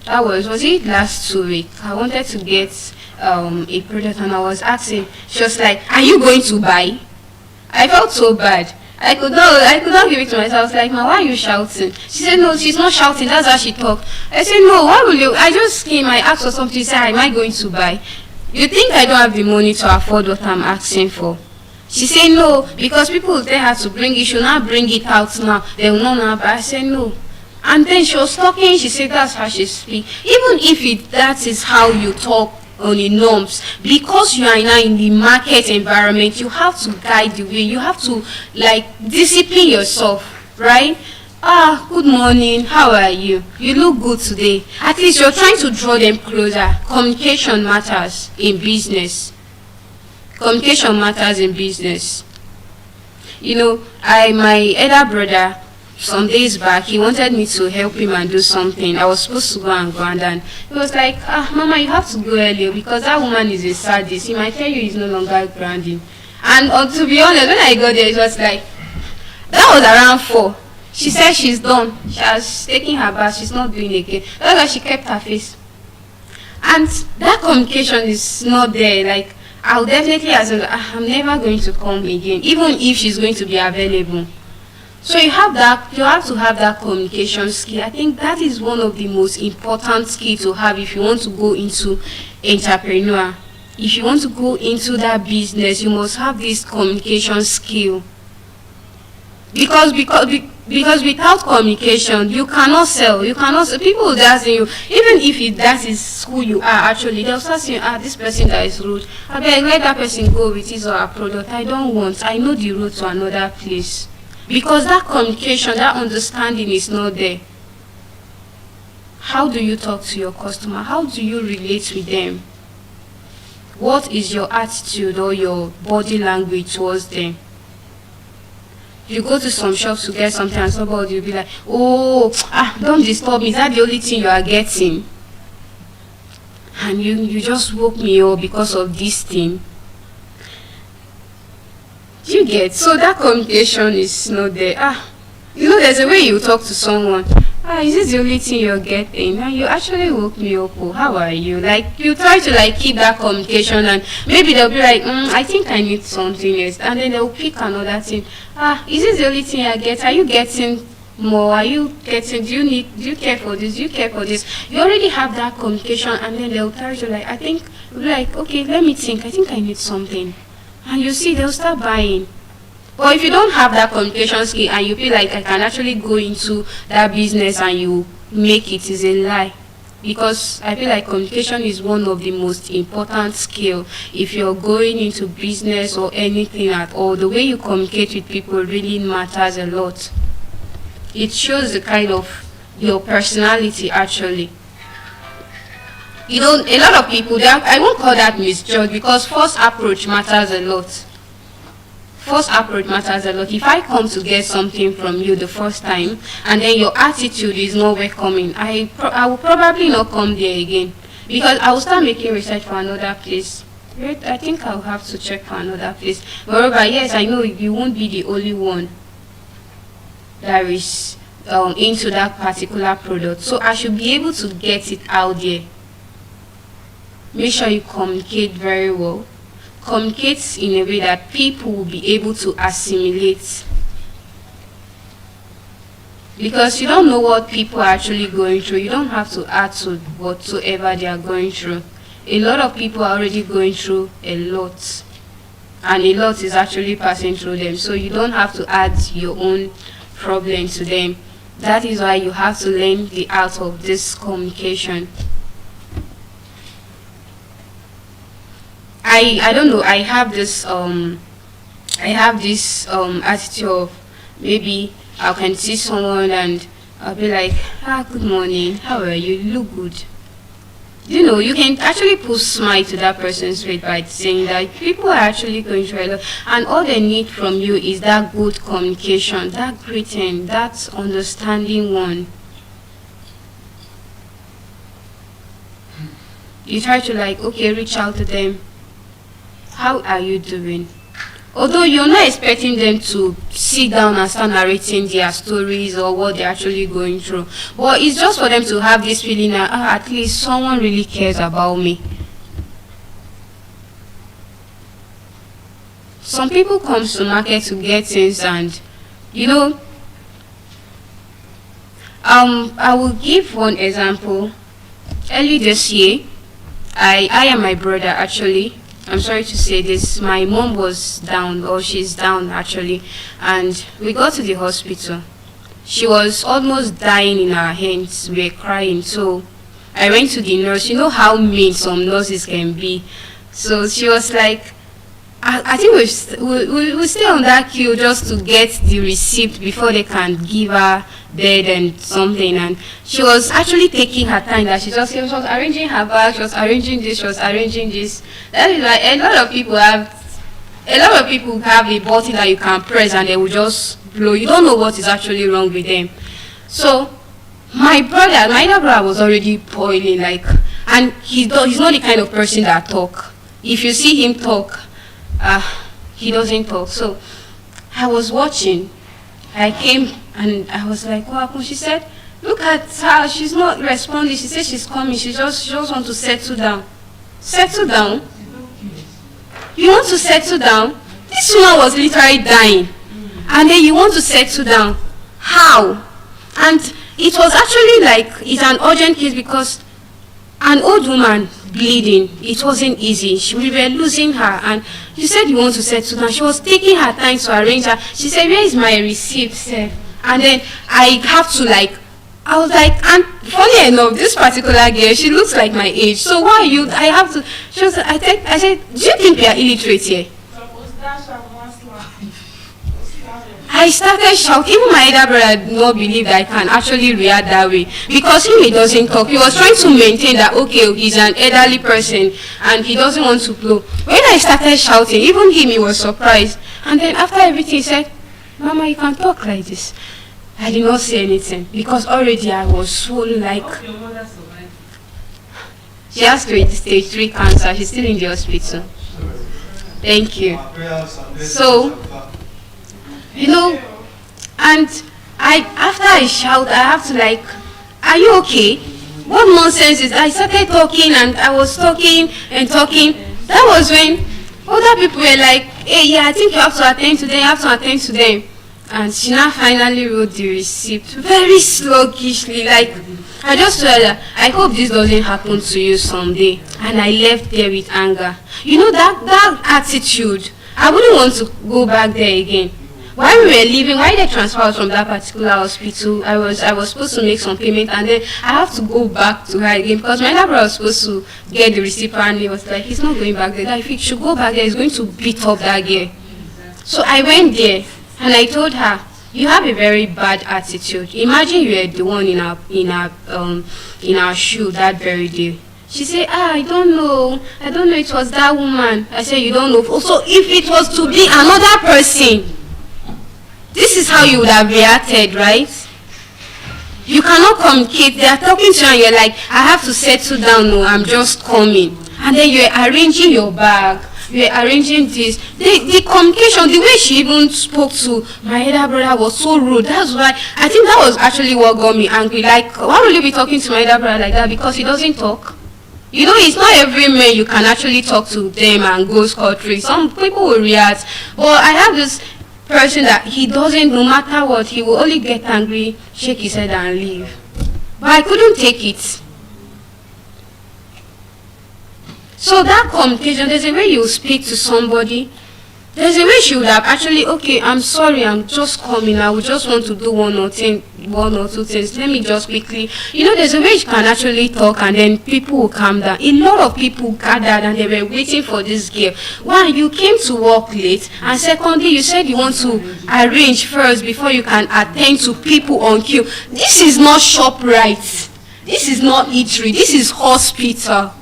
Speaker 7: that was it last 2 weeks. I wanted to get a product, and I was asking, she was like, are you going to buy? I felt so bad. I could not give it to myself. I was like, ma, why are you shouting? She said, no, she's not shouting, that's how she talked. I said, no, why will you? I just came, I asked for something, she said, am I going to buy? You think I don't have the money to afford what I'm asking for? She said no, because people will tell her to bring it, she'll not bring it out now, they will not know, but I said no. And then she was talking, she said that's how she speaks. Even if that is how you talk on the norms, because you are now in the market environment, you have to guide the way, you have to like discipline yourself, right? Good morning, how are you? You look good today. At least you're trying to draw them closer. Communication matters in business. Communication matters in business. You know, my elder brother, some days back, he wanted me to help him and do something. I was supposed to go and ground, and he was like, Mama, you have to go earlier because that woman is a sadist. He might tell you he's no longer grounding. And to be honest, when I got there, it was like, that was around 4. She said she's done. She has taken her bath. She's not doing it again. That's why she kept her face. And that communication is not there. Like, I'll definitely ask her, I'm never going to come again, even if she's going to be available. So you have to have that communication skill. I think that is one of the most important skills to have if you want to go into entrepreneur. If you want to go into that business, you must have this communication skill. Because without communication, you cannot sell. You cannot sell. People will ask you, even if that is who you are actually, they'll start saying, this person that is rude, I beg, let that person go with his or her product. I don't want. I know the route to another place. Because that communication, that understanding is not there. How do you talk to your customer? How do you relate with them? What is your attitude or your body language towards them? You go to some shops to get something and somebody will be like, don't disturb me, is that the only thing you are getting? And you just woke me up because of this thing. You get, so that communication is not there. You know, there's a way you talk to someone. Is this the only thing you're getting? And you actually woke me up. How are you? Like, you try to like keep that communication, and maybe they'll be like, I think I need something else, and then they'll pick another thing. Is this the only thing I get? Are you getting more? Are you getting? Do you care for this? Do you care for this? You already have that communication, and then they'll tell you like, okay, let me think. I think I need something, and you see they'll start buying. But if you don't have that communication skill and you feel like I can actually go into that business and you make it, is a lie. Because I feel like communication is one of the most important skills. If you're going into business or anything at all, the way you communicate with people really matters a lot. It shows the kind of your personality actually. You know, a lot of people, I won't call that misjudge, because first approach matters a lot. First approach matters a lot. If I come to get something from you the first time and then your attitude is not welcoming, I will probably not come there again, because I will start making research for another place. Wait, I think I'll have to check for another place. Moreover, yes, I know you won't be the only one that is into that particular product. So I should be able to get it out there. Make sure you communicate very well. Communicate in a way that people will be able to assimilate. Because you don't know what people are actually going through. You don't have to add to whatsoever they are going through. A lot of people are already going through a lot. And a lot is actually passing through them. So you don't have to add your own problem to them. That is why you have to learn the art of this communication. I don't know, I have this attitude of, maybe I can see someone and I'll be like, good morning, how are you? You look good. You know, you can actually put smile to that person's face by saying that people are actually going through a lot, and all they need from you is that good communication, that greeting, that understanding one. You try to okay, reach out to them. How are you doing? Although you're not expecting them to sit down and start narrating their stories or what they're actually going through, but it's just for them to have this feeling that at least someone really cares about me. Some people come to market to get things, and I will give one example. Early this year, I and my brother actually, I'm sorry to say this, my mom was down, or she's down actually, and we got to the hospital. She was almost dying in our hands. We were crying. So I went to the nurse. You know how mean some nurses can be. So she was like, I think we'll stay on that queue just to get the receipt before they can give her bed and something. And she was actually taking her time. That she was arranging her bag, she was arranging this, she was arranging this. That is like a lot of people have a button that you can press and they will just blow. You don't know what is actually wrong with them. So my elder brother was already boiling, and he's not the kind of person that talk. If you see him talk, he doesn't talk. So I was watching. I came and I was like, what happened? She said, look at her, she's not responding. She said she's coming. She just wants to settle down. Settle down? You want to settle down? This woman was literally dying. And then you want to settle down? How? And it was actually it's an urgent case because an old woman bleeding, it wasn't easy. We were losing her, and you said you want to settle down. She was taking her time to arrange her. She said, where is my receipt, sir? And then I have to I was like, and funny enough, this particular girl, she looks like my age. So why are you, I have to, she was, I said, do you think we are illiterate here? I started shouting. Even my elder brother did not believe that I can actually react that way, because he doesn't talk. He was trying to maintain that, okay, he's an elderly person and he doesn't want to blow. When I started shouting, even he was surprised. And then after everything, he said, Mama, you can talk like this. I did not say anything because already I was swollen She has stage 3 cancer. She's still in the hospital. Thank you. So, and after I shout, I have to are you okay? What nonsense is that? I started talking and I was talking and talking. That was when other people were like, hey, yeah, I think you have to attend to them, you have to attend to them. And she now finally wrote the receipt very sluggishly. I just told her, I hope this doesn't happen to you someday. And I left there with anger. That attitude, I wouldn't want to go back there again. While we were leaving, while they transferred us from that particular hospital, I was supposed to make some payment, and then I have to go back to her again because my elder brother was supposed to get the receipt, and he was like, he's not going back there. That if he should go back there, he's going to beat up that girl. So I went there and I told her, you have a very bad attitude. Imagine you were the one in our shoe that very day. She said, I don't know it was that woman. I said, you don't know. Also, if it was to be another person, this is how you would have reacted, right? You cannot communicate. They are talking to you and you're like, I have to settle down. No, I'm just coming. and then you're arranging your bag, you're arranging this. The communication, the way she even spoke to my elder brother was so rude. That's why I think that was actually what got me angry. Like, why will you be talking to my elder brother like that? Because he doesn't talk. You know, it's not every man you can actually talk to them and go scot-free. Some people will react. But I have this person that he doesn't, no matter what, he will only get angry, shake his head and leave. But I couldn't take it. So that communication, there's a way you speak to somebody. There's a way she would have actually, okay, I'm sorry, I'm just coming. I would just want to do one or two things. Let me just quickly. You know, there's a way she can actually talk and then people will calm down. A lot of people gathered and they were waiting for this girl. One, you came to work late. And secondly, you said you want to arrange first before you can attend to people on queue. This is not ShopRite. This is not eatery. This is hospital.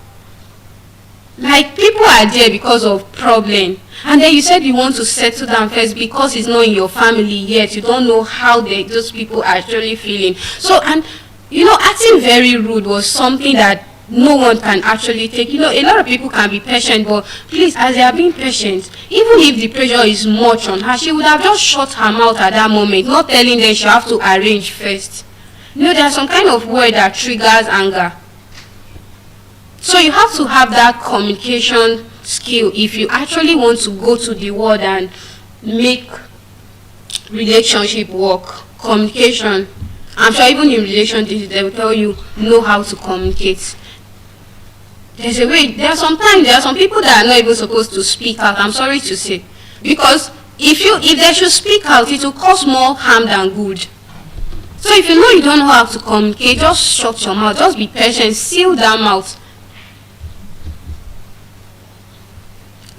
Speaker 7: Like, people are there because of problem. And then you said you want to settle down first because it's not in your family yet. You don't know how those people are actually feeling. So, and, you know, acting very rude was something that no one can actually take. You know, a lot of people can be patient, but please, as they are being patient, even if the pressure is much on her, she would have just shut her mouth at that moment, not telling them she have to arrange first. You know, there's some kind of word that triggers anger. So you have to have that communication skill if you actually want to go to the world and make relationship work. Communication. I'm sure even in relationships they will tell you know how to communicate. There's a way. There are some people that are not even supposed to speak out. I'm sorry to say, because if they should speak out, it will cause more harm than good. So if you know you don't know how to communicate, just shut your mouth. Just be patient. Seal that mouth.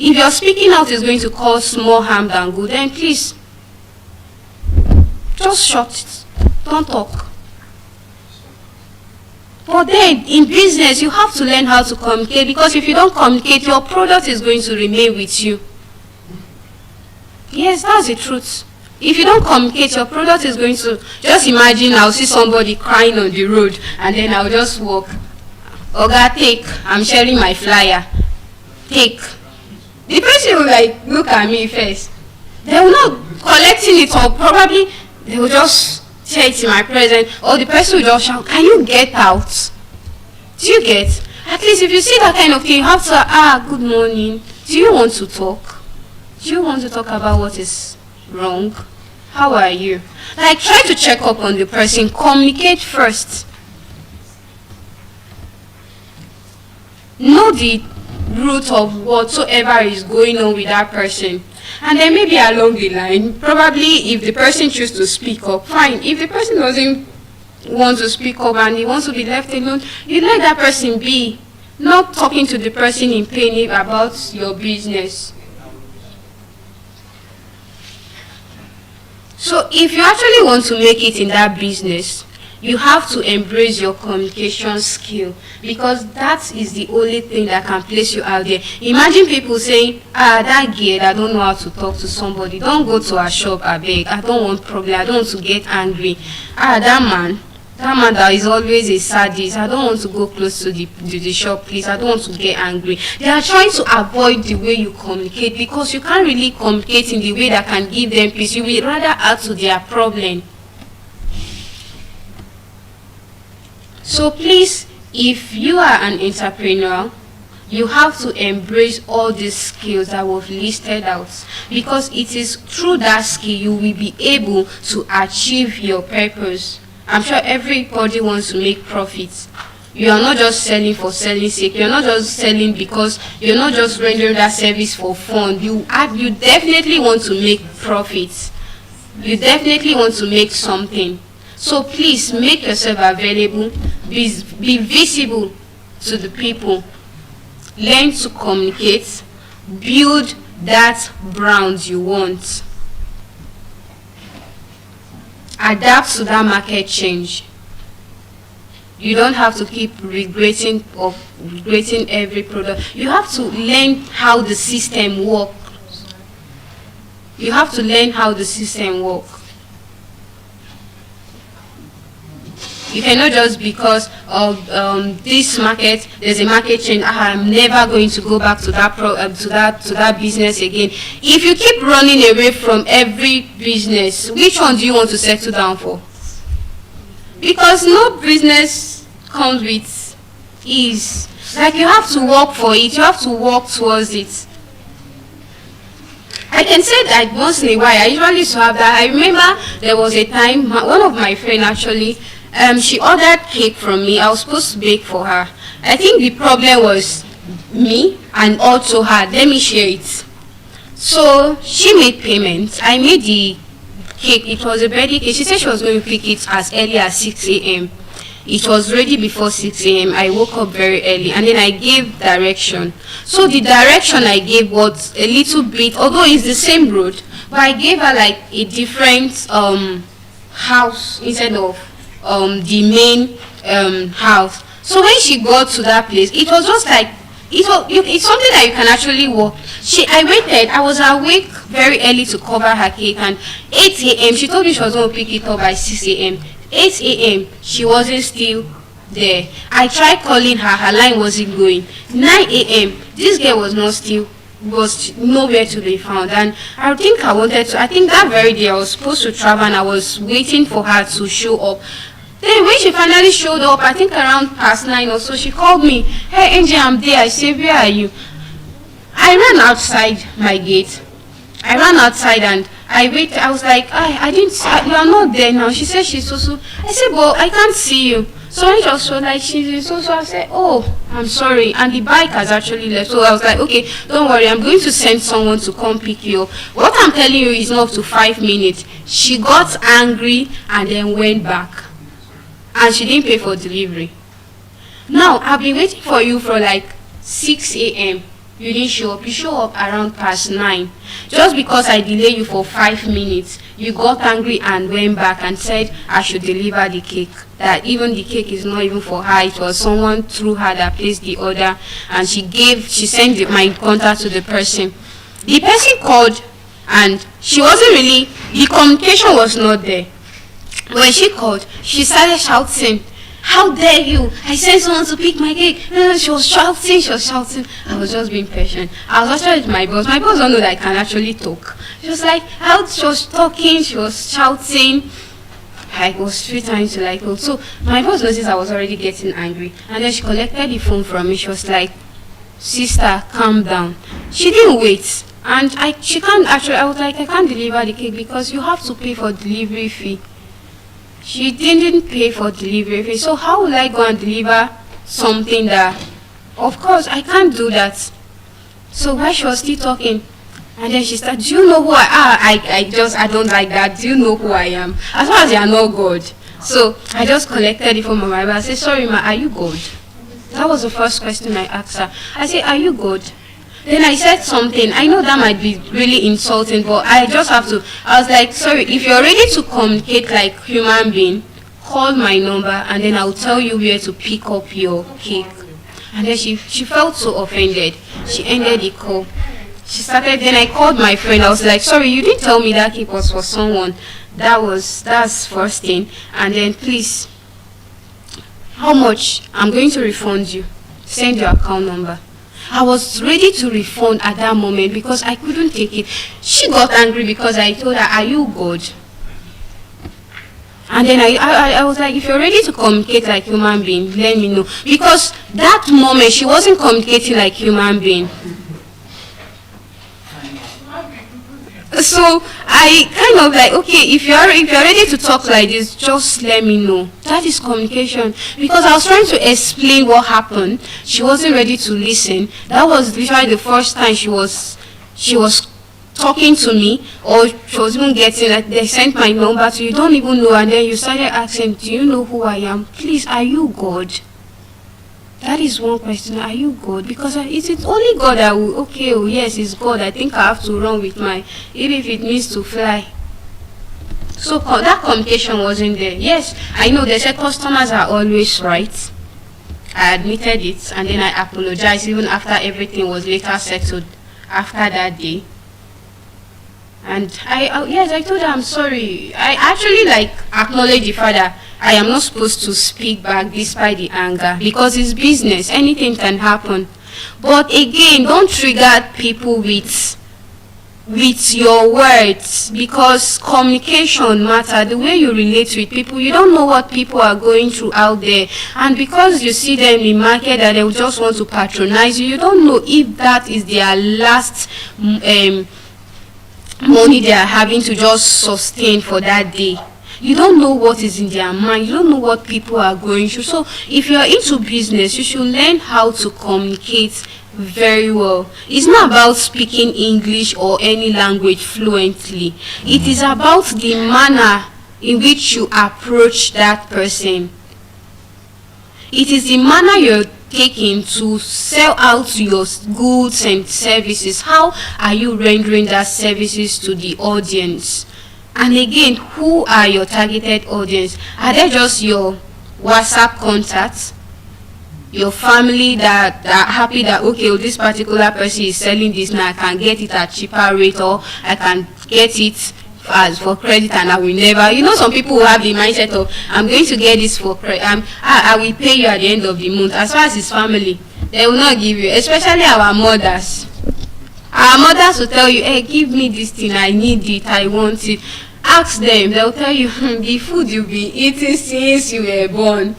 Speaker 7: If your speaking out is going to cause more harm than good, then please, just shut it. Don't talk. But then, in business, you have to learn how to communicate, because if you don't communicate, your product is going to remain with you. Yes, that's the truth. If you don't communicate, your product is going to... Just imagine I'll see somebody crying on the road, and then I'll just walk. Oga, take. I'm sharing my flyer. Take. The person will like look at me first. They will not collecting it, or probably they will just say it in my presence, or the person will just shout, "Can you get out?" Do you get? At least if you see that kind of thing, you have to good morning. Do you want to talk? Do you want to talk about what is wrong? How are you? Like, try to check up on the person. Communicate first. Know the root of whatsoever is going on with that person, and then maybe along the line, probably if the person chooses to speak up, fine. If the person doesn't want to speak up and he wants to be left alone, you let that person be, not talking to the person in pain about your business. So if you actually want to make it in that business, you have to embrace your communication skill, because that is the only thing that can place you out there. Imagine people saying, that girl that don't know how to talk to somebody, don't go to her shop, I beg. I don't want problem. I don't want to get angry. That man that is always a sadist, I don't want to go close to the shop, please. I don't want to get angry. They are trying to avoid the way you communicate, because you can't really communicate in the way that can give them peace. You will rather add to their problem. So please, if you are an entrepreneur, you have to embrace all these skills that we've listed out, because it is through that skill you will be able to achieve your purpose. I'm sure everybody wants to make profits. You are not just selling for selling's sake. You're not just selling because you're not just rendering that service for fun. You definitely want to make profits. You definitely want to make something. So please make yourself available, be visible to the people, learn to communicate, build that brand you want, adapt to that market change. You don't have to keep regretting every product. You have to learn how the system works. You have to learn how the system works. You cannot just because of this market, there's a market change. I'm never going to go back to that to that business again. If you keep running away from every business, which one do you want to settle down for? Because no business comes with ease. Like you have to work for it, you have to work towards it. I can say that once in a while, I usually used to have that. I remember there was a time, one of my friends actually, she ordered cake from me. I was supposed to bake for her. I think the problem was me and also her. Let me share it. So she made payment. I made the cake. It was a birthday cake. She said she was going to pick it as early as 6 a.m. It was ready before 6 a.m. I woke up very early and then I gave direction. So the direction I gave was a little bit, although it's the same road, but I gave her like a different house instead of the main house. So when she got to that place, it was just like, it's something that you can actually walk. I waited, I was awake very early to cover her cake, and 8 a.m. she told me she was going to pick it up by 6 a.m. 8 a.m. she wasn't still there. I tried calling her, her line wasn't going. 9 a.m. this girl was nowhere to be found, and I think that very day I was supposed to travel and I was waiting for her to show up. Then when she finally showed up, I think around past 9 or so, she called me. Hey Angie, I'm there. I said, where are you? I ran outside my gate. I ran outside and I waited. I was like, you are not there now. She said she's so. I said, but I can't see you. So when she was so like, she's so. I said, oh, I'm sorry. And the bike has actually left. So I was like, okay, don't worry. I'm going to send someone to come pick you up. What I'm telling you is not up to 5 minutes. She got angry and then went back. And she didn't pay for delivery. Now, I've been waiting for you for like 6 a.m. You didn't show up. You show up around past 9. Just because I delayed you for 5 minutes, you got angry and went back and said I should deliver the cake. That even the cake is not even for her. It was someone through her that placed the order, and she sent my contact to the person. The person called and she wasn't really, the communication was not there. When she called, she started shouting, how dare you? I sent someone to pick my cake. She was shouting. I was just being patient. I was actually with my boss. My boss don't know that I can actually talk. She was like, she was talking, she was shouting. I was trying to like, so my boss noticed I was already getting angry. And then she collected the phone from me. She was like, sister, calm down. She didn't wait. And she can't actually, I was like, I can't deliver the cake because you have to pay for delivery fee. She didn't pay for delivery fee. So how will I go and deliver something that, of course, I can't do that. So while she was still talking, and then she started, do you know who I don't like that. Do you know who I am? As far as you are not God. So I just collected it from my Bible. I said, sorry ma, are you God? That was the first question I asked her. I said, are you God? Then I said something. I know that might be really insulting, but I just have to. I was like, sorry, if you're ready to communicate like human being, call my number and then I'll tell you where to pick up your cake. And then she felt so offended. She ended the call. She started, then I called my friend. I was like, sorry, you didn't tell me that cake was for someone. That's first thing. And then please, how much? I'm going to refund you. Send your account number. I was ready to refund at that moment because I couldn't take it. She got angry because I told her, are you God? And then I was like, if you're ready to communicate like human being, let me know. Because that moment, she wasn't communicating like human being. So I kind of like, okay, if you're ready to talk like this, just let me know. That is communication. Because I was trying to explain what happened. She wasn't ready to listen. That was literally the first time she was talking to me, or she was even getting like, they sent my number to you, don't even know, and then you started asking, do you know who I am? Please, are you God? That is one question. Are you God? Because is it only God that will, okay, oh yes, it's God. I think I have to run with my, even if it means to fly. So that communication wasn't there. Yes, I know they said customers are always right. I admitted it, and then I apologized even after everything was later settled after that day. And yes, I told her I'm sorry. I actually like acknowledge the fact that I am not supposed to speak back despite the anger, because it's business. Anything can happen. But again, don't trigger people with your words, because communication matter. The way you relate with people, you don't know what people are going through out there, and because you see them in market that they will just want to patronize you, you don't know if that is their last money they are having to just sustain for that day. You don't know what is in their mind. You don't know what people are going through. So if you're into business, you should learn how to communicate very well. It's not about speaking English or any language fluently. It is about the manner in which you approach that person. It is the manner you're taking to sell out your goods and services. How are you rendering that services to the audience? And again, who are your targeted audience? Are they just your WhatsApp contacts, your family that are happy that, okay, well, this particular person is selling this now, I can get it at cheaper rate, or I can get it as for credit and I will never, some people who have the mindset of, I'm going to get this for credit, I will pay you at the end of the month. As far as his family, they will not give you, especially our mothers. Our mothers will tell you, hey, give me this thing, I need it, I want it. Ask them, they'll tell you, the food you've been eating since you were born,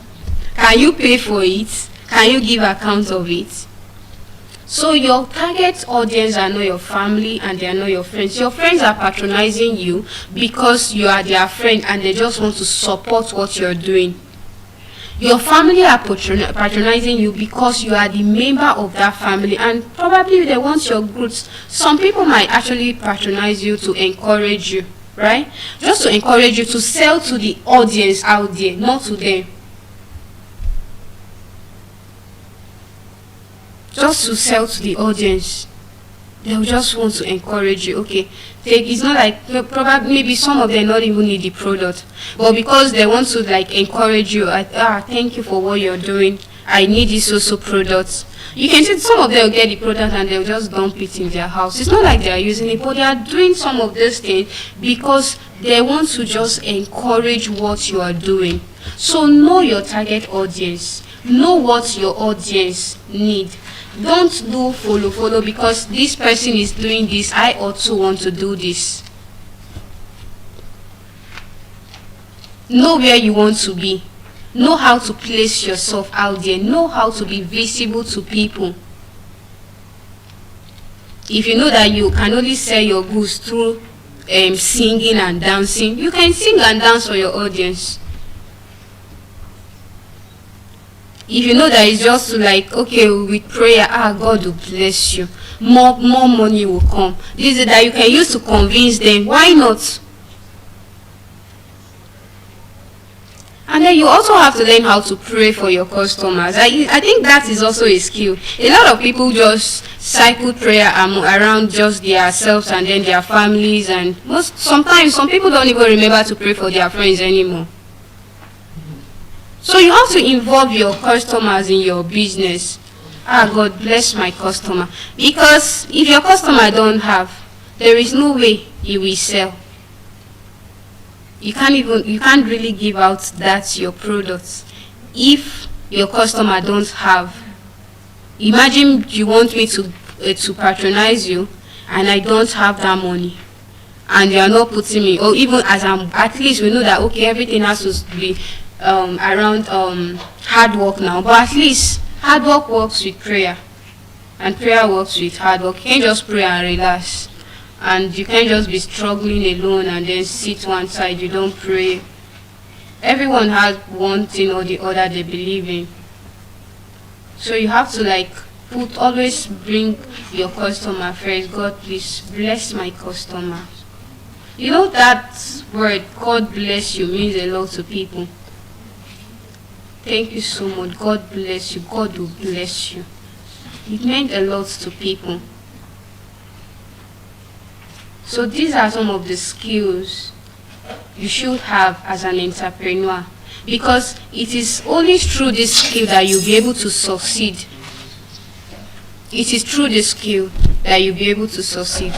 Speaker 7: can you pay for it? Can you give account of it? So your target audience are not your family and they are not your friends. Your friends are patronizing you because you are their friend and they just want to support what you're doing. Your family are patronizing you because you are the member of that family and probably they want your goods. Some people might actually patronize you to encourage you, right? Just to encourage you to sell to the audience out there, not to them. Just to sell to the audience. They'll just want to encourage you. Okay, it's not like, probably maybe some of them not even need the product, but because they want to like encourage you, thank you for what you're doing, I need this also product. You can see some of them will get the product and they'll just dump it in their house. It's not like they are using it, but they are doing some of these things because they want to just encourage what you are doing. So know your target audience. Know what your audience need. Don't do follow because this person is doing this, I also want to do this. Know where you want to be. Know how to place yourself out there. Know how to be visible to people. If you know that you can only sell your goods through singing and dancing, you can sing and dance for your audience. If you know that it's just to like, okay, with prayer, God will bless you, more money will come. This is that you can use to convince them. Why not? And then you also have to learn how to pray for your customers. I think that is also a skill. A lot of people just cycle prayer around just themselves and then their families, and sometimes some people don't even remember to pray for their friends anymore. So you have to involve your customers in your business. God bless my customer. Because if your customer don't have, there is no way you will sell. You can't really give out that your products if your customer don't have. Imagine you want me to patronize you and I don't have that money, and you are not putting me, or even as at least we know that, okay, everything has to be around hard work now, but at least hard work works with prayer and prayer works with hard work. You can't just pray and relax, and you can't just be struggling alone and then sit one side, you don't pray. Everyone has one thing or the other they believe in, so you have to like always bring your customer first. God, please bless my customer. You know that word, God bless you, means a lot to people. Thank you so much. God bless you. God will bless you. It meant a lot to people. So these are some of the skills you should have as an entrepreneur, because it is only through this skill that you'll be able to succeed. It is through this skill that you'll be able to succeed.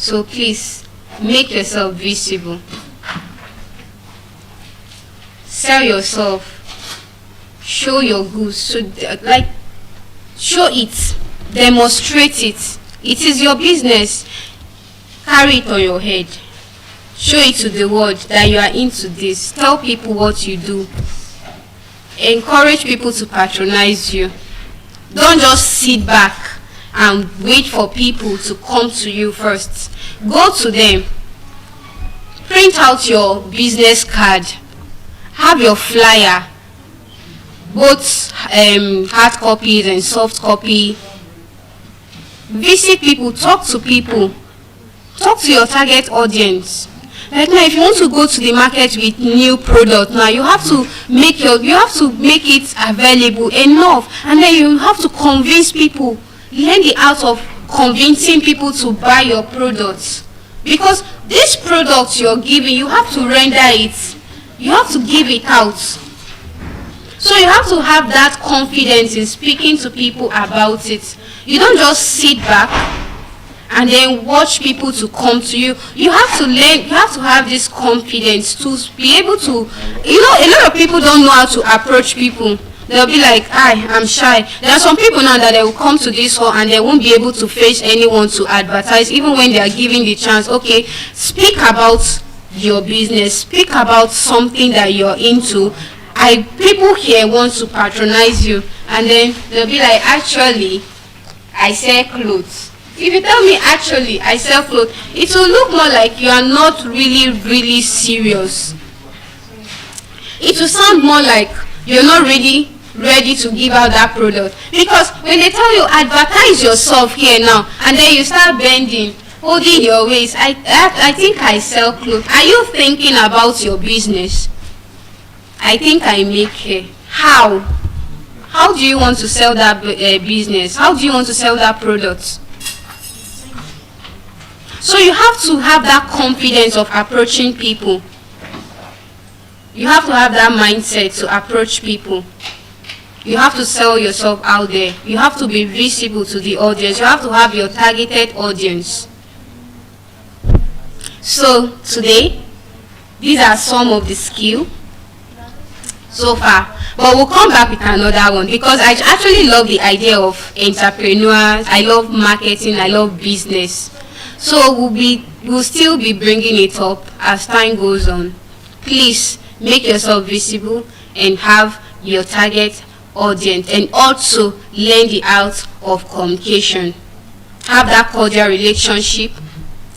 Speaker 7: So please, make yourself visible. Sell yourself. Show your goods. So, show it. Demonstrate it. It is your business. Carry it on your head. Show it to the world that you are into this. Tell people what you do. Encourage people to patronize you. Don't just sit back and wait for people to come to you first. Go to them. Print out your business card. Have your flyer, both hard copies and soft copy. Visit people, talk to people, talk to your target audience. Like now, if you want to go to the market with new product, now you have to make it available enough, and then you have to convince people. Learn the art of convincing people to buy your products, because this product you're giving, you have to render it. You have to give it out. So you have to have that confidence in speaking to people about it. You don't just sit back and then watch people to come to you. You have to learn, you have to have this confidence to be able to, a lot of people don't know how to approach people. They'll be like, I'm shy. There are some people now that they will come to this hall and they won't be able to face anyone to advertise, even when they are given the chance. Okay, speak about your business, speak about something that you're into. People here want to patronize you, and then they'll be like, actually, I sell clothes. If you tell me actually I sell clothes, it will look more like you are not really serious. It will sound more like you're not really ready to give out that product. Because when they tell you advertise yourself here now, and then you start bending, holding your waist, I think I sell clothes. Are you thinking about your business? I think I make hair. How do you want to sell that business? How do you want to sell that product? So you have to have that confidence of approaching people. You have to have that mindset to approach people. You have to sell yourself out there. You have to be visible to the audience. You have to have your targeted audience. So today, these are some of the skills so far. But we'll come back with another one, because I actually love the idea of entrepreneurs. I love marketing. I love business. So we'll still be bringing it up as time goes on. Please make yourself visible and have your target audience, and also learn the art of communication. Have that cordial relationship.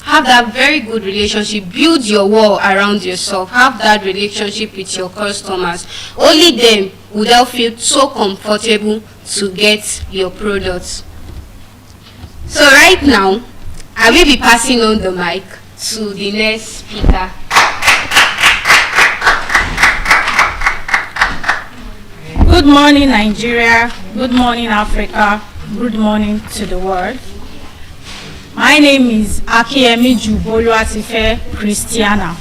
Speaker 7: Have that very good relationship. Build your wall around yourself. Have that relationship with your customers. Only them will they'll feel so comfortable to get your products. So right now, I will be passing on the mic to the next speaker.
Speaker 4: Good morning, Nigeria. Good morning, Africa. Good morning to the world. My name is Akiemi Juboluatife Christiana.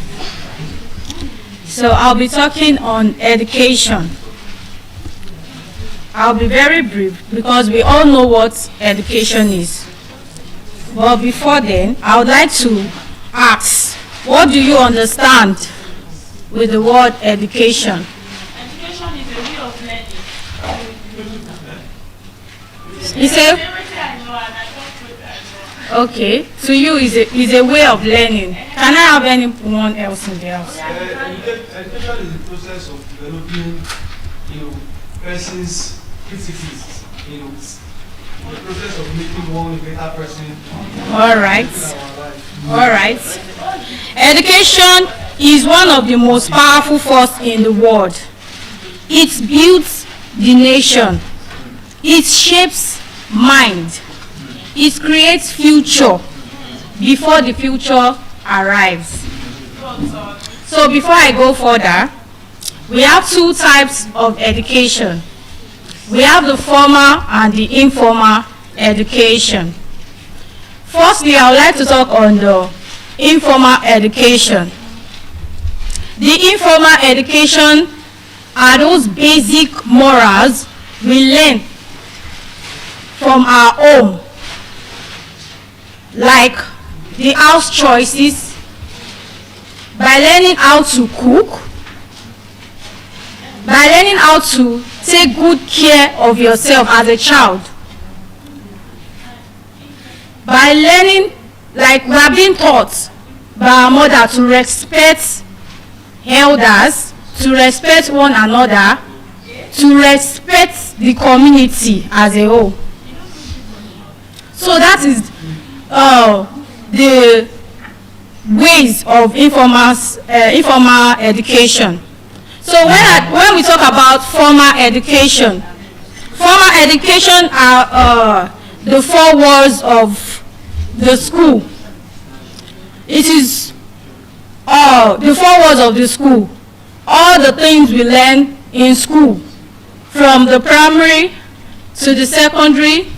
Speaker 4: So I'll be talking on education. I'll be very brief because we all know what education is. But before then, I would like to ask, what do you understand with the word education?
Speaker 3: Education is a way of learning.
Speaker 4: You say? Okay, to you is a way of learning. Can I have anyone else in the house?
Speaker 8: Education is the process of developing, person's criticisms, the process of making one a better person.
Speaker 4: All right. Education is one of the most powerful forces in the world. It builds the nation. It shapes mind. It creates future before the future arrives. So before I go further, we have two types of education. We have the formal and the informal education. Firstly, I would like to talk on the informal education. The informal education are those basic morals we learn from our home, like
Speaker 9: the house choices, by learning how to cook, by learning how to take good care of yourself as a child, by learning, like we are being taught by our mother, to respect elders, to respect one another, to respect the community as a whole. So that is the ways of informal education. So when we talk about formal education are the 4 walls of the school. It is the 4 walls of the school. All the things we learn in school, from the primary to the secondary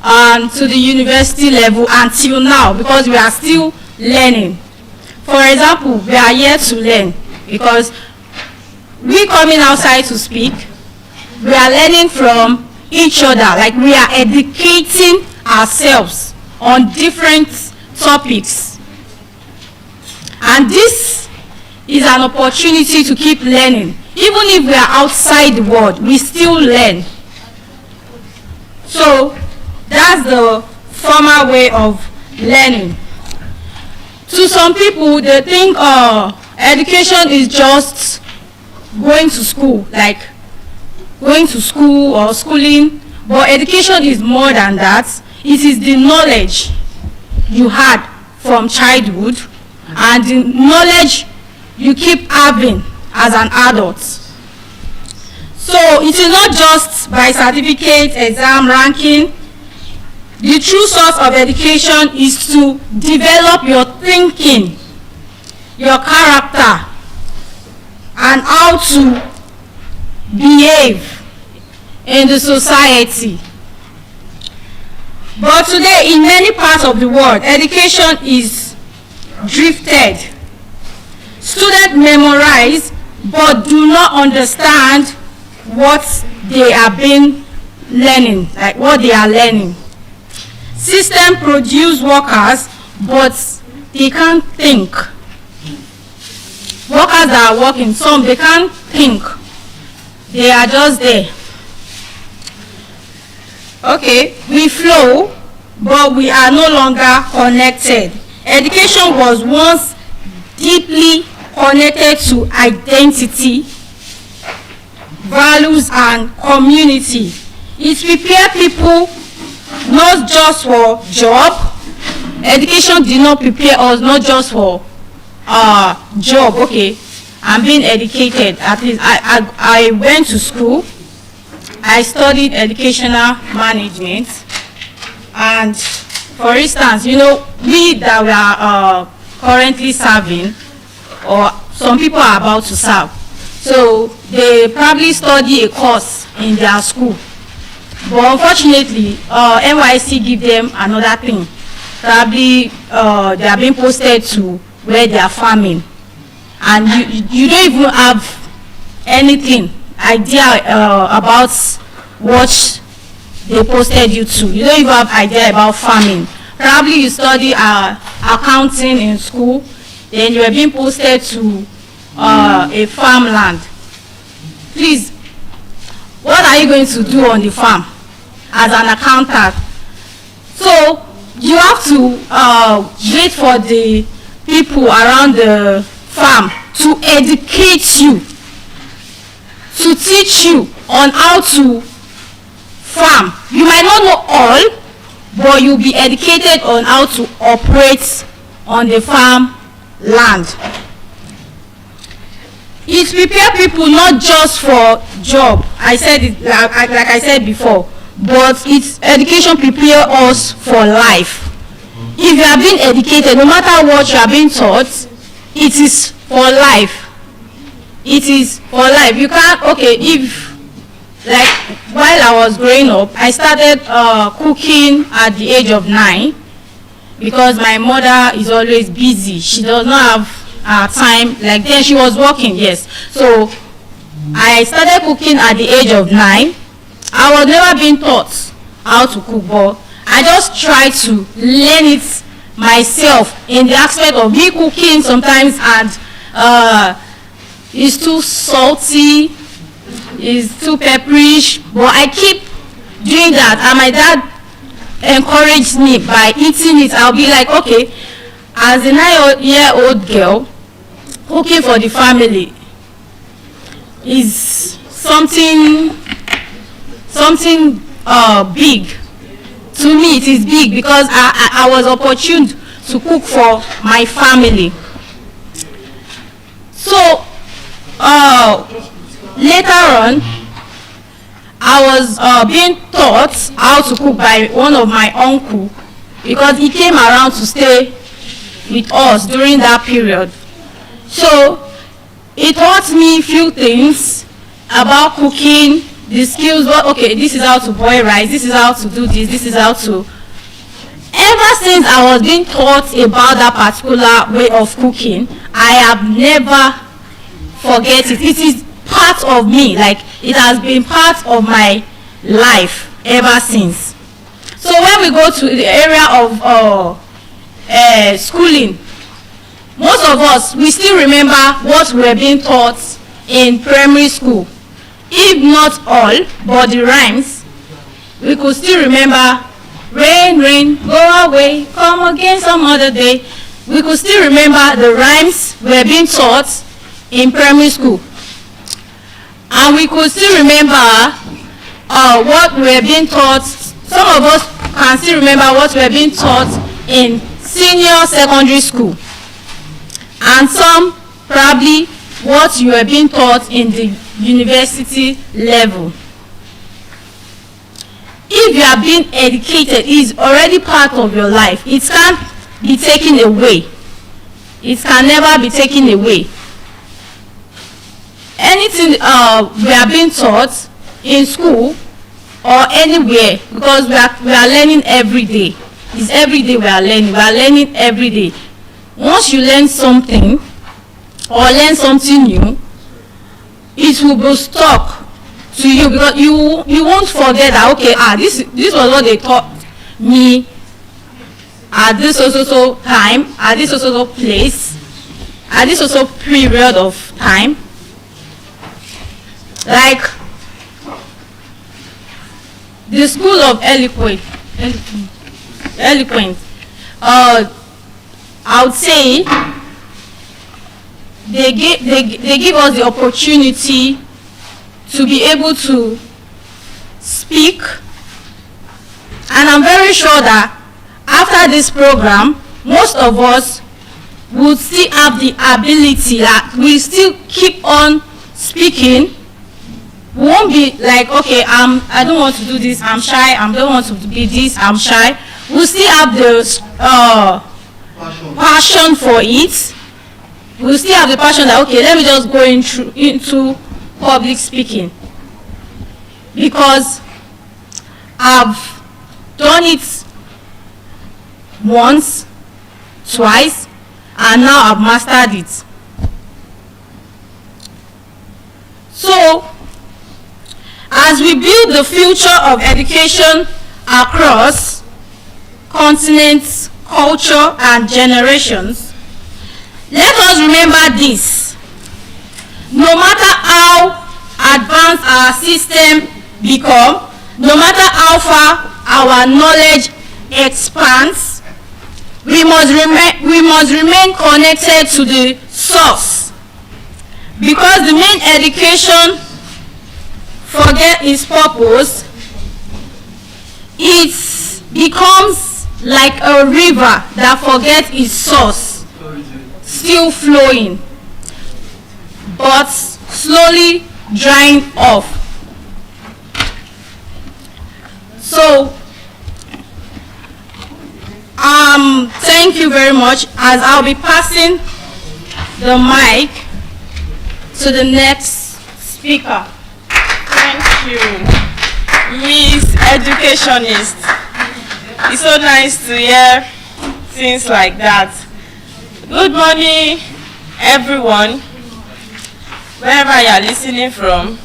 Speaker 9: and to the university level until now, because we are still learning. For example, we are here to learn because we coming outside to speak, we are learning from each other, like we are educating ourselves on different topics. And this is an opportunity to keep learning. Even if we are outside the world, we still learn. So that's the formal way of learning. To some people, they think education is just going to school, like going to school or schooling, but education is more than that. It is the knowledge you had from childhood and the knowledge you keep having as an adult. So it is not just by certificate, exam, ranking. The true source of education is to develop your thinking, your character, and how to behave in the society. But today, in many parts of the world, education is drifted. Students memorize but do not understand what they are being learning, like what they are learning. System produce workers, but they can't think. Workers that are working, some they can't think. They are just there. Okay, we flow, but we are no longer connected. Education was once deeply connected to identity, values, and community. It prepared people not just for job. Education did not prepare us not just for job. Okay, I'm being educated. At least I went to school. I studied educational management, and for instance, you know, we that we are currently serving, or some people are about to serve, so they probably study a course in their school, but unfortunately NYSC give them another thing. Probably they are being posted to where they are farming, and you don't even have anything idea about what they posted you to. You don't even have idea about farming. Probably you study accounting in school, then you are being posted to a farmland. Please, what are you going to do on the farm as an accountant? So you have to wait for the people around the farm to educate you, to teach you on how to farm. You might not know all, but you'll be educated on how to operate on the farm land. It prepares people not just for job. I said it like I said before, but it's education prepares us for life. If you are being educated, no matter what you are being taught, it is for life. It is for life. You can't, okay, if, like, while I was growing up, I started cooking at the age of 9 because my mother is always busy. She does not have time. Like then she was working, yes. So I started cooking at the age of 9. I was never being taught how to cook, but I just tried to learn it myself in the aspect of me cooking sometimes, and it's too salty, it's too pepperish, but I keep doing that, and my dad encouraged me by eating it. I'll be like, okay, as a 9-year-old girl, cooking for the family is something big. To me, it is big because I was opportune to cook for my family. So later on, I was being taught how to cook by one of my uncle, because he came around to stay with us during that period. So he taught me a few things about cooking, the skills. But okay, this is how to boil rice, this is how to do this is how to. Ever since I was being taught about that particular way of cooking, I have never forget it. It is part of me, like it has been part of my life ever since. So when we go to the area of schooling, most of us, we still remember what we were being taught in primary school. If not all, but the rhymes, we could still remember, rain, rain, go away, come again some other day. We could still remember the rhymes we were being taught in primary school. And we could still remember what we were being taught. Some of us can still remember what we were being taught in senior secondary school. And some probably what you were being taught in the university level. If you are being educated, it is already part of your life. It can't be taken away. It can never be taken away. Anything we are being taught in school or anywhere, because we are learning every day. It's every day we are learning. We are learning every day. Once you learn something or learn something new, it will be stuck to you, because you won't forget that, okay, this was what they taught me at this so time, at this so place, at this so period of time. Like the school of eloquence, I would say they give us the opportunity to be able to speak, and I'm very sure that after this program, most of us would still have the ability that we still keep on speaking. We won't be like, okay, I don't want to do this, I'm shy, I don't want to be this, I'm shy. We'll still have the passion for it. We'll still have the passion that, okay, let me just go into public speaking, because I've done it once, twice, and now I've mastered it. So as we build the future of education across continents, culture, and generations, let us remember this. No matter how advanced our system become, no matter how far our knowledge expands, we must remain connected to the source, because the main education forget its purpose. It becomes like a river that forgets its source, still flowing, but slowly drying off. So thank you very much, as I'll be passing the mic to the next speaker.
Speaker 3: Thank you, Miss Educationist. It's so nice to hear things like that. Good morning, everyone, wherever you are listening from.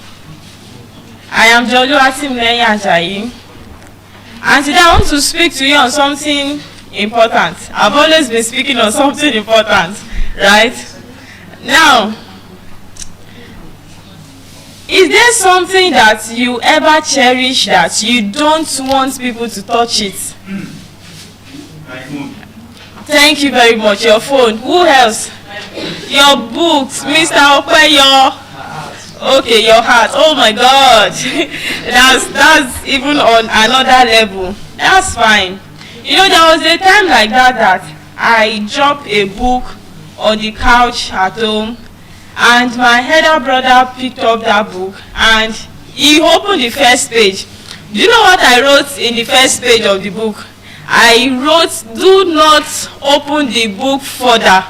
Speaker 3: I am Jolu Atimleye Ajayi, and today I want to speak to you on something
Speaker 2: important. I've always been speaking on something important, right? Now, is there something that you ever cherish that you don't want people to touch it? Thank you very much. Your phone. Who else? Your books, Mr. Opeyo. Okay, your heart. Oh my God. that's even on another level. That's fine. You know, there was a time like that I dropped a book on the couch at home, and my elder brother picked up that book and he opened the first page. Do you know what I wrote in the first page of the book? I wrote, "Do not open the book further."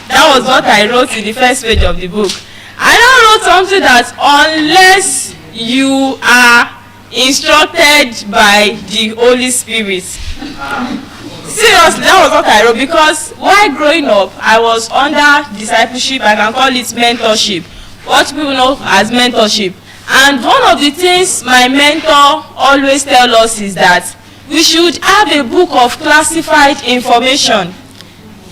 Speaker 2: That was what I wrote in the first page of the book. I now wrote something that unless you are instructed by the Holy Spirit. Seriously, that was what I wrote, because while growing up, I was under discipleship. I can call it mentorship. What people know as mentorship. And one of the things my mentor always tells us is that we should have a book of classified information.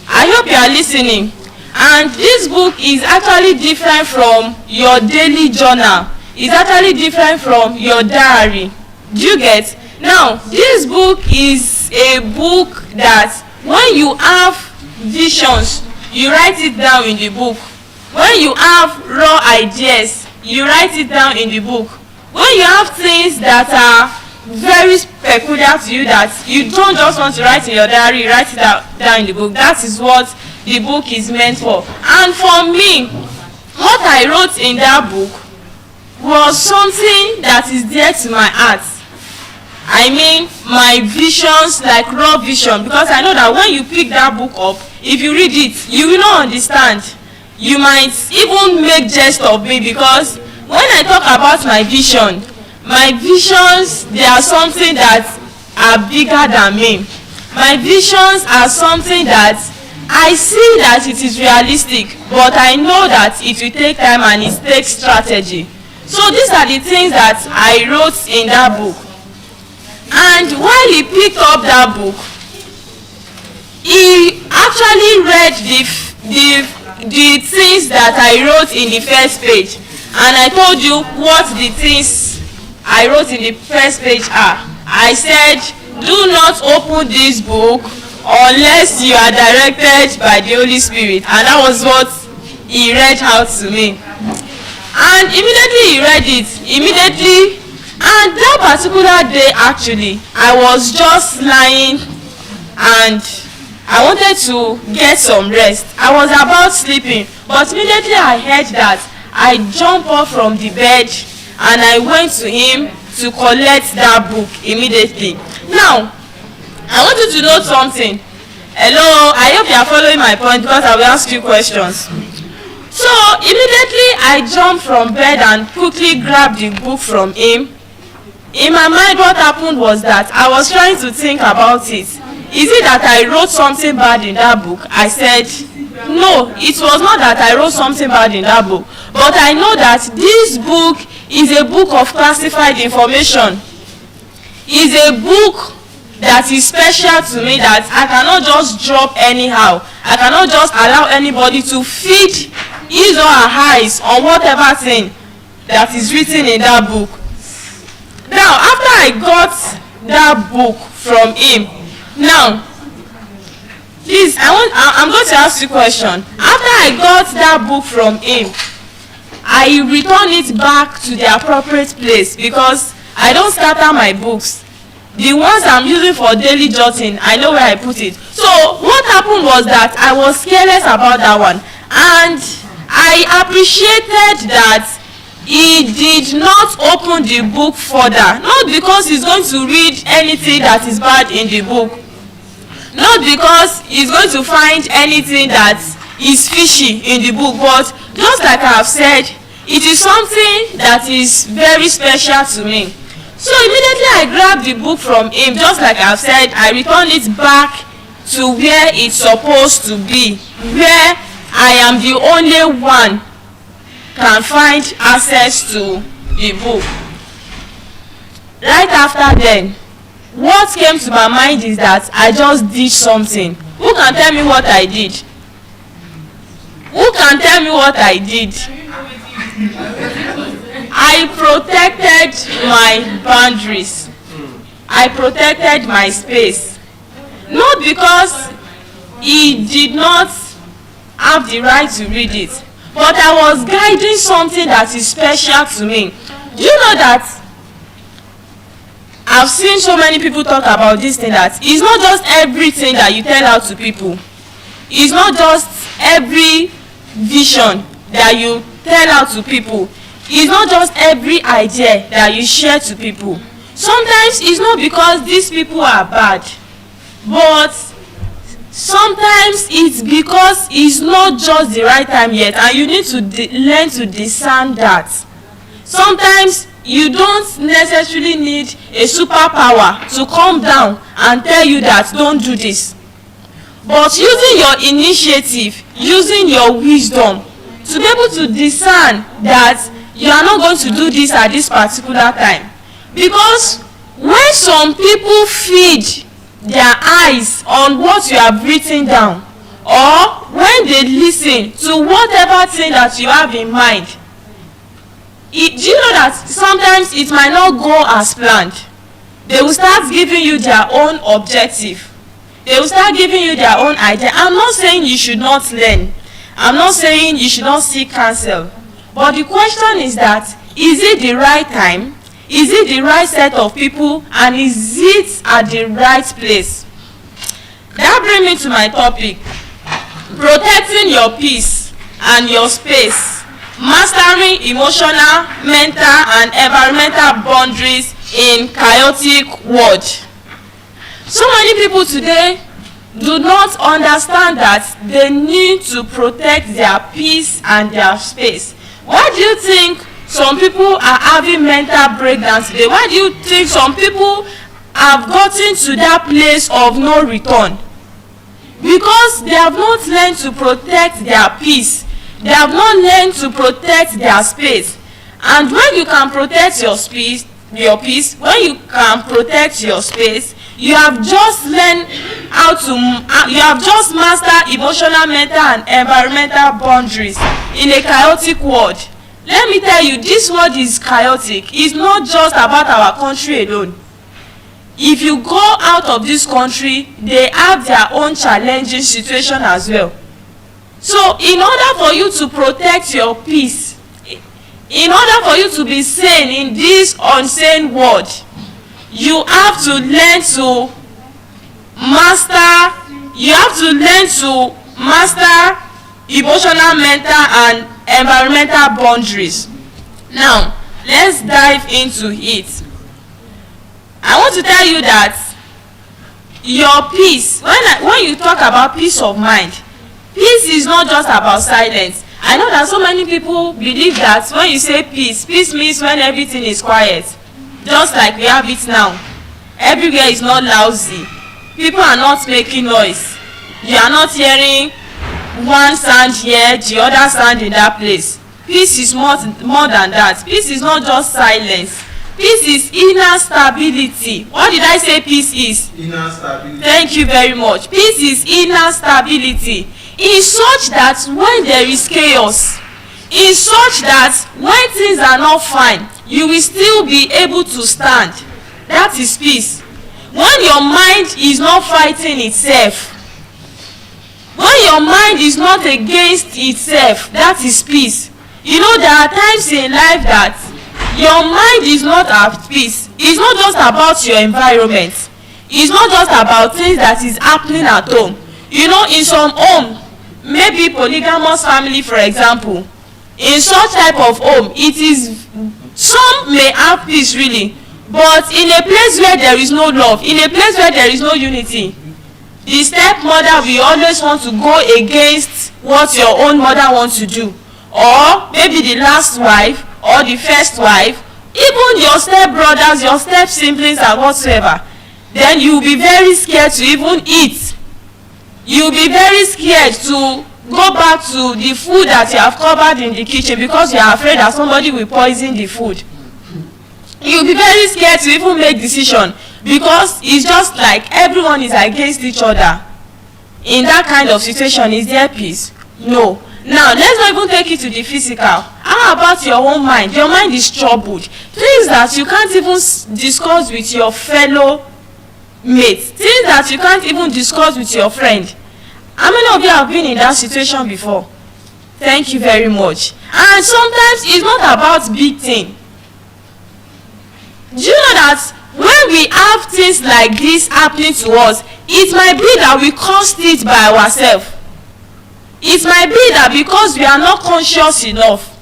Speaker 2: I hope you are listening. And this book is actually different from your daily journal. It's actually different from your diary. Do you get? Now, this book is a book that when you have visions, you write it down in the book. When you have raw ideas, you write it down in the book. When you have things that are very peculiar to you that you don't just want to write in your diary, you write it down in the book. That is what the book is meant for. And for me, what I wrote in that book was something that is dear to my heart. I mean, my visions, like raw vision, because I know that when you pick that book up, if you read it, you will not understand. You might even make jest of me, because when I talk about my visions, they are something that are bigger than me. My visions are something that I see that it is realistic, but I know that it will take time and it takes strategy. So these are the things that I wrote in that book. And while he picked up that book, he actually read the things that I wrote in the first page. And I told you what the things I wrote in the first page are. I said, do not open this book unless you are directed by the Holy Spirit. And that was what he read out to me. And immediately he read it. And that particular day, actually, I was just lying and I wanted to get some rest. I was about sleeping, but immediately I heard that. I jumped up from the bed and I went to him to collect that book immediately. Now, I want you to know something. Hello, I hope you are following my point, because I will ask you questions. So, immediately I jumped from bed and quickly grabbed the book from him. In my mind, what happened was that I was trying to think about it. Is it that I wrote something bad in that book? I said, no, it was not that I wrote something bad in that book. But I know that this book is a book of classified information. It's a book that is special to me, that I cannot just drop anyhow. I cannot just allow anybody to feed his or her eyes on whatever thing that is written in that book. Now, after I got that book from him, now, please, I'm going to ask you a question. After I got that book from him, I return it back to the appropriate place, because I don't scatter my books. The ones I'm using for daily jotting, I know where I put it. So what happened was that I was careless about that one, and I appreciated that he did not open the book further. Not because he's going to read anything that is bad in the book, not because he's going to find anything that is fishy in the book, but just like I have said, it is something that is very special to me. So immediately I grabbed the book from him. Just like I have said, I returned it back to where it's supposed to be, where I am the only one can find access to the book. Right after then,
Speaker 9: what came to my mind is that I just did something. Who can tell me what I did? Who can tell me what I did? I protected my boundaries. I protected my space. Not because he did not have the right to read it, but I was guiding something that is special to me. Do you know that I've seen so many people talk about this thing, that it's not just everything that you tell out to people. It's not just every vision that you tell out to people. It's not just every idea that you share to people. Sometimes it's not because these people are bad, but sometimes it's because it's not just the right time yet, and you need to learn to discern that. Sometimes you don't necessarily need a superpower to come down and tell you that don't do this, but using your initiative, using your wisdom to be able to discern that you are not going to do this at this particular time. Because when some people feed their eyes on what you have written down, or when they listen to whatever thing that you have in mind, do you know that sometimes it might not go as planned? They will start giving you their own objective. They will start giving you their own idea. I'm not saying you should not learn. I'm not saying you should not seek counsel. But the question is that, is it the right time? Is it the right set of people? And is it at the right place? That brings me to my topic. Protecting your peace and your space. Mastering emotional, mental, and environmental boundaries in chaotic world. So many people today do not understand that they need to protect their peace and their space. Why do you think some people are having mental breakdowns today? Why do you think some people have gotten to that place of no return? Because they have not learned to protect their peace. They have not learned to protect their space. And when you can protect your peace, when you can protect your space, you have just learned how to, you have just mastered emotional, mental, and environmental boundaries in a chaotic world. Let me tell you, this world is chaotic. It's not just about our country alone. If you go out of this country, they have their own challenging situation as well. So in order for you to protect your peace, in order for you to be sane in this unsane world, you have to learn to master, emotional, mental, and environmental boundaries. Now, let's dive into it. I want to tell you that your peace, when you talk about peace of mind, peace is not just about silence. I know that so many people believe that when you say peace, peace means when everything is quiet. Just like we have it now. Everywhere is not lousy. People are not making noise. You are not hearing one sound here, the other sound in that place. Peace is more than that. Peace is not just silence. Peace is inner stability. What did I say peace is?
Speaker 8: Inner stability.
Speaker 9: Thank you very much. Peace is inner stability. In such that when there is chaos, in such that when things are not fine, you will still be able to stand. That is peace. When your mind is not fighting itself, when your mind is not against itself, that is peace. You know, there are times in life that your mind is not at peace. It's not just about your environment. It's not just about things that is happening at home. You know, in some home, maybe polygamous family, for example, in such type of home, it is, some may have peace really, but in a place where there is no love, in a place where there is no unity, the stepmother will always want to go against what your own mother wants to do, or maybe the last wife or the first wife, even your step brothers, your step siblings, and whatsoever. Then you will be very scared to even eat. You will be very scared to go back to the food that you have covered in the kitchen because you are afraid that somebody will poison the food. You will be very scared to even make decision.
Speaker 3: because it's just like everyone is against each other. In that kind of situation, is there peace? No. Now let's not even take it to the physical. How about your own mind? Your mind is troubled. Things that you can't even discuss with your fellow mates, things that you can't even discuss with your friend. How many of you have been in that situation before? Thank you very much. And sometimes it's not about big thing. Do you know that when we have things like this happening to us, it might be that we caused it by ourselves. It might be that because we are not conscious enough.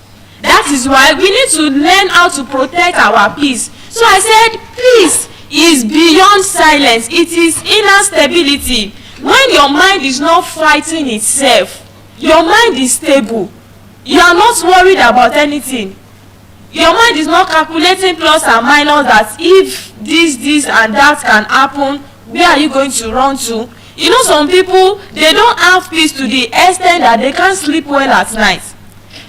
Speaker 3: That is why we need to learn how to protect our peace. So I said peace is beyond silence. It is inner stability. When your mind is not fighting itself, your mind is stable. You are not worried about anything. Your mind is not calculating plus and minus that if this and that can happen, where are you going to run to? You know, some people, they don't have peace to the extent that they can't sleep well at night.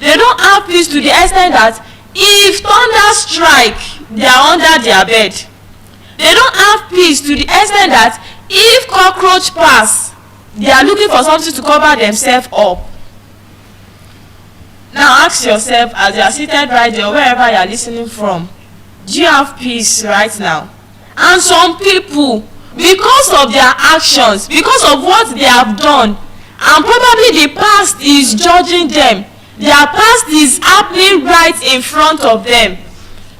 Speaker 3: They don't have peace to the extent that if thunder strike, they are under their bed. They don't have peace to the extent that if cockroach pass, they are looking for something to cover themselves up. Now ask yourself, as you are seated right there, wherever you are listening from, do you have peace right now? And some people, because of their actions, because of what they have done, and probably the past is judging them, their past is happening right in front of them,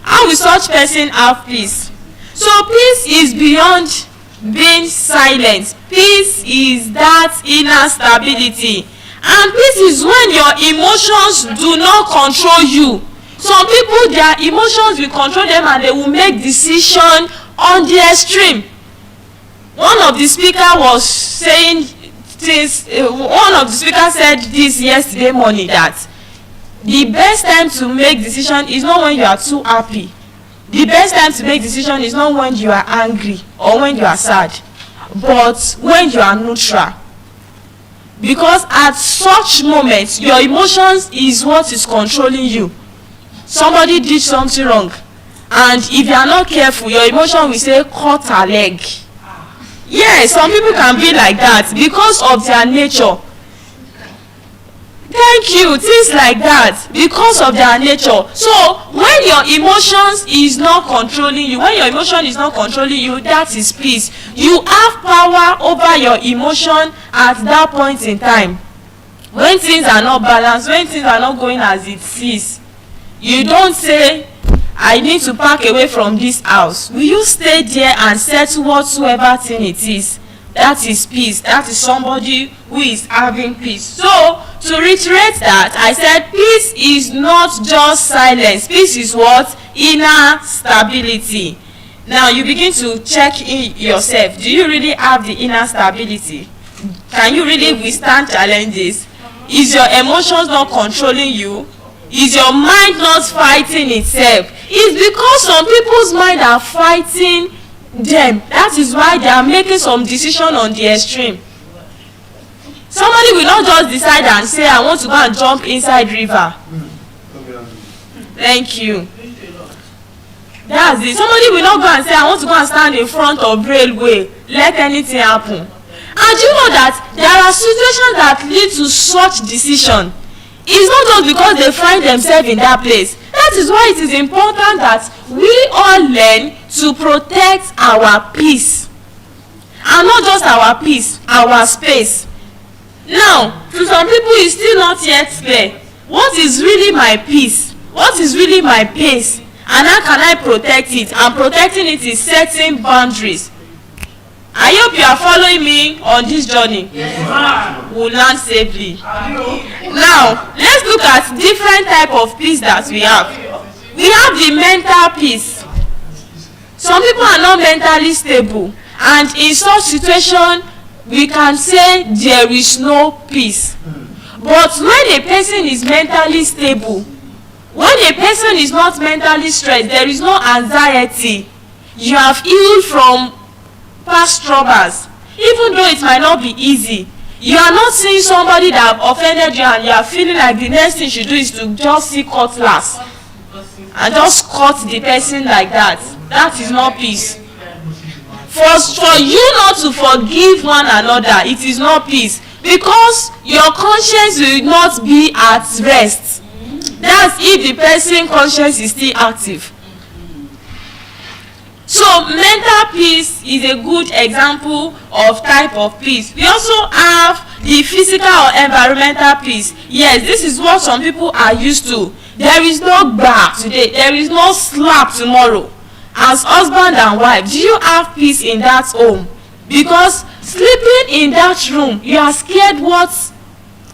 Speaker 3: how will such person have peace? So peace is beyond being silent. Peace is that inner stability. And peace is when your emotions do not control you. Some people, their emotions will control them and they will make decisions on the extreme. One of the speakers was saying this, one of the speakers said this yesterday morning, that the best time to make decision is not when you are too happy. The best time to make decision is not when you are angry or when you are sad, but when you are neutral. Because at such moments, your emotions is what is controlling you. Somebody did something wrong, and if you are not careful, your emotion will say, cut her leg. Yes, some people can be like that because of their nature. Thank you, things like that, because of their nature. So when your emotions is not controlling you, when your emotion is not controlling you, that is peace. You have power over your emotion at that point in time. When things are not balanced, when things are not going as it is, you don't say, I need to pack away from this house. Will you stay there and settle whatsoever thing it is? That is peace. That is somebody who is having peace. So, to reiterate that, I said peace is not just silence. Peace is what? Inner stability. Now, you begin to check in yourself. Do you really have the inner stability? Can you really withstand challenges? Is your emotions not controlling you? Is your mind not fighting itself? It's because some people's mind are fighting them. That is why they are making some decision on the extreme. Somebody will not just decide and say, I want to go and jump inside river. Thank you. That's it. Somebody will not go and say, I want to go and stand in front of railway. Let anything happen. And you know that there are situations that lead to such decision. It's not just because they find themselves in that place. That is why it is important that we all learn to protect our peace. And not just our peace, our space. Now, to some people it's still not yet clear. What is really my peace? What is really my pace? And how can I protect it? And protecting it is setting boundaries. I hope you are following me on this journey. Yes, we'll land safely. Now, let's look at different type of peace that we have. We have the mental peace. Some people are not mentally stable, and in such situation, we can say there is no peace. But when a person is mentally stable, when a person is not mentally stressed, there is no anxiety. You have healed from past troubles. Even though it might not be easy, you are not seeing somebody that have offended you and you are feeling like the next thing you should do is to just see cutlass and just cut the person like that. That is not peace.
Speaker 9: For you not to forgive one another, it is not peace, because your conscience will not be at rest. That's if the person conscience is still active. So mental peace is a good example of type of peace. We also have the physical or environmental peace. Yes, this is what some people are used to. There is no bar today, there is no slap tomorrow. As husband and wife, do you have peace in that home? Because sleeping in that room, you are scared what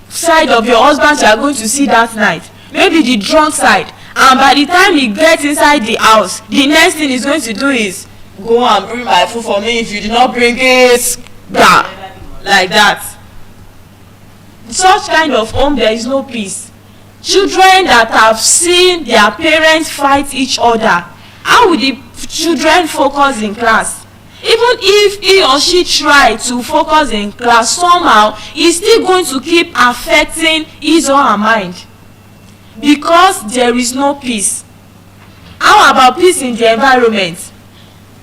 Speaker 9: side of your husband you are going to see that night. Maybe the drunk side. And by the time he gets inside the house, the next thing he's going to do is go and bring my food for me. If you did not bring it, blah, like that. Such kind of home, there is no peace. Children that have seen their parents fight each other, how will the children focus in class? Even if he or she try to focus in class, somehow it's still going to keep affecting his or her mind, because there is no peace. How about peace in the environment?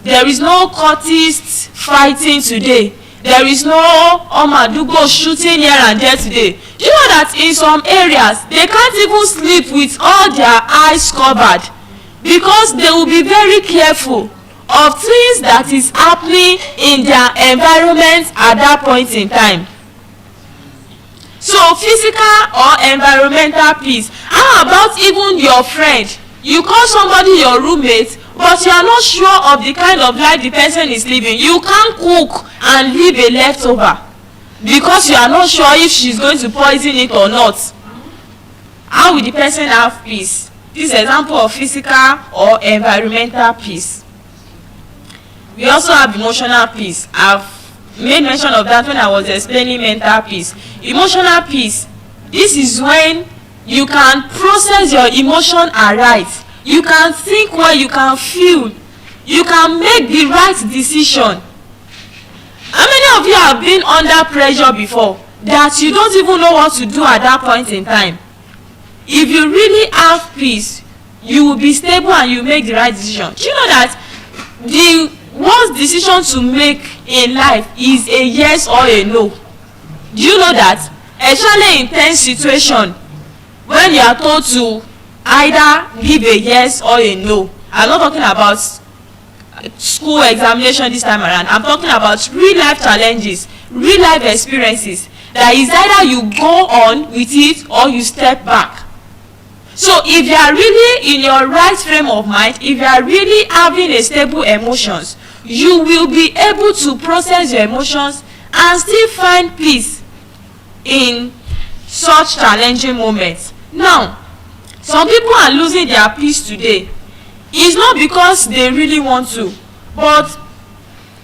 Speaker 9: There is no cultists fighting today. There is no Omadugo shooting here and there today. Do you know that in some areas they can't even sleep with all their eyes covered, because they will be very careful of things that is happening in their environment at that point in time. So physical or environmental peace. How about even your friend? You call somebody your roommate, but you are not sure of the kind of life the person is living. You can't cook and leave a leftover because you are not sure if she's going to poison it or not. How will the person have peace? This is an example of physical or environmental peace. We also have emotional peace. I've made mention of that when I was explaining mental peace. Emotional peace, this is when you can process your emotion aright. You can think well, you can feel, you can make the right decision. How many of you have been under pressure before that you don't even know what to do at that point in time? If you really have peace, you will be stable and you make the right decision. Do you know that the worst decision to make in life is a yes or a no? Do you know that? Especially in tense situation, when you are told to either give a yes or a no. I'm not talking about school examination this time around. I'm talking about real life challenges, real life experiences. That is either you go on with it or you step back. So if you are really in your right frame of mind, if you are really having a stable emotions, you will be able to process your emotions and still find peace in such challenging moments. Now, some people are losing their peace today. It's not because they really want to, but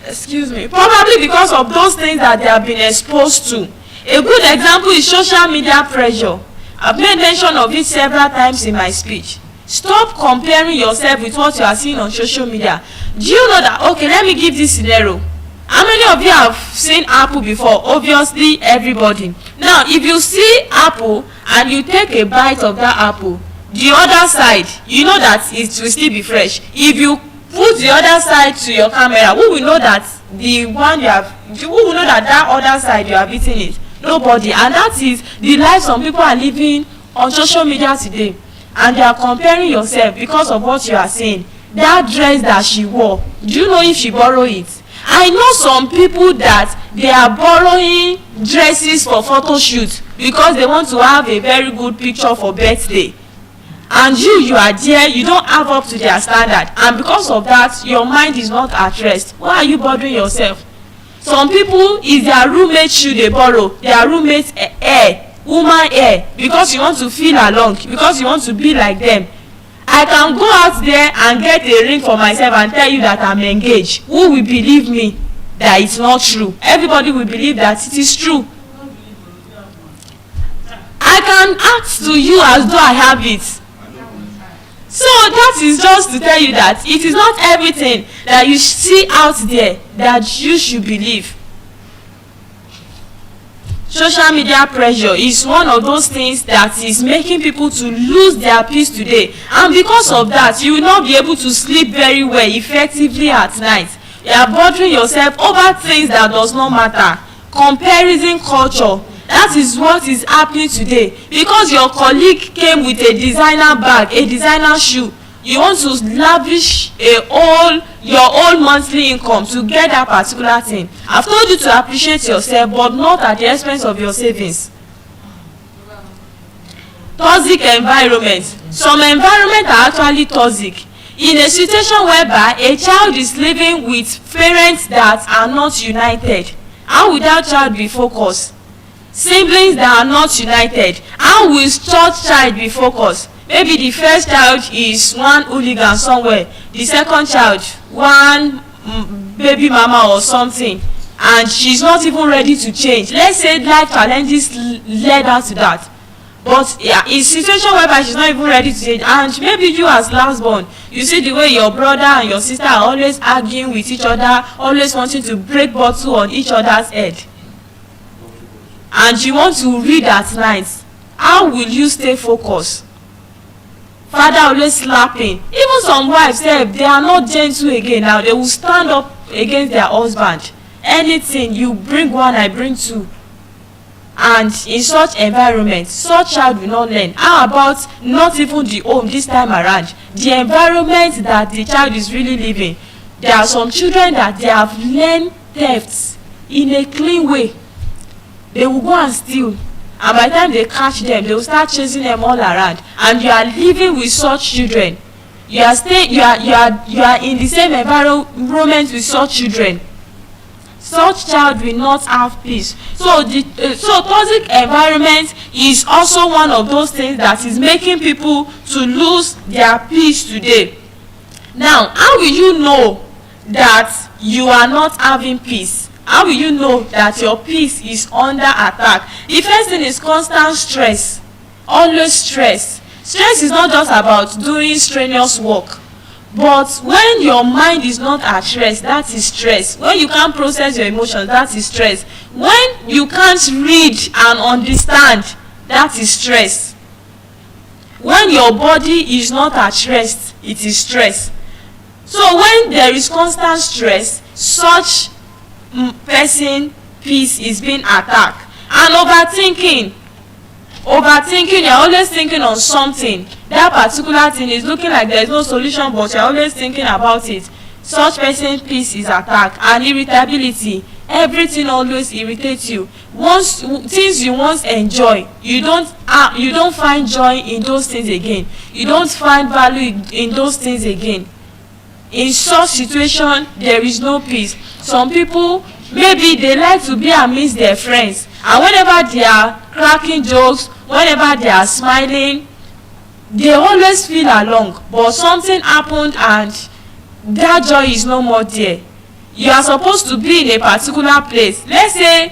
Speaker 9: probably because of those things that they have been exposed to. A good example is social media pressure. I've made mention of it several times in my speech. Stop comparing yourself with what you are seeing on social media. Do you know that? Okay, let me give this scenario. How many of you have seen apple before? Obviously, everybody. Now, if you see apple and you take a bite of that apple, the other side, you know that it will still be fresh. If you put the other side to your camera, who will know that the one you have, who will know that that other side you have eaten it? Nobody. And that is the life some people are living on social media today. And they are comparing yourself because of what you are saying. That dress that she wore, do you know if she borrowed it? I know some people that they are borrowing dresses for photo shoots because they want to have a very good picture for birthday. And you are there, you don't have up to their standard. And because of that, your mind is not at rest. Why are you bothering yourself? Some people, is their roommate shoe they borrow, their roommate's hair, woman hair, because you want to feel along, because you want to be like them. I can go out there and get a ring for myself and tell you that I'm engaged. Who will believe me that it's not true? Everybody will believe that it is true. I can act to you as though I have it. So that is just to tell you that it is not everything that you see out there that you should believe. Social media pressure is one of those things that is making people to lose their peace today. And because of that, you will not be able to sleep very well effectively at night.
Speaker 10: You are bothering yourself over things that does not matter. Comparison culture. That is what is happening today. Because your colleague came with a designer bag, a designer shoe, you want to lavish your whole monthly income to get that particular thing. I've told you to appreciate yourself, but not at the expense of your savings. Toxic environment. Some environments are actually toxic. In a situation whereby a child is living with parents that are not united, how will that child be focused? Siblings that are not united, how will such child be focused? Maybe the first child is one hooligan somewhere, the second child one baby mama or something, and she's not even ready to change. Let's say life challenges led her to that. But yeah, in situation whereby she's not even ready to change, and maybe you as last born, you see the way your brother and your sister are always arguing with each other, always wanting to break bottle on each other's head, and you want to read at night, how will you stay focused? Father always slapping. Even some wives sef, they are not gentle again now. They will stand up against their husband. Anything, you bring one, I bring two. And in such environment, such child will not learn. How about not even the home this time around? The environment that the child is really living. There are some children that they have learned thefts in a clean way. They will go and steal. And by the time they catch them, they will start chasing them all around. And you are living with such children. You are in the same environment with such children. Such child will not have peace. So toxic environment is also one of those things that is making people to lose their peace today. Now, how will you know that you are not having peace? How will you know that your peace is under attack? The first thing is constant stress. Always stress. Stress is not just about doing strenuous work. But when your mind is not at rest, that is stress. When you can't process your emotions, that is stress. When you can't read and understand, that is stress. When your body is not at rest, it is stress. So when there is constant stress, such person peace is being attacked. And overthinking, you're always thinking on something. That particular thing is looking like there is no solution, but you're always thinking about it. Such person peace is attacked. And irritability, everything always irritates you. Once things you once enjoy, you don't find joy in those things again. You don't find value in those things again. In such situation, there is no peace. Some people, maybe they like to be amidst their friends, and whenever they are cracking jokes, whenever they are smiling, they always feel along. But something happened and that joy is no more there. You are supposed to be in a particular place, let's say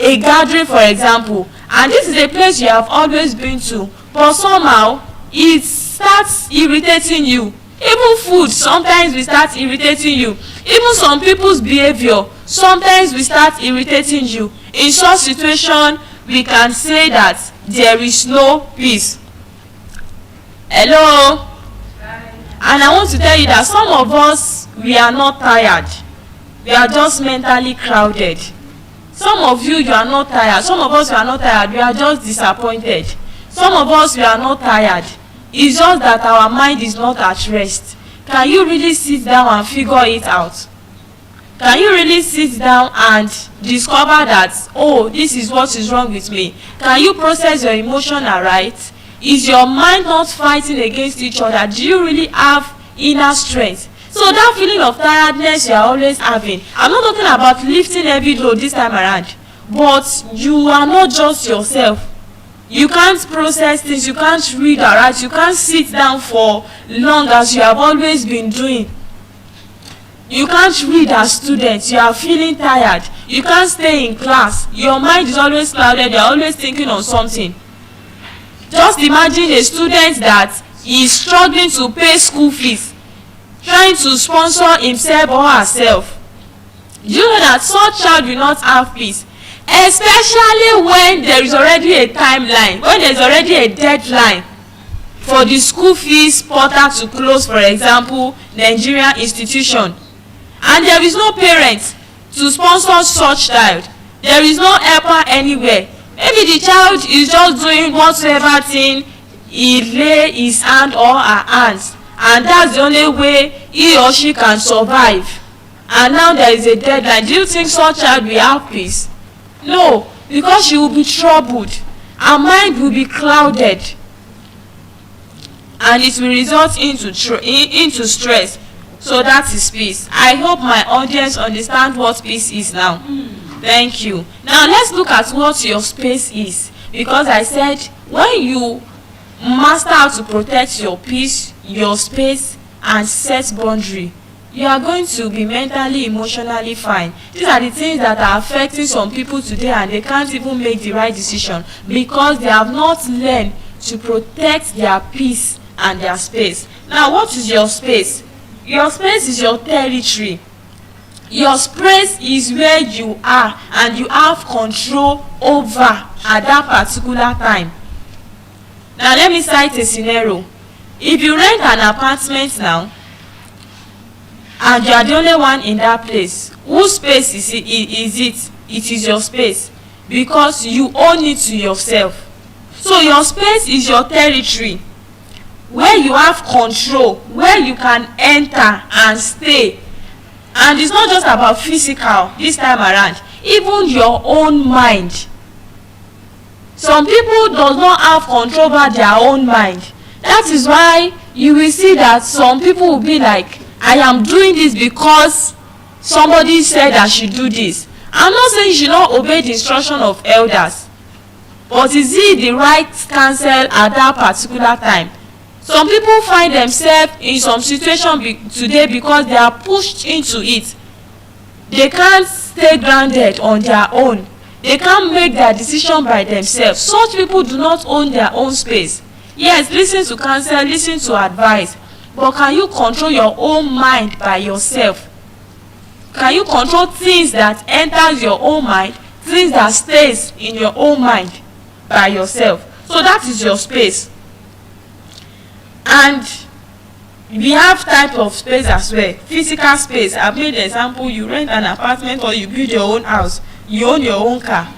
Speaker 10: a gathering for example, and this is a place you have always been to, but somehow it starts irritating you. Even food sometimes will start irritating you. Even some people's behavior sometimes will start irritating you. In such situation, we can say that there is no peace. Hello? And I want to tell you that some of us, we are not tired. We are just mentally crowded. Some of you, you are not tired. Some of us, we are not tired. We are just disappointed. Some of us, we are not tired. It's just that our mind is not at rest. Can you really sit down and figure it out? Can you really sit down and discover that, oh, this is what is wrong with me? Can you process your emotion right? Is your mind not fighting against each other? Do you really have inner strength? So that feeling of tiredness you are always having, I'm not talking about lifting heavy load this time around, but you are not just yourself. You can't process things, you can't read or write, you can't sit down for long as you have always been doing. You can't read as students, you are feeling tired. You can't stay in class, your mind is always clouded, you are always thinking on something. Just imagine a student that is struggling to pay school fees, trying to sponsor himself or herself. Do you know that such child will not have peace? Especially when there is already a timeline, when there is already a deadline for the school fees portal to close, for example, Nigerian institution. and there is no parent to sponsor such child. There is no helper anywhere. Maybe the child is just doing whatsoever thing he lay his hand or her hands, and that's the only way he or she can survive. And now there is a deadline. Do you think such child will have peace? No, because she will be troubled. Her mind will be clouded, and it will result into stress. So that is peace. I hope my audience understand what peace is now. Thank you. Now let's look at what your space is, because I said when you master how to protect your peace, your space, and set boundary, you are going to be mentally, emotionally fine. These are the things that are affecting some people today, and they can't even make the right decision because they have not learned to protect their peace and their space. Now, what is your space? Your space is your territory. Your space is where you are and you have control over at that particular time. Now, let me cite a scenario. If you rent an apartment now, and you are the only one in that place, whose space is it? It is your space, because you own it to yourself. So your space is your territory, where you have control, where you can enter and stay. And it's not just about physical this time around, even your own mind. Some people does not have control over their own mind. That is why you will see that some people will be like, I am doing this because somebody said I should do this. I'm not saying you should not obey the instruction of elders, but is it the right counsel at that particular time? Some people find themselves in some situation today because they are pushed into it. They can't stay grounded on their own. They can't make their decision by themselves. Such people do not own their own space. Yes, listen to counsel, listen to advice, but can you control your own mind by yourself? Can you control things that enters your own mind, things that stays in your own mind by yourself? So that is your space. And we have type of space as well. Physical space. I've made an example. You rent an apartment or you build your own house. You own your own car.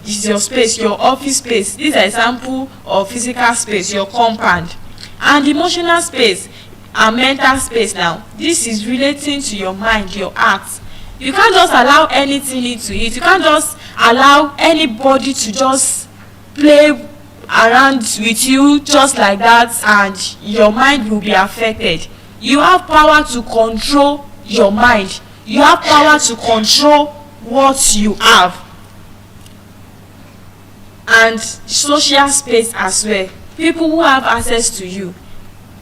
Speaker 10: This is your space, your office space. This is an example of physical space, your compound. And emotional space and mental space now. This is relating to your mind, your heart. You can't just allow anything into it. You can't just allow anybody to just play around with you just like that, and your mind will be affected. You have power to control your mind. You have power to control what you have. And social space as well. People who have access to you.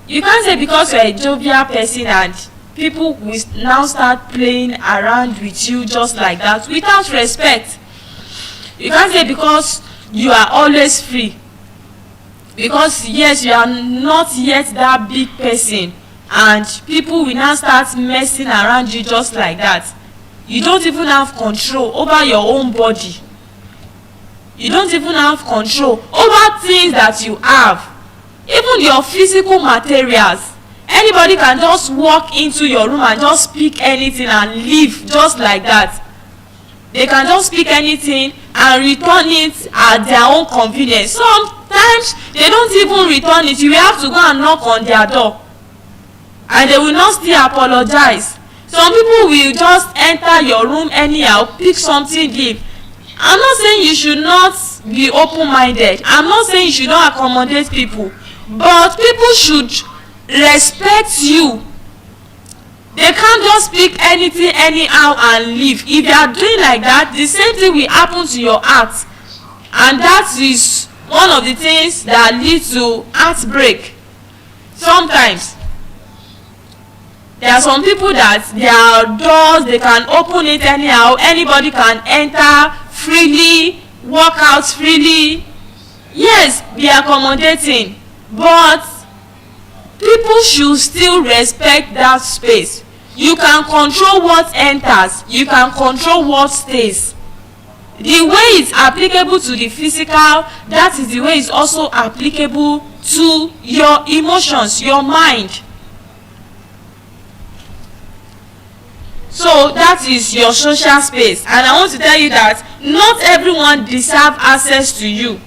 Speaker 10: You can't say because you're a jovial person and people will now start playing around with you just like that without respect. You can't say because you are always free, because yes, you are not yet that big person, and people will now start messing around you just like that. You don't even have control over your own body. You don't even have control over things that you have. Even your physical materials. Anybody can just walk into your room and just speak anything and leave just like that. They can just speak anything and return it at their own convenience. Sometimes they don't even return it. You will have to go and knock on their door, and they will not still apologize. Some people will just enter your room anyhow, pick something, leave. I'm not saying you should not be open-minded. I'm not saying you should not accommodate people, but people should respect you. They can't just speak anything anyhow and leave. If you are doing like that, the same thing will happen to your heart, and that is one of the things that leads to heartbreak. Sometimes there are some people that their doors, they can open it anyhow. Anybody can enter freely, walk out freely. Yes, be accommodating, but people should still respect that space. You can control what enters. You can control what stays. The way it's applicable to the physical, that is the way it's also applicable to your emotions, your mind. So that is your social space, and I want to tell you that not everyone deserve access to you.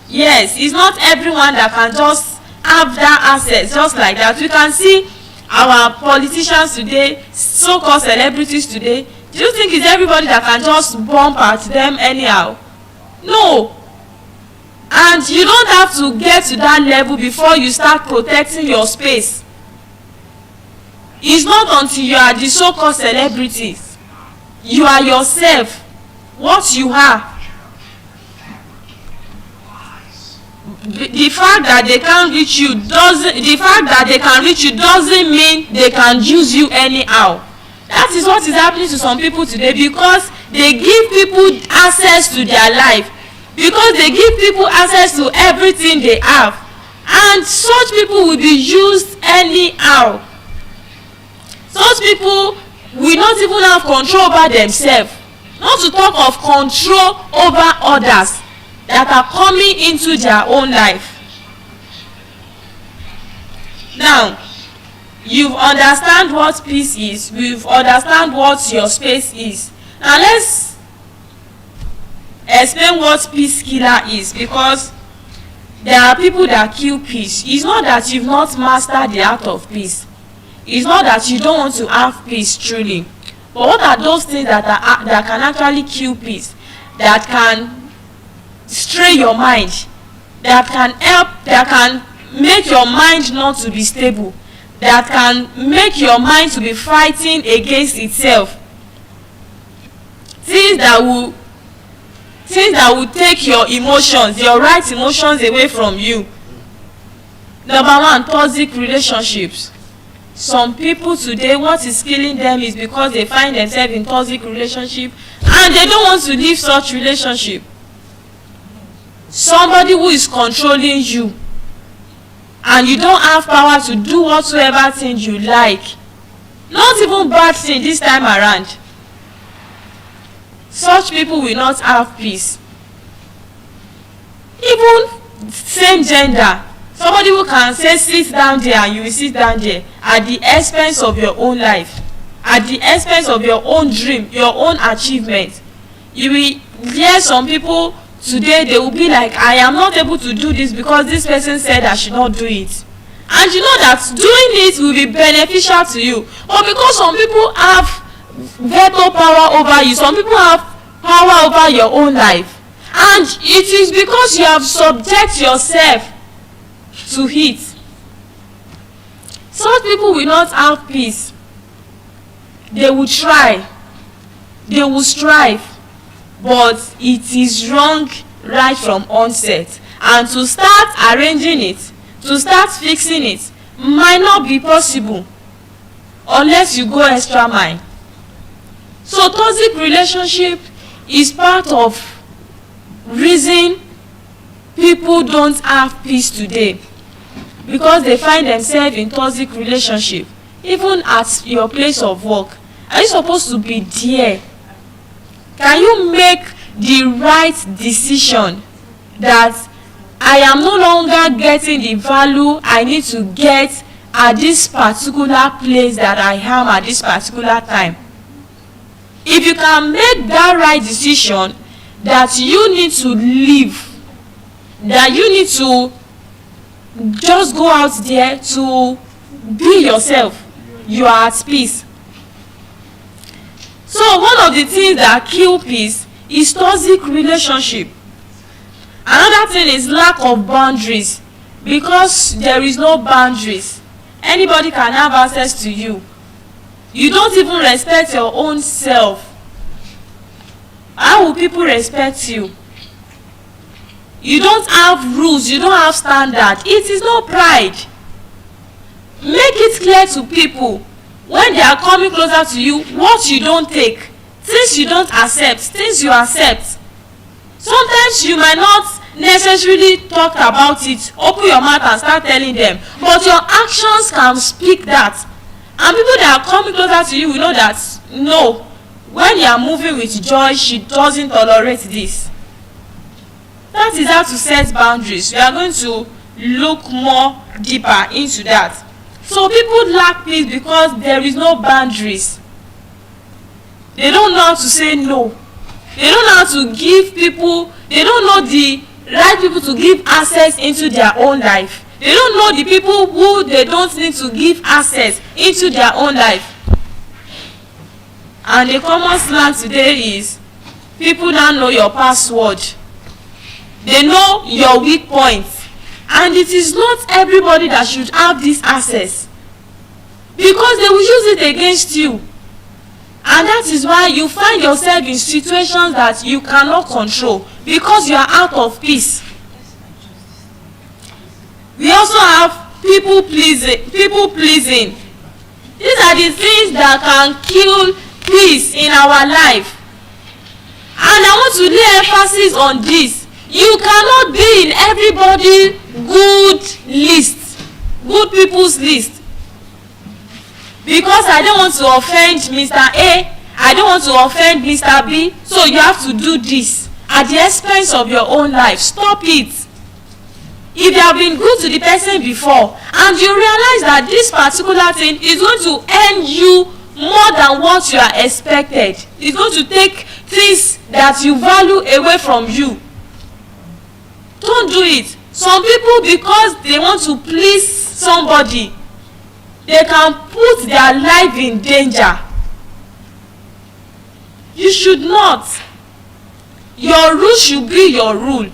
Speaker 10: Yes, it's not everyone that can just have that access just like that. We can see our politicians today, so-called celebrities today. Do you think it's everybody that can just bump at them anyhow? No. And you don't have to get to that level before you start protecting your space. It's not until you are the so-called celebrities. You are yourself, what you are. The fact that they can't reach you doesn't mean they can use you anyhow. That is what is happening to some people today, because they give people access to their life, because they give people access to everything they have, and such people will be used anyhow. Such people will not even have control over themselves, not to talk of control over others that are coming into their own life. Now, you've understand what peace is, we've understand what your space is. Now let's explain what peace killer is, because there are people that kill peace. It's not that you've not mastered the art of peace. It's not that you don't want to have peace truly. But what are those things that can actually kill peace, that can stray your mind, that can make your mind not to be stable, that can make your mind to be fighting against itself? Things that will take your emotions, your right emotions, away from you. Number one, toxic relationships. Some people today, what is killing them is because they find themselves in toxic relationship and they don't want to leave such relationship. Somebody who is controlling you and you don't have power to do whatsoever thing you like. Not even bad thing this time around. Such people will not have peace. Even same gender. Somebody who can say sit down there and you will sit down there at the expense of your own life, at the expense of your own dream, your own achievement. You will hear some people today, they will be like, I am not able to do this because this person said I should not do it. And you know that doing it will be beneficial to you. But because some people have veto power over you, some people have power over your own life. And it is because you have subject yourself to it. Such people will not have peace. They will try, they will strive, but it is wrong right from onset. And to start arranging it, to start fixing it, might not be possible unless you go extra mile. So toxic relationship is part of reason people don't have peace today, because they find themselves in toxic relationship. Even at your place of work, are you supposed to be there? Can you make the right decision that I am no longer getting the value I need to get at this particular place that I am at this particular time? If you can make that right decision that you need to leave, that you need to just go out there to be yourself, you are at peace. So one of the things that kill peace is toxic relationship. Another thing is lack of boundaries. Because there is no boundaries, anybody can have access to you. You don't even respect your own self. How will people respect you? You don't have rules, you don't have standard. It is not pride. Make it clear to people when they are coming closer to you what you don't take, things you don't accept, things you accept. Sometimes you might not necessarily talk about it, open your mouth and start telling them, but your actions can speak that. And people that are coming closer to you will know that, no, when you are moving with joy, she doesn't tolerate this. That is how to set boundaries. We are going to look more deeper into that. So people lack peace because there is no boundaries. They don't know how to say no. They don't know how to give people, they don't know the right people to give access into their own life. They don't know the people who they don't need to give access into their own life. And the common slang today is, people now know your password. They know your weak points. And it is not everybody that should have this access, because they will use it against you. And that is why you find yourself in situations that you cannot control, because you are out of peace. We also have people pleasing. These are the things that can kill peace in our life. And I want to lay emphasis on this. You cannot be in everybody good people's list. Because I don't want to offend Mr. A, I don't want to offend Mr. B, so you have to do this at the expense of your own life. Stop it. If you have been good to the person before and you realize that this particular thing is going to earn you more than what you are expected, it's going to take things that you value away from you, don't do it. Some people, because they want to please somebody, they can put their life in danger. You should not. Your rule should be your rule.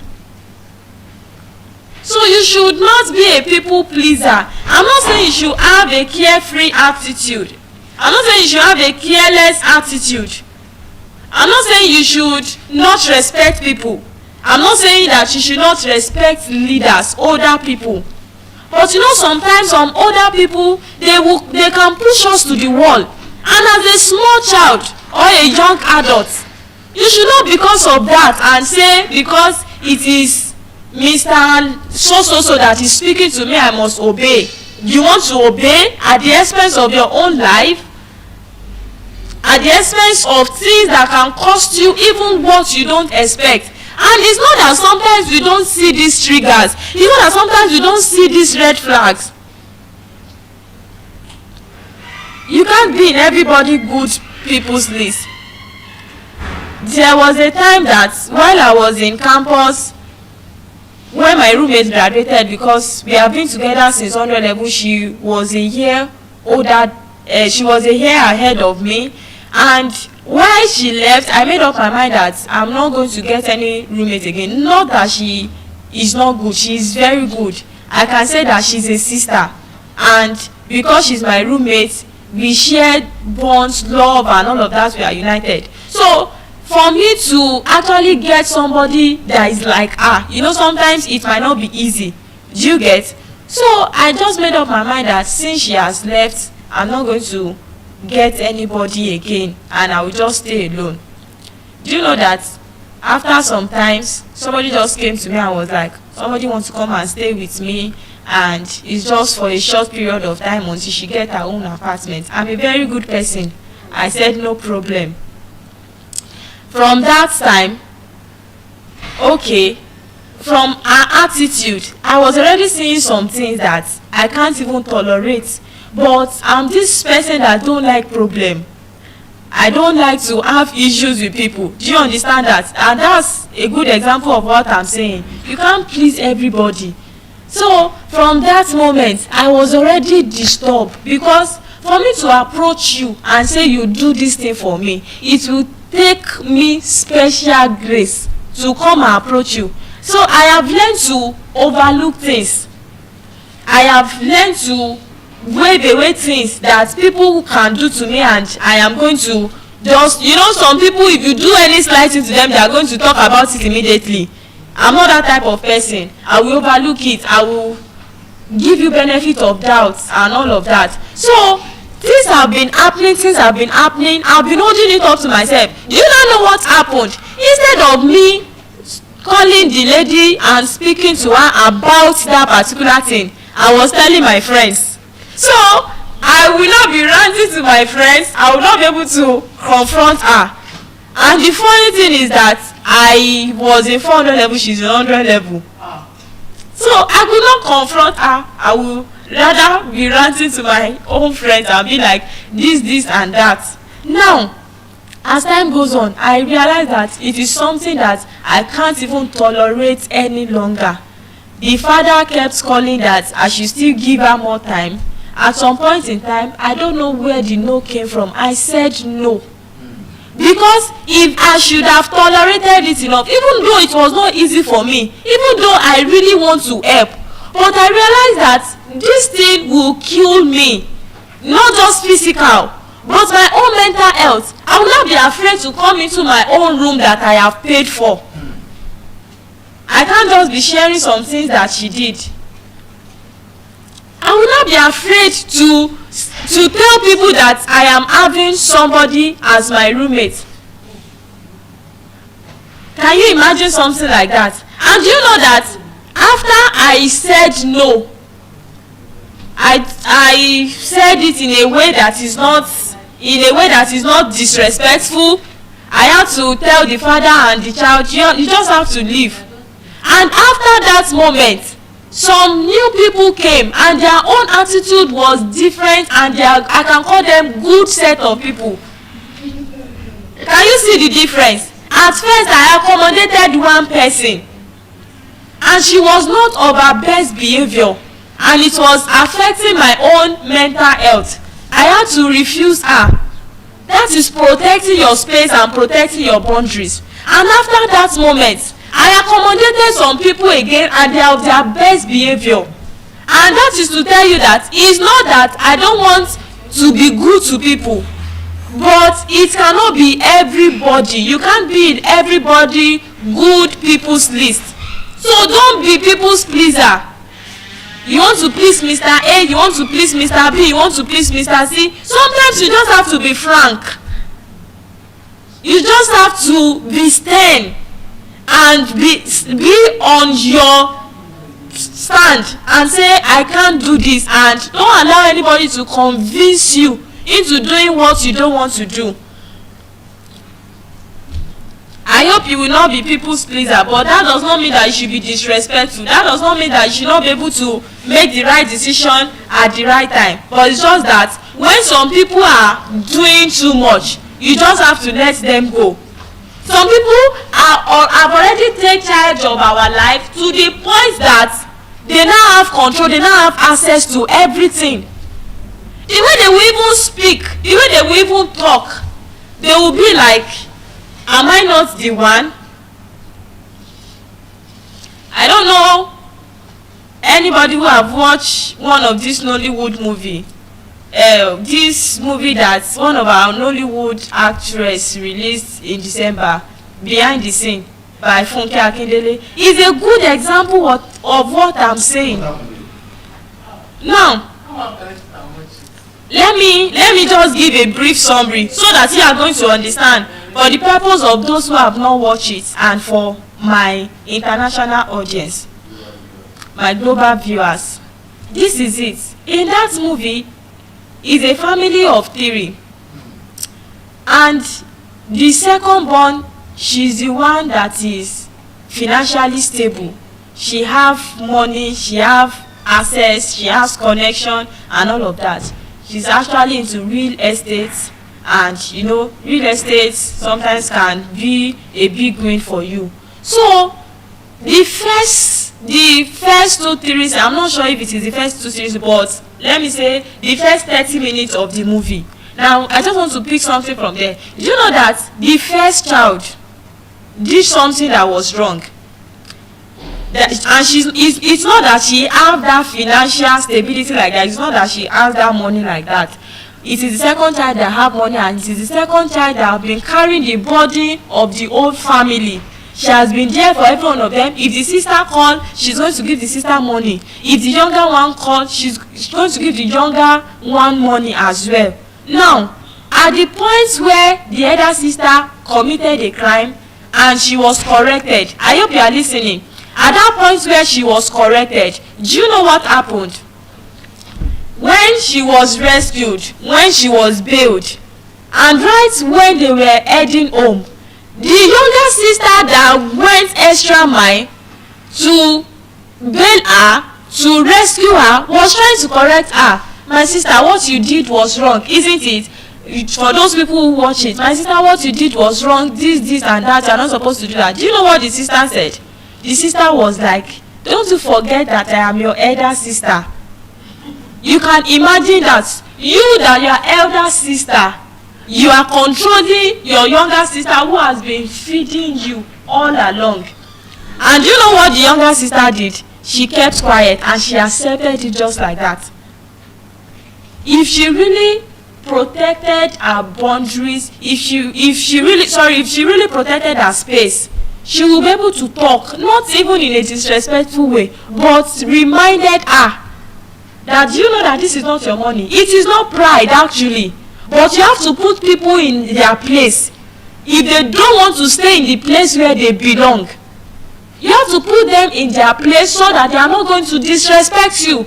Speaker 10: So you should not be a people pleaser. I'm not saying you should have a carefree attitude. I'm not saying you should have a careless attitude. I'm not saying you should not respect people. I'm not saying that you should not respect leaders, older people. But you know, sometimes some older people, they can push us to the wall. And as a small child or a young adult, you should not, because of that, and say because it is Mr. So that is speaking to me, I must obey. You want to obey at the expense of your own life, at the expense of things that can cost you even what you don't expect. And it's not that sometimes we don't see these triggers. It's not that sometimes we don't see these red flags. You can't be in everybody good people's list. There was a time that while I was in campus, when my roommate graduated, because we have been together since 100 level, she was a year older, she was a year ahead of me. And while she left, I made up my mind that I'm not going to get any roommate again. Not that she is not good, she is very good. I can say that she's a sister. And because she's my roommate, we shared bonds, love, and all of that. We are united. So for me to actually get somebody that is like her, you know, sometimes it might not be easy. Do you get? So I just made up my mind that since she has left, I'm not going to get anybody again, and I will just stay alone. Do you know that after some times, somebody just came to me and was like, somebody wants to come and stay with me, and it's just for a short period of time until she get her own apartment. I'm a very good person. I said no problem. From that time, okay, from her attitude, I was already seeing some things that I can't even tolerate. But I'm this person that don't like problem. I don't like to have issues with people. Do you understand that? And that's a good example of what I'm saying. You can't please everybody. So from that moment, I was already disturbed, because for me to approach you and say you do this thing for me, it will take me special grace to come and approach you. So I have learned to overlook things. I have learned to wave away things that people can do to me, and I am going to just, you know, some people, if you do any slight thing to them, they are going to talk about it immediately. I'm not that type of person. I will overlook it. I will give you benefit of doubt and all of that. So things have been happening, I've been holding it up to myself. Do you not know what happened? Instead of me calling the lady and speaking to her about that particular thing, I was telling my friends. So I will not be ranting to my friends. I will not be able to confront her. And the funny thing is that I was in 400 level, she's in 100 level. So I could not confront her. I will rather be ranting to my own friends and be like this and that. Now, as time goes on, I realized that it is something that I can't even tolerate any longer. The father kept calling that I should still give her more time. At some point in time, I don't know where the no came from. I said no. Because if I should have tolerated it enough, even though it was not easy for me, even though I really want to help, but I realized that this thing will kill me, not just physical, but my own mental health. I will not be afraid to come into my own room that I have paid for. I can't just be sharing some things that she did. I will not be afraid to tell people that I am having somebody as my roommate. Can you imagine something like that? And do you know that after I said no, I said it in a way that is not disrespectful. I had to tell the father and the child, you just have to leave. And after that moment, some new people came and their own attitude was different, and I can call them good set of people. Can you see the difference? At first I accommodated one person and she was not of her best behavior, and it was affecting my own mental health. I had to refuse her. That is protecting your space and protecting your boundaries. And after that moment, I accommodated some people again, and they are of their best behavior. And that is to tell you that it's not that I don't want to be good to people, but it cannot be everybody. You can't be in everybody good people's list. So don't be people's pleaser. You want to please Mr. A, you want to please Mr. B, you want to please Mr. C. Sometimes you just have to be frank. You just have to be stern and be on your stand and say, I can't do this, and don't allow anybody to convince you into doing what you don't want to do. I hope you will not be people's pleaser, but that does not mean that you should be disrespectful. That does not mean that you should not be able to make the right decision at the right time. But it's just that when some people are doing too much, you just have to let them go. Some people have already taken charge of our life to the point that they now have control, they now have access to everything. The way they will even speak, the way they will even talk, they will be like, am I not the one? I don't know anybody who have watched one of this Nollywood movie. This movie that one of our Nollywood actress released in December, Behind the Scene, by Funke Akindele, is a good example of what I'm saying. Now, let me just give a brief summary so that you are going to understand, for the purpose of those who have not watched it and for my international audience, my global viewers. This is it. In that movie, is a family of 3, and the second born, she's the one that is financially stable. She have money, she have access, she has connection and all of that. She's actually into real estate, and you know, real estate sometimes can be a big win for you. So the first 2 series, I'm not sure if it is the first 2 series, but let me say the first 30 minutes of the movie. Now I just want to pick something from there. Do you know that the first child did something that was wrong? And it's not that she have that financial stability like that. It's not that she has that money like that. It is the second child that have money, and it is the second child that have been carrying the burden of the whole family. She has been there for every one of them. If the sister call, she's going to give the sister money. If the younger one call, she's going to give the younger one money as well. Now, at the point where the elder sister committed a crime and she was corrected, I hope you are listening. At that point where she was corrected, do you know what happened? When she was rescued, when she was bailed, and right when they were heading home, the younger sister that went extra mile to bail her, to rescue her, was trying to correct her. My sister, what you did was wrong, isn't it? for those people who watch it, my sister, what you did was wrong, this and that, you're not supposed to do that. Do you know what the sister said? The sister was like, don't you forget that I am your elder sister. You can imagine that your elder sister, you are controlling your younger sister who has been feeding you all along. And you know what the younger sister did? She kept quiet and she accepted it just like that. If she really protected her boundaries, if she really protected her space, she will be able to talk, not even in a disrespectful way, but reminded her that, you know that this is not your money. It is not pride actually, but you have to put people in their place. If they don't want to stay in the place where they belong, you have to put them in their place so that they are not going to disrespect you,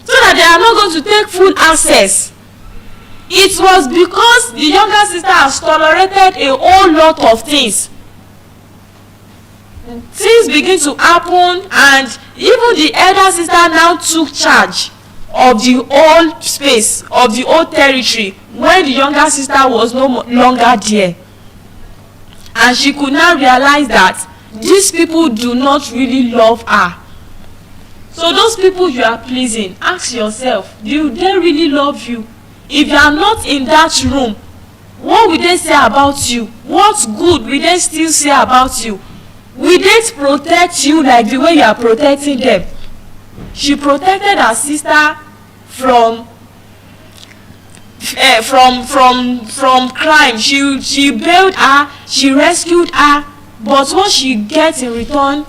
Speaker 10: so that they are not going to take full access. It was because the younger sister has tolerated a whole lot of things. Things begin to happen, and even the elder sister now took charge of the whole space, of the whole territory, when the younger sister was no longer there. And she could now realize that these people do not really love her. So those people you are pleasing, ask yourself, do they really love you? If you are not in that room, what will they say about you? What good will they still say about you? Will they protect you like the way you are protecting them? She protected her sister from crime. She bailed her, she rescued her, but what she gets in return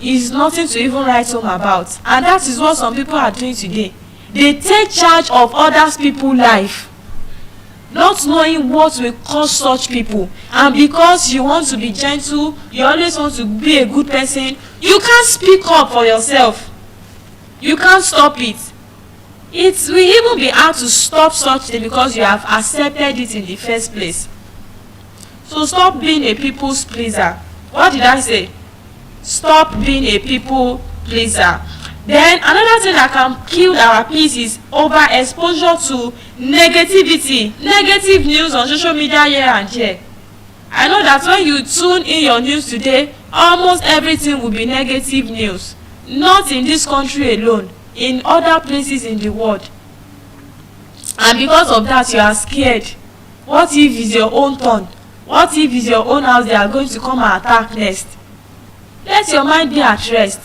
Speaker 10: is nothing to even write home about. And that is what some people are doing today. They take charge of others people's life, not knowing what will cause such people. And because you want to be gentle, you always want to be a good person, you can't speak up for yourself. You can't stop it. It will even be hard to stop such thing because you have accepted it in the first place. So stop being a people's pleaser. What did I say? Stop being a people pleaser. Then another thing that can kill our peace is overexposure to negativity, negative news on social media here and here. I know that when you tune in your news today, almost everything will be negative news. Not in this country alone, in other places in the world. And because of that, you are scared. What if it's your own turn? What if it's your own house they are going to come and attack next? Let your mind be at rest.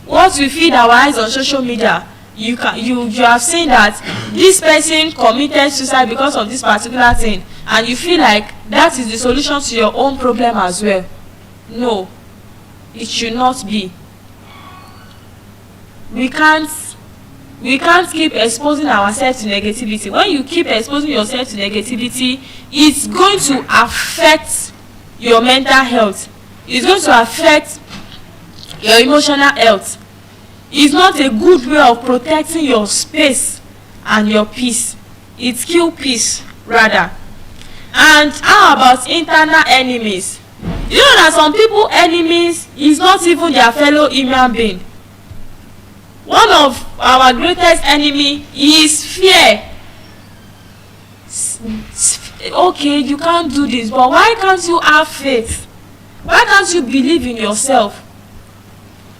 Speaker 10: What we feed our eyes on social media, you have seen that this person committed suicide because of this particular thing, and you feel like that is the solution to your own problem as well. No, it should not be. We can't keep exposing ourselves to negativity. When you keep exposing yourself to negativity, it's going to affect your mental health. It's going to affect your emotional health. It's not a good way of protecting your space and your peace. It kills peace rather. And how about internal enemies? You know that some people enemies is not even their fellow human being. One of our greatest enemy is fear. Okay, you can't do this, but why can't you have faith? Why can't you believe in yourself?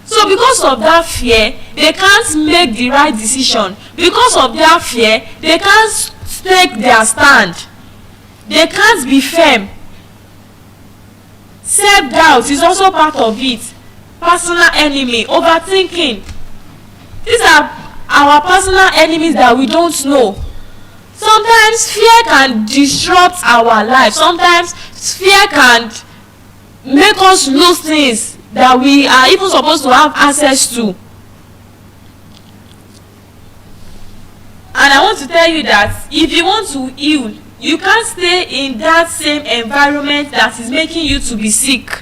Speaker 10: So because of that fear, they can't make the right decision. Because of their fear, they can't take their stand. They can't be firm. Self-doubt is also part of it. Personal enemy, overthinking. These are our personal enemies that we don't know. Sometimes fear can disrupt our life. Sometimes fear can make us lose things that we are even supposed to have access to. And I want to tell you that if you want to heal, you can't stay in that same environment that is making you to be sick.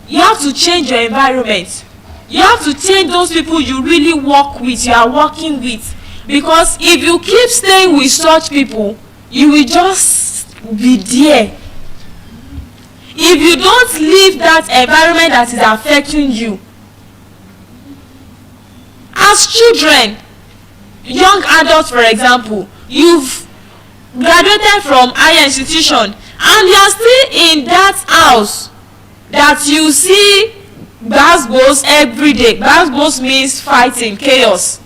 Speaker 10: You have to change your environment. You have to change those people you really work with, you are working with. Because if you keep staying with such people, you will just be there. If you don't leave that environment that is affecting you, as children, young adults for example, you've graduated from higher institution and you are still in that house that you see gbas every day. Gbas means fighting, chaos,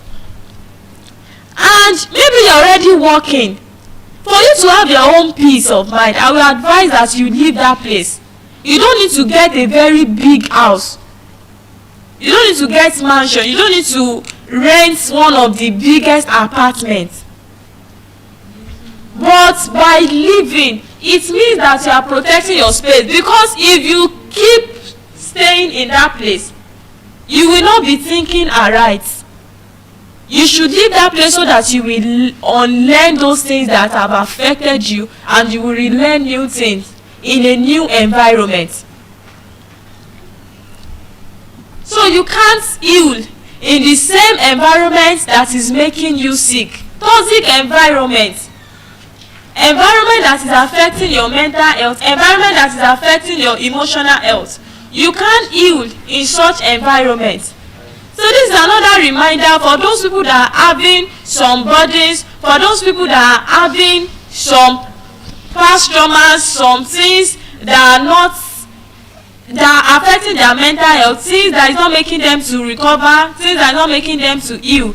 Speaker 10: and maybe you're already working. For you to have your own peace of mind, I will advise that you leave that place. You don't need to get a very big house. You don't need to get mansion. You don't need to rent one of the biggest apartments. But by living, it means that you are protecting your space, because if you keep staying in that place, you will not be thinking aright. You should leave that place so that you will unlearn those things that have affected you, and you will relearn new things in a new environment. So you can't heal in the same environment that is making you sick. Toxic environment that is affecting your mental health, environment that is affecting your emotional health. You can't heal in such environments. So this is another reminder for those people that are having some burdens, for those people that are having some past traumas, some things that are affecting their mental health, things that is not making them to recover, things that are not making them to heal.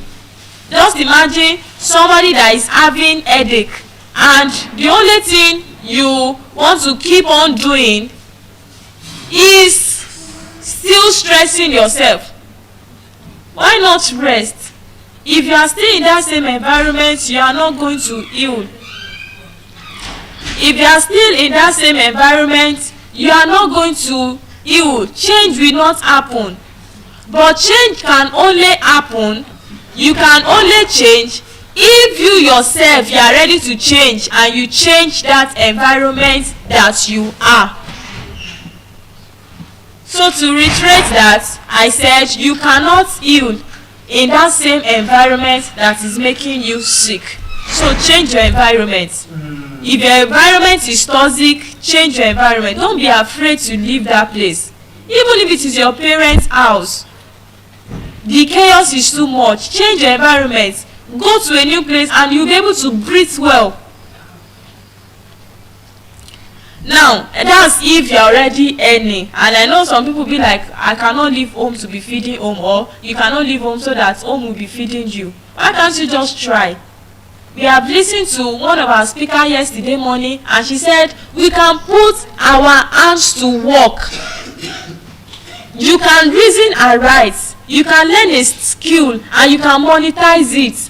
Speaker 10: Just imagine somebody that is having headache, and the only thing you want to keep on doing is still stressing yourself. Why not rest? If you are still in that same environment, you are not going to heal. If you are still in that same environment, you are not going to heal. Change will not happen. But change can only happen, you can only change if you yourself, you are ready to change, and you change that environment that you are. So to reiterate that, I said you cannot heal in that same environment that is making you sick. So change your environment. If your environment is toxic, change your environment. Don't be afraid to leave that place. Even if it is your parents' house, the chaos is too much. Change your environment. Go to a new place and you'll be able to breathe well. Now, that's if you're already earning. And I know some people be like, I cannot leave home to be feeding home, or you cannot leave home so that home will be feeding you. Why can't you just try? We have listened to one of our speakers yesterday morning, and she said we can put our hands to work. You can reason and write. You can learn a skill and you can monetize it.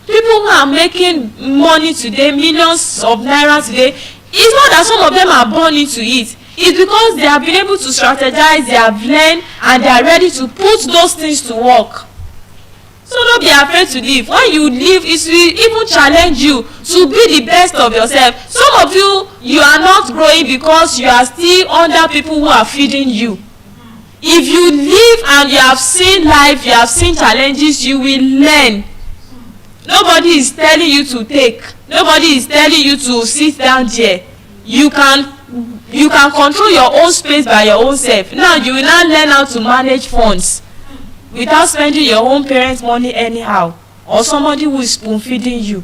Speaker 10: People who are making money today, millions of naira today, it's not that some of them are born into it. It's because they have been able to strategize, they have learned, and they are ready to put those things to work. So don't be afraid to leave. When you leave, it will even challenge you to be the best of yourself. Some of you, you are not growing because you are still under people who are feeding you. If you leave and you have seen life, you have seen challenges, you will learn. Nobody is telling you to take. Nobody is telling you to sit down there. You can control your own space by your own self. Now you will now learn how to manage funds without spending your own parents' money anyhow, or somebody who is spoon feeding you.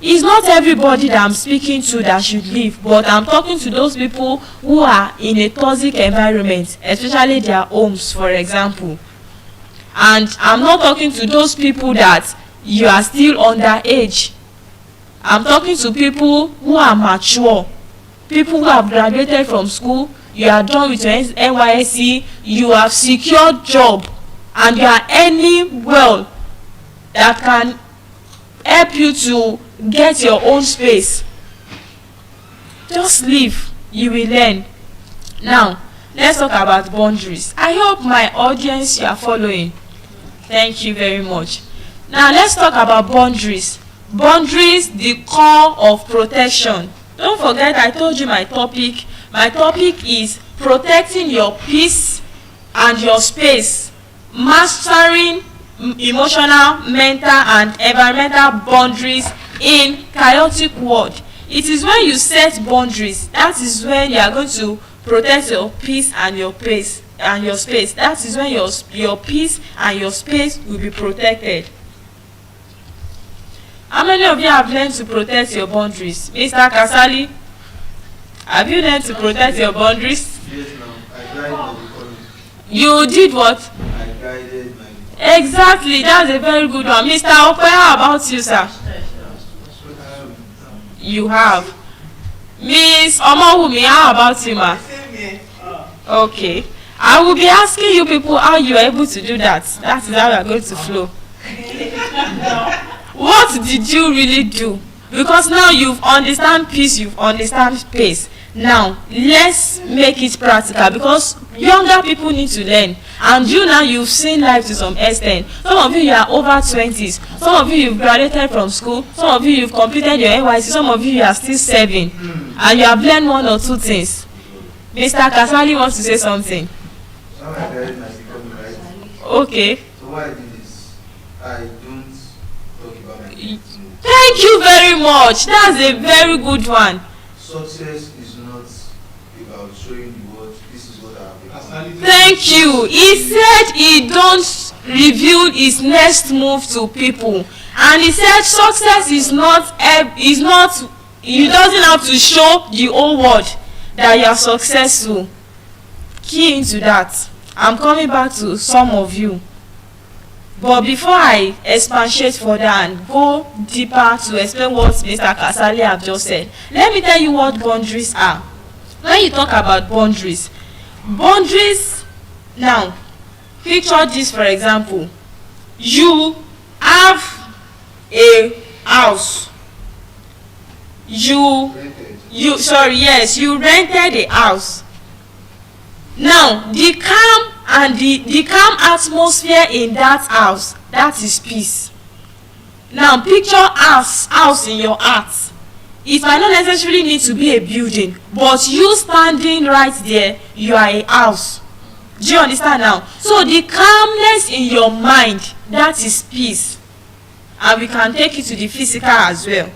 Speaker 10: It's not everybody that I'm speaking to that should leave, but I'm talking to those people who are in a toxic environment, especially their homes, for example. And I'm not talking to those people that you are still underage. I'm talking to people who are mature, people who have graduated from school, you are done with your NYSC, you have secured job, and you are earning well that can help you to get your own space. Just leave, you will learn. Now, let's talk about boundaries. I hope my audience, you are following. Thank you very much. Now, let's talk about boundaries. Boundaries, the core of protection. Don't forget, I told you my topic. My topic is protecting your peace and your space, mastering emotional, mental, and environmental boundaries in chaotic world. It is when you set boundaries, that is when you are going to protect your peace and your space. That is when your peace and your space will be protected. I'm many of you have learned to protect your boundaries? Mr. Kasali, have you learned to protect your boundaries?
Speaker 11: Yes, ma'am. I guided my economy.
Speaker 10: You did what?
Speaker 11: I guided my
Speaker 10: Exactly, that's a very good one. Mr. Okwe, how about you, sir? You have. Miss Omowumi, how about you, ma? Okay. I will be asking you people how you are able to do that. That is how we are going to flow. What did you really do? Because now you've understand peace, you've understand space. Now, let's make it practical because younger people need to learn. And you now, you've seen life to some extent. Some of you are over 20s. Some of you, you've graduated from school. Some of you, you've completed your NYC. Some of you, you are still serving. And you have learned one or two things. Mr. Kasali wants to say something.
Speaker 11: So I guided my economy, right?
Speaker 10: Okay.
Speaker 11: So what I did is, I don't talk about my kids.
Speaker 10: Thank you very much. That's a very good one.
Speaker 11: Success is not about showing the world this is what I have become.
Speaker 10: Thank you. He said he don't reveal his next move to people, and he said success is not he doesn't have to show the whole world that you are successful. Key into that. I'm coming back to some of you, but before I expatiate further and go deeper to explain what Mr. Kasali have just said, let me tell you what boundaries are. When you talk about boundaries, now, picture this for example. You have a house. You rented a house. Now, the calm and the calm atmosphere in that house, that is peace. Now, picture house in your heart. It might not necessarily need to be a building, but you standing right there, you are a house. Do you understand now? So the calmness in your mind, that is peace. And we can take it to the physical as well.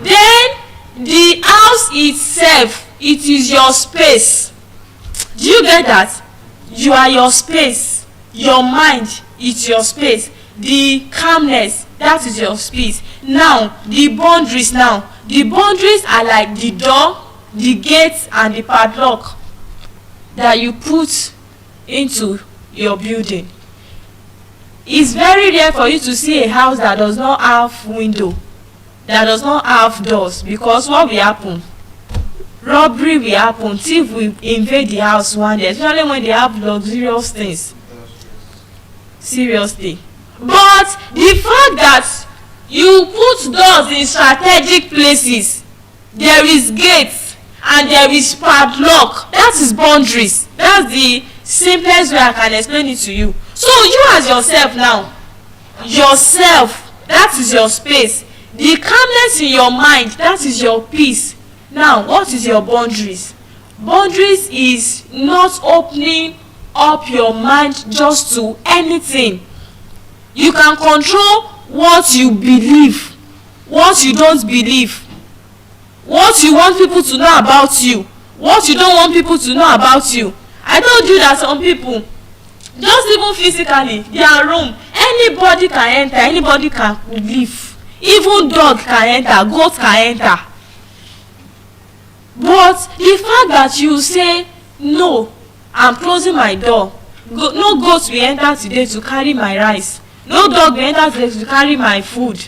Speaker 10: Then the house itself, it is your space. Do you get that? You are your space. Your mind, it's your space. The calmness, that is your space. Now, the boundaries now. The boundaries are like the door, the gate, and the padlock that you put into your building. It's very rare for you to see a house that does not have window, that does not have doors, because what will happen? Robbery will happen. Thief will invade the house one day, especially when they have luxurious things. Seriously. But the fact that you put doors in strategic places, there is gates and there is padlock, that is boundaries. That's the simplest way I can explain it to you. So you as yourself now, that is your space. The calmness in your mind, that is your peace. Now, what is your boundaries? Boundaries is not opening up your mind just to anything. You can control what you believe, what you don't believe, what you want people to know about you, what you don't want people to know about you. I told you that some people, just even physically, their room, anybody can enter, anybody can leave. Even dog can enter, goat can enter. But the fact that you say, no, I'm closing my door. No goat will enter today to carry my rice. No dog will enter today to carry my food.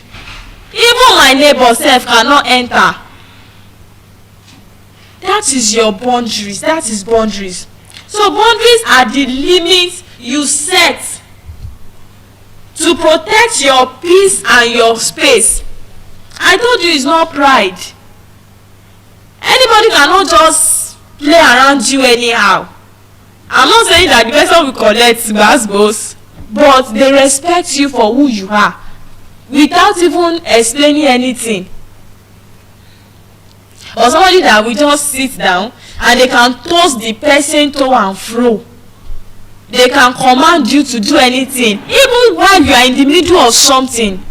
Speaker 10: Even my neighbor self cannot enter. That is your boundaries. That is boundaries. So boundaries are the limits you set to protect your peace and your space. I told you it's not pride. Anybody cannot just play around you anyhow. I'm not saying that the person will collect gbasgbos, but they respect you for who you are without even explaining anything. Or somebody that will just sit down and they can toss the person to and fro. They can command you to do anything, even while you are in the middle of something.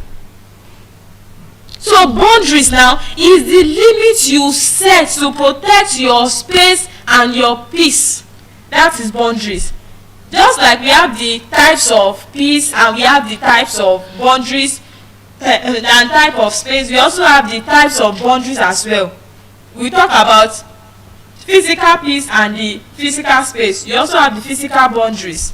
Speaker 10: So boundaries now is the limit you set to protect your space and your peace. That is boundaries. Just like we have the types of peace and we have the types of boundaries, type of space, we also have the types of boundaries as well. We talk about physical peace and the physical space. You also have the physical boundaries.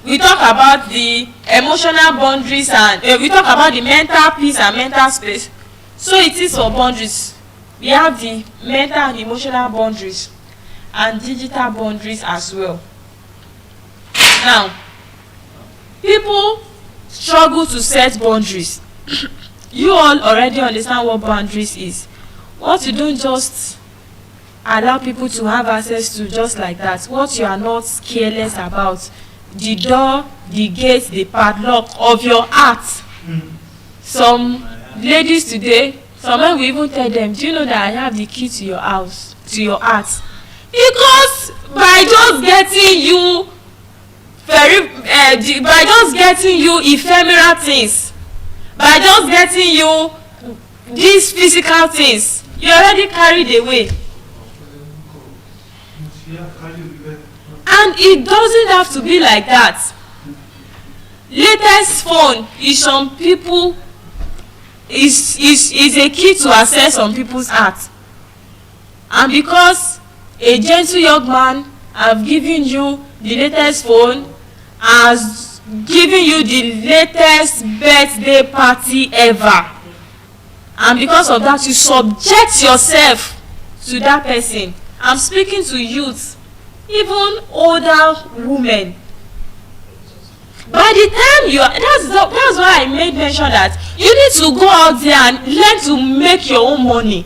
Speaker 10: We talk about the emotional boundaries and we talk about the mental peace and mental space. So it is for boundaries. We have the mental and emotional boundaries and digital boundaries as well. Now, people struggle to set boundaries. You all already understand what boundaries is. What you don't just allow people to have access to just like that. What you are not careless about. The door, the gate, the padlock of your heart. Some ladies today, some men will even tell them, do you know that I have the key to your house, to your heart? Because by just getting you by just getting you ephemeral things, by just getting you these physical things, you already carried away. And it doesn't have to be like that. Latest phone is some people is a key to access some people's heart. And because a gentle young man have given you the latest phone, has given you the latest birthday party ever, and because of that you subject yourself to that person. I'm speaking to youth, even older women. By the time you are, that's why I made mention that you need to go out there and learn to make your own money.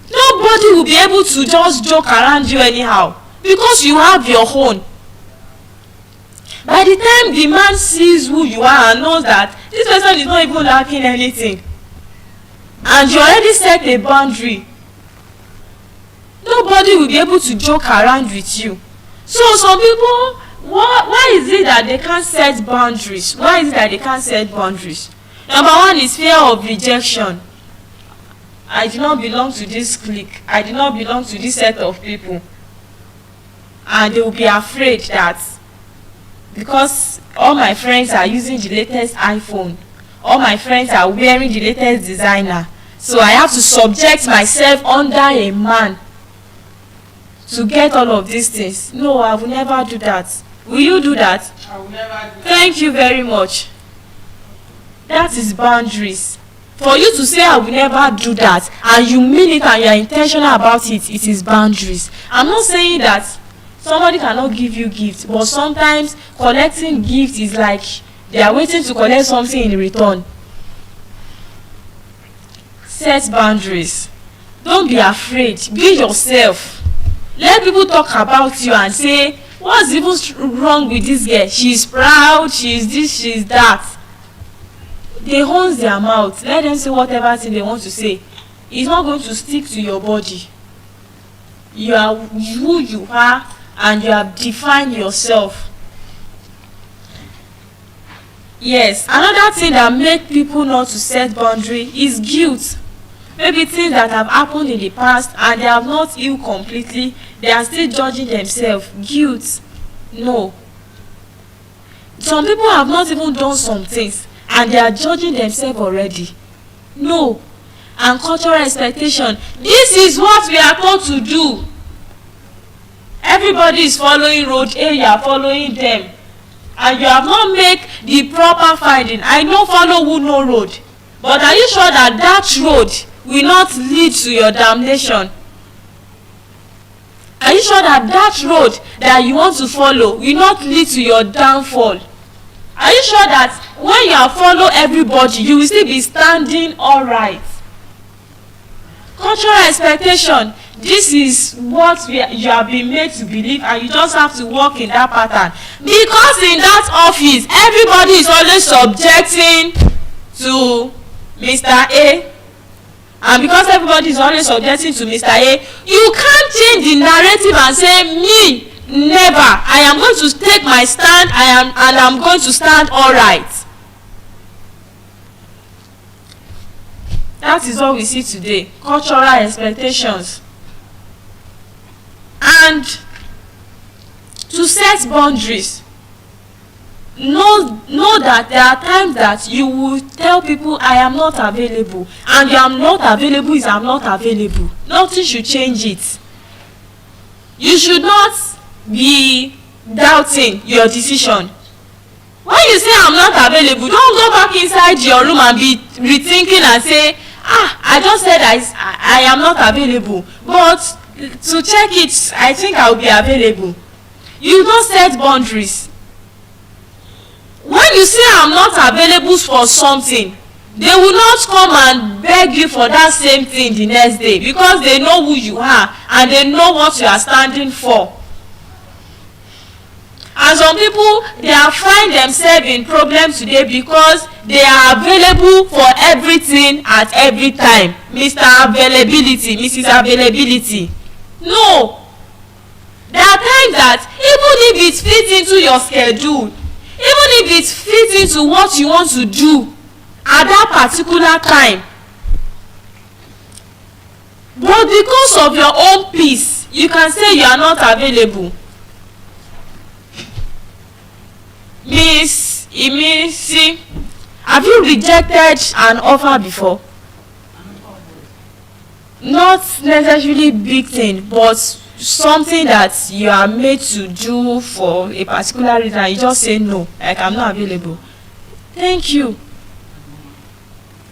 Speaker 10: Nobody will be able to just joke around you anyhow because you have your own. By the time the man sees who you are and knows that this person is not even lacking anything, and you already set a boundary, nobody will be able to joke around with you. So some people, why is it that they can't set boundaries? Why is it that they can't set boundaries? Number one is fear of rejection. I do not belong to this clique. I do not belong to this set of people. And they will be afraid that because all my friends are using the latest iPhone, all my friends are wearing the latest designer, so I have to subject myself under a man to get all of these things. No, I will never do that. Will you do that?
Speaker 2: I will never do that.
Speaker 10: Thank you very much. That is boundaries. For you to say I will never do that and you mean it and you are intentional about it, it is boundaries. I'm not saying that somebody cannot give you gifts, but sometimes collecting gifts is like they are waiting to collect something in return. Set boundaries. Don't be afraid. Be yourself. Let people talk about you and say, what's even wrong with this girl? She's proud, she's this, she's that. They hold their mouth. Let them say whatever thing they want to say. It's not going to stick to your body. You are who you are and you have defined yourself. Yes, another thing that make people not to set boundary is guilt. Maybe things that have happened in the past and they have not healed completely, they are still judging themselves. Guilt. No. Some people have not even done some things and they are judging themselves already. No. And cultural expectation. This is what we are told to do. Everybody is following road A, you are following them. And you have not made the proper finding. I no follow who no road. But are you sure that that road will not lead to your damnation? Are you sure that that road that you want to follow will not lead to your downfall? Are you sure that when you follow everybody, you will still be standing alright? Cultural expectation. This is what you have been made to believe, and you just have to walk in that pattern. Because in that office, everybody is always subjecting to Mr. A. And because everybody is always subjecting to Mr. A, you can't change the narrative and say, me, never. I am going to take my stand, and I'm going to stand alright. That is what we see today. Cultural expectations. And to set boundaries, know that there are times that you will tell people I am not available, and you am not available is I'm not available. Nothing should change it. You should not be doubting your decision. When you say I'm not available, don't go back inside your room and be rethinking and say, I just said I am not available, but to check it I think I will be available. You don't set boundaries. When you say I'm not available for something, they will not come and beg you for that same thing the next day, because they know who you are and they know what you are standing for. And some people, they are find themselves in problems today because they are available for everything at every time. Mr. Availability, Mrs. Availability. No. There are times that even if it fits into your schedule, even if it fits into what you want to do at that particular time, but because of your own peace, you can say you are not available. Miss Imisi, have you rejected an offer before? Not necessarily big thing, but something that you are made to do for a particular reason and you just say no, like I'm not available. Thank you.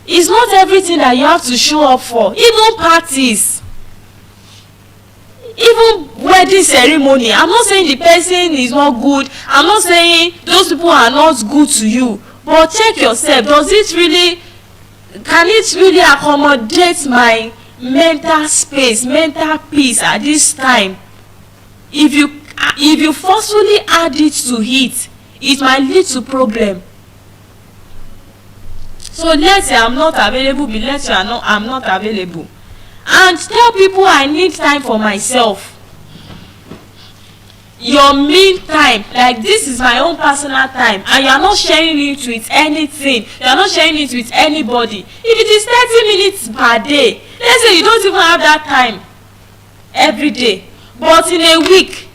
Speaker 10: It's not everything that you have to show up for. Even parties, even wedding ceremony. I'm not saying the person is not good. I'm not saying those people are not good to you. But check yourself. Does it really, can it really accommodate my mental space, mental peace at this time? If you forcefully add it to it, it might lead to problem. So let's say I'm not available, but let's say I'm not available. And tell people I need time for myself. Your me time, like this is my own personal time, and you are not sharing it with anything. You are not sharing it with anybody. If it is 30 minutes per day, let's say you don't even have that time every day, but in a week,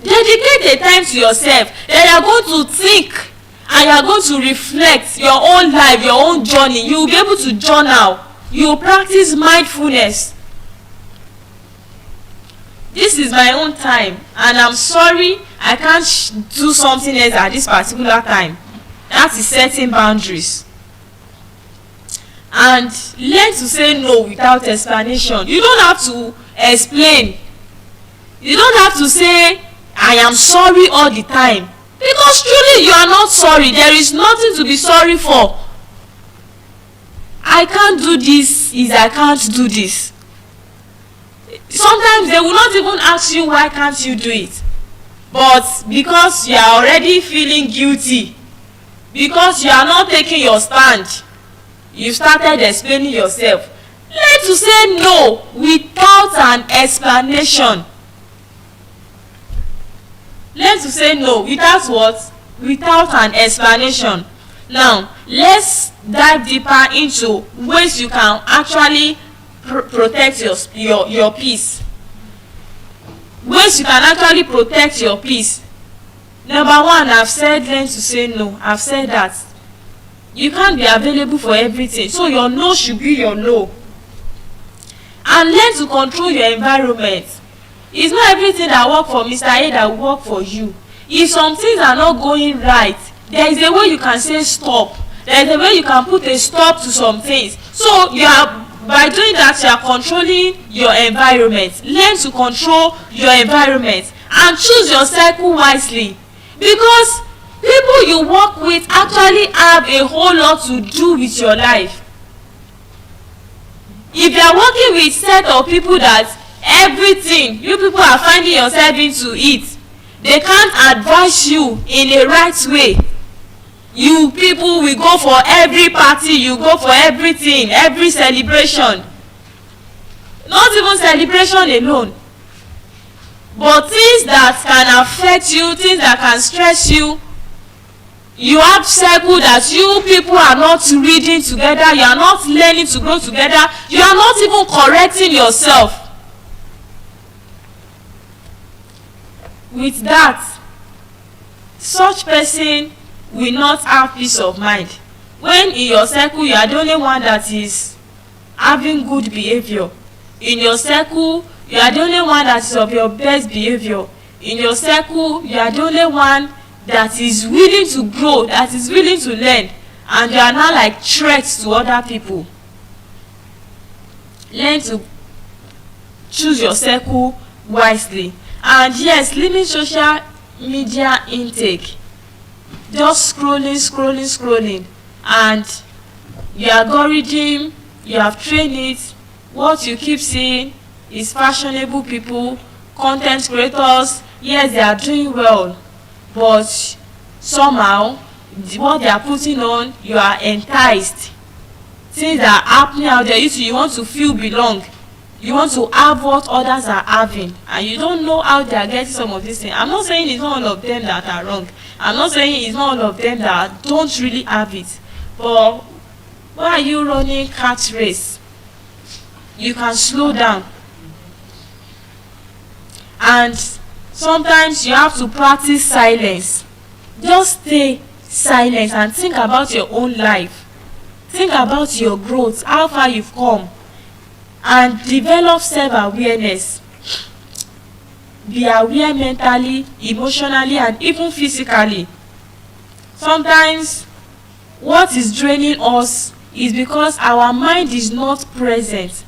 Speaker 10: dedicate the time to yourself. Then you are going to think and you are going to reflect your own life, your own journey. You will be able to journal. You will practice mindfulness. This is my own time, and I'm sorry I can't do something else at this particular time. That is setting boundaries. And learn to say no without explanation. You don't have to explain. You don't have to say I am sorry all the time, because truly you are not sorry. There is nothing to be sorry for. I can't do this is I can't do this. Sometimes they will not even ask you why can't you do it, but because you are already feeling guilty, because you are not taking your stand, you started explaining yourself. Learn to say no without an explanation. Learn to say no without what? Without an explanation. Now let's dive deeper into ways you can actually protect your peace. Ways you can actually protect your peace. Number one, I've said learn to say no. I've said that you can't be available for everything, so your no should be your no. And learn to control your environment. It's not everything that work for Mr. A that will work for you. If some things are not going right, there is a way you can say stop. There is a way you can put a stop to some things. So you are, by doing that, you are controlling your environment. Learn to control your environment and choose your circle wisely, because people you work with actually have a whole lot to do with your life. If you are working with a set of people that everything you people are finding yourself into it, they can't advise you in a right way. You people will go for every party, you go for everything, every celebration. Not even celebration alone, but things that can affect you, things that can stress you. You have circle that you people are not reading together, you are not learning to grow together, you are not even correcting yourself. With that, such person will not have peace of mind. When in your circle you are the only one that is having good behavior, in your circle you are the only one that is of your best behavior, in your circle you are the only one that is willing to grow, that is willing to learn, and you are now like threats to other people. Learn to choose your circle wisely. And yes, limit social media intake. Just scrolling, and your algorithm, you have trained it. What you keep seeing is fashionable people, content creators. Yes, they are doing well, but somehow what they are putting on, you are enticed. Things that are happening out there, you want to feel belong. You want to have what others are having, and you don't know how they are getting some of these things. I'm not saying it's not all of them that are wrong. I'm not saying it's not all of them that don't really have it. But why are you running cat race? You can slow down. And sometimes you have to practice silence. Just stay silent and think about your own life. Think about your growth, how far you've come, and develop self-awareness. Be aware mentally, emotionally, and even physically. Sometimes what is draining us is because our mind is not present.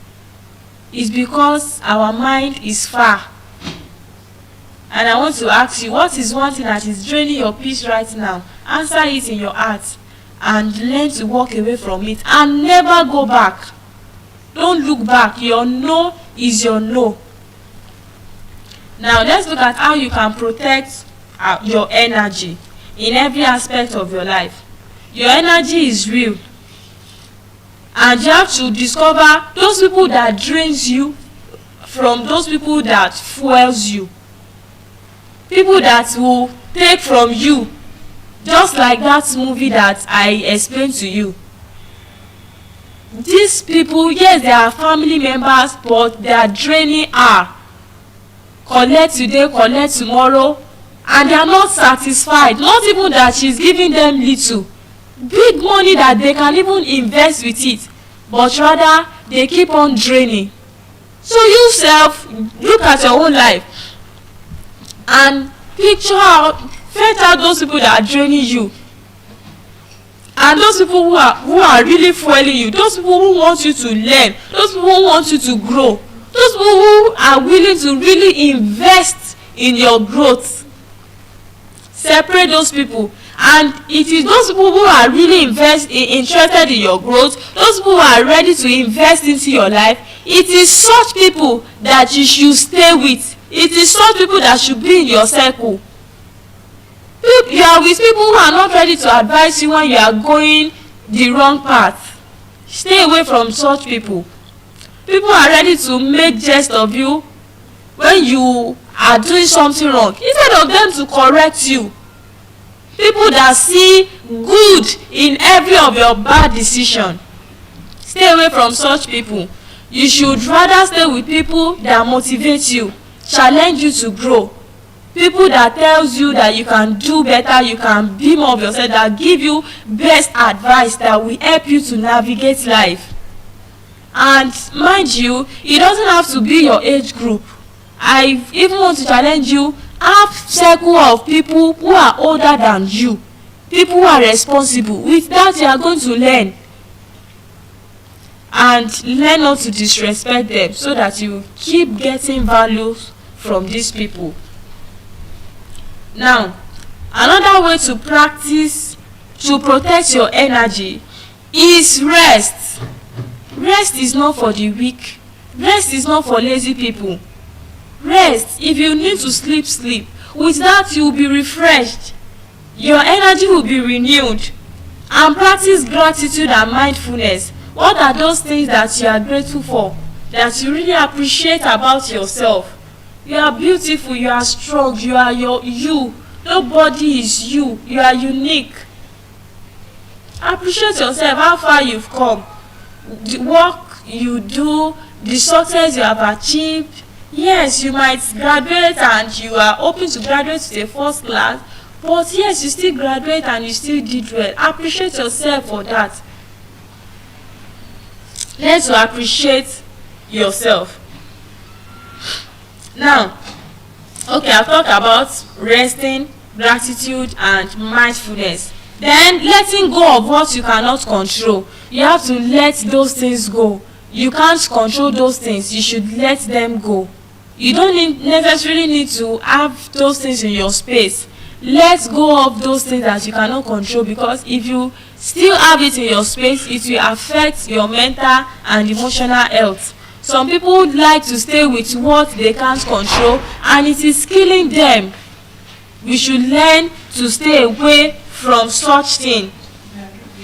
Speaker 10: It's because our mind is far. And I want to ask you, what is one thing that is draining your peace right now? Answer it in your heart and learn to walk away from it and never go back. Don't look back. Your no is your no. Now let's look at how you can protect your energy in every aspect of your life. Your energy is real, and you have to discover those people that drains you from those people that fuels you. People that will take from you, just like that movie that I explained to you. These people, yes, they are family members, but they are draining her. Collect today, collect tomorrow, and they are not satisfied. Not even that she's giving them little, big money that they can even invest with it, but rather they keep on draining. So you self, look at your own life and picture out, filter out those people that are draining you, and those people who are really fueling you, those people who want you to learn, those people who want you to grow, those people who are willing to really invest in your growth. Separate those people, and it is those people who are really interested in your growth, those people who are ready to invest into your life. It is such people that you should stay with. It is such people that should be in your circle. You are with people who are not ready to advise you when you are going the wrong path. Stay away from such people. People are ready to make jest of you when you are doing something wrong, instead of them to correct you. People that see good in every of your bad decision. Stay away from such people. You should rather stay with people that motivate you, challenge you to grow. People that tells you that you can do better, you can be more of yourself, that give you best advice that will help you to navigate life. And mind you, it doesn't have to be your age group. I even want to challenge you, have circle of people who are older than you, people who are responsible. With that, you are going to learn, and learn not to disrespect them, so that you keep getting values from these people. Now, another way to practice to protect your energy is rest. Rest is not for the weak. Rest is not for lazy people. Rest. If you need to sleep, sleep. With that, you will be refreshed. Your energy will be renewed. And practice gratitude and mindfulness. What are those things that you are grateful for, that you really appreciate about yourself? You are beautiful, you are strong, you are you. Nobody is you. You are unique. Appreciate yourself, how far you've come, the work you do, the success you have achieved. Yes, you might graduate and you are hoping to graduate to a first class, but yes, you still graduate and you still did well. Appreciate yourself for that. Learn to appreciate yourself. Now, okay, I've talked about resting, gratitude and mindfulness. Then letting go of what you cannot control. You have to let those things go. You can't control those things, you should let them go. You don't necessarily need to have those things in your space. Let go of those things that you cannot control, because if you still have it in your space, it will affect your mental and emotional health. Some people like to stay with what they can't control, and it is killing them. We should learn to stay away from such thing.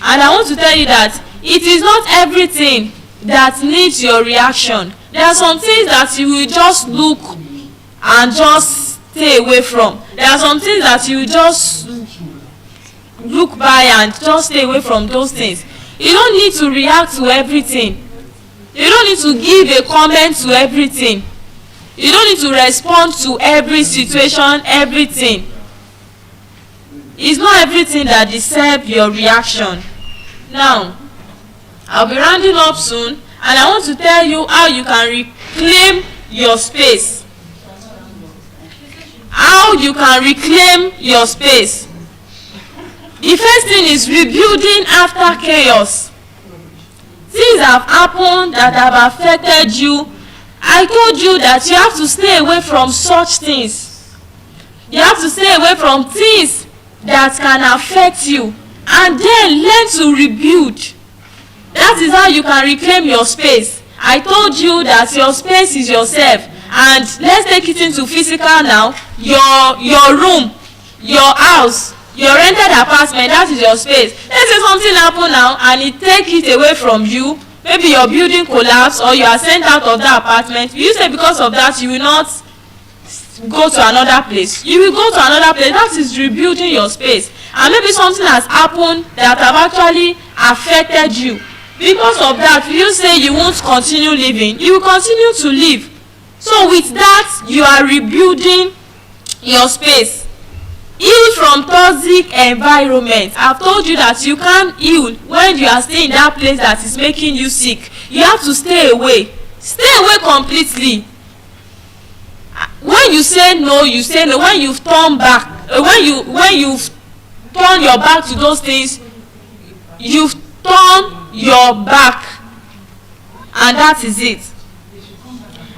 Speaker 10: And I want to tell you that it is not everything that needs your reaction. There are some things that you will just look and just stay away from. There are some things that you will just look by and just stay away from those things. You don't need to react to everything. You don't need to give a comment to everything. You don't need to respond to every situation, everything. It's not everything that deserves your reaction. Now, I'll be rounding up soon, and I want to tell you how you can reclaim your space. How you can reclaim your space. The first thing is rebuilding after chaos. Things have happened that have affected you. I told you that you have to stay away from such things. You have to stay away from things that can affect you, and then learn to rebuild. That is how you can reclaim your space. I told you that your space is yourself, and let's take it into physical now. Your room, your house, your rented apartment, that is your space. Let's say something happen now and it take it away from you. Maybe your building collapse or you are sent out of that apartment. You say because of that you will not go to another place. You will go to another place. That is rebuilding your space. And maybe something has happened that have actually affected you. Because of that, you say you won't continue living. You will continue to live. So with that, you are rebuilding your space. Heal from toxic environment. I've told you that you can't heal when you are staying in that place that is making you sick. You have to stay away. Stay away completely. When you say no, you say no. When you've turned back, when you've turned your back to those things, you've turned your back, and that is it.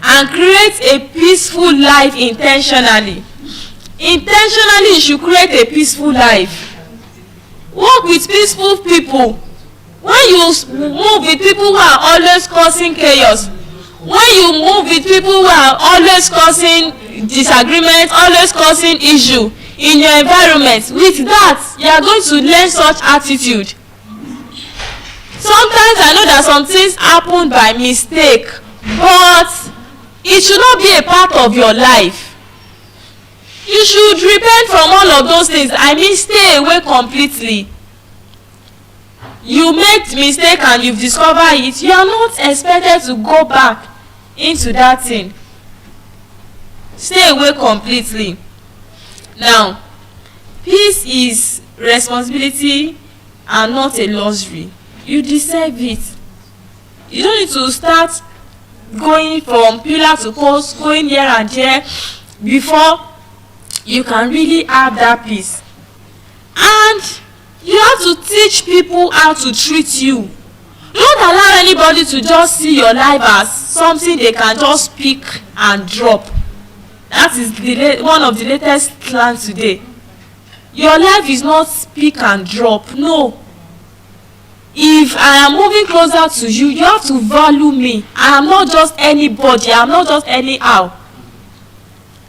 Speaker 10: And create a peaceful life intentionally. Intentionally, you should create a peaceful life. Work with peaceful people. When you move with people who are always causing chaos, when you move with people who are always causing disagreement, always causing issue in your environment, with that you are going to learn such attitude. Sometimes I know that some things happen by mistake, but it should not be a part of your life. You should repent from all of those things. I mean, stay away completely. You made mistake and you've discovered it. You are not expected to go back into that thing. Stay away completely. Now, peace is responsibility and not a luxury. You deserve it. You don't need to start going from pillar to post, going here and there before you can really have that peace. And you have to teach people how to treat you. Don't allow anybody to just see your life as something they can just pick and drop. That is one of the latest plans today. Your life is not pick and drop. No. If I am moving closer to you, you have to value me. I am not just anybody. I am not just anyhow.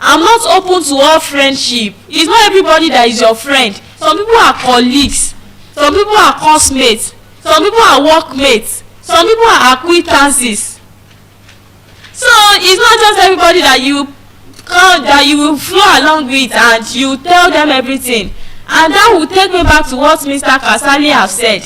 Speaker 10: I'm not open to all friendship. It's not everybody that is your friend. Some people are colleagues. Some people are classmates. Some people are workmates. Some people are acquaintances. So it's not just everybody that you will flow along with and you tell them everything. And that will take me back to what Mr. Kasali have said,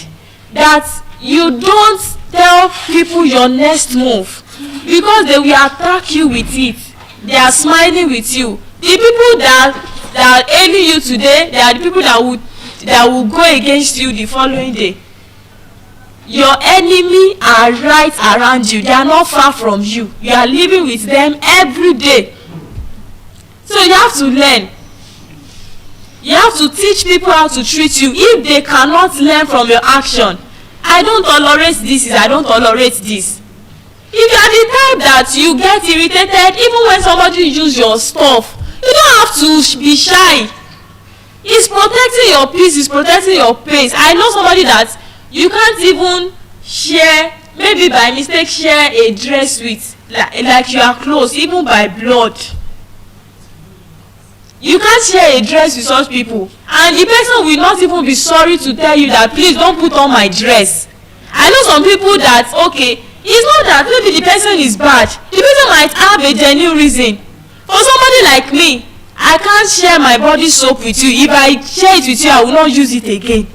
Speaker 10: that you don't tell people your next move because they will attack you with it. They are smiling with you. The people that that are hailing you today, they are the people that will go against you the following day. Your enemy are right around you. They are not far from you. You are living with them every day. So you have to learn. You have to teach people how to treat you. If they cannot learn from your action, I don't tolerate this, I don't tolerate this. If you are the type that you get irritated even when somebody uses your stuff, you don't have to be shy. It's protecting your peace, it's protecting your pace. I know somebody that you can't even share, maybe by mistake share a dress with, like you are close, even by blood. You can't share a dress with such people, and the person will not even be sorry to tell you that please don't put on my dress. I know some people that, okay, it's not that maybe the person is bad, the person might have a genuine reason. For somebody like me, I can't share my body soap with you. If I share it with you, I will not use it again.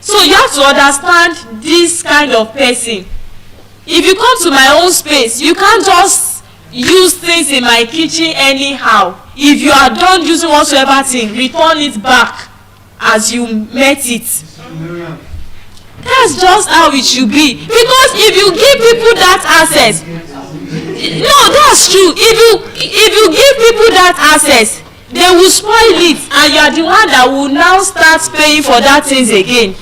Speaker 10: So you have to understand this kind of person. If you come to my own space, you can't just use things in my kitchen anyhow. If you are done using whatsoever thing, return it back as you met it. That's just how it should be. Because if you give people that access, no, that's true. If you give people that access, they will spoil it, and you are the one that will now start paying for that things again.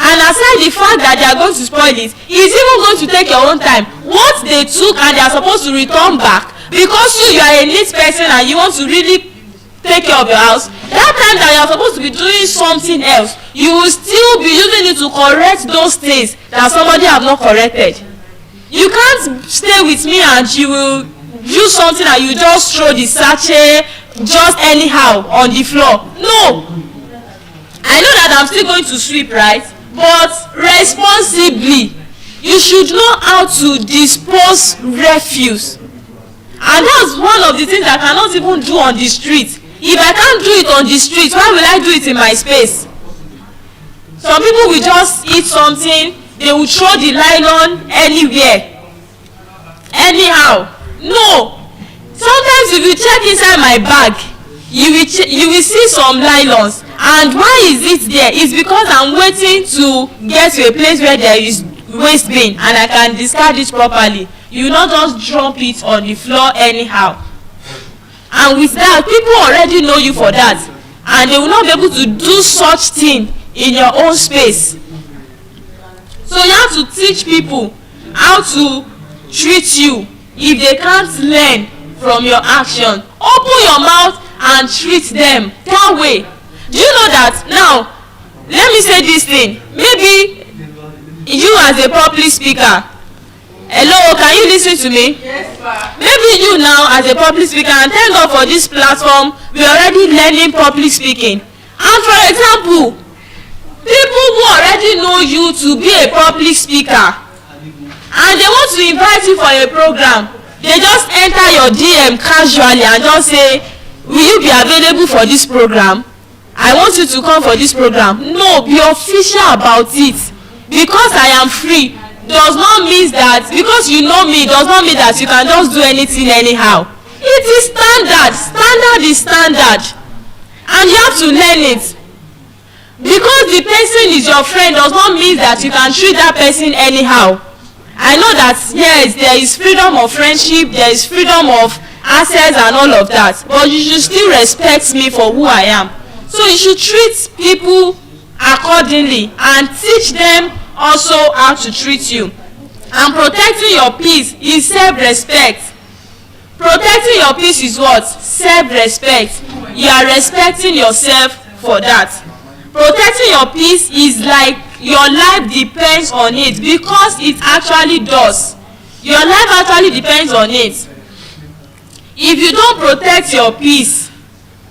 Speaker 10: And aside the fact that they are going to spoil it, it's even going to take your own time. What they took and they are supposed to return back, because you are a neat person and you want to really take care of your house, that time that you are supposed to be doing something else, you will still be using it to correct those things that somebody have not corrected. You can't stay with me and you will use something and you just throw the sachet just anyhow on the floor. No, I know that I'm still going to sweep, right? But responsibly. You should know how to dispose refuse, and that's one of the things I cannot even do on the street. If I can't do it on the street, why will I do it in my space? Some people will just eat something, they will throw the nylon anywhere, anyhow. No. Sometimes if you check inside my bag, you will see some nylons. And why is it there? It's because I'm waiting to get to a place where there is waste bin and I can discard it properly. You will not just drop it on the floor anyhow. And with that, people already know you for that, and they will not be able to do such thing in your own space. So you have to teach people how to treat you. If they can't learn from your action, open your mouth and treat them that way. Do you know that? Now, let me say this thing. Maybe you as a public speaker, hello, can you listen to me? Yes, ma'am. Maybe you now as a public speaker, and thank God for this platform, we are already learning public speaking. And for example, people who already know you to be a public speaker, and they want to invite you for a program, they just enter your DM casually and just say, will you be available for this program? I want you to come for this program. No, be official about it. Because I am free does not mean that, because you know me does not mean that you can just do anything anyhow. It is standard. Standard is standard, and you have to learn it. Because the person is your friend does not mean that you can treat that person anyhow. I know that yes, there is freedom of friendship, there is freedom of access and all of that, but you should still respect me for who I am. So you should treat people accordingly and teach them also how to treat you. And protecting your peace is self-respect. Protecting your peace is what? Self-respect. You are respecting yourself for that. Protecting your peace is like your life depends on it, because it actually does. Your life actually depends on it. If you don't protect your peace,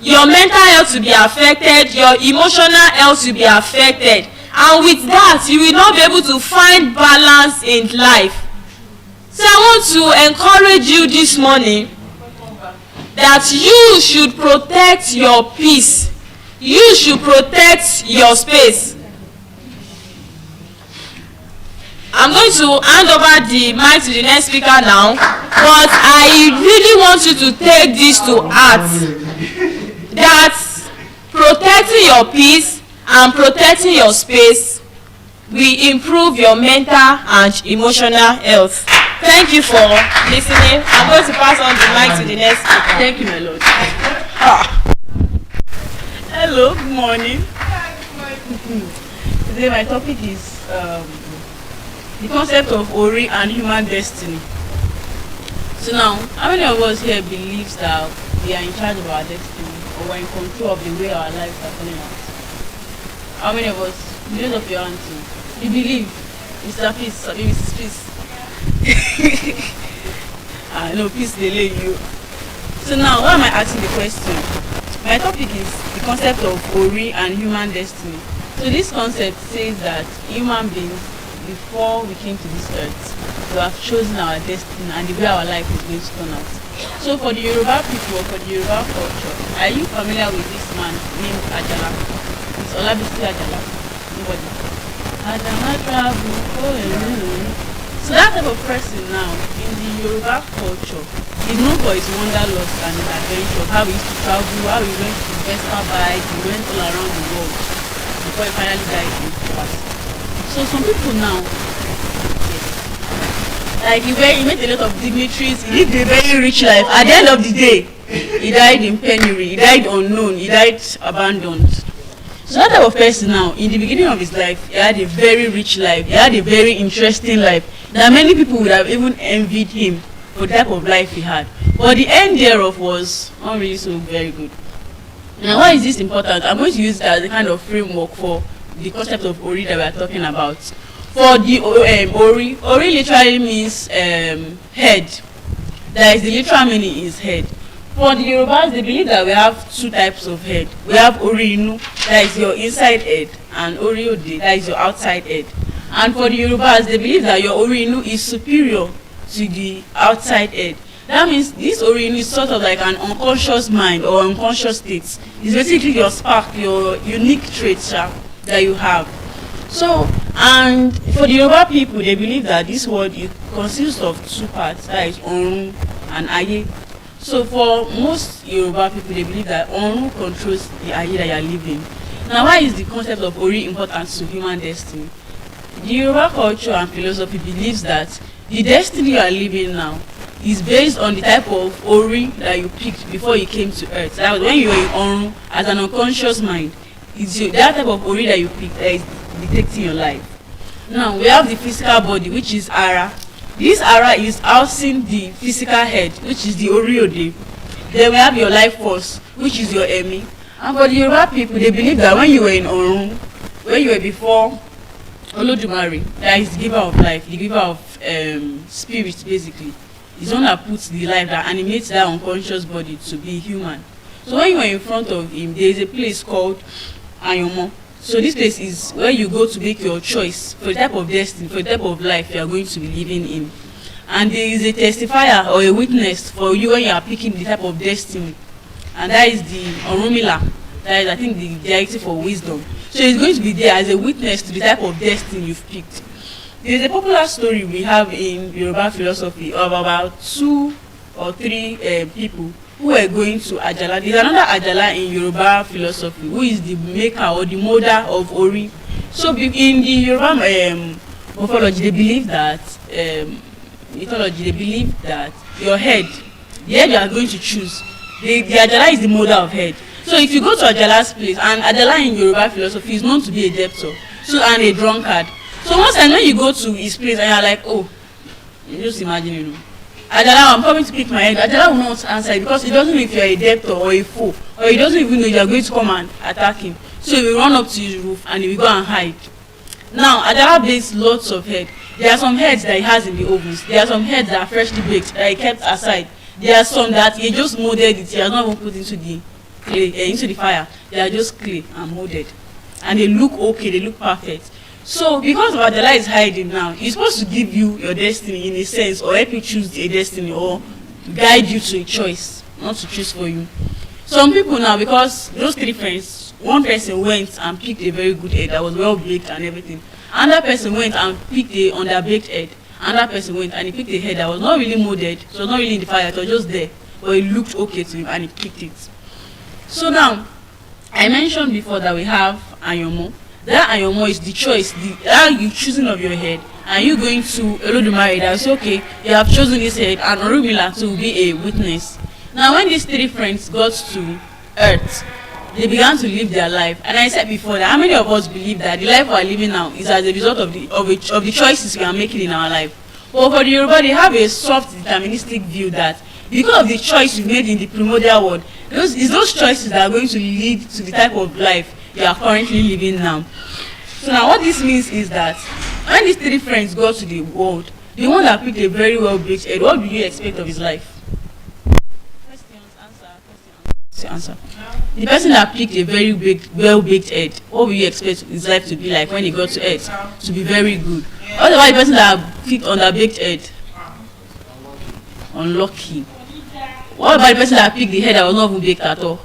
Speaker 10: your mental health will be affected, your emotional health will be affected, and with that you will not be able to find balance in life. So I want to encourage you this morning that you should protect your peace. You should protect your space. I'm going to hand over the mic to the next speaker now, but I really want you to take this to heart, that protecting your peace and protecting your space will improve your mental and emotional health. Thank you for listening. I'm going to pass on the mic to the next speaker.
Speaker 12: Thank you, my lord. Hello, good morning. Today my topic is the concept of Ori and human destiny. So now, how many of us here believes that we are in charge of our destiny or we're in control of the way our lives are turning out? How many of us? Millions of your hands. You believe, Mr. Peace, or Mrs. Peace? No, peace delay you. So now, why am I asking the question? My topic is the concept of Ori and human destiny. So this concept says that human beings, before we came to this earth, we have chosen our destiny and the way our life is going to turn out. So for the Yoruba people, or for the Yoruba culture, are you familiar with this man named Ajala? It's Olabisi Ajala. Nobody. Ajala travel. So that type of person now, in the Yoruba culture, is known for his wanderlust and his adventure, how he used to travel, how he went to Vespa bike, he went all around the world before he finally died in past. So some people now, like he made a lot of dignitaries, he lived a very rich life. At the end of the day, he died in penury, he died unknown, he died abandoned. So that type of person now, in the beginning of his life, he had a very rich life, he had a very interesting life, that many people would have even envied him for the type of life he had. But the end thereof was not really so very good. Now why is this important? I'm going to use it as a kind of framework for the concept of Ori that we are talking about. For the Ori literally means head. That is, the literal meaning is head. For the Yorubas, they believe that we have two types of head. We have Ori Inu, that is your inside head, and Ori Ode, that is your outside head. And for the Yorubas, they believe that your Ori Inu is superior to the outside head. That means this Ori Inu is sort of like an unconscious mind or unconscious state. It's basically your spark, your unique traits that you have. So, and for the Yoruba people, they believe that this world consists of two parts, that is Orun and Aye. So for most Yoruba people, they believe that Orun controls the Aye that you are living. Now, why is the concept of Ori important to human destiny? The Yoruba culture and philosophy believes that the destiny you are living now is based on the type of Ori that you picked before you came to earth. That was when you were in Orun as an unconscious mind. It's that type of Ori that you picked that is dictating your life. Now we have the physical body, which is Ara. This Ara is housing the physical head, which is the Ori Ode. Then we have your life force, which is your Emi. And for the Yoruba people, they believe that when you were in Orun, when you were before Olodumare, that is the giver of life, the giver of spirit, basically. It's one that puts the life, that animates that unconscious body to be human. So when you are in front of him, there is a place called Ayomo. So this place is where you go to make your choice for the type of destiny, for the type of life you are going to be living in. And there is a testifier or a witness for you when you are picking the type of destiny. And that is the Orunmila. That is, I think, the deity for wisdom. So it's going to be there as a witness to the type of destiny you've picked. There is a popular story we have in Yoruba philosophy of about 2 or 3 people who were going to Ajala. There is another Ajala in Yoruba philosophy who is the maker or the molder of Ori. So in the Yoruba morphology, they believe that mythology, they believe that your head, the head you are going to choose, the Ajala is the molder of head. So if you go to Ajala's place, and Ajala in Yoruba philosophy is known to be a debtor, so and a drunkard. So once and when you go to his place and you're like, oh, you just imagine, you know, Ajala, I'm coming to pick my head. Ajala will not answer it because he doesn't know if you're a debtor or a foe, or he doesn't even know you're going to come and attack him. So he will run up to his roof and he will go and hide. Now, Ajala bakes lots of heads. There are some heads that he has in the ovens. There are some heads that are freshly baked that he kept aside. There are some that he just molded it. He has not even put into the clay, into the fire. They are just clay and molded, and they look okay. They look perfect. So because Ajala is hiding now, he's supposed to give you your destiny in a sense, or help you choose a destiny, or guide you to a choice, not to choose for you. Some people now, because those 3 friends, one person went and picked a very good head that was well baked and everything. Another person went and picked a underbaked head. Another person went and he picked a head that was not really molded, so it was not really in the fire, it was just there, but it looked okay to him and he picked it. So now, I mentioned before that we have ayomo. That ayomo is the choice, how you choosing of your head, and you going to Olodumare that will say, okay, you have chosen this head, and Orunmila to be a witness. Now, when these three friends got to earth, they began to live their life. And I said before that how many of us believe that the life we are living now is as a result of the choices we are making in our life. But for the Yoruba, they have a soft deterministic view that because of the choice you made in the primordial world, those choices that are going to lead to the type of life you are currently living now. So now what this means is that when these three friends go to the world, the one that picked a very well-baked egg, what do you expect of his life? Answer. The person that picked a very well-baked egg, what will you expect his life to be like when he got to earth? To be very good. What about the person that picked underbaked egg? Unlucky. What about the person that picked the head that was not even baked at all?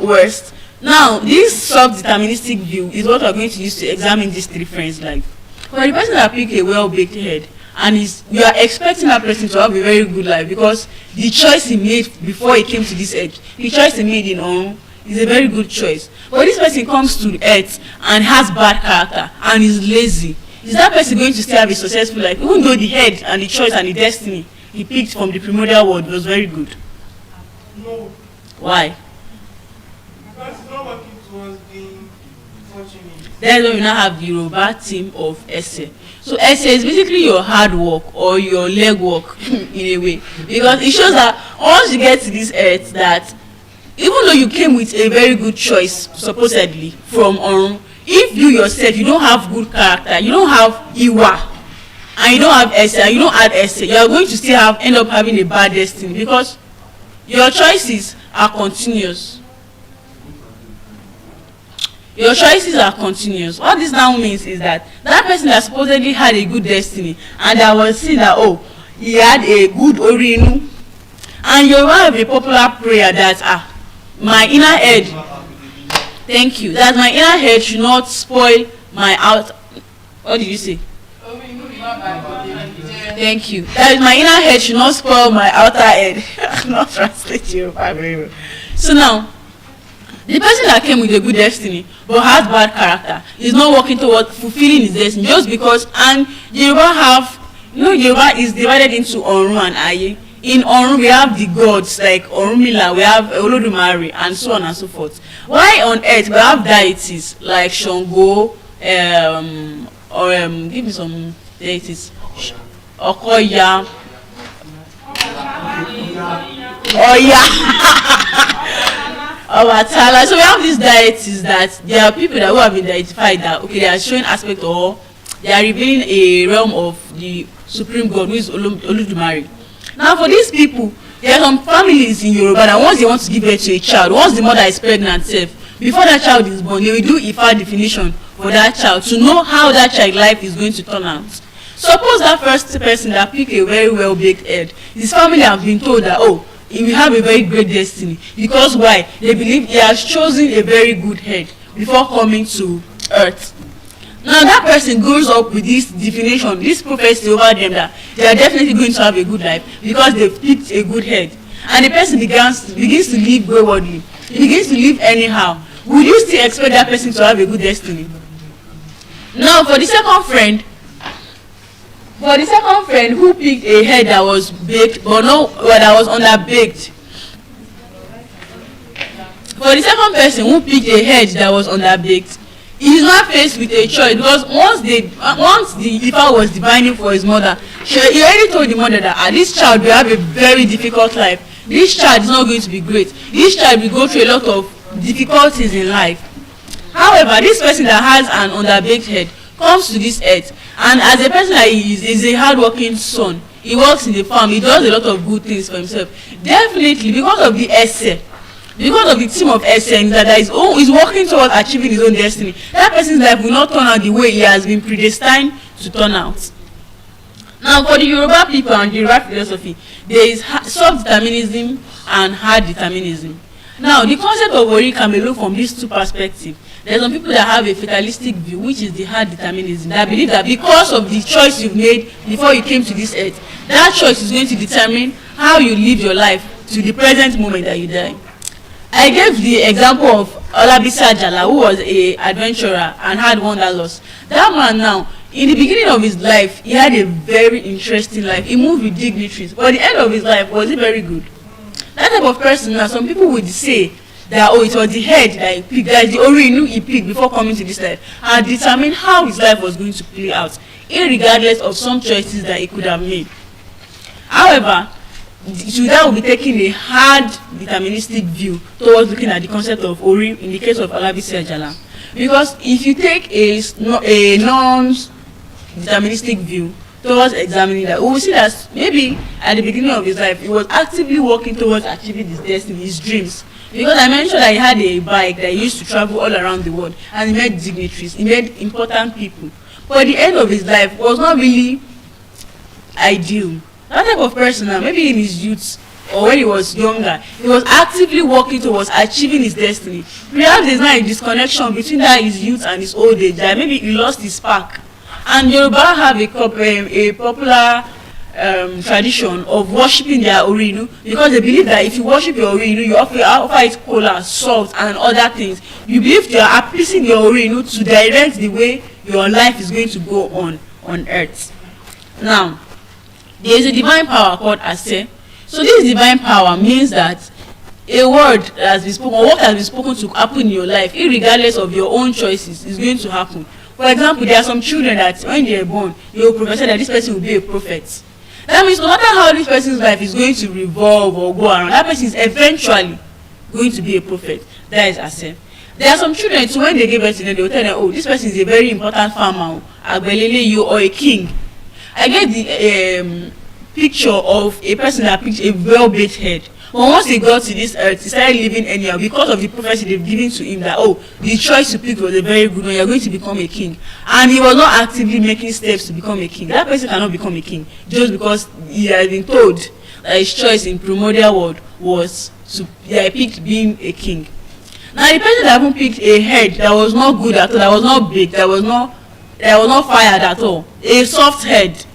Speaker 12: Worst. Now, this self-deterministic view is what we're going to use to examine these three friends' life. For the person that picked a well-baked head, and you are expecting that person to have a very good life because the choice he made before he came to this earth, the choice he made in Oru is a very good choice. But this person comes to the earth and has bad character and is lazy. Is that person going to still have a successful life, even though the head and the choice and the destiny he picked from the primordial world was very good?
Speaker 2: No.
Speaker 12: Why?
Speaker 2: Because it's not working towards being fortunate.
Speaker 12: That's why we now have the Yoruba team of essay. So essay is basically your hard work or your leg work in a way, because it shows that once you get to this earth, that even though you came with a very good choice supposedly from Orun, if you yourself you don't have good character, you don't have iwa, and you don't have essay, you don't add essay, you are going to still end up having a bad destiny because your choices are continuous. Your choices are continuous. What this now means is that that person that supposedly had a good destiny and that was seen that, oh, he had a good orinu, and you have a popular prayer that my inner head, thank you, that my inner head should not spoil my out. What did you say? Thank you. That my inner head should not spoil my outer head. I'm not translating you very well. So now, the person that came with a good destiny but has bad character is not working towards fulfilling his destiny just because. And Yoruba have, Yoruba is divided into Orun and Aye. In Orun we have the gods like Orunmila, we have Olodumare, and so on and so forth. Why on earth we have deities like Shango, give me some deities, Okoya, Obatala. So we have these deities that there are people who have been identified that okay, they are showing aspect or they are revealing a realm of the supreme God who is Olodumare. Now for these people, there are some families in Yoruba that once they want to give birth to a child, once the mother is pregnant before that child is born, they will do Ifa definition for that child to know how that child life is going to turn out. Suppose that first person that picked a very well baked head, his family have been told that oh, he will have a very great destiny because why? They believe he has chosen a very good head before coming to earth. Now that person grows up with this definition, this prophecy over them that they are definitely going to have a good life because they picked a good head, and the person begins to live waywardly. He begins to live anyhow. Would you still expect that person to have a good destiny? Now for the second friend who picked a head that was baked but that was underbaked. For the second person who picked a head that was underbaked, he is not faced with a choice because once the Ifa was divining for his mother, he already told the mother that this child will have a very difficult life. This child is not going to be great. This child will go through a lot of difficulties in life. However, this person that has an underbaked head comes to this earth, and as a person that he is a hardworking son, he works in the farm, he does a lot of good things for himself. Definitely because of the essay, because of the team of essence that is working towards achieving his own destiny, that person's life will not turn out the way he has been predestined to turn out. Now for the Yoruba people and the Yoruba philosophy, there is self-determinism and hard determinism. Now the concept of Ori can be looked from these two perspectives. There are some people that have a fatalistic view, which is the hard determinism, that believe that because of the choice you've made before you came to this earth, that choice is going to determine how you live your life to the present moment that you die. I gave the example of Olabisi Ajala, who was a adventurer and had wanderlust. That man now, in the beginning of his life, he had a very interesting life. He moved with dignitaries, but at the end of his life, was he very good? That type of person now, some people would say that, oh, it was the head that he picked, that is the orinu he picked before coming to this life, and determine how his life was going to play out, irregardless of some choices that he could have made. However, that will be taking a hard deterministic view towards looking at the concept of ori in the case of Olabisi Ajala, because if you take a non-deterministic view towards examining that, we will see that maybe at the beginning of his life he was actively working towards achieving his destiny, his dreams. Because I mentioned that he had a bike that he used to travel all around the world, and he met dignitaries, he met important people. But at the end of his life was not really ideal. That type of person now, maybe in his youth or when he was younger, he was actively working towards achieving his destiny. Perhaps there's not a disconnection between that his youth and his old age, that maybe he lost his spark. And Yoruba have a popular tradition of worshipping their orinu, because they believe that if you worship your orinu, you offer it kola, salt, and other things. You believe you are appeasing your orinu to direct the way your life is going to go on earth. Now, there is a divine power called Ase. So this divine power means that a word that has been spoken, or what has been spoken to happen in your life, irregardless of your own choices, is going to happen. For example, there are some children that when they are born, they will prophesy that this person will be a prophet. That means no matter how this person's life is going to revolve or go around, that person is eventually going to be a prophet. That is Ase. There are some children too, when they give birth to them, they will tell them, oh, this person is a very important farmer, you or a king. I get the picture of a person that picked a well-baked head. But once he got to this earth, he started living anyhow because of the prophecy they've given to him that, oh, the choice you picked was a very good one, you're going to become a king. And he was not actively making steps to become a king. That person cannot become a king just because he has been told that his choice in primordial world was to pick being a king. Now the person that even picked a head that was not good at all, that was not big, that was not fired at all, a soft head,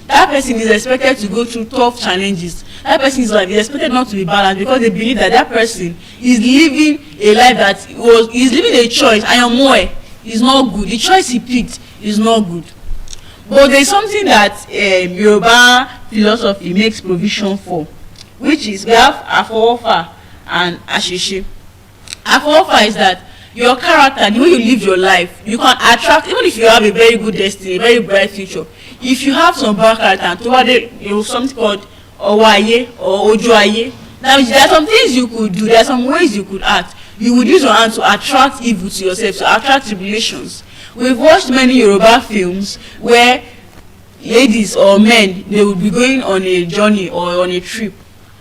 Speaker 12: that person is expected to go through tough challenges. That person's life is expected not to be balanced, because they believe that that person is living a life that is living a choice. I am more is not good. The choice he picked is not good. But there is something that Yoruba philosophy makes provision for, which is we have Afowofa and Asese. Afowofa is that your character, the way you live your life, you can attract, even if you have a very good destiny, a very bright future. If you have some bad character, and toward it, you have something called Owaye or Ojoaye. Now there are some things you could do, there are some ways you could act. You would use your hand to attract evil to yourself, to attract tribulations. We've watched many Yoruba films where ladies or men, they would be going on a journey or on a trip,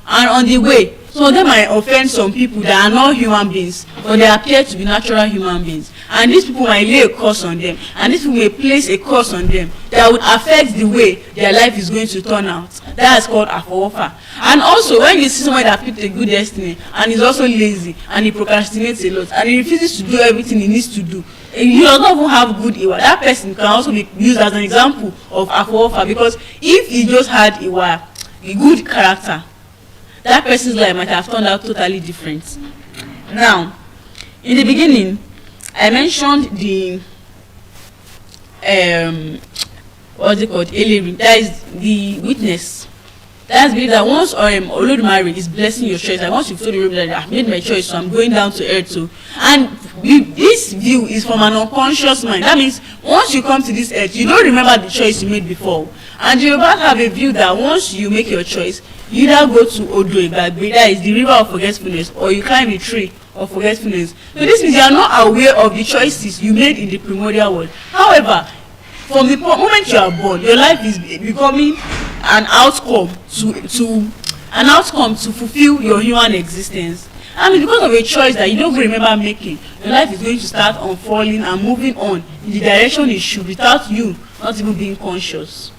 Speaker 12: and on the way, some of them might offend some people that are not human beings, but they appear to be natural human beings. And these people might lay a curse on them, and these people may place a curse on them that would affect the way their life is going to turn out. That is called Afowofa. And also, when you see someone that picked a good destiny and is also lazy and he procrastinates a lot and he refuses to do everything he needs to do, he does not even have good iwa, that person can also be used as an example of Afowofa, because if he just had iwa, a good character, that person's life might have turned out totally different. Now, in the beginning, I mentioned the what's it called? Eleri. That is the witness. That's believe that once Olodumare is blessing your choice, like once you've told the that I've made my choice, so I'm going down to earth too. And this view is from an unconscious mind. That means once you come to this earth, you don't remember the choice you made before. And you have a view that once you make your choice, you either go to Odo Igbagbe, that is the river of forgetfulness, or you climb a tree of forgetfulness. So this means you are not aware of the choices you made in the primordial world. However, from the moment you are born, your life is becoming an outcome to fulfill your human existence. And because of a choice that you don't remember making, your life is going to start unfolding and moving on in the direction it should without you not even being conscious.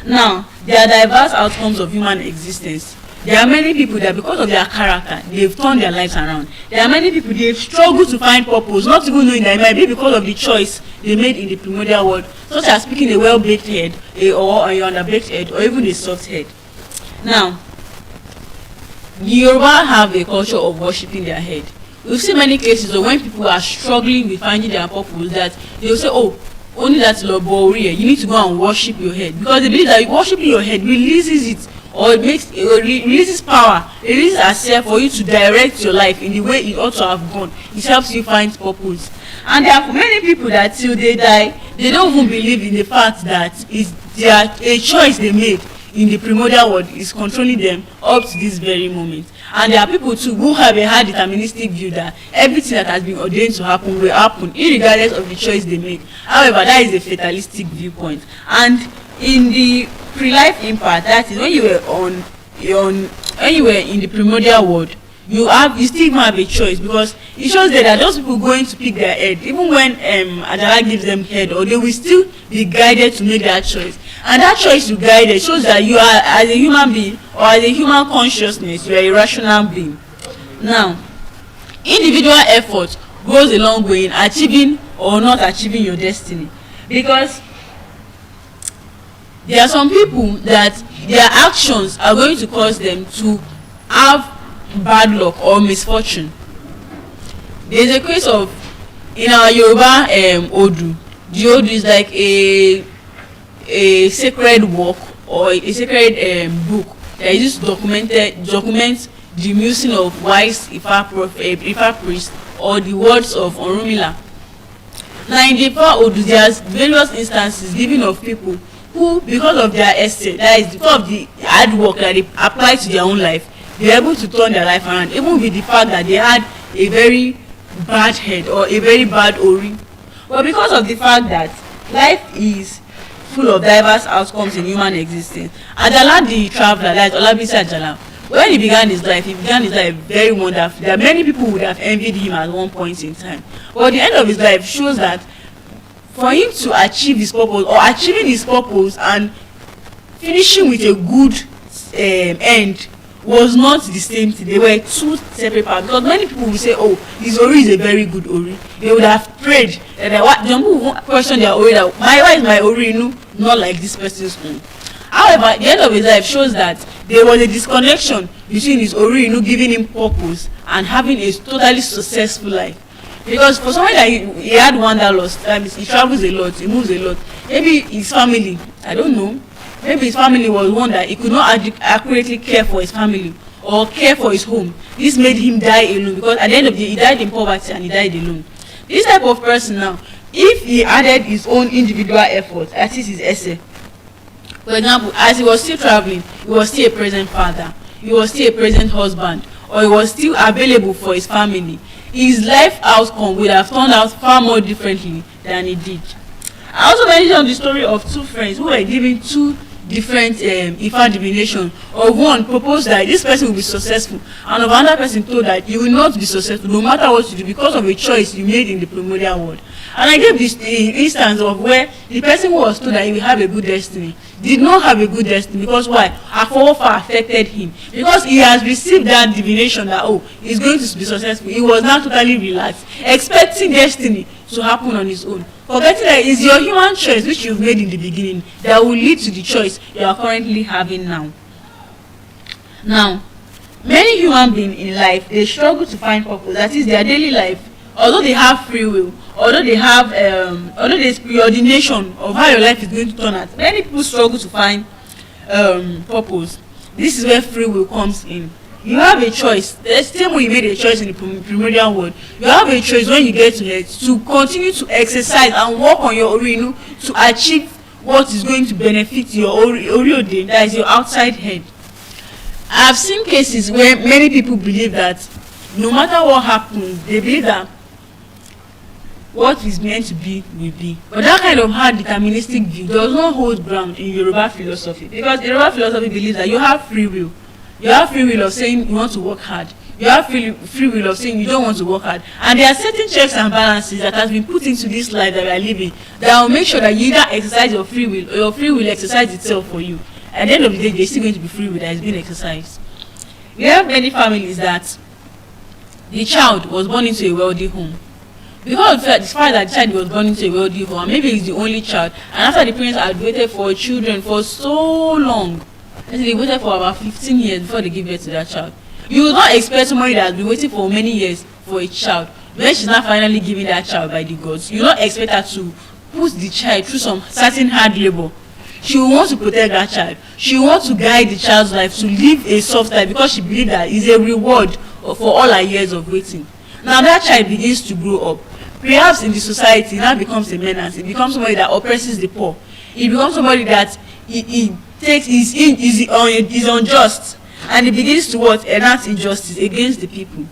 Speaker 12: Now, there are diverse outcomes of human existence. There are many people that because of their character, they've turned their lives around. There are many people they've struggled to find purpose, not even knowing that it might be because of the choice they made in the primordial world, such as picking a well-baked head, or an underbaked head, or even a soft head. Now, the Yoruba have a culture of worshiping their head. We've seen many cases of when people are struggling with finding their purpose, that they will say, oh, only that Lobo here, you need to go and worship your head, because they believe that worshiping your head releases it, or it makes releases power, it releases herself for you to direct your life in the way it ought to have gone. It helps you find purpose. And there are many people that till they die, they don't even believe in the fact that it's a choice they made in the primordial world is controlling them up to this very moment. And there are people too who have a hard deterministic view that everything that has been ordained to happen will happen, irregardless of the choice they make. However, that is a fatalistic viewpoint. And in the pre-life impact, that is when you were in the primordial world, you still have a choice, because it shows that those people going to pick their head, even when Ajala gives them head, or they will still be guided to make that choice. And that choice you guided shows that you are, as a human being or as a human consciousness, you are a rational being. Now, individual effort goes a long way in achieving or not achieving your destiny, because there are some people that their actions are going to cause them to have bad luck or misfortune. There's a case of, in our Yoruba Odu, the Odu is like a sacred work or a sacred book that is used to document the musing of wise Ifa priest or the words of Orunmila. Now in the Ifa Odu, there's various instances given of people who, because of their essay, that is because of the hard work that they apply to their own life, they are able to turn their life around, even with the fact that they had a very bad head or a very bad ori. But because of the fact that life is full of diverse outcomes in human existence, Ajala the traveler, that is Olabisi Ajala, when he began his life very wonderfully. There are many people who would have envied him at one point in time. But the end of his life shows that for him to achieve his purpose, or achieving his purpose and finishing with a good end, was not the same thing. They were two separate parts, because many people will say, oh, his ori is a very good ori. They would have prayed that some people question their ori, that why is my ori not like this person's own. However, the end of his life shows that there was a disconnection between his ori giving him purpose and having a totally successful life. Because for someone that he had wanderlust, that means he travels a lot, he moves a lot. Maybe his family, I don't know, maybe his family was one that he could not accurately care for his family or care for his home. This made him die alone, because at the end of the day, he died in poverty and he died alone. This type of person now, if he added his own individual effort, that is his essay. For example, as he was still traveling, he was still a present father, he was still a present husband, or he was still available for his family, his life outcome would have turned out far more differently than it did. I also mentioned the story of two friends who were given two different Ifa divination. Of one proposed that this person will be successful, and of another person told that you will not be successful no matter what you do, because of a choice you made in the primordial world. And I gave this instance of where the person who was told that he will have a good destiny did not have a good destiny. Because why? Afar affected him, because he has received that divination that, oh, he's going to be successful. He was now totally relaxed, expecting destiny to happen on his own, forgetting that it's your human choice which you've made in the beginning that will lead to the choice you are currently having now. Now, many human beings in life, they struggle to find purpose, that is their daily life. Although they have free will, although they have although there's preordination of how your life is going to turn out, many people struggle to find purpose. This is where free will comes in. You have a choice. The same way you made a choice in the primordial world, you have a choice when you get to it to continue to exercise and work on your ori to achieve what is going to benefit your ori, that is your outside head. I have seen cases where many people believe that no matter what happens, they believe that what is meant to be will be. But that kind of hard deterministic view does not hold ground in Yoruba philosophy, because Yoruba philosophy believes that you have free will. You have free will of saying you want to work hard. You have free will of saying you don't want to work hard. And there are certain checks and balances that has been put into this life that we are living that will make sure that you either exercise your free will or your free will exercise itself for you. At the end of the day, there's still going to be free will that is being exercised. We have many families that the child was born into a wealthy home. Because the fact that the child was born into a wealthy home, and maybe he's the only child, and after the parents had waited for children for so long, and they waited for about 15 years before they give birth to that child. You will not expect somebody that has been waiting for many years for a child. When she's not finally giving that child by the gods, you will not expect her to put the child through some certain hard labor. She will want to protect that child. She will want to guide the child's life to live a soft life because she believes that it's a reward for all her years of waiting. Now that child begins to grow up. Perhaps in the society, now becomes a menace. It becomes somebody that oppresses the poor. It becomes somebody that is unjust, and it begins to enact injustice against the people.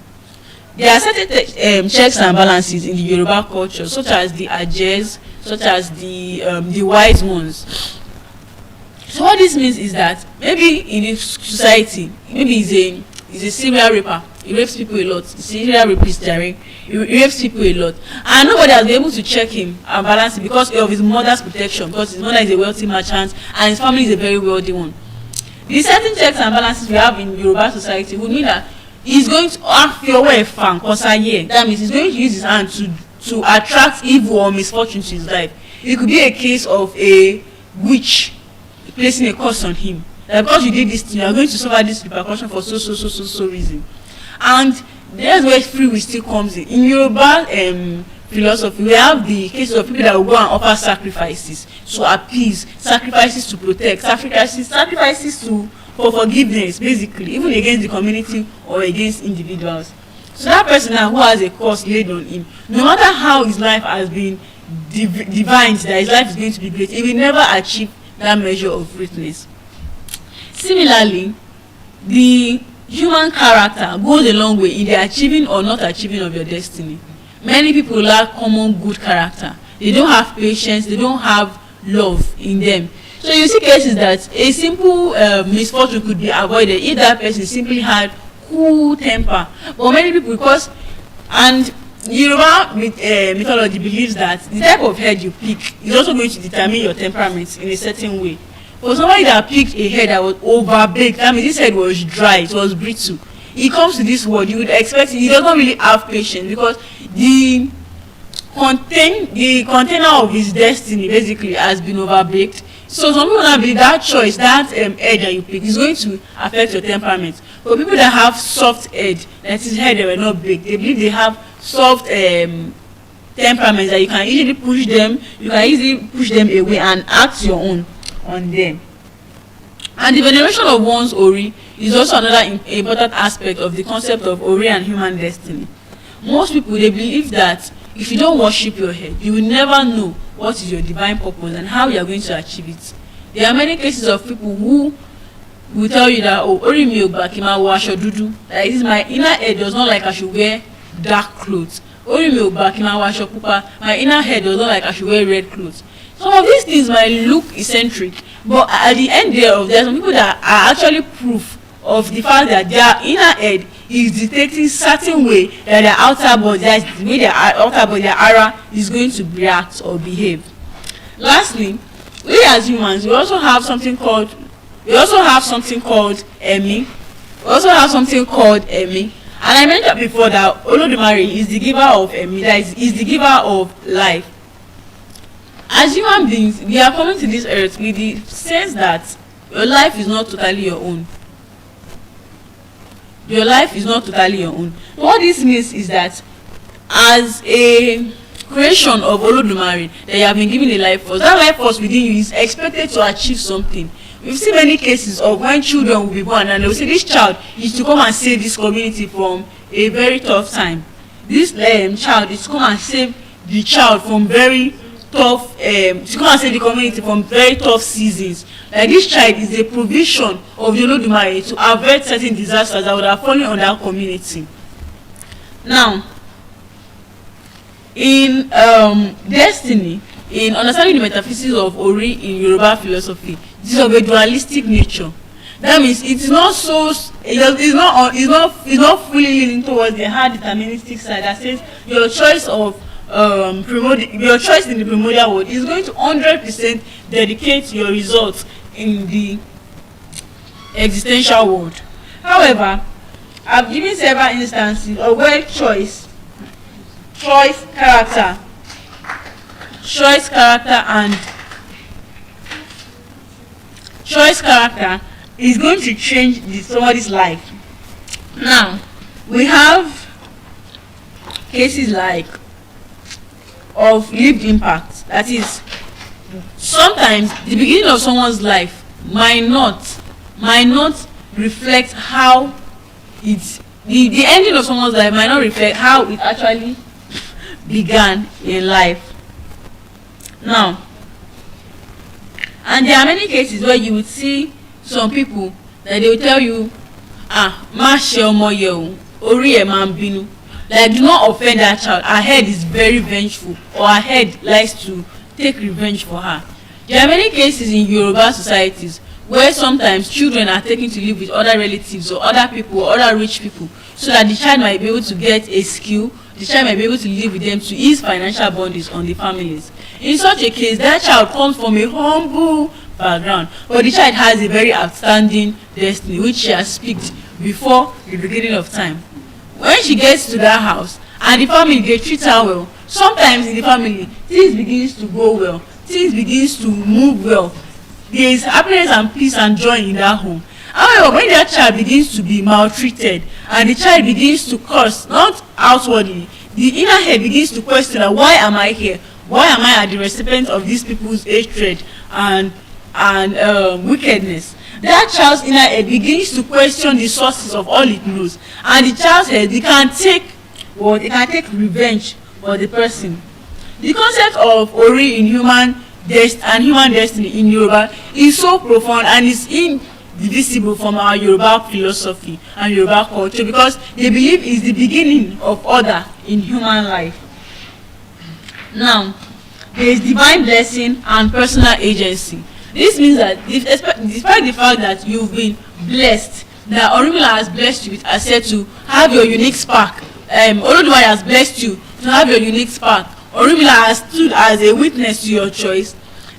Speaker 12: There are certain checks and balances in the Yoruba culture, such as the ajes, such as the wise ones. So what this means is that maybe in the society, maybe he's a serial raper. He rapes people a lot. Serial rapist, Jerry. He rapes people a lot, and nobody has been able to check him and balance it because of his mother's protection. Because his mother is a wealthy merchant and his family is a very wealthy one. The certain checks and balances we have in Yoruba society would mean that he's going to that means he's going to use his hand to attract evil or misfortune to his life. It could be a case of a witch placing a curse on him. That because you did this thing, you are going to suffer this repercussion for so reason. And that's where free will still comes in. In Yoruba philosophy, we have the cases of people that will go and offer sacrifices to appease, sacrifices to protect, sacrifices for forgiveness, basically, even against the community or against individuals. So that person now who has a curse laid on him, no matter how his life has been divined, that his life is going to be great, he will never achieve that measure of greatness. Similarly, the human character goes a long way in the achieving or not achieving of your destiny. Many people lack common good character. They don't have patience, they don't have love in them. So you see cases that a simple misfortune could be avoided if that person simply had cool temper. But many people, because, and Yoruba mythology believes that the type of head you pick is also going to determine your temperament in a certain way. For somebody that picked a head that was overbaked, that means this head was dry, it was brittle. He comes to this world, you would expect he does not really have patience because the container of his destiny basically has been overbaked. So some people now believe that choice, that head that you pick is going to affect your temperament. For people that have soft head, that is head that were not baked, they believe they have soft temperaments that you can easily push them away and act your own on them. And the veneration of one's Ori is also another important aspect of the concept of Ori and human destiny. Most people, they believe that if you don't worship your head, you will never know what is your divine purpose and how you are going to achieve it. There are many cases of people who will tell you that, oh, Ori mi obakima wa asho dudu, that is, my inner head does not like I should wear dark clothes. Ori mi obakima wa asho pupa, my inner head does not like I should wear red clothes. Some of these things might look eccentric, but at the end thereof, there are some people that are actually proof of the fact that their inner head is dictating certain way that their outer body, that is the way their outer body, their aura is going to react or behave. Lastly, we as humans, we also have something called Emi. And I mentioned before that Olodumare is the giver of Emi, that is the giver of life. As human beings, we are coming to this earth with the sense that your life is not totally your own. Your life is not totally your own. What this means is that as a creation of Olodumare that you have been given a life force, that life force within you is expected to achieve something. We've seen many cases of when children will be born and they will say this child is to come and save this community from a very tough time. This child is to come and save the child from very tough, to come and save the community from very tough seasons. Like this child is a provision of the Olodumare to avert certain disasters that would have fallen on that community. Now, in destiny, in understanding the metaphysics of Ori in Yoruba philosophy, it is of a dualistic nature. That means it is not so, it's not fully leaning towards the hard deterministic side that says your choice of your choice in the primordial world is going to 100% dedicate your results in the existential world. However, I've given several instances of where choice, character, is going to change somebody's life. Now, we have cases like of lived impact. That is, sometimes the beginning of someone's life might not reflect how it's the ending of someone's life might not reflect how it actually began in life. Now, and there are many cases where you would see some people that they will tell you, má ṣe ọmọ yẹ o, orí ẹ̀ máa ń bínú. Like, do not offend that child. Her head is very vengeful, or her head likes to take revenge for her. There are many cases in Yoruba societies where sometimes children are taken to live with other relatives or other people or other rich people, so that the child might be able to get a skill, the child might be able to live with them to ease financial burdens on the families. In such a case, that child comes from a humble background, but the child has a very outstanding destiny which she has picked before the beginning of time. When she gets to that house and the family, they treat her well, sometimes in the family things begins to go well, things begins to move well, there is happiness and peace and joy in that home. However, when that child begins to be maltreated and the child begins to curse, not outwardly, the inner head begins to question, why am I here? Why am I at the recipient of these people's hatred and wickedness? That child's inner head begins to question the sources of all it knows, and the child's head, it can take revenge for the person. The concept of Ori in human destiny in Yoruba is so profound and is indivisible from our Yoruba philosophy and Yoruba culture, because they believe it's the beginning of order in human life. Now, there is divine blessing and personal agency. This means that despite the fact that you've been blessed, that Orunmila has blessed you with access to have your unique spark, Olodumare has blessed you to have your unique spark, Orunmila has stood as a witness to your choice.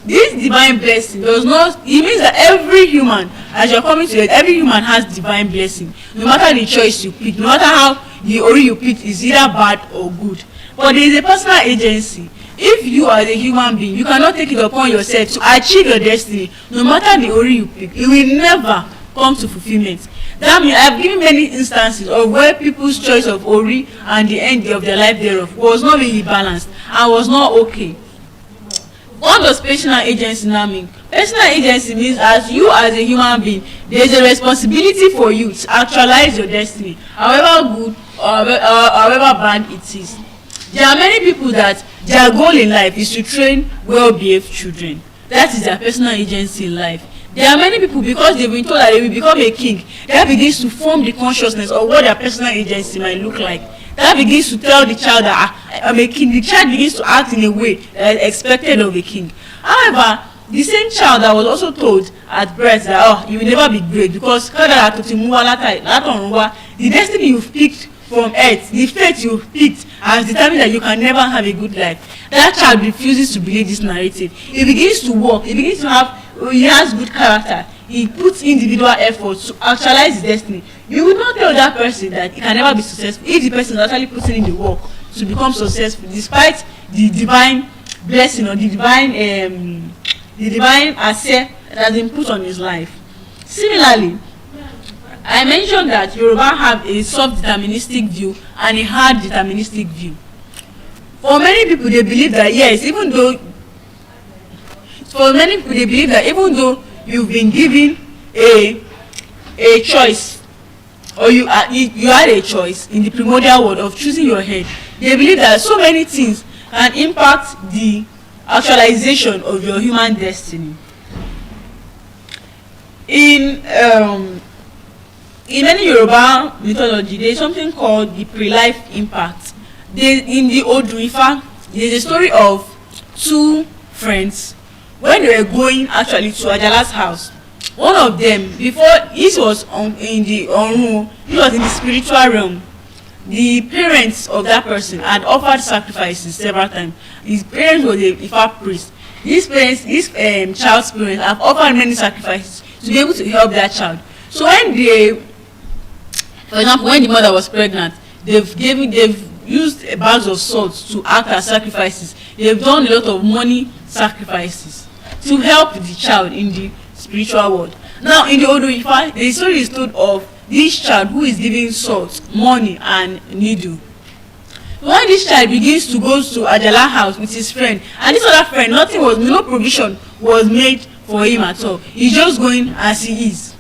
Speaker 12: This divine blessing does not, it means that every human, as you're coming to it, every human has divine blessing, no matter the choice you pick, no matter how the Ori you pick is either bad or good. But there is a personal agency. If you are a human being, you cannot take it upon yourself to achieve your destiny, no matter the Ori you pick, it will never come to fulfillment. That means I have given many instances of where people's choice of Ori and the end of their life thereof was not really balanced and was not okay. What does personal agency now mean? Personal agency means as a human being, there is a responsibility for you to actualize your destiny, however good or however bad it is. There are many people that their goal in life is to train well-behaved children. That is their personal agency in life. There are many people, because they've been told that they will become a king, that begins to form the consciousness of what their personal agency might look like. That begins to tell the child that I'm a king. The child begins to act in a way that is expected of a king. However, the same child that was also told at birth that you will never be great because the destiny you've picked from earth, the fate you've picked has determined that you can never have a good life. That child refuses to believe this narrative. He begins to work. He has good character. He puts individual efforts to actualize his destiny. You will not tell that person that he can never be successful if the person is actually putting in the work to become successful, despite the divine blessing or the divine asset that has been put on his life. Similarly, I mentioned that Yoruba have a soft deterministic view and a hard deterministic view. For many people, they believe that even though you've been given a choice, or you had a choice in the primordial world of choosing your head, they believe that so many things can impact the actualization of your human destiny. In many Yoruba mythology, there is something called the pre-life impact. In the Odu Ifa, there is a story of two friends. When they were going actually to Ajala's house, one of them, before he was in the spiritual realm, the parents of that person had offered sacrifices several times. His parents were the Ifa priest. This child's parents have offered many sacrifices to be able to help that child. So for example, when the mother was pregnant, they've used bags of salt to act as sacrifices. They've done a lot of money sacrifices to help the child in the spiritual world. Now, in the Odu Ifa, the story is told of this child who is giving salt, money and needle. When this child begins to go to Ajala house with his friend, and this other friend, no provision was made for him at all. He's just going as he is.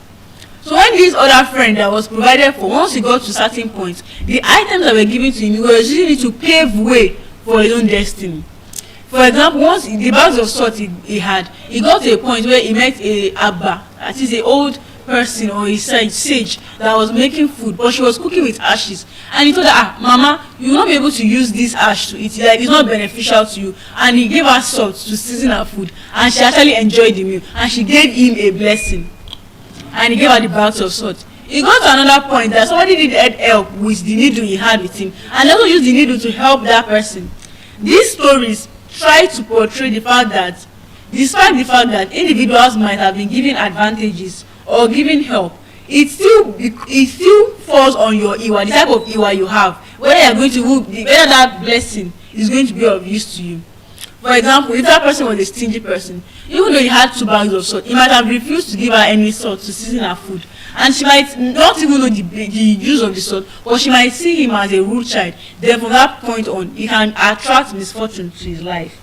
Speaker 12: So when this other friend that was provided for, once he got to certain points, the items that were given to him, he was using it to pave way for his own destiny. For example, once the bags of salt he had, he got to a point where he met a Abba, that is an old person or a sage that was making food, but she was cooking with ashes. And he told her, Mama, you will not be able to use this ash to eat, like it's not beneficial to you. And he gave her salt to season her food, and she actually enjoyed the meal, and she gave him a blessing. And he gave her the bags of salt. He got to another point that somebody needed help with the needle he had with him, and also used the needle to help that person. These stories try to portray the fact that, despite the fact that individuals might have been given advantages or given help, it still falls on your iwa, the type of iwa you have, whether that blessing is going to be of use to you. For example, if that person was a stingy person, even though he had 2 bags of salt, he might have refused to give her any salt to season her food, and she might not even know the use of the salt, but she might see him as a rude child. Then from that point on, he can attract misfortune to his life.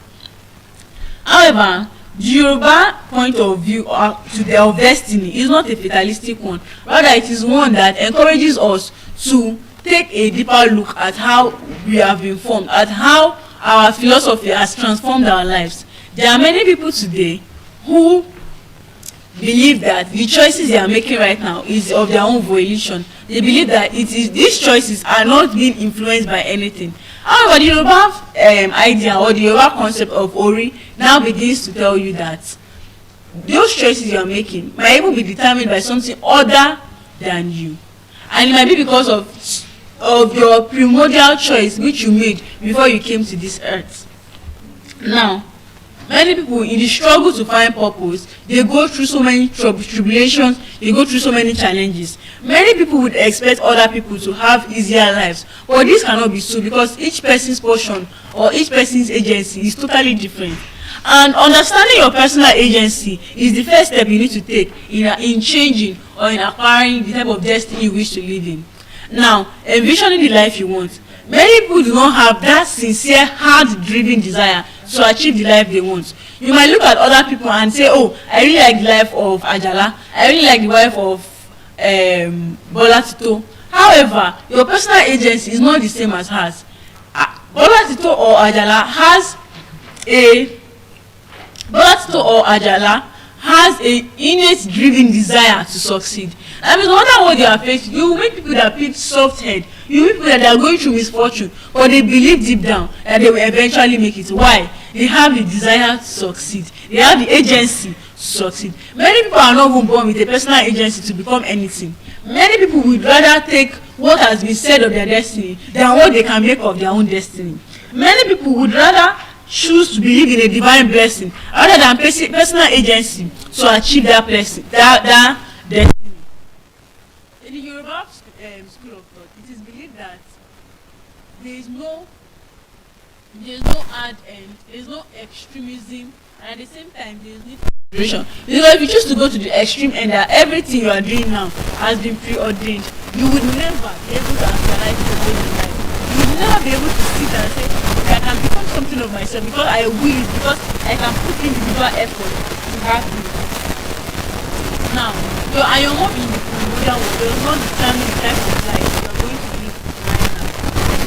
Speaker 12: However, the Yoruba point of view of destiny is not a fatalistic one. Rather, it is one that encourages us to take a deeper look at how we have been formed, at how our philosophy has transformed our lives. There are many people today who believe that the choices they are making right now is of their own volition. They believe that these choices are not being influenced by anything. However, the Yoruba idea or the Yoruba concept of Ori now begins to tell you that those choices you are making might even be determined by something other than you, and it might be because of your primordial choice which you made before you came to this earth. Now, many people in the struggle to find purpose, they go through so many tribulations, they go through so many challenges. Many people would expect other people to have easier lives, but this cannot be so, because each person's portion or each person's agency is totally different. And understanding your personal agency is the first step you need to take in changing or in acquiring the type of destiny you wish to live in. Now, envisioning the life you want. Many people do not have that sincere, hard-driven desire to achieve the life they want. You might look at other people and say, oh, I really like the life of Ajala, I really like the life of Bola Tito. However, your personal agency is not the same as hers. Bola Tito or Ajala has a innate driven desire to succeed. That means no matter what they are facing, you will meet people that pick soft head. You will meet people that are going through misfortune, but they believe deep down that they will eventually make it. Why? They have the desire to succeed. They have the agency to succeed. Many people are not even born with a personal agency to become anything. Many people would rather take what has been said of their destiny than what they can make of their own destiny. Many people would rather choose to believe in a divine blessing rather than personal agency to achieve that blessing, that destiny. In the Yoruba school of thought, it is believed that there is no hard end, there is no extremism, and at the same time there is need for moderation. Because if you choose to go to the extreme end, that everything you are doing now has been preordained, you would never be able to actualize your way in life. You would never be able to sit and say, I can become something of myself because I will, because I can put individual effort to have it. Now, your mom in the modern world does not determine the type of life you are going to live right now.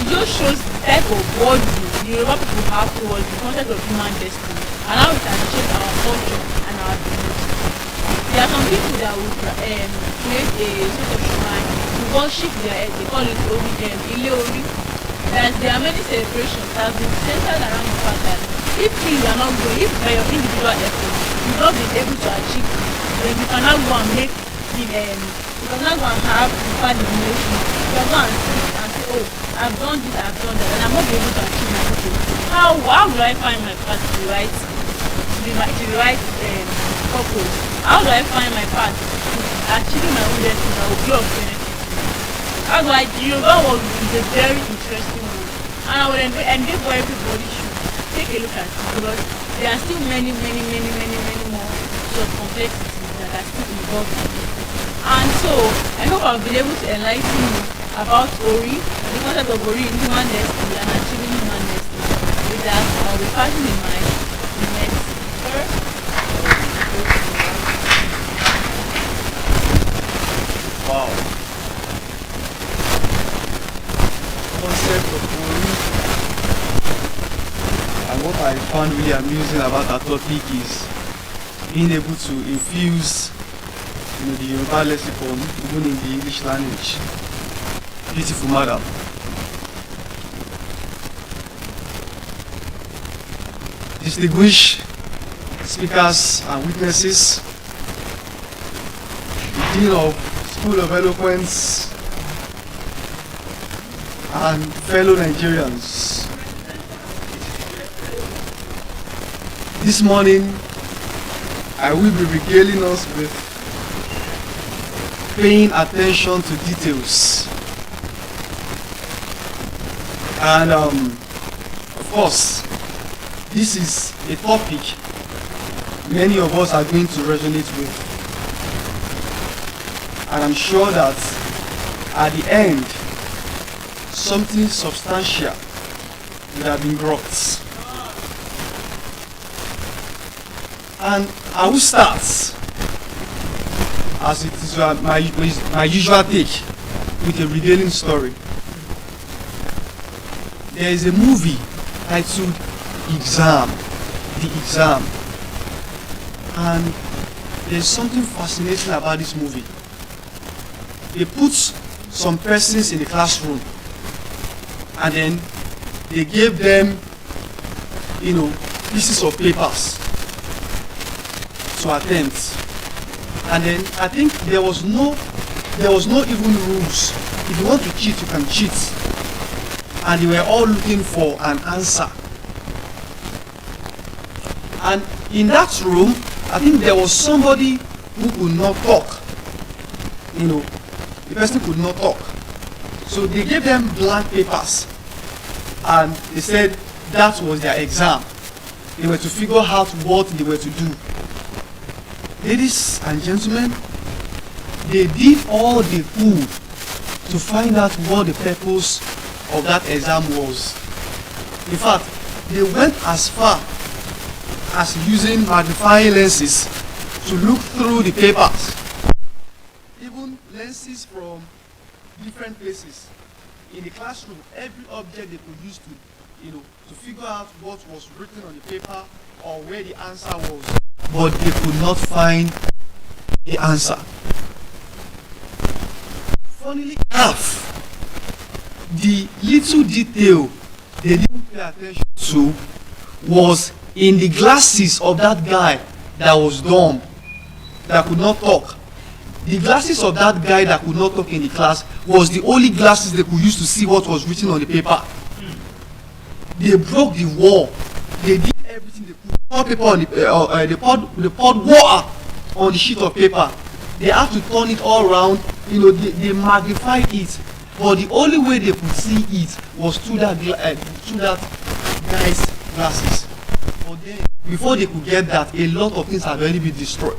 Speaker 12: It just shows the type of worldview the Yoruba people have towards the concept of human destiny and how it has shaped our culture and our beliefs. There are some people that will create a sort of shrine to worship their head. They call it Ile Ori. That there are many celebrations that have been centered around the fact that if things are not going, if by your individual effort you've not been able to achieve it, then you cannot go and make you cannot go and have bad emotion. You can go and sit and say, oh, I've done this, I've done that, and I'm not able to achieve my goal. How do I find my path to the right purpose? How do I find my path to achieving my own destiny that will be of benefit? That's why the Yoruba world is a very interesting one, and I would endeavor everybody should take a look at it, because there are still many more sort of complexities that are still involved in it. And so I hope I've been able to enlighten you about Ori, the concept of Ori in human destiny and achieving human destiny. With that, I'll be passing the mic to the next speaker.
Speaker 8: Wow. Concept of Ori. And what I found really amusing about that topic is being able to infuse the Yoruba lexicon even in the English language. Beautiful madam. Distinguished speakers and witnesses, the Dean of School of Eloquence and fellow Nigerians. This morning, I will be regaling us with paying attention to details. And of course, this is a topic many of us are going to resonate with. And I'm sure that at the end, something substantial would have been brought. And I will start, as it is my usual take, with a regaling story. There is a movie titled Exam, The Exam. And there's something fascinating about this movie. They put some persons in the classroom and then they gave them, pieces of papers to attempt. And then I think there was no even rules. If you want to cheat, you can cheat. And they were all looking for an answer. And in that room, I think there was somebody who could not talk. The person could not talk. So they gave them blank papers. And they said that was their exam. They were to figure out what they were to do. Ladies and gentlemen, they did all they could to find out what the purpose of that exam was. In fact, they went as far as using magnifying lenses to look through the papers. Even lenses from different places. In the classroom, every object they could use to figure out what was written on the paper or where the answer was. But they could not find the answer. Funnily enough, the little detail they didn't pay attention to was in the glasses of that guy that was dumb, that could not talk. The glasses of that guy that could not talk in the class was the only glasses they could use to see what was written on the paper. They broke the wall. They did everything they could. Paper on they poured water on the sheet of paper. They had to turn it all around. They magnified it. But the only way they could see it was through that guy's glasses. But then, before they could get that, a lot of things had already been destroyed.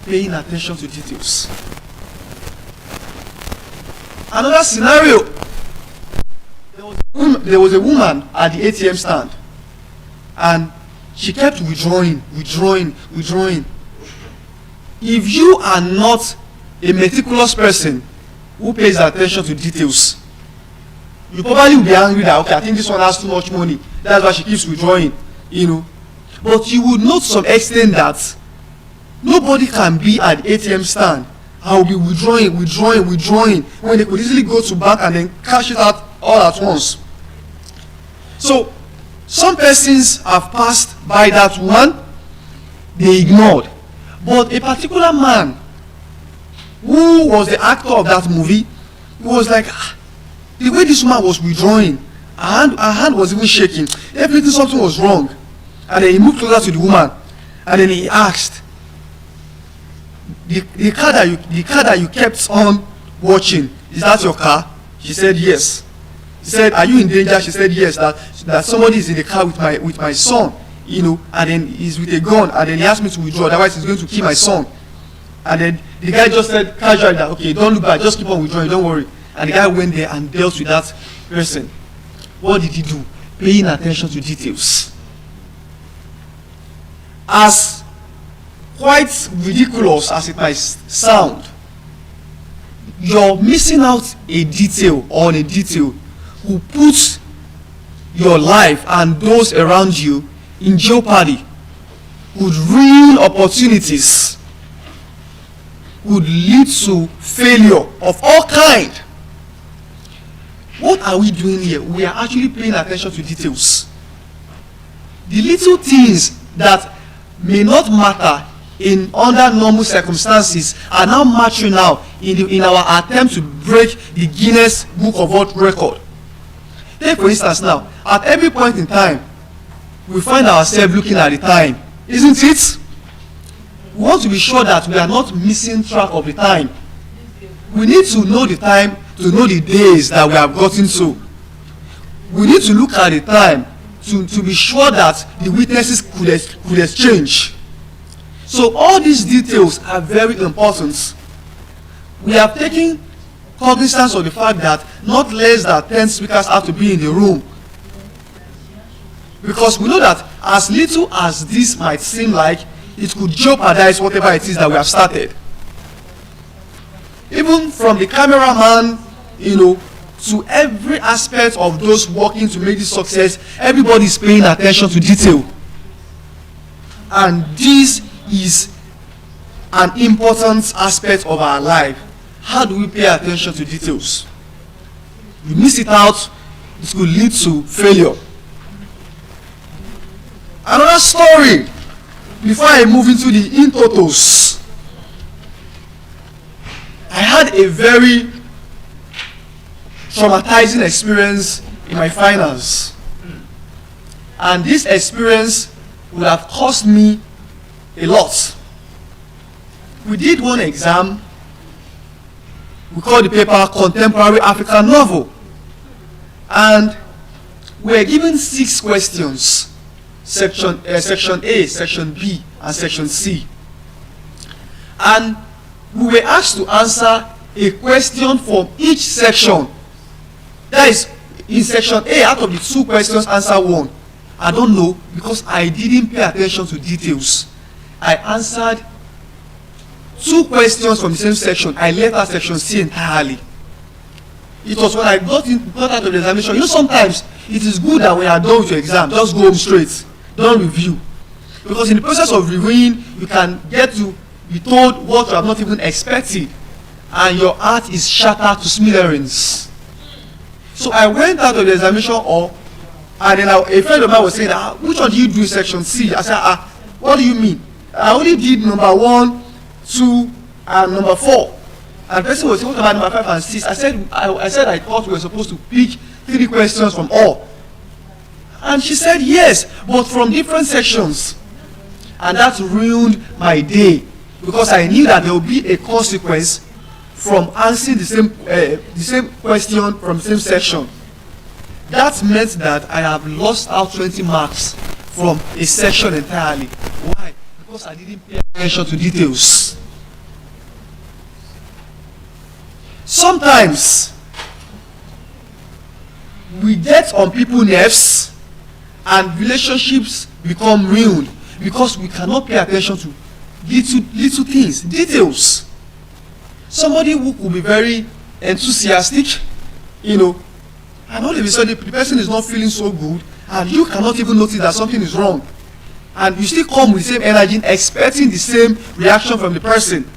Speaker 8: Paying attention to details. Another scenario. There was a woman at the ATM stand, and she kept withdrawing. If you are not a meticulous person who pays attention to details, you probably will be angry that, okay, I think this one has too much money, that's why she keeps withdrawing, But you would note to some extent that nobody can be at the ATM stand and will be withdrawing when they could easily go to bank and then cash it out all at once. So some persons have passed by that woman, they ignored. But a particular man who was the actor of that movie, he was like, the way this woman was withdrawing, her hand was even shaking. Everything, something was wrong. And then he moved closer to the woman, and then he asked, the car that you kept on watching, is that your car? She said yes. He said, are you in danger? She said yes, that somebody is in the car with my son, and then he's with a gun, and then he asked me to withdraw, otherwise he's going to kill my son. And then the guy just said casually that, okay, don't look back, just keep on withdrawing, don't worry. And the guy went there and dealt with that person. What did he do? Paying attention to details. As quite ridiculous as it might sound, you're missing out a detail on a detail who puts your life and those around you in jeopardy, would ruin opportunities, would lead to failure of all kind. What are we doing here? We are actually paying attention to details. The little things that may not matter under normal circumstances are now mattering now in our attempt to break the Guinness Book of World Record. Take for instance now, at every point in time, we find ourselves looking at the time, isn't it? We want to be sure that we are not missing track of the time. We need to know the time to know the days that we have gotten to. We need to look at the time to be sure that the witnesses could exchange. So all these details are very important. We have taken cognizance of the fact that not less than 10 speakers have to be in the room. Because we know that as little as this might seem like, it could jeopardize whatever it is that we have started. Even from the cameraman, to every aspect of those working to make this success, everybody is paying attention to detail. And this is an important aspect of our life. How do we pay attention to details? You miss it out, it could lead to failure. Another story, before I move into the in totals. I had a very traumatizing experience in my finals. And this experience would have cost me a lot. We did one exam. We called the paper Contemporary African Novel. And we were given 6 questions. Section A, Section B, and Section C. And we were asked to answer a question from each section. That is, in Section A, out of the 2 questions, answer 1. I don't know, because I didn't pay attention to details. I answered 2 questions from the same section. I left out Section C entirely. It was when I got out of the examination. Sometimes it is good that when you are done with your exam, just go home straight. Don't review. Because in the process of reviewing, you can get to be told what you have not even expected. And your heart is shattered to smithereens. So I went out of the examination hall, and then a friend of mine was saying, which one do you do in Section C? I said, what do you mean? I only did number 1, 2, and number 4. And the person was saying, what about number 5 and 6? I said I thought we were supposed to pick 3 questions from all. And she said, yes, but from different sections. And that ruined my day, because I knew that there would be a consequence from answering the same question from the same section. That meant that I have lost out 20 marks from a section entirely. Why? Because I didn't pay attention to details. Sometimes we get on people's nerves and relationships become ruined because we cannot pay attention to little things, details. Somebody who could be very enthusiastic, and all of a sudden the person is not feeling so good, and you cannot even notice that something is wrong. And you still come with the same energy, expecting the same reaction from the person.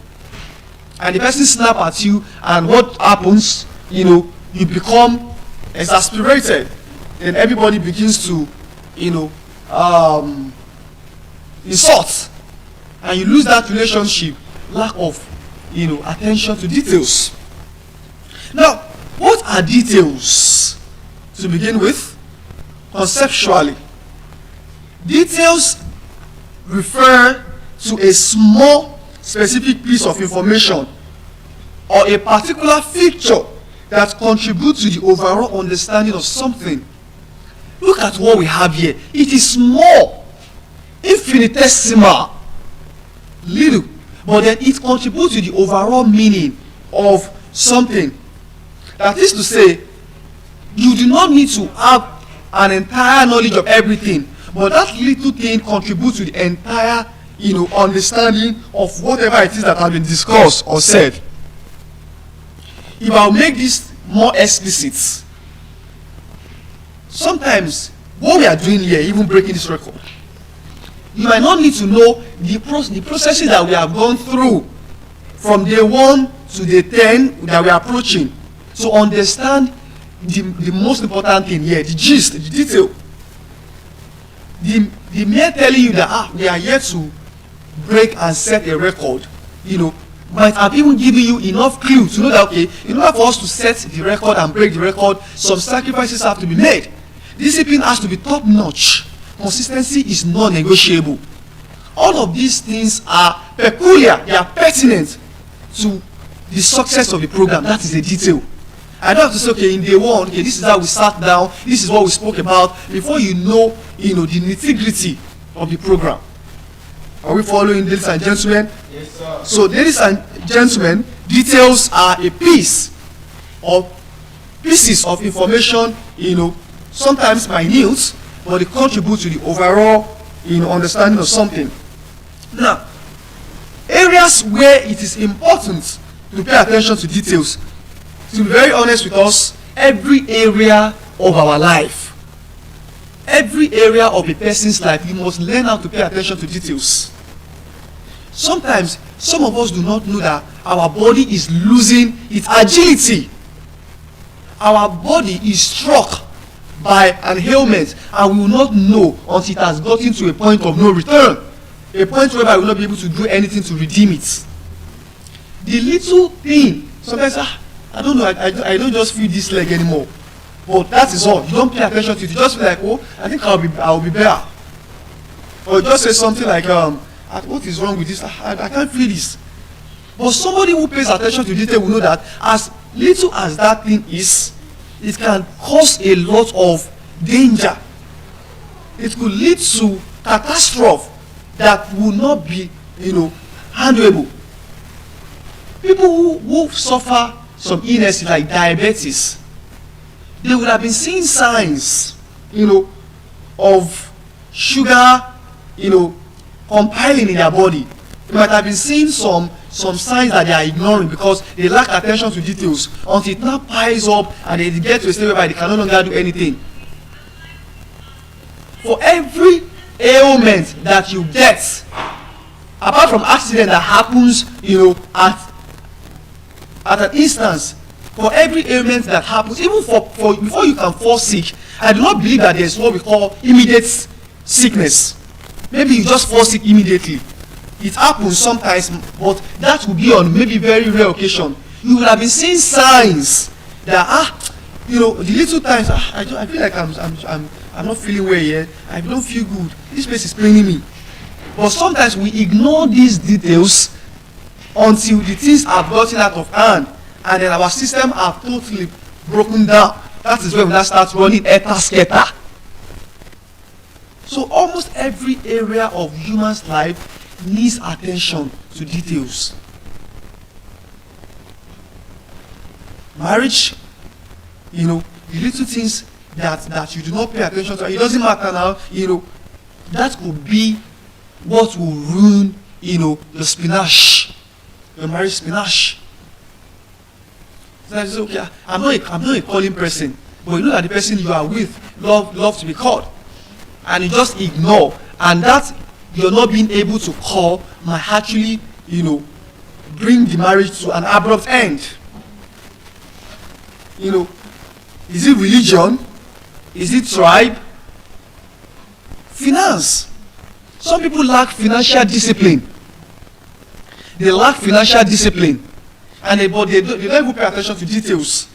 Speaker 8: And the person snap at you, and what happens? You become exasperated. Then everybody begins to, insult. And you lose that relationship, lack of, attention to details. Now, what are details? To begin with, conceptually, details refer to a small, specific piece of information or a particular feature that contributes to the overall understanding of something. Look at what we have here. It is small, infinitesimal, little, but then it contributes to the overall meaning of something. That is to say, you do not need to have an entire knowledge of everything, but that little thing contributes to the entire, understanding of whatever it is that has been discussed or said. If I'll make this more explicit, sometimes what we are doing here, even breaking this record, you might not need to know the processes that we have gone through from day 1 to day 10 that we are approaching to understand the most important thing here, the gist, the detail. The mere telling you that we are here to break and set a record, might have even given you enough clue to know that, okay, in order for us to set the record and break the record, some sacrifices have to be made. Discipline has to be top-notch. Consistency is non-negotiable. All of these things are peculiar, they are pertinent to the success of the program. That is a detail. I don't have to say, okay, in day 1, okay, this is how we sat down, this is what we spoke about, before you know, the nitty-gritty of the program. Are we following, ladies and gentlemen?
Speaker 11: Yes, sir.
Speaker 8: So, ladies and gentlemen, details are a piece of pieces of information, sometimes minute, but they contribute to the overall, understanding of something. Now, areas where it is important to pay attention to details, to be very honest with us, every area of our life, every area of a person's life, you must learn how to pay attention to details. Sometimes, some of us do not know that our body is losing its agility. Our body is struck by an ailment, and we will not know until it has gotten to a point of no return, a point where we will not be able to do anything to redeem it. The little thing, sometimes, I don't know, I don't just feel this leg anymore, but that is all. You don't pay attention to it. You just feel like, oh, I think I'll be better. Or just say something like, what is wrong with this? I can't feel this. But somebody who pays attention to detail will know that as little as that thing is, it can cause a lot of danger. It could lead to catastrophe that will not be, handleable. People who suffer some illnesses like diabetes, they would have been seeing signs, of sugar, compiling in their body. They might have been seeing some signs that they are ignoring because they lack attention to details until it now piles up and they get to a stage whereby they can no longer do anything. For every ailment that you get, apart from accident that happens, at an instance, for every ailment that happens, even for before you can fall sick, I do not believe that there is what we call immediate sickness. Maybe you just fall sick immediately. It happens sometimes, but that will be on maybe very rare occasion. You will have been seeing signs that the little times I feel like I'm not feeling well here. I don't feel good. This place is paining me. But sometimes we ignore these details until the things have gotten out of hand, and then our system are totally broken down. That is when we now start running scatter. So almost every area of human's life needs attention to details. Marriage, the little things that you do not pay attention to, it doesn't matter now, that could be what will ruin, your spinach, your marriage spinach. So I say, okay, I'm not a calling person, but you know that the person you are with love to be called, and you just ignore, and that you're not being able to call might actually, bring the marriage to an abrupt end. Is it religion? Is it tribe? Finance. Some people lack financial discipline. They lack financial discipline, and but they don't even pay attention to details.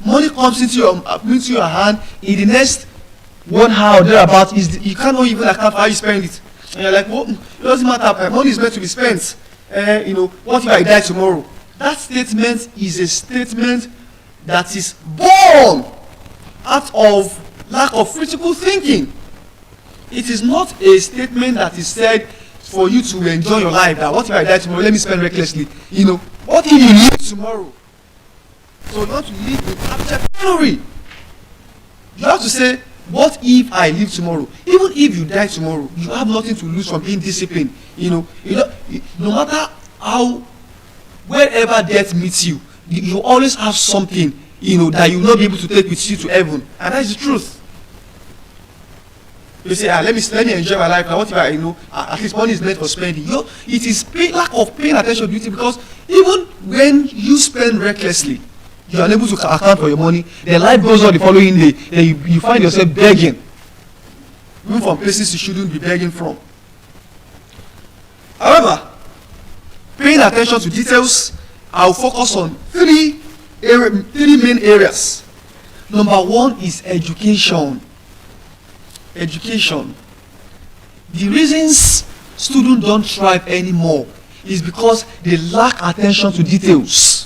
Speaker 8: Money comes into your hand in the next 1 hour thereabout. You cannot even account for how you spend it, and you're like, well, it doesn't matter. Money is meant to be spent. What if I die tomorrow? That statement is a statement that is born out of lack of critical thinking. It is not a statement that is said for you to enjoy your life. That what if I die tomorrow? Let me spend recklessly. You know, what if you live tomorrow? So you want to live in abject glory. You have to say, what if I live tomorrow? Even if you die tomorrow, you have nothing to lose from being disciplined. No matter how, wherever death meets you, you always have something, that you will not be able to take with you to heaven, and that is the truth. You say, let me enjoy my life. Now, what if at least money is meant for spending. It is lack of paying attention to it, because even when you spend recklessly, you are unable to account for your money. Then life goes on the following day. Then you find yourself begging, even from places you shouldn't be begging from. However, paying attention to details, I'll focus on three main areas. Number one is education. Education. The reasons students don't thrive anymore is because they lack attention to details.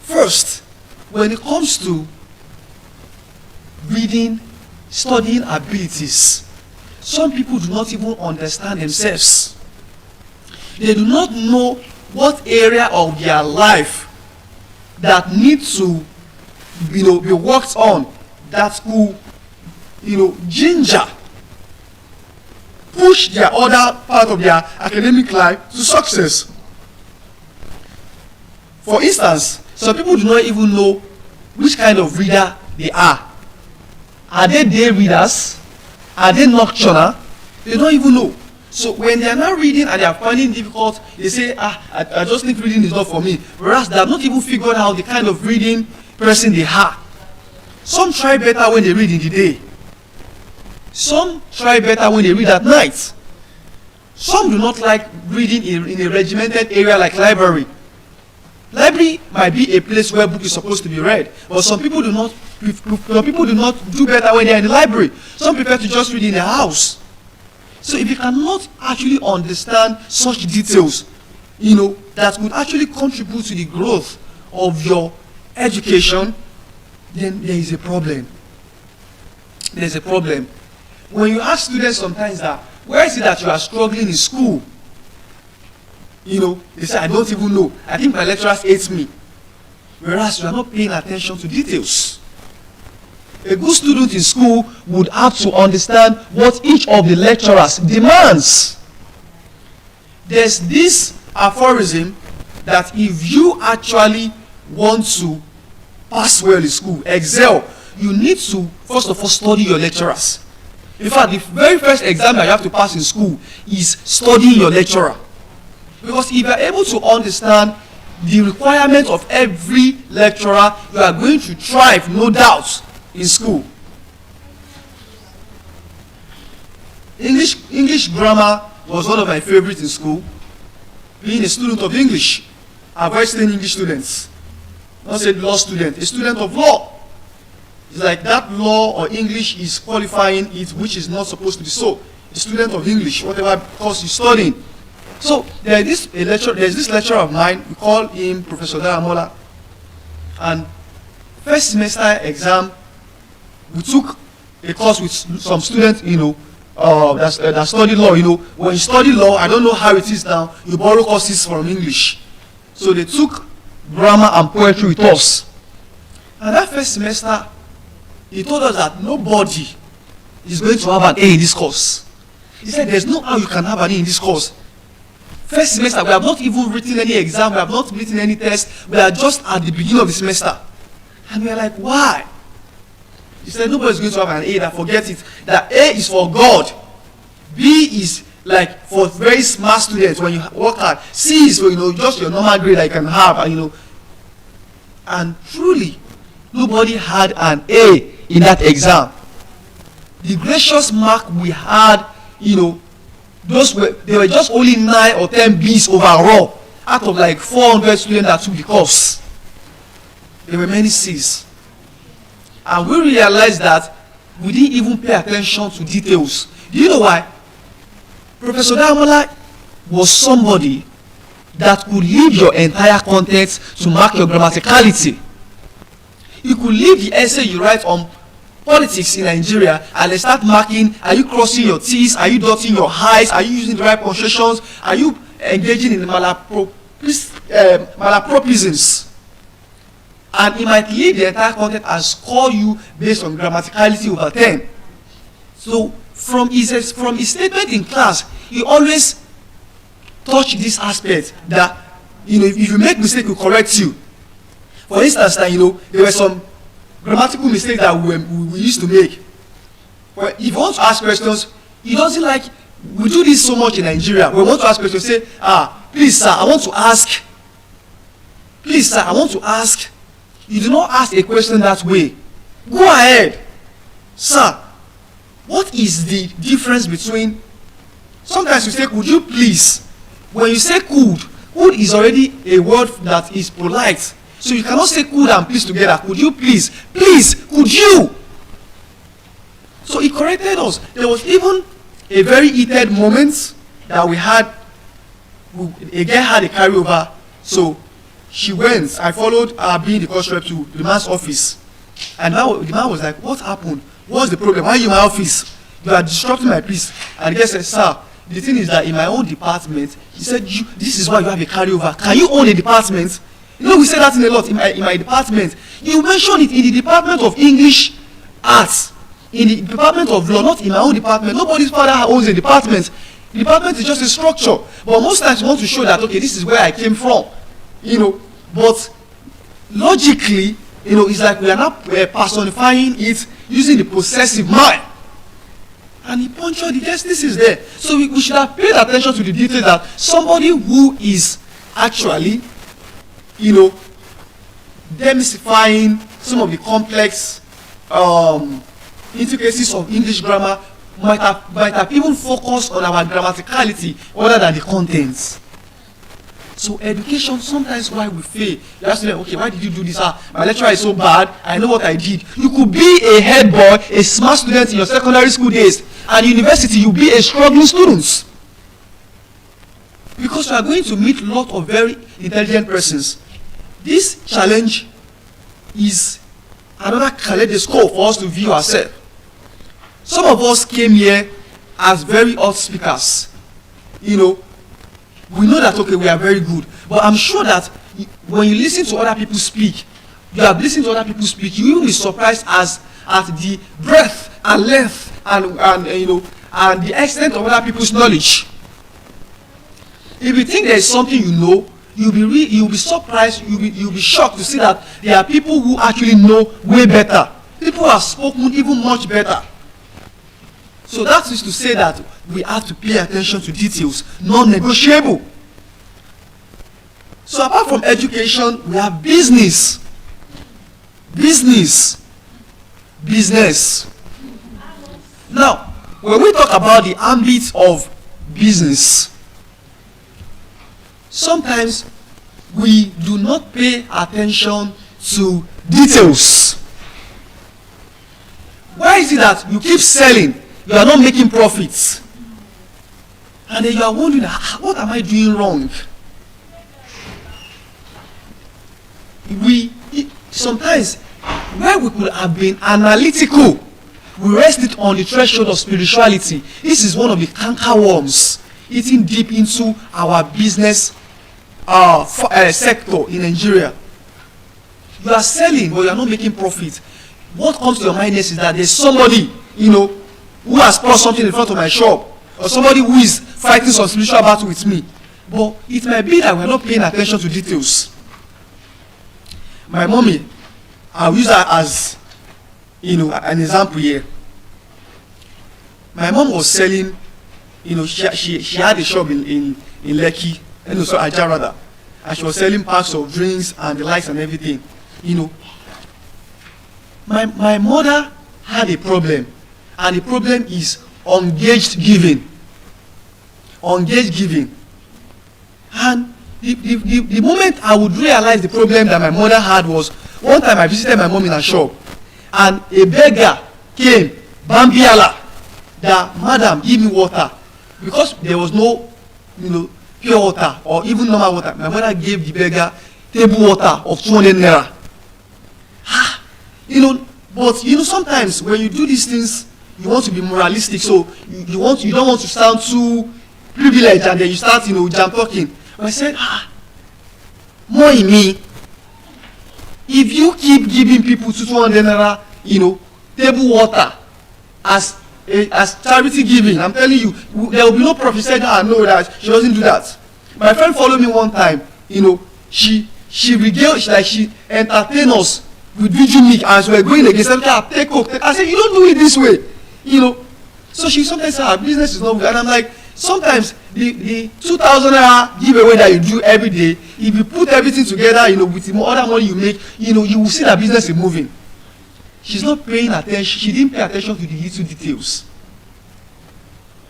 Speaker 8: First, when it comes to reading, studying abilities, some people do not even understand themselves. They do not know what area of their life that needs to be worked on, that will ginger, push their other part of their academic life to success. For instance, some people do not even know which kind of reader they are. Are they day readers? Are they nocturnal? They don't even know. So when they are now reading and they are finding it difficult, they say, I just think reading is not for me. Whereas they have not even figured out the kind of reading person they are. Some try better when they read in the day. Some try better when they read at night. Some do not like reading in a regimented area like library. Library might be a place where book is supposed to be read, but some people do not do better when they are in the library. Some prefer to just read in their house. So if you cannot actually understand such details, that would actually contribute to the growth of your education, then there is a problem. There's a problem. When you ask students sometimes that, where is it that you are struggling in school? They say, I don't even know. I think my lecturers hate me. Whereas you are not paying attention to details. A good student in school would have to understand what each of the lecturers demands. There's this aphorism that if you actually want to pass well in school, excel, you need to first of all study your lecturers. In fact, the very first exam that you have to pass in school is studying your lecturer. Because if you are able to understand the requirement of every lecturer, you are going to thrive, no doubt, in school. English grammar was one of my favorites in school. Being a student of English, I avoid saying English students. Not say law student, a student of law. It's like that law or English is qualifying it, which is not supposed to be so. A student of English, whatever course you're studying. So there's this lecturer of mine, we call him Professor Daramola. And first semester exam, we took a course with some students, that study law. When you study law, I don't know how it is now, you borrow courses from English. So they took grammar and poetry with us. And that first semester, he told us that nobody is going to have an A in this course. He said, there's no how you can have an A in this course. First semester, we have not even written any exam, we have not written any test, we are just at the beginning of the semester. And we are like, why? He said, nobody's going to have an A, that forget it. That A is for God. B is like for very smart students when you work hard. C is for, just your normal grade that you can have, and truly, nobody had an A in that exam. The gracious mark we had, they were just only 9 or 10 B's overall out of like 400 students that took the course. There were many C's. And we realized that we didn't even pay attention to details. Do you know why? Professor Damola was somebody that could leave your entire context to mark your grammaticality. You could leave the essay you write on politics in Nigeria, and they start marking, are you crossing your T's, are you dotting your I's, are you using the right punctuations, are you engaging in malapropisms, and it might leave the entire content and score you based on grammaticality over 10. So from his statement in class, he always touched this aspect that, if you make mistake, we correct you. For instance, that, there were some grammatical mistakes that we used to make. But if you want to ask questions, he doesn't like, we do this so much in Nigeria. When we want to ask questions, say, please sir, I want to ask. Please sir, I want to ask. You do not ask a question that way. Go ahead. Sir, what is the difference between, sometimes you say, could you please? When you say could is already a word that is polite. So you cannot say could and please together. Could you please? Please, could you? So he corrected us. There was even a very heated moment that we had. A girl had a carryover. So she went. I followed her being the course rep to the man's office. And now the man was like, what happened? What's the problem? Why are you in my office? You are disrupting my peace. And the girl said, sir, the thing is that in my own department, he said, this is why you have a carryover. Can you own a department? We say that in a lot in my department. You mentioned it in the Department of English Arts, in the Department of Law, not in my own department. Nobody's father owns a department. The department is just a structure. But most times you want to show that, okay, this is where I came from. But logically, it's like we are not personifying it using the possessive mind. And he punctured it. Yes, this is there. So we should have paid attention to the detail that somebody who is actually, demystifying some of the complex intricacies of English grammar might have even focused on our grammaticality rather than the contents. So education, sometimes why we fail. You ask them, okay, why did you do this? My lecturer is so bad, I know what I did. You could be a head boy, a smart student in your secondary school days, and university you be a struggling student. Because you are going to meet a lot of very intelligent persons. This challenge is another kaleidoscope for us to view ourselves. Some of us came here as very hot speakers. We know that, okay, we are very good. But I'm sure that when you listen to other people speak, you have listened to other people speak, you will be surprised at the breadth and length and the extent of other people's knowledge. If you think there is something you know, you'll be surprised, you'll be shocked to see that there are people who actually know way better. People who have spoken even much better. So that is to say that we have to pay attention to details, non-negotiable. So apart from education, we have business. Business. Now, when we talk about the ambit of business, sometimes we do not pay attention to details. Why is it that you keep selling, you are not making profits? And then you are wondering, what am I doing wrong? Sometimes, where we could have been analytical, we rest it on the threshold of spirituality. This is one of the cankerworms eating deep into our business sector in Nigeria. You are selling, but you are not making profit. What comes to your mind is that there's somebody, who has brought something in front of my shop, or somebody who is fighting some spiritual battle with me. But it might be that we're not paying attention to details. My mommy, I'll use her as, an example here. My mom was selling, she had a shop in Lekki, so Ajah rather, and she was selling packs of drinks and the likes and everything. My mother had a problem, and the problem is engaged giving. Engaged giving. And the moment I would realize the problem that my mother had was, one time I visited my mom in her shop, and a beggar came, Bambiala, that, madam, give me water. Because there was no, pure water or even normal water, my mother gave the beggar table water of 200 naira. But you know, sometimes when you do these things, you want to be moralistic, so you don't want to sound too privileged, and then you start, you know, jam talking. But I said, more in me. If you keep giving people 200 naira, you know, table water as charity giving, I'm telling you, there will be no profit. Said, no, that she doesn't do that. My friend followed me one time, you know, she regaled, she entertained us with vigil meat as we were going against them. Take coke. I said, you don't do it this way, you know. So she sometimes said, our business is not good. And I'm like, sometimes the 2,000 naira giveaway that you do every day, if you put everything together, you know, with the other money you make, you know, you will see that business is moving. She's not paying attention. She didn't pay attention to the little details.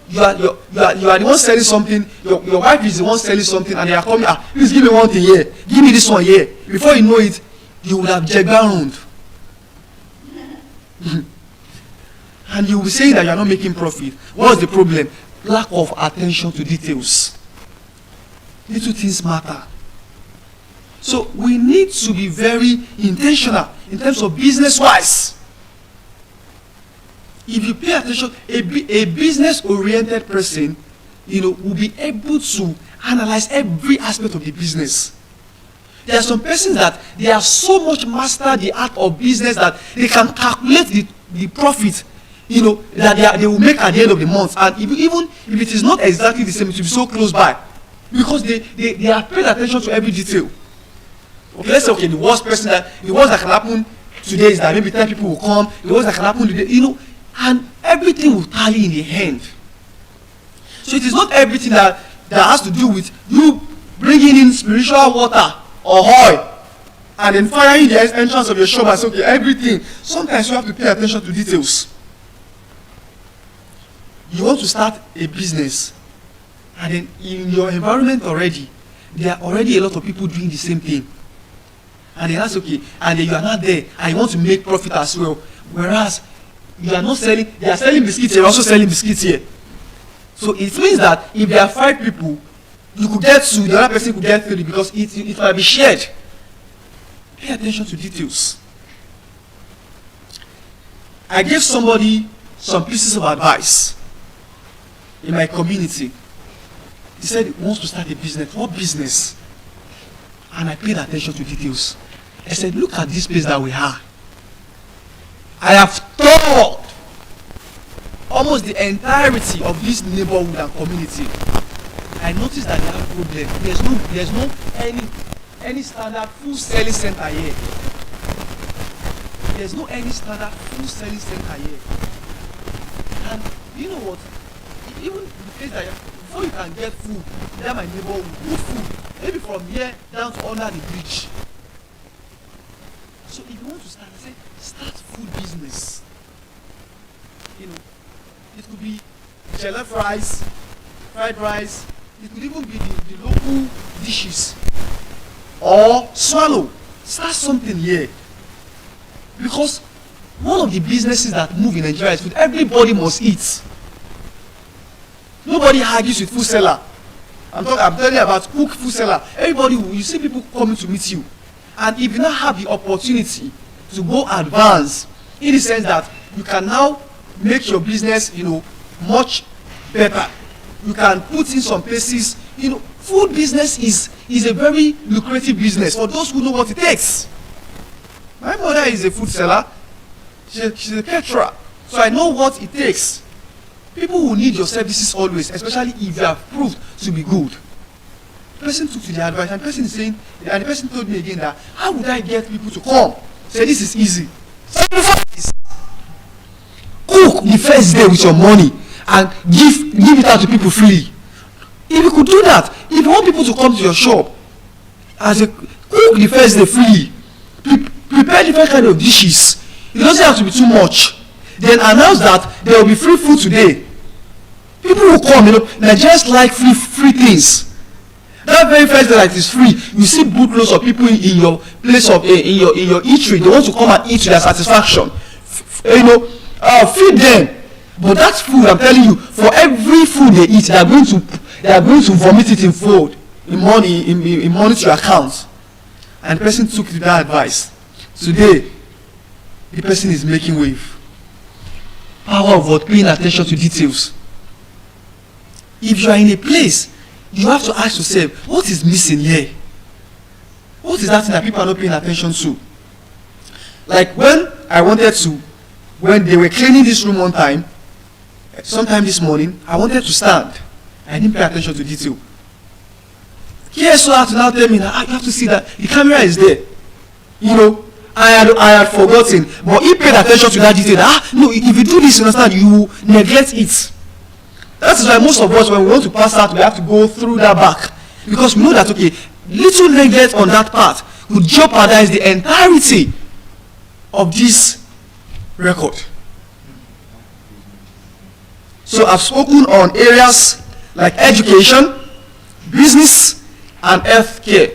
Speaker 8: You are the one selling something. Your wife is the one selling something, and they are coming. Please give me one thing here. Give me this one here. Before you know it, you would have checked around. And you will be saying that you are not making profit. What's the problem? Lack of attention to details. Little things matter. So we need to be very intentional in terms of business-wise. If you pay attention, a business-oriented person, you know, will be able to analyze every aspect of the business. There are some persons that they have so much mastered the art of business that they can calculate the profit, you know, that they will make at the end of the month. And even if it is not exactly the same, it will be so close by, because they have paid attention to every detail. Okay, let's say, okay, the worst that can happen today is that maybe 10 people will come. The worst that can happen today, you know, and everything will tally in the end. So it is not everything that has to do with you bringing in spiritual water or oil and then firing the entrance of your shop and say, okay, everything. Sometimes you have to pay attention to details. You want to start a business, and then in your environment already, there are already a lot of people doing the same thing. And then that's okay. And then you are not there, and you want to make profit as well. Whereas you are not selling, they are selling biscuits here, you're also selling biscuits here. So it means that if there are 5 people, you could get 2, the other person could get 3, because it might be shared. Pay attention to details. I gave somebody some pieces of advice in my community. He said he wants to start a business. What business? And I paid attention to details. I said, look at this place that we are. I have toured almost the entirety of this neighborhood and community. I noticed that they have a problem. There's no any standard full selling center here. There's no any standard full selling center here. And you know what? Even the place that before you can get food, there my neighborhood, good food, maybe from here down to under the bridge. So if you want to start, I say, start food business. You know, it could be jollof rice, fried rice. It could even be the local dishes. Or swallow. Start something here. Because one of the businesses that move in Nigeria is food. Everybody must eat. Nobody argues with food seller. I'm telling you about cook food seller. Everybody, you see people coming to meet you. And if you now have the opportunity to go advance, in the sense that you can now make your business, you know, much better. You can put in some places, you know, food business is a very lucrative business for those who know what it takes. My mother is a food seller. She's a caterer. So I know what it takes. People will need your services always, especially if you have proved to be good. The person took to the advice, and the person is saying, and the person told me again that, how would I get people to come? Say, this is easy. Cook the first day with your money and give it out to people freely. If you could do that, if you want people to come to your shop, as a cook the first day freely, prepare different kind of dishes. It doesn't have to be too much. Then announce that there will be free food today. People will come, you know. Nigerians like free things. That very first day that it is free, you see boatloads of people in your place of in your eatery. They want to come and eat to their satisfaction. You know, feed them. But that food, I'm telling you, for every food they eat, they are going to vomit it in food, in money to your account. And the person took that advice. Today, the person is making wave. Power of what? Paying attention to details. If you are in a place, you have to ask yourself, what is missing here? What is that thing that people are not paying attention to? Like when they were cleaning this room one time, sometime this morning, I wanted to stand. I didn't pay attention to detail. KSO had to now tell me that you have to see that the camera is there. You know, I had forgotten, but he paid attention to that detail. No, if you do this, you understand, you neglect it. That is why most of us, when we want to pass out, we have to go through that back. Because we know that, okay, little neglect on that part would jeopardize the entirety of this record. So I've spoken on areas like education, business, and health care.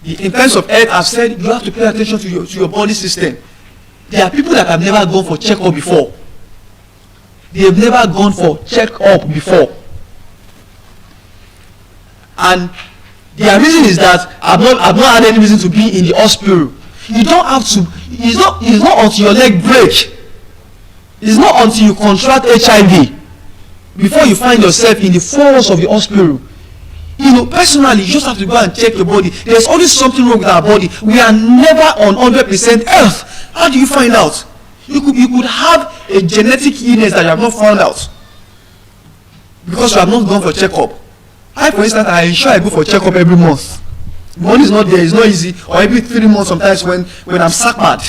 Speaker 8: In terms of health, I've said you have to pay attention to your body system. There are people that have never gone for checkup before. They have never gone for checkup before. And their reason is that I've not had any reason to be in the hospital. You don't have to. It's not until your leg break. It's not until you contract HIV before you find yourself in the 4 walls of the hospital. You know, personally, you just have to go and check your body. There's always something wrong with our body. We are never on 100% health. How do you find out? You could have a genetic illness that you have not found out because you have not gone for checkup. I, for instance, I ensure I go for checkup every month. Money is not there, it's not easy, or every 3 months sometimes when I'm sack mad.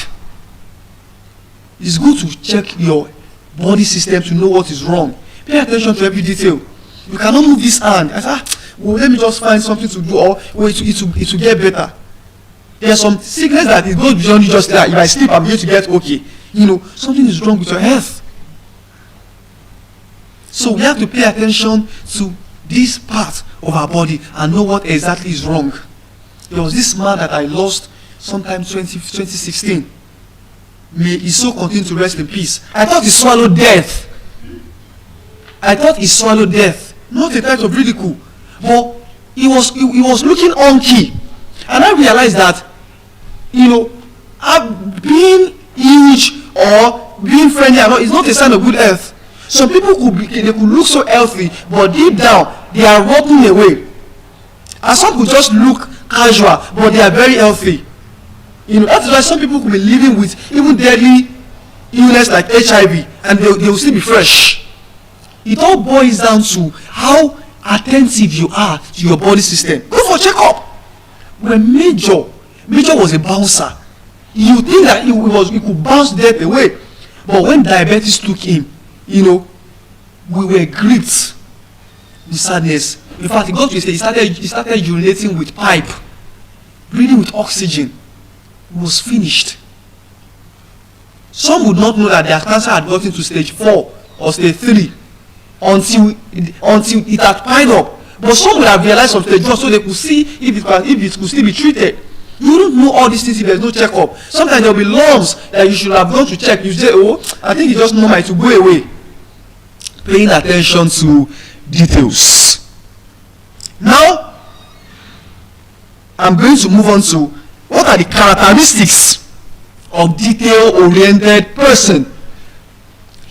Speaker 8: It's good to check your body system to know what is wrong. Pay attention to every detail. You cannot move this hand. I say, well, let me just find something to do, or it will get better. There's some sickness that it goes beyond you just that. If I sleep, I'm going to get okay. You know, something is wrong with your health. So we have to pay attention to this part of our body and know what exactly is wrong. There was this man that I lost sometime 2016. May his soul continue to rest in peace. I thought he swallowed death. Not a type of ridicule. But he was looking honky. And I realized that, you know, being huge or being friendly is not a sign of good health. Some people could look so healthy, but deep down they are rotting away. And some could just look casual, but they are very healthy. You know, that's why some people could be living with even deadly illness like HIV, and they will still be fresh. It all boils down to how attentive you are to your body system. Go for checkup. When Major was a bouncer, you think that he could bounce death away, but when diabetes took him, you know, we were gripped with sadness. In fact, he got to a stage, he started urinating with pipe, breathing with oxygen. He was finished. Some would not know that their cancer had gotten to stage 4 or stage 3 until it had piled up. But some would have realized from stage 1 so they could see if it could still be treated. You don't know all these things if there's no checkup. Sometimes there will be lumps that you should have gone to check. You say, oh, I think it's just normal to go away. Paying attention to details. Now, I'm going to move on to what are the characteristics of detail-oriented person.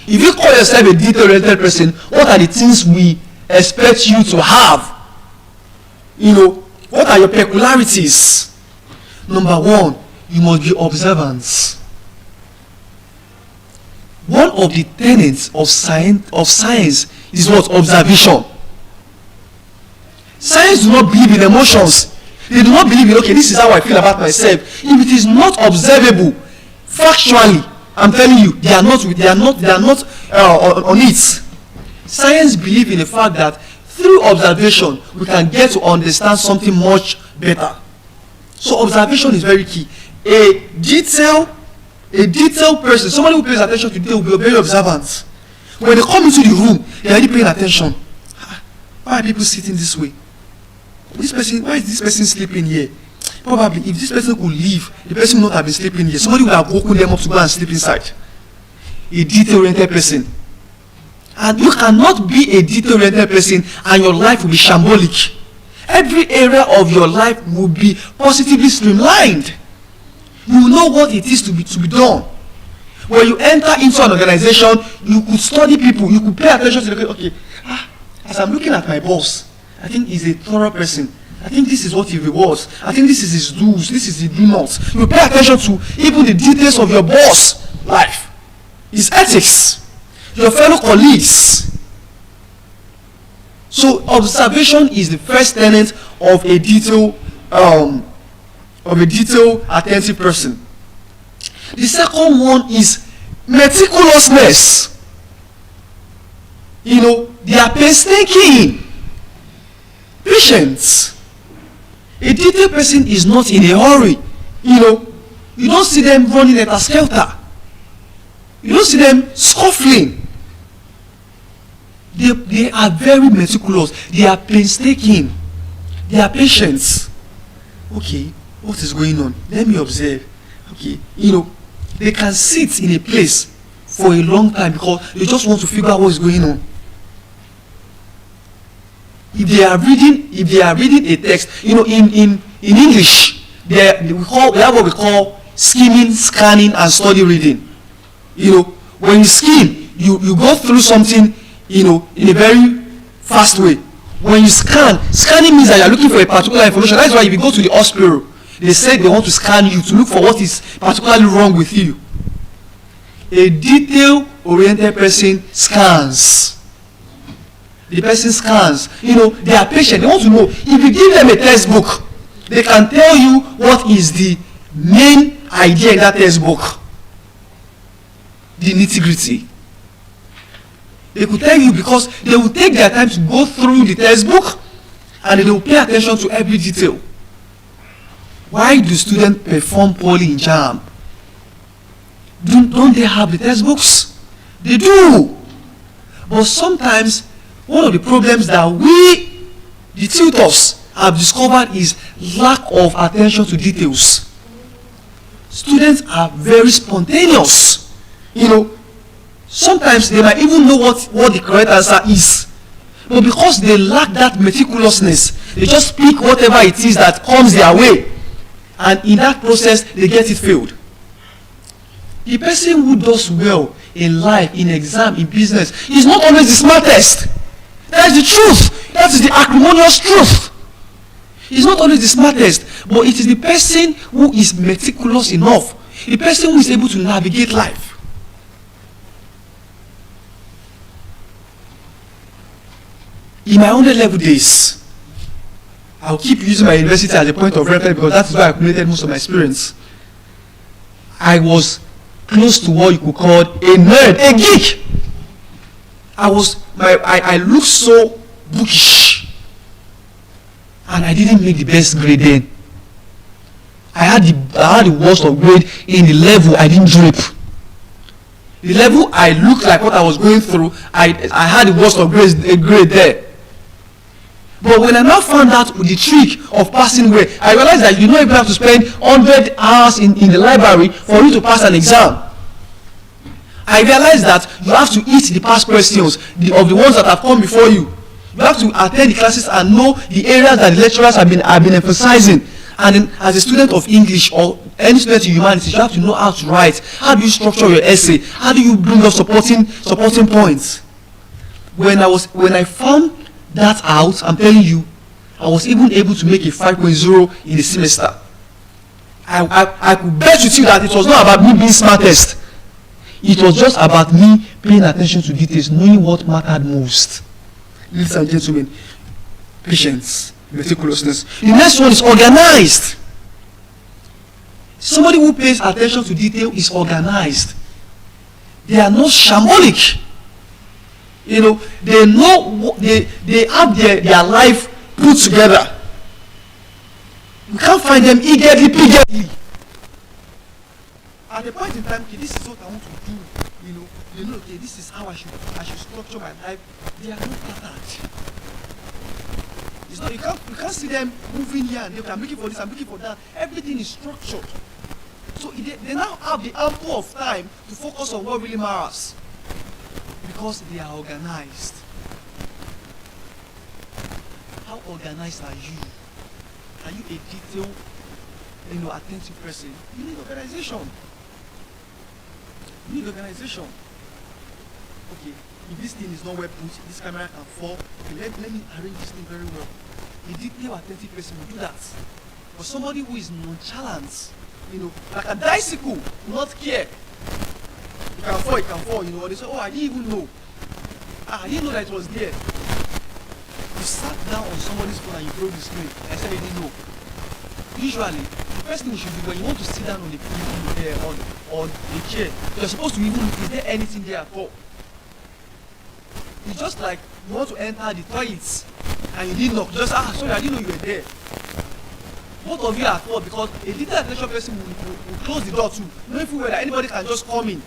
Speaker 8: If you call yourself a detail-oriented person, what are the things we expect you to have? You know, what are your peculiarities? Number 1, you must be observant. One of the tenets of science is what? Observation. Science do not believe in emotions. They do not believe in, okay, this is how I feel about myself. If it is not observable, factually, I'm telling you, they are not on it. Science believes in the fact that through observation, we can get to understand something much better. So observation is very key. A detailed person, somebody who pays attention to detail will be very observant. When they come into the room, they are already paying attention. Why are people sitting this way? Why is this person sleeping here? Probably, if this person could leave, the person would not have been sleeping here. Somebody would have woken them up to go and sleep inside. A detail-oriented person. And you cannot be a detail-oriented person and your life will be shambolic. Every area of your life will be positively streamlined. You will know what it is to be done. When you enter into an organization, you could study people, you could pay attention to the, okay, as I'm looking at my boss, I think he's a thorough person. I think this is what he rewards. I think this is his do's, this is his do nots. You pay attention to even the details of your boss' life, his ethics, your fellow colleagues. So observation is the first tenet of a detailed, attentive person. The second one is meticulousness. You know, they are painstaking. Patience. A detailed person is not in a hurry. You know, you don't see them running at a skelter. You don't see them scuffling. They are very meticulous. They are painstaking. They are patient. Okay, what is going on? Let me observe. Okay, you know, they can sit in a place for a long time because they just want to figure out what is going on. If they are reading a text, you know, in English, we have what we call skimming, scanning, and study reading. You know, when you skim, you go through something, you know, in a very fast way. When you scanning means that you are looking for a particular information. That's why if you go to the hospital, they say they want to scan you to look for what is particularly wrong with you. A detail-oriented person scans. The person scans. You know, they are patient. They want to know. If you give them a textbook, they can tell you what is the main idea in that textbook. The nitty-gritty. They could tell you because they will take their time to go through the textbook and they will pay attention to every detail. Why do students perform poorly in JAMB? Don't they have the textbooks? They do. But sometimes one of the problems that we, the tutors, have discovered is lack of attention to details. Students are very spontaneous. You know, sometimes they might even know what the correct answer is. But because they lack that meticulousness, they just pick whatever it is that comes their way. And in that process, they get it failed. The person who does well in life, in exam, in business, is not always the smartest. That is the truth. That is the acrimonious truth. He's not always the smartest, but it is the person who is meticulous enough. The person who is able to navigate life. In my 100-level days, I'll keep using my university as a point of reference because that is where I accumulated most of my experience. I was close to what you could call a nerd, a geek. I looked so bookish, and I didn't make the best grade then. I had the worst of grade in the level I didn't drape. The level I looked like what I was going through, I had the worst of grade there. But when I now found out the trick of passing grade, I realized that you don't even have to spend 100 hours in the library for you to pass an exam. I realized that you have to eat the past questions of the ones that have come before you. You have to attend the classes and know the areas that the lecturers have been emphasizing. And then, as a student of English or any student in humanities, you have to know how to write. How do you structure your essay? How do you bring up supporting points? When I found that out, I'm telling you, I was even able to make a 5.0 in the semester. I could bet with you that it was not about me being smartest. It was just about me paying attention to details, knowing what mattered most. Ladies and gentlemen, patience, meticulousness. The next one is organized. Somebody who pays attention to detail is organized. They are not shambolic. You know, they have their life put together. You can't find them eagerly. At a point in time, okay, this is what I want to do. You know, okay, this is how I should structure my life. They are not patterned. It's not, you can't see them moving here and there. Okay, I'm looking for this, I'm looking for that. Everything is structured. So they now have the ample of time to focus on what really matters. Because they are organized. How organized are you? Are you a attentive person, you need organization. You need organization. Okay, if this thing is not well put, this camera can fall. Okay, let me arrange this thing very well. A detailed, attentive person will do that. But somebody who is nonchalant, like a bicycle, not care. You can fall, or they say, oh, I didn't even know. I didn't know that it was there. You sat down on somebody's phone and you broke the screen. I said you didn't know. Usually, the first thing you should do when you want to sit down on the chair, you're supposed to even look, is there anything there at all? It's just like you want to enter the toilets and you didn't knock. Just sorry, I didn't know you were there. Both of you are at fault because a little attention person will close the door too, knowing full well that anybody can just come in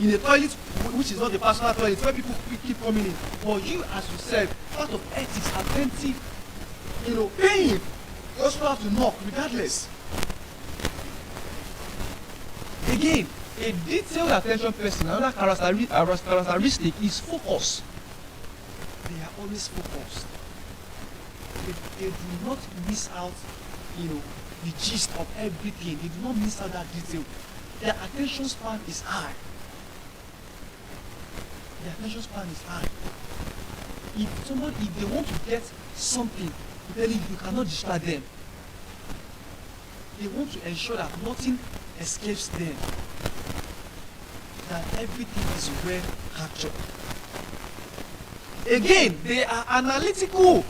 Speaker 8: a toilet which is not the personal toilet where people keep coming in. But you as yourself, part of ethics, attentive, paying, you also have to knock regardless. Again, a detailed attention person, another characteristic is focus. They are always focused. They do not miss out, the gist of everything. They do not miss out that detail. Their attention span is high. Their attention span is high. If they want to get something, you cannot distract them. They want to ensure that nothing escapes them. That everything is well captured. Again, they are analytical.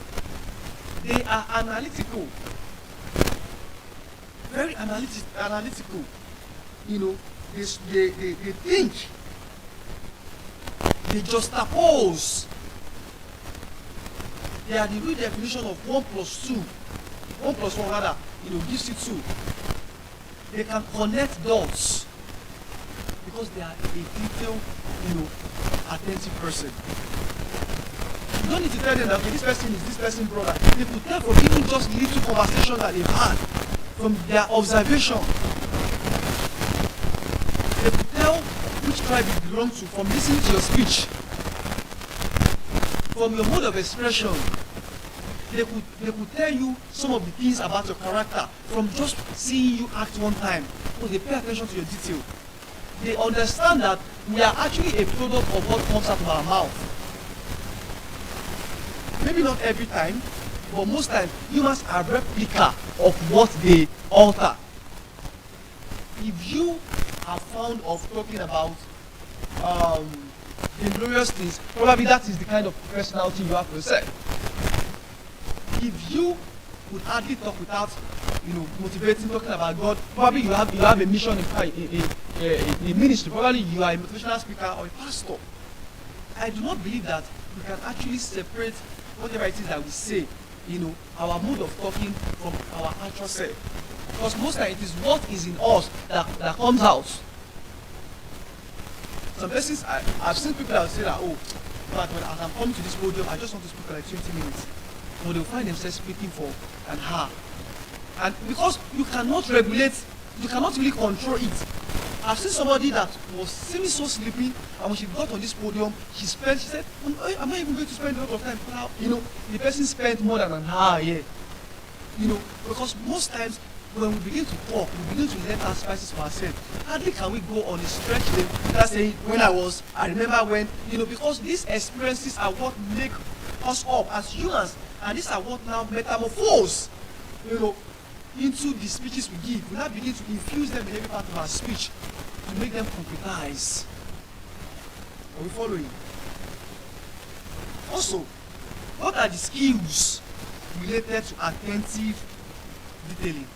Speaker 8: They are analytical. Very analytical. They think. They juxtapose. They are the real definition of 1 plus 2. 1 plus 1 rather, gives you 2. They can connect dots because they are a detailed, attentive person. You don't need to tell them that, okay, this person is this person's brother. They could tell from even just little conversation that they've had, from their observation. They could tell which tribe you belong to from listening to your speech, from your mode of expression. They could tell you some of the things about your character from just seeing you act one time. So they pay attention to your detail. They understand that we are actually a product of what comes out of our mouth. Maybe not every time, but most times humans are replica of what they alter. If you are fond of talking about glorious things, probably that is the kind of personality you have to say. If you would hardly talk without, motivating, talking about God, probably you have a mission in ministry. Probably you are a motivational speaker or a pastor. I do not believe that we can actually separate whatever it is that we say, our mode of talking from our actual self. Because most times it is what is in us that comes out. Some persons, I've seen people that will say that, but as I'm coming to this podium, I just want to speak for like 20 minutes. But they'll find themselves speaking for an hour. And because you cannot regulate, you cannot really control it. I've seen somebody that was seeming so sleepy, and when she got on this podium, she said, I'm not even going to spend a lot of time. The person spent more than an hour here. Because most times when we begin to talk, we begin to let our spices for ourselves. Hardly can we go on a stretch without saying, I remember when, because these experiences are what make us up as humans, and these are what now metamorphose, into the speeches we give. We now begin to infuse them in every part of our speech to make them concretize. Are we following? Also, what are the skills related to attentive detailing?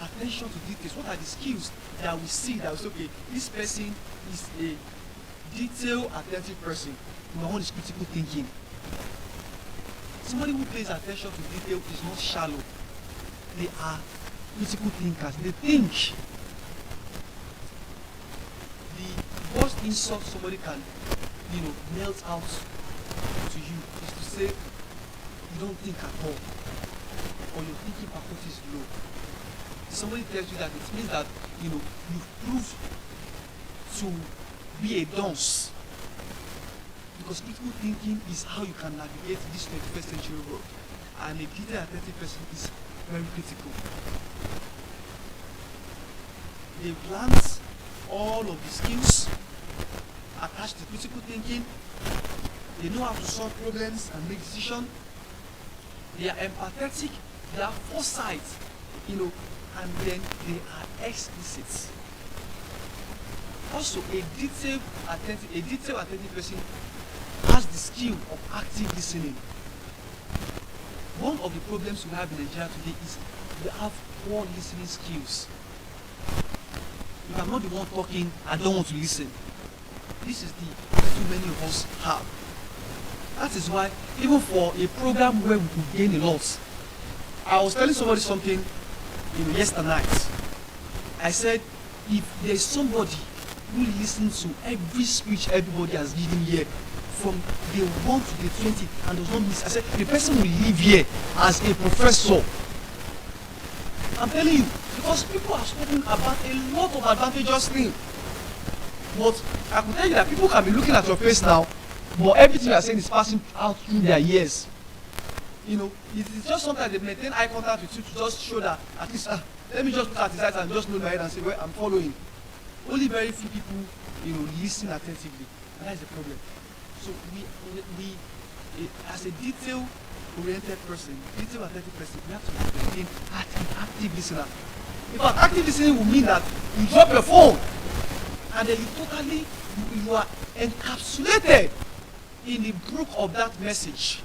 Speaker 8: Attention to details. What are the skills that we see that we say, okay, this person is a detailed, attentive person. Number one is critical thinking. Somebody who pays attention to detail is not shallow. They are critical thinkers. They think. The worst insult somebody can, melt out to you is to say you don't think at all, or your thinking faculty is low. If somebody tells you that, it means that you've proved to be a dunce. Because critical thinking is how you can navigate this 21st century world. And a detailed, attentive person is very critical. they've learned all of the skills attached to critical thinking. They know how to solve problems and make decisions. They are empathetic, they have foresight, and then they are explicit. Also, a detailed attentive person has the skill of active listening. One of the problems we have in Nigeria today is we have poor listening skills. If I'm not the one talking, I don't want to listen. This is the too many of us have. That is why, even for a program where we could gain a lot, I was telling somebody something, yesterday night. I said, if there's somebody who listens to every speech everybody has given here, from day 1 to day 20, and does not miss, I said, the person will live here as a professor. I'm telling you, because people have spoken about a lot of advantageous things. But I can tell you that people can be looking at your face now, but everything you are saying is passing out through their ears. It's just sometimes they maintain eye contact with you to just show that at least let me just look at his eyes and just nod my head and say, well, I'm following. Only very few people, listen attentively, and that is the problem. So we as a detail-oriented person, detail-attentive person, we have to be an active listener. In fact, active listening will mean that you drop your phone and then you are encapsulated in the brook of that message.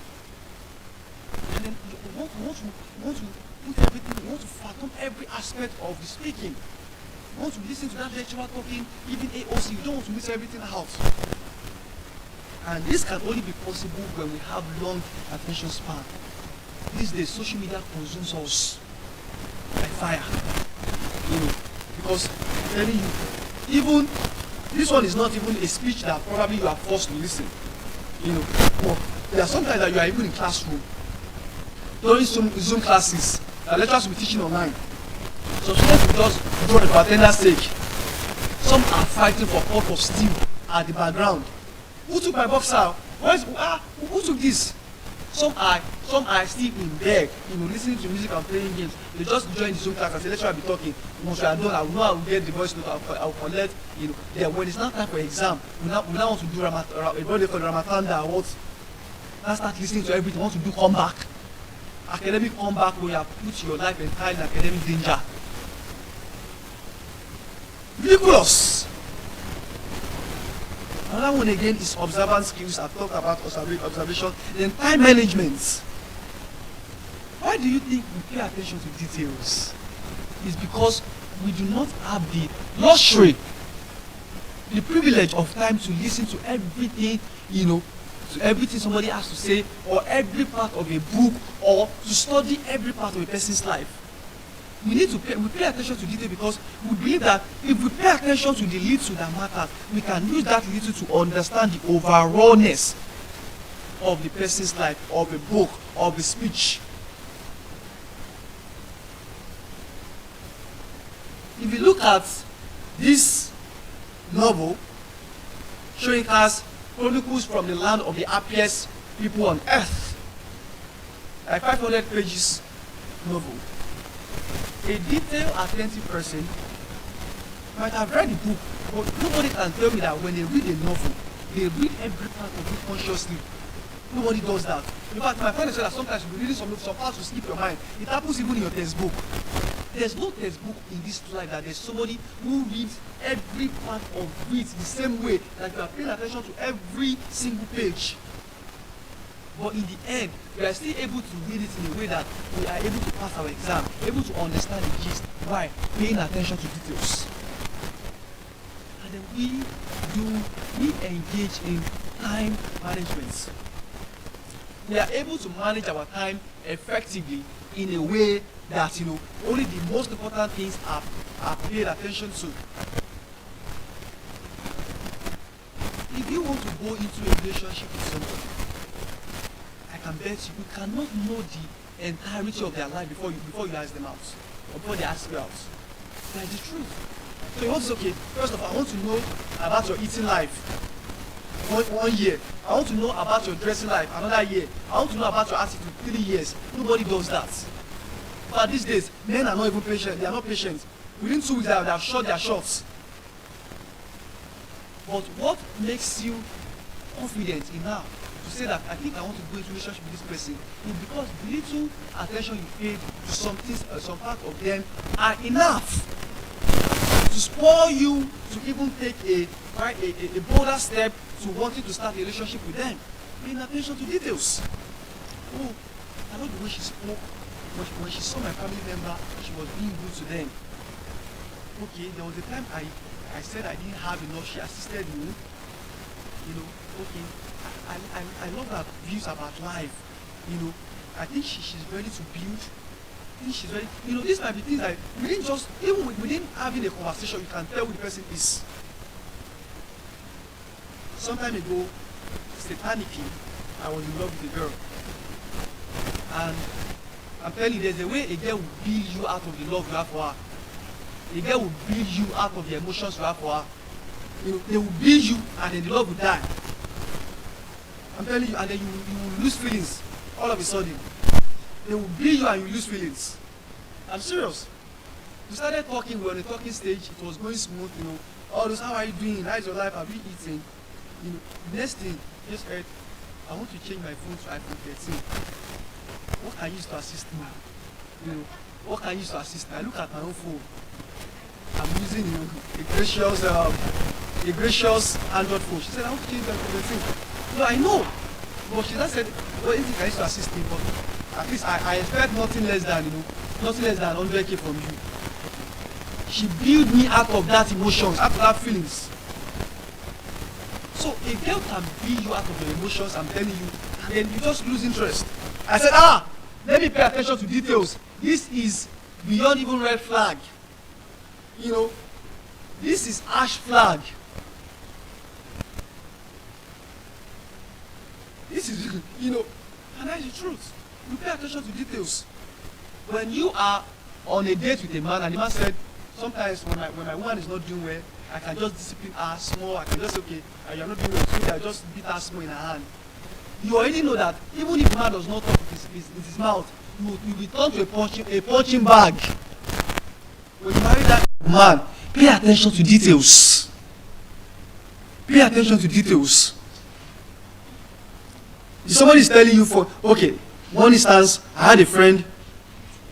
Speaker 8: And then you want to put everything, you want to fathom every aspect of the speaking. You want to listen to that lecturer talking, even AOC, you don't want to miss everything out. And this can only be possible when we have long attention span. These days, social media consumes us like fire. Because I'm telling you, even this one is not even a speech that probably you are forced to listen. But there are sometimes that you are even in classroom. During Zoom classes, the lecturers will be teaching online. Some students will just draw for attendance sake. Some are fighting for pot of steam at the background. Who took my box out? Who took this? Some are still in bed, listening to music and playing games. They just join the Zoom class and say, lecturer will be talking. Once we are done, I will know I will get the voice note, I will collect, Then when it's not time for exam, we now want to do what they call Ramatanda or what? Now start listening to everything, want to do comeback. Academic comeback where you have put your life entirely in academic danger. Ridiculous. Another one again is observant skills. I've talked about observation. Then time management. Why do you think we pay attention to details? It's because we do not have the luxury, the privilege of time to listen to everything, to everything somebody has to say, or every part of a book, or to study every part of a person's life. We pay attention to detail because we believe that if we pay attention to the little that matters, we can use that little to understand the overallness of the person's life, of a book, of a speech. If you look at this novel, showing us chronicles from the land of the happiest people on earth, like 500 pages novel, a detailed, attentive person might have read the book, but nobody can tell me that when they read a novel, they read every part of it consciously. Nobody does that. In fact, my friend said that sometimes you'll be reading some parts to skip your mind. It happens even in your textbook. There's no textbook in this life that there's somebody who reads every part of it the same way, that you are paying attention to every single page. But in the end, we are still able to read it in a way that we are able to pass our exam, able to understand the gist. Why? Paying attention to details. And then we engage in time management. We are able to manage our time effectively in a way that only the most important things are paid attention to. If you want to go into a relationship with somebody, I can bet you cannot know the entirety of their life before you ask them out, or before they ask you out. That is the truth. So you want to say, okay, first of all, I want to know about your eating life. One year. I want to know about your dressing life. Another year. I want to know about your attitude. 3 years. Nobody does that. But these days, men are not even patient. They are not patient. within 2 weeks they have shot their shots. But what makes you confident enough to say that I think I want to go into relationship with this person is because the little attention you paid to some things, some part of them are enough to spoil you to even take a bolder step to wanting to start a relationship with them. Paying attention to details. Oh, I know the way she spoke when she saw my family member, she was being good to them. Okay, there was a time I said I didn't have enough, she assisted me. You know, okay, I love her views about life. You know, I think she's ready to build. I think she's ready. You know, these might be things that even within having a conversation, you can tell who the person is. Some time ago, satanically, I was in love with a girl. And I'm telling you, there's a way a girl will build you out of the love you have for her. A girl will build you out of the emotions you have for her. You know, they will build you and then the love will die. I'm telling you, and then you will lose feelings all of a sudden. They will build you and you lose feelings. I'm serious. We started talking, we were on the talking stage, it was going smooth, you know. All those, how are you doing? How's your life? Have you eaten? You know, next thing, just heard, I want to change my phone to iPhone 13. What can I use to assist me? You know, what can I use to assist me? I look at my own phone. I'm using, you know, a gracious Android phone. She said, I want to change my iPhone 13. No, I know. But she just said, well, anything can use to assist me, but at least I expect nothing less than, you know, nothing less than 100K from you. She built me out of that emotions, out of that feelings. So a girl can build you out of your emotions, I'm telling you, and then you just lose interest. I said, let me pay attention to details. This is beyond even red flag. You know, this is ash flag. This is, you know, and that's the truth. You pay attention to details. When you are on a date with a man and the man said, sometimes when my woman is not doing well, I can just discipline her small, I can just say, okay, you're not doing well, so I just beat her small in her hand. You already know that even if the man does not talk with his mouth, you return to a punching bag. When you marry that man, pay attention to details. Pay attention to details. If somebody is telling you okay, one instance, I had a friend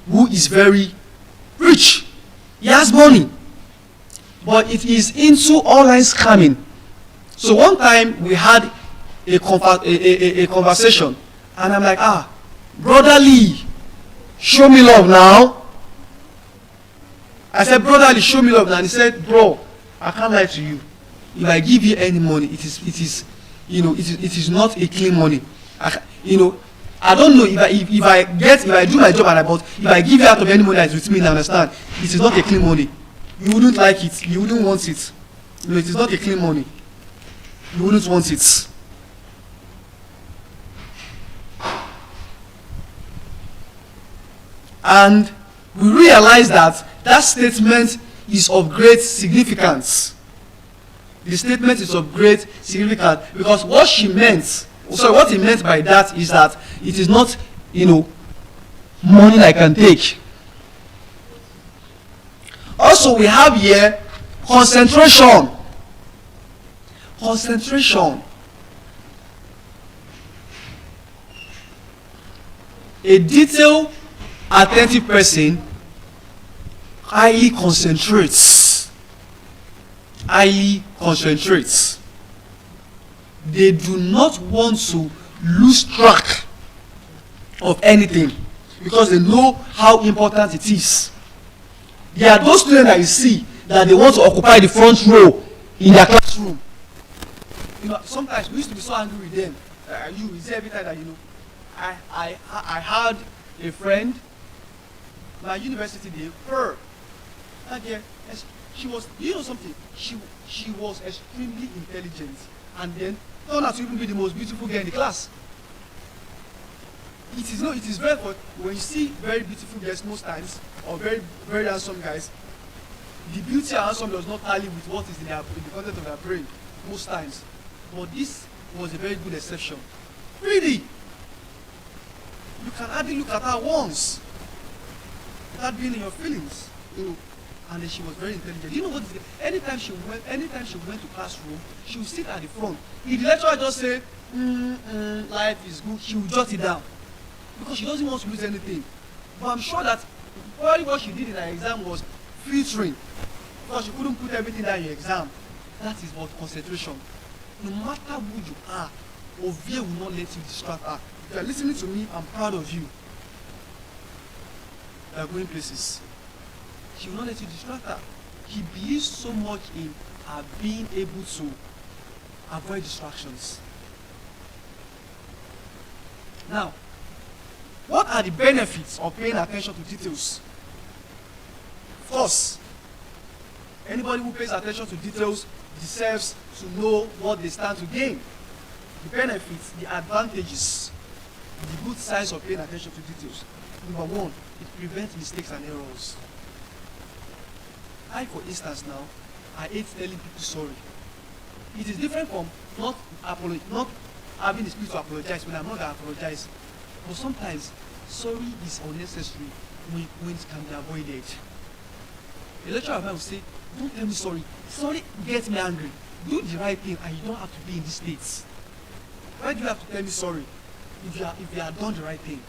Speaker 8: who is very rich. He has money. But it is into online scamming. So one time we had a conversation and I'm like, Brother Lee, show me love now. I said, Brother Lee, show me love now. And he said, bro, I can't lie to you. If I give you any money, it is not a clean money. I don't know if I do my job and if I give you out of any money that is with me, I understand. It is not a clean money. You wouldn't like it. You wouldn't want it. You know, it is not a clean money. You wouldn't want it. And we realize that statement is of great significance. The statement is of great significance because what he meant by that is that it is not, money I can take. Also, we have here concentration. Concentration. A detailed, attentive person highly concentrates. Highly concentrates. They do not want to lose track of anything because they know how important it is. There are those students that you see that they want to occupy the front row in their classroom. Sometimes we used to be so angry with them. You see every time that I had a friend, my university day, she was, something? She was extremely intelligent and then turned out to even be the most beautiful girl in the class. It is very important when you see very beautiful girls most times, or very, very handsome guys, the beauty and handsome does not tally with what is in the content of their brain most times. But this was a very good exception. Really, you can hardly look at her once without being in your feelings. And then she was very intelligent. You know what? Anytime she went to classroom, she would sit at the front. If the lecturer just say, life is good, she would jot it down. Because she doesn't want to lose anything. But I'm sure that probably what she did in her exam was filtering. Because she couldn't put everything down in your exam. That is what concentration. No matter who you are, Ovie will not let you distract her. If you are listening to me, I'm proud of you. You are going places. She will not let you distract her. He believes so much in her being able to avoid distractions. Now, what are the benefits of paying attention to details? First, anybody who pays attention to details deserves to know what they stand to gain. The benefits, the advantages, the good sides of paying attention to details. Number one, it prevents mistakes and errors. I, for instance, now, I hate telling people sorry. It is different from not having the spirit to apologize when I'm not going to apologize. But sometimes, sorry is unnecessary when it can be avoided. A lecturer of mine will say, don't tell me sorry. Sorry gets me angry. Do the right thing and you don't have to be in these states. Why do you have to tell me sorry if you have done the right thing?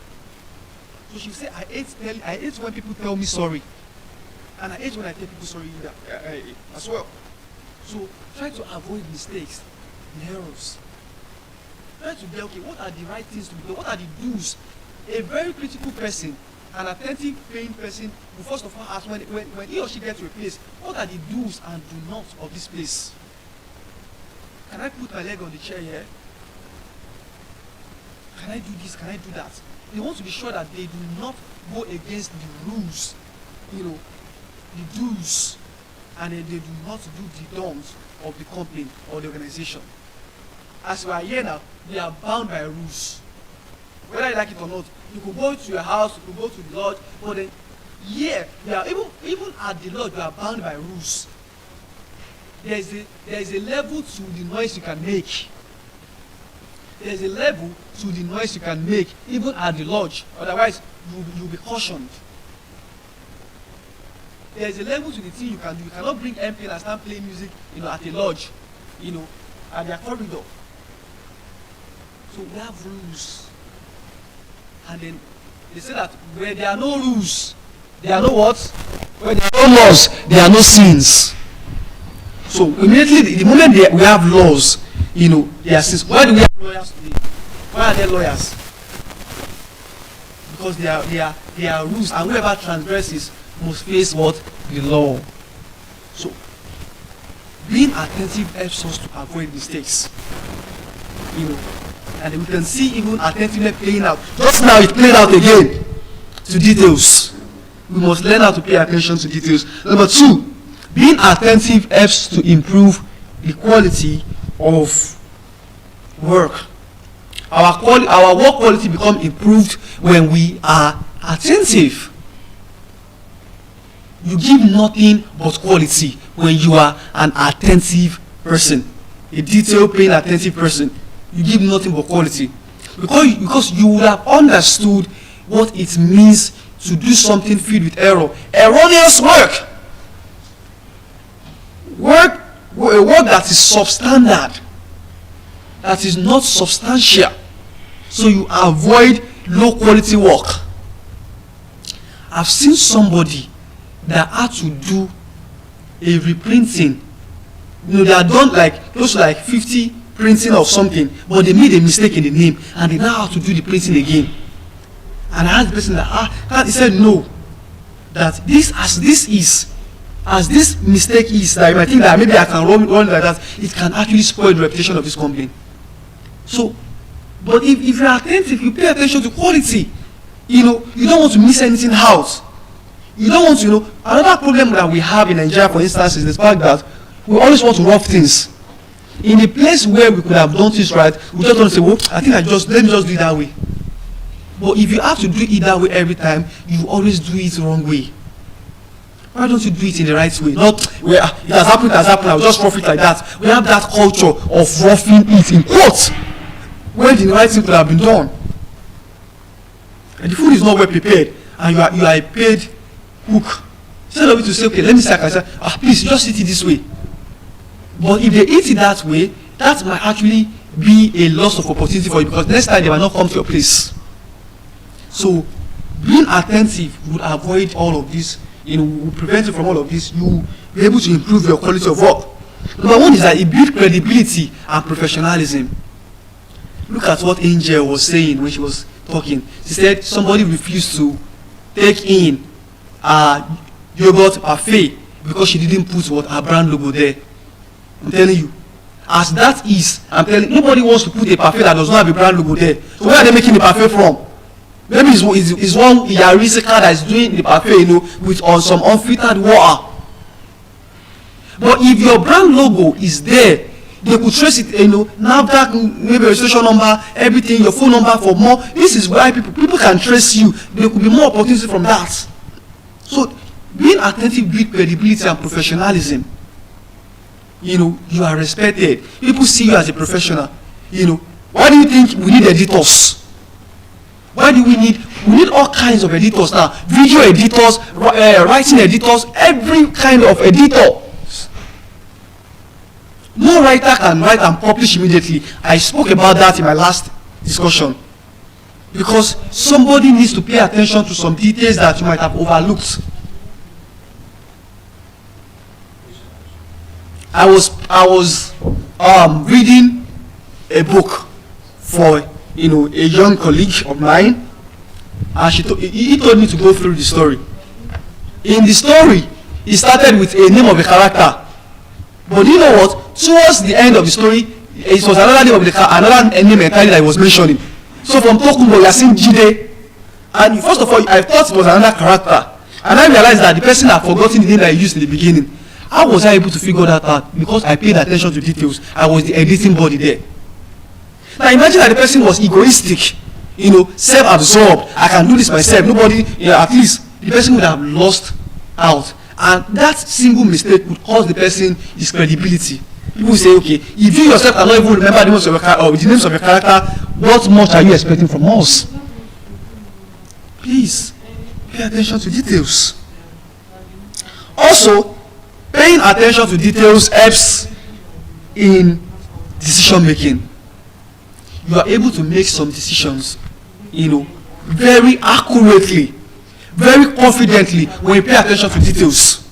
Speaker 8: So she will say, I hate when people tell me sorry. And I hate when I tell people sorry either, as well. So try to avoid mistakes and errors. Try to be okay, what are the right things to do? What are the do's? A very critical person, an attentive, paying person, will first of all ask when he or she gets to a place, what are the do's and do nots of this place? Can I put my leg on the chair here? Can I do this? Can I do that? They want to be sure that they do not go against the rules, the do's, and they do not do the don'ts of the company or the organization. As we are here now, we are bound by rules. Whether you like it or not, you could go to your house, you could go to the lodge, but then here, we are even at the lodge, we are bound by rules. There is a level to the noise you can make. There is a level to the noise you can make, even at the lodge. Otherwise, you'll be cautioned. There is a level to the thing you can do. You cannot bring MP and start playing music, at a lodge, at their corridor. So we have rules. And then they say that where there are no rules, there are no what? Where there are no laws, there are no sins. So immediately, the moment we have laws, there are sins. Why do we have lawyers today? Why are there lawyers? Because there are rules, and whoever transgresses must face what? The law. So being attentive helps us to avoid mistakes. And we can see even attentiveness playing out. Just now it played out again to details. We must learn how to pay attention to details. Number two, being attentive helps to improve the quality of work. Our work quality becomes improved when we are attentive. You give nothing but quality when you are an attentive person, a detail paying attentive person. You give nothing but quality because you would have understood what it means to do something filled with error. Erroneous work, a work that is substandard, that is not substantial. So you avoid low quality work. I've seen somebody that had to do a reprinting. They are done close to 50 printing of something, but they made a mistake in the name and they now have to do the printing again. And I asked the person that he said no, that this mistake is, that I think that maybe I can run like that, it can actually spoil the reputation of this company. So, but if you are attentive, you pay attention to quality, you don't want to miss anything out. You don't want to, another problem that we have in Nigeria, for instance, is the fact that we always want to rough things. In the place where we could have done things right, we just want to say, well, I think let me just do it that way. But if you have to do it that way every time, you always do it the wrong way. Why don't you do it in the right way? Not where it has happened, I'll just rough it like that. We have that culture of roughing it in quotes, when the right thing could have been done. And the food is not well prepared, and you are a paid cook. Instead of you to say, okay, let me say, I can say, please just eat it this way. But if they eat it that way, that might actually be a loss of opportunity for you, because next time they might not come to your place. So being attentive would avoid all of this, will prevent you from all of this. You will be able to improve your quality of work. Number one is that it builds credibility and professionalism. Look at what Angel was saying when she was talking. She said somebody refused to take in yogurt parfait because she didn't put her brand logo there. I'm telling you, as that is, I'm telling you, nobody wants to put a parfait that does not have a brand logo there. So where are they making the parfait from? Maybe it's one Yarisika that is doing the parfait, with some unfiltered water. But if your brand logo is there, they could trace it, NAFDAC, maybe registration number, everything, your phone number for more. This is why people can trace you. There could be more opportunity from that. So being attentive builds credibility and professionalism. You are respected. People see you as a professional. Why do you think we need editors? Why do we need all kinds of editors now? Video editors, writing editors, every kind of editor. No writer can write and publish immediately. I spoke about that in my last discussion. Because somebody needs to pay attention to some details that you might have overlooked. I was reading a book for a young colleague of mine, and he told me to go through the story. In the story, he started with a name of a character, but you know what? Towards the end of the story, it was another name of another name entirely that he was mentioning. So from Tokumbo, you are seeing Jide, and first of all, I thought it was another character, and I realized that the person had forgotten the name that he used in the beginning. How was I able to figure that out? Because I paid attention to details. I was the editing body there. Now imagine that the person was egoistic, self-absorbed. I can do this myself. Nobody, at least the person would have lost out. And that single mistake would cause the person his credibility. People say, okay, if you yourself cannot even remember the names of your character, what much are you expecting from us? Please, pay attention to details. Also, paying attention to details helps in decision making. You are able to make some decisions, very accurately, very confidently when you pay attention to details.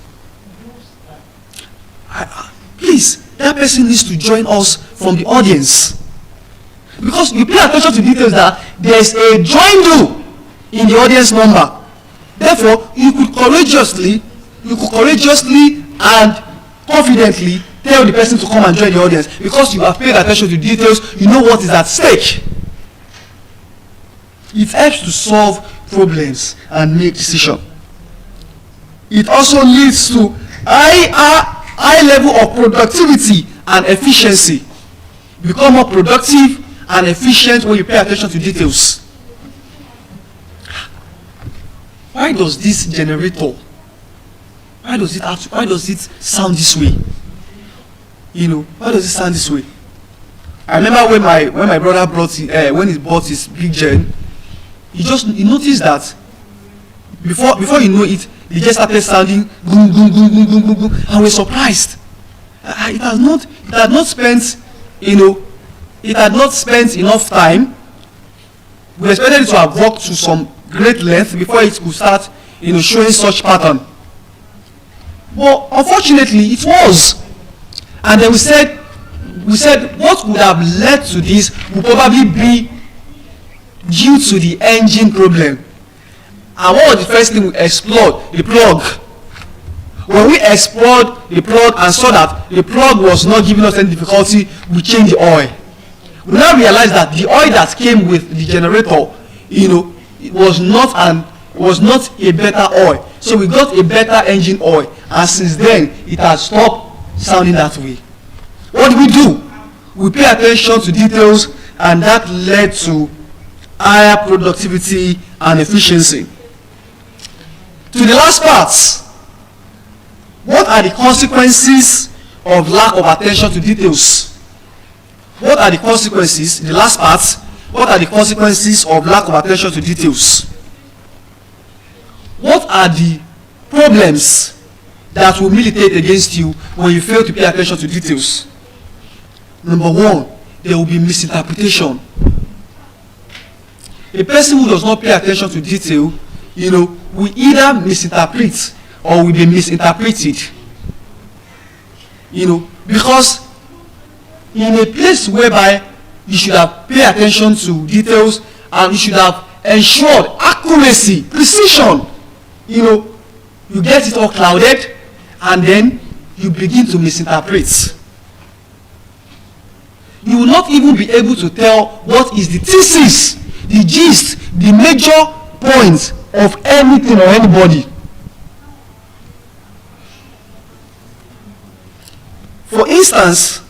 Speaker 8: Please, that person needs to join us from the audience. Because you pay attention to details that there is a join you in the audience number. Therefore, you could courageously and confidently tell the person to come and join the audience, because you have paid attention to details. You know what is at stake. It helps to solve problems and make decisions. It also leads to high level of productivity and efficiency. Become more productive and efficient when you pay attention to details. Why does this generator, why does it sound this way? Why does it sound this way? I remember when my brother when he bought his big gen, he noticed that before you know it, they just started sounding boom, boom, boom, boom, boom, boom, boom, and we're surprised. It had not spent enough time. We expected it to have worked to some great length before it could start, showing such pattern. But unfortunately, it was. And then we said what would have led to this would probably be due to the engine problem. And what was the first thing we explored? The plug. When we explored the plug and saw that the plug was not giving us any difficulty, we changed the oil. We now realized that the oil that came with the generator, it was not a better oil. So we got a better engine oil, and since then it has stopped sounding that way. What do? We pay attention to details, and that led to higher productivity and efficiency. To the last part, what are the consequences of lack of attention to details? What are the consequences? The last part, what are the consequences of lack of attention to details? What are the problems that will militate against you when you fail to pay attention to details. Number one, there will be misinterpretation. A person who does not pay attention to detail, will either misinterpret or will be misinterpreted. Because in a place whereby you should have paid attention to details and you should have ensured accuracy, precision, you get it all clouded and then you begin to misinterpret. You will not even be able to tell what is the thesis, the gist, the major points of anything or anybody. For instance,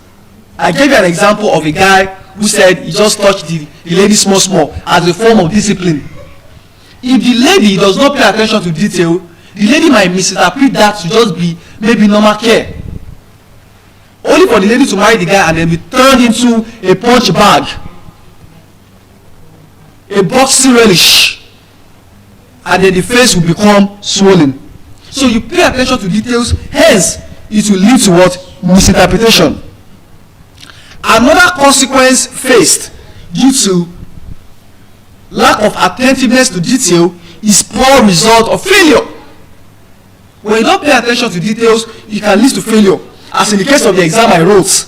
Speaker 8: I gave you an example of a guy who said he just touched the lady small as a form of discipline. If the lady does not pay attention to detail, the lady might misinterpret that to just be maybe normal care. Only for the lady to marry the guy and then be turned into a punch bag, a boxing relish, and then the face will become swollen. So you pay attention to details, hence it will lead to what? Misinterpretation. Another consequence faced due to lack of attentiveness to detail is poor result of failure. When you don't pay attention to details, it can lead to failure. As in the case of the exam I wrote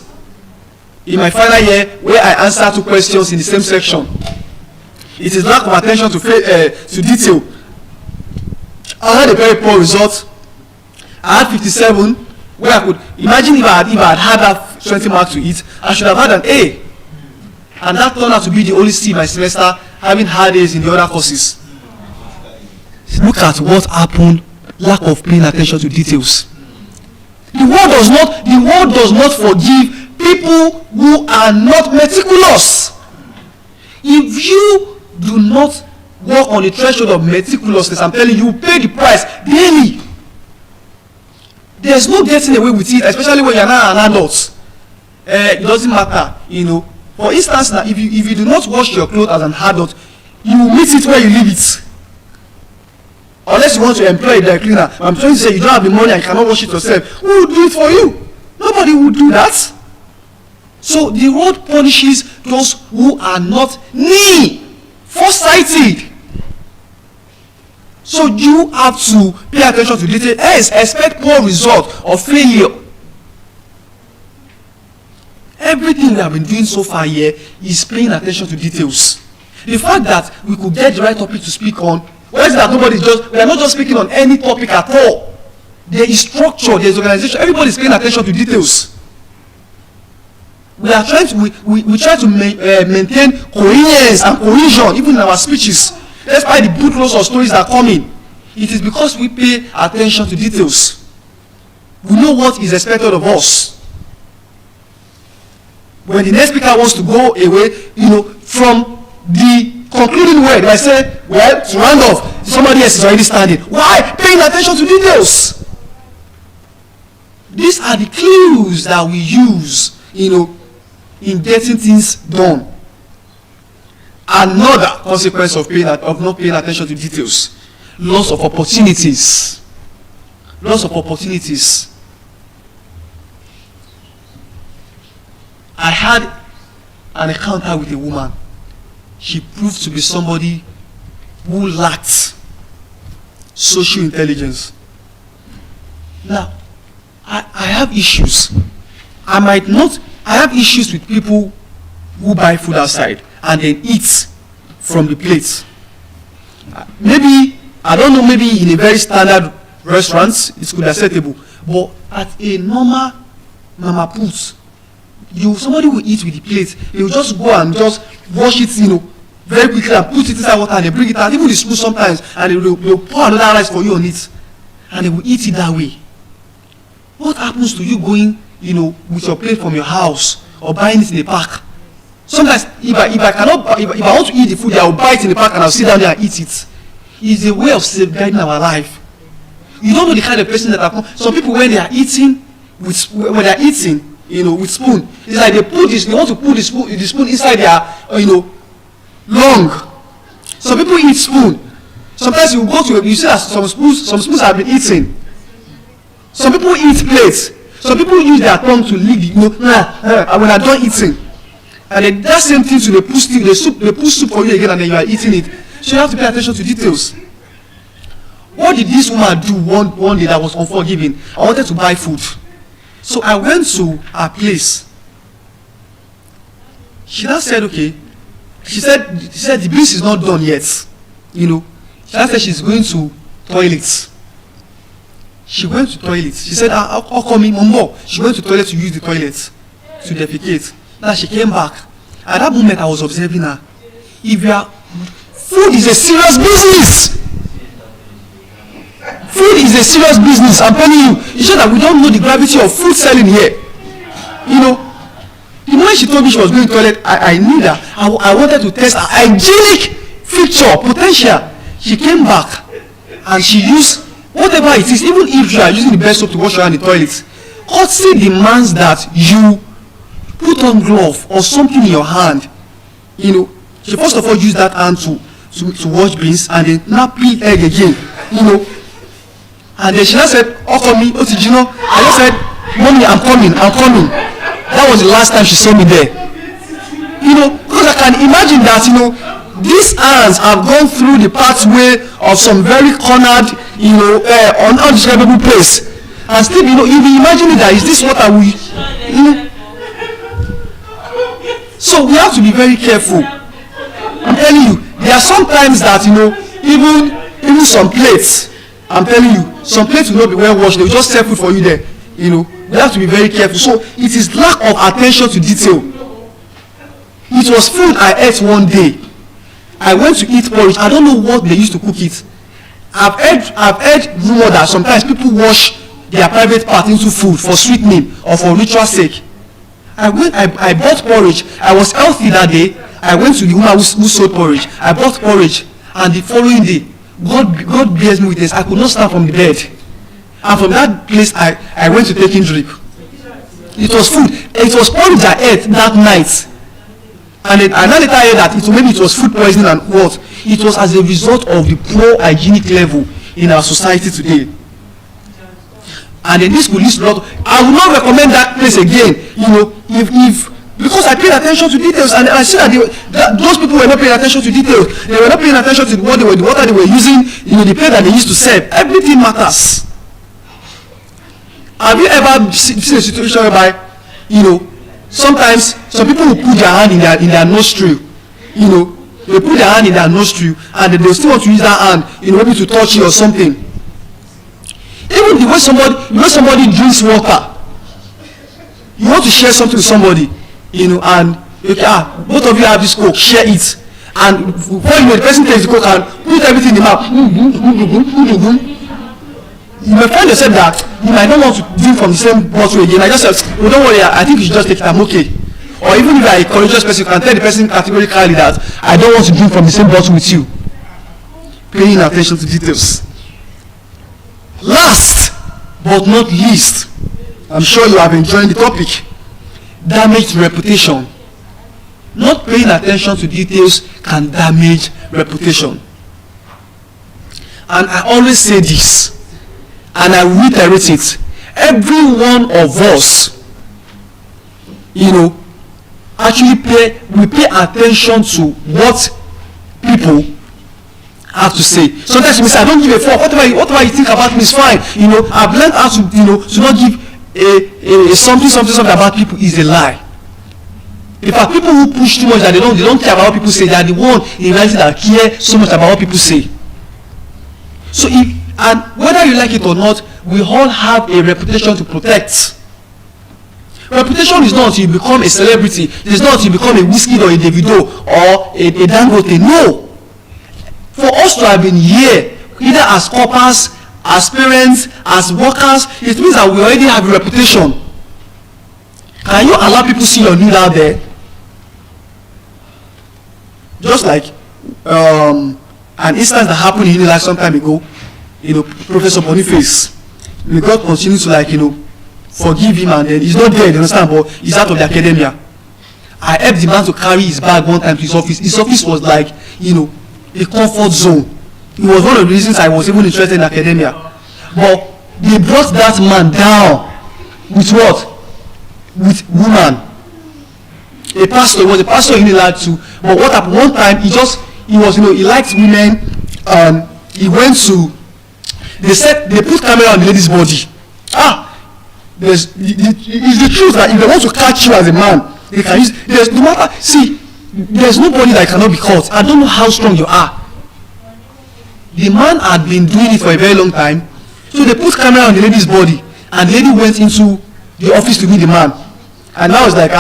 Speaker 8: in my final year, where I answered 2 questions in the same section. It is lack of attention to detail. I had a very poor result. I had 57, where I could imagine if I had that 20 marks to it, I should have had an A. And that turned out to be the only C in my semester, having hard A's in the other courses. Look at what happened, lack of paying attention to details. The world does not forgive people who are not meticulous. If you do not work on the threshold of meticulousness, I'm telling you, you pay the price daily. There's no getting away with it, especially when you're not an adult. It doesn't matter, For instance, now, if you do not wash your clothes as an adult, you will meet it where you leave it. Unless you want to employ a dry cleaner. I'm trying to say you don't have the money and you cannot wash it yourself. Who will do it for you? Nobody will do that. So the world punishes those who are not foresighted. So you have to pay attention to detail. Hence, expect poor result or failure. Everything we have been doing so far here is paying attention to details. The fact that we could get the right topic to speak on, why is that we are not just speaking on any topic at all. There is structure, there is organization, everybody is paying attention to details. We are trying to we try to maintain coherence and cohesion even in our speeches. Despite the bootloads of stories that come in, it is because we pay attention to details. We know what is expected of us. When the next speaker wants to go away, from the concluding word, I say, well, to round off, somebody else is already standing. Why? Paying attention to details. These are the clues that we use, in getting things done. Another consequence of not paying attention to details: loss of opportunities. Loss of opportunities. I had an encounter with a woman. She proved to be somebody who lacked social intelligence. Now, I have issues. I have issues with people who buy food outside and then eat from the plate. Maybe in a very standard restaurant, it could be acceptable. But at a normal mama put, somebody will eat with the plate. They will just go and just wash it, very quickly and put it inside water and they bring it out, even the spoon sometimes, and they will pour another rice for you on it. And they will eat it that way. What happens to you going, with your plate from your house or buying it in the park? Sometimes, if I want to eat the food, I will buy it in the park and I'll sit down there and eat it. It's a way of safeguarding our life. You don't know the kind of person that are. Some people, when they are eating with spoon, it's like they want to put the spoon inside their, lung. Some people eat spoon. Sometimes you see that some spoons have been eaten. Some people eat plates. Some people use their tongue to lick, when they're done eating. And then that same thing to they put soup for you again and then you are eating it. So you have to pay attention to details. What did this woman do one day that was unforgiving? I wanted to buy food. So I went to her place. She now said, okay. She said the beans is not done yet. She now said she's going to toilets. She went to toilet. She said, how come me, Mumbo? She went to toilet to use the toilet to defecate. Now she came back. At that moment I was observing her. Food is a serious business. Food is a serious business, I'm telling you. It's just that we don't know the gravity of food selling here. The moment she told me she was going to toilet, I knew that. I wanted to test her hygienic feature, potential. She came back and she used whatever it is, even if you are using the best soap to wash your hand in the toilet. Courtesy demands that you put on glove or something in your hand. She first of all used that hand to wash beans and then now peel egg again. And then she now said, I just said, Mommy, I'm coming. That was the last time she saw me there. Because I can imagine that, these hands have gone through the pathway of some very cornered, undescribable place. And still, you'll be imagining that, is this what I will, So we have to be very careful. I'm telling you, there are some times that, even some plates, I'm telling you, some plates will not be well washed. They will just serve food for you there. We have to be very careful. So it is lack of attention to detail. It was food I ate one day. I went to eat porridge. I don't know what they used to cook it. I've heard rumor that sometimes people wash their private part into food for sweetening or for ritual sake. I bought porridge. I was healthy that day. I went to the woman who sold porridge. I bought porridge, and the following day, God bears me witness, I could not stand from the bed. And from that place, I went to taking drip. It was food. It was porridge I ate that night. And then I later heard that maybe it was food poisoning and what. It was as a result of the poor hygienic level in our society today. And then this could lead to a lot. I would not recommend that place again. Because I paid attention to details, and I see that those people were not paying attention to details. They were not paying attention to the water they were using, the plate that they used to serve. Everything matters. Have you ever seen a situation whereby, sometimes some people will put their hand in their nostril, they put their hand in their nostril, and they still want to use that hand, maybe to touch it or something. Even the way somebody drinks water, you want to share something with somebody, and both of you have this Coke, share it, and before the person takes the Coke and put everything in the mouth. You may find yourself that you might not want to drink from the same bottle again. I just said, don't worry, I think you should just take it, I'm okay. Or even if you are a courageous person, you can tell the person categorically that I don't want to drink from the same bottle with you. Paying attention to details. Last but not least, I'm sure you have enjoyed the topic. Damaged reputation. Not paying attention to details can damage reputation. And I always say this, and I reiterate it. Every one of us, actually pay attention to what people have to say. Sometimes we say, I don't give a fuck. Whatever you think about me is fine. I've learned how to, to not give a something about people is a lie. In fact, people who push too much that they don't care about what people say, they are the one in reality that care so much about what people say. So and whether you like it or not, we all have a reputation to protect. Reputation is not until you become a celebrity. It is not until you become a Wizkid or a Davido or a Dangote. No. For us to have been here, either as corpers, as parents, as workers, it means that we already have a reputation. Can you allow people to see your need out there? Just like an instance that happened in Unilag some time ago, Professor Boniface, God continues to forgive him, and then he's not there, you understand, but he's out of the academia. I helped the man to carry his bag one time to his office. His office was like, a comfort zone. It was one of the reasons I was even interested in academia. But they brought that man down with what? With woman. A pastor, he was a pastor in England too. But what happened one time, he liked women, and he went to, they put camera on the lady's body. It's the truth that if they want to catch you as a man, they can use, there's nobody that cannot be caught. I don't know how strong you are. The man had been doing it for a very long time, so they put camera on the lady's body, and the lady went into the office to meet the man, and I was like,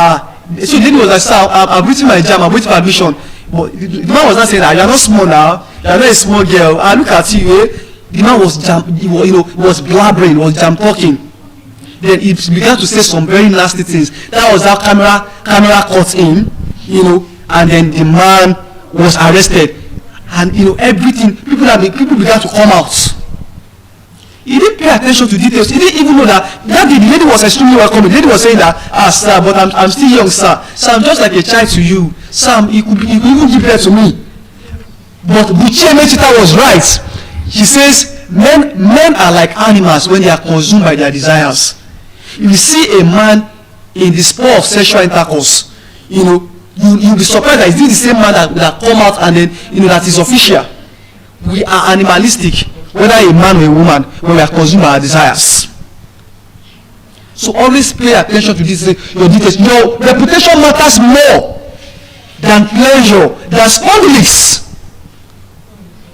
Speaker 8: so the lady was like, sir, I'm waiting my exam, I'm waiting for admission. But the man was not saying that, you're not small now, you're not a small girl, look at you, The man was was blabbering, was jam talking. Then he began to say some very nasty things. That was how camera caught him, and then the man was arrested. And everything, people began to come out. He didn't pay attention to details. He didn't even know that the lady was extremely welcoming. The lady was saying that, sir, but I'm still young, sir. Sir, I'm just like a child to you. Sir, you could even give birth to me. But Buchie Mechita was right. She says, men are like animals when they are consumed by their desires. If you see a man in the spur of sexual intercourse, you'll be surprised that it's the same man that come out and then that is official. We are animalistic, whether a man or a woman, when we are consumed by our desires. So always pay attention to your details. Your reputation matters more than pleasure, than spondylics.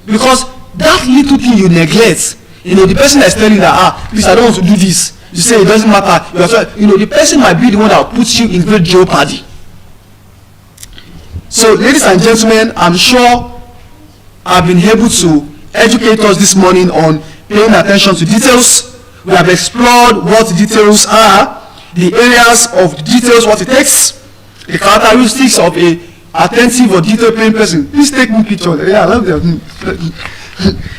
Speaker 8: Because that little thing you neglect, the person that's telling you that, please, I don't want to do this. You say it doesn't matter. The person might be the one that will put you in great jeopardy. So, ladies and gentlemen, I'm sure I've been able to educate us this morning on paying attention to details. We have explored what details are, the areas of details, what it takes, the characteristics of a attentive or detail-paying person. Please take me picture. Yeah, I love that.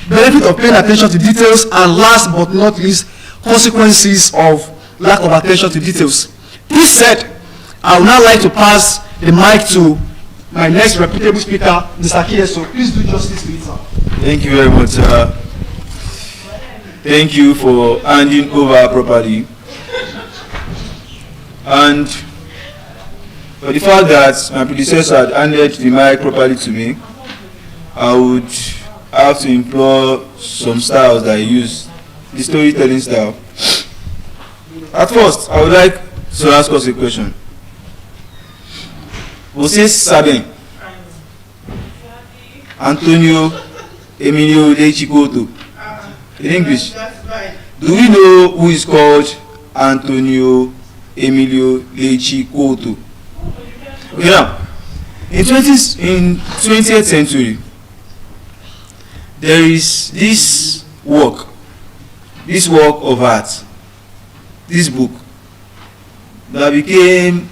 Speaker 8: Benefit of paying attention to details, and last but not least, consequences of lack of attention to details. This said, I would now like to pass the mic to my next reputable speaker, Mr. KSO. Please do justice to it, sir.
Speaker 1: Thank you very much, sir. Thank you for handing over properly. And for the fact that my predecessor had handed the mic properly to me, I would have to employ some styles that I use, the storytelling style. At first, I would like to ask us a question. Você sabem Antonio Emilio Leite Couto? In English, do we know who is called Antonio Emilio Leite Couto? Okay, now, in 20th century, there is this work of art, this book, that became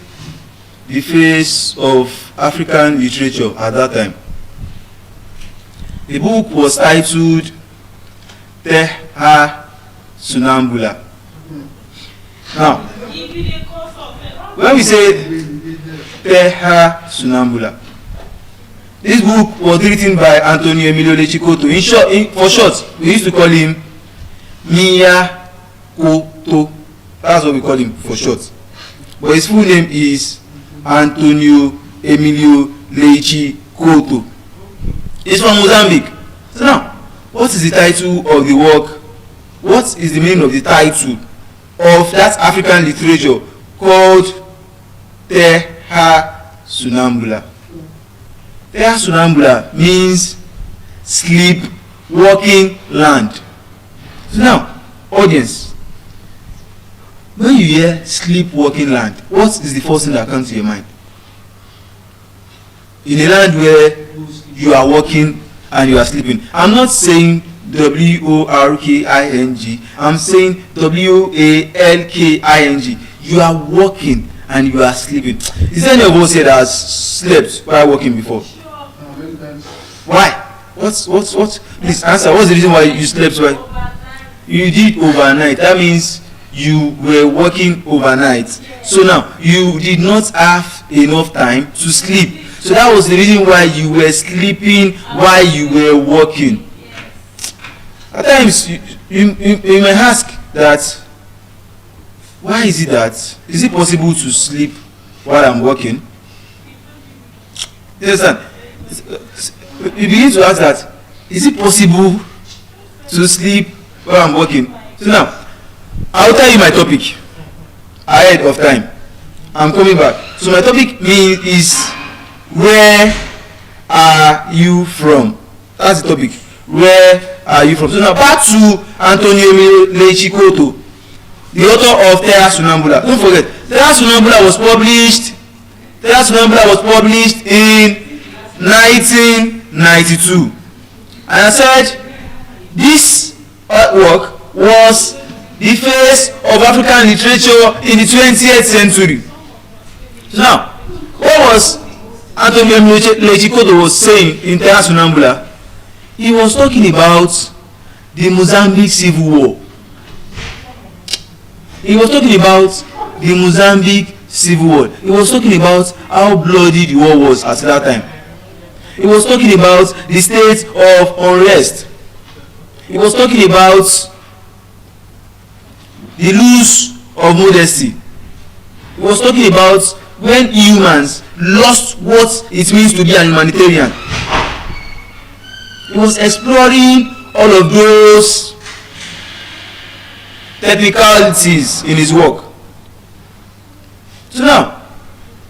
Speaker 1: the face of African literature at that time. The book was titled Terra Sonambula. Now, when we say Terra Sonambula, this book was written by Antonio Emilio Leite Couto. For short, we used to call him Mia Couto. That's what we call him for short. But his full name is Antonio Emilio Leite Couto. He's from Mozambique. So now, what is the title of the work? What is the meaning of the title of that African literature called Terra Sonambula? Terra Sonambula means sleep walking land. So now, audience, when you hear sleep walking land, what is the first thing that comes to your mind? In a land where you are walking and you are sleeping. I'm not saying W-O-R-K-I-N-G. I'm saying W-A-L-K-I-N-G. You are walking and you are sleeping. Is there any of us here that has slept while walking before? Why? Please answer. What's the reason why you slept while? You did overnight. That means you were working overnight. So now you did not have enough time to sleep. So that was the reason why you were sleeping while you were working. At times you may ask, that why is it that is it possible to sleep while I'm working? You understand? You begin to ask that, is it possible to sleep while I'm working? So now, I'll tell you my topic ahead of time. I'm coming back. So my topic is where are you from? That's the topic. Where are you from? So now back to Antonio Lechikoto, the author of Terra Sonambula. Don't forget, Terra Sonambula was published in 1992. And I said this artwork was the face of African literature in the 20th century. So now, what was Antonio Lechikoto was saying in Terra Sonambula? He was talking about the Mozambique Civil War. He was talking about the Mozambique Civil War. He was talking about how bloody the war was at that time. He was talking about the state of unrest. He was talking about the loss of modesty. He was talking about when humans lost what it means to be an humanitarian. He was exploring all of those technicalities in his work. So now,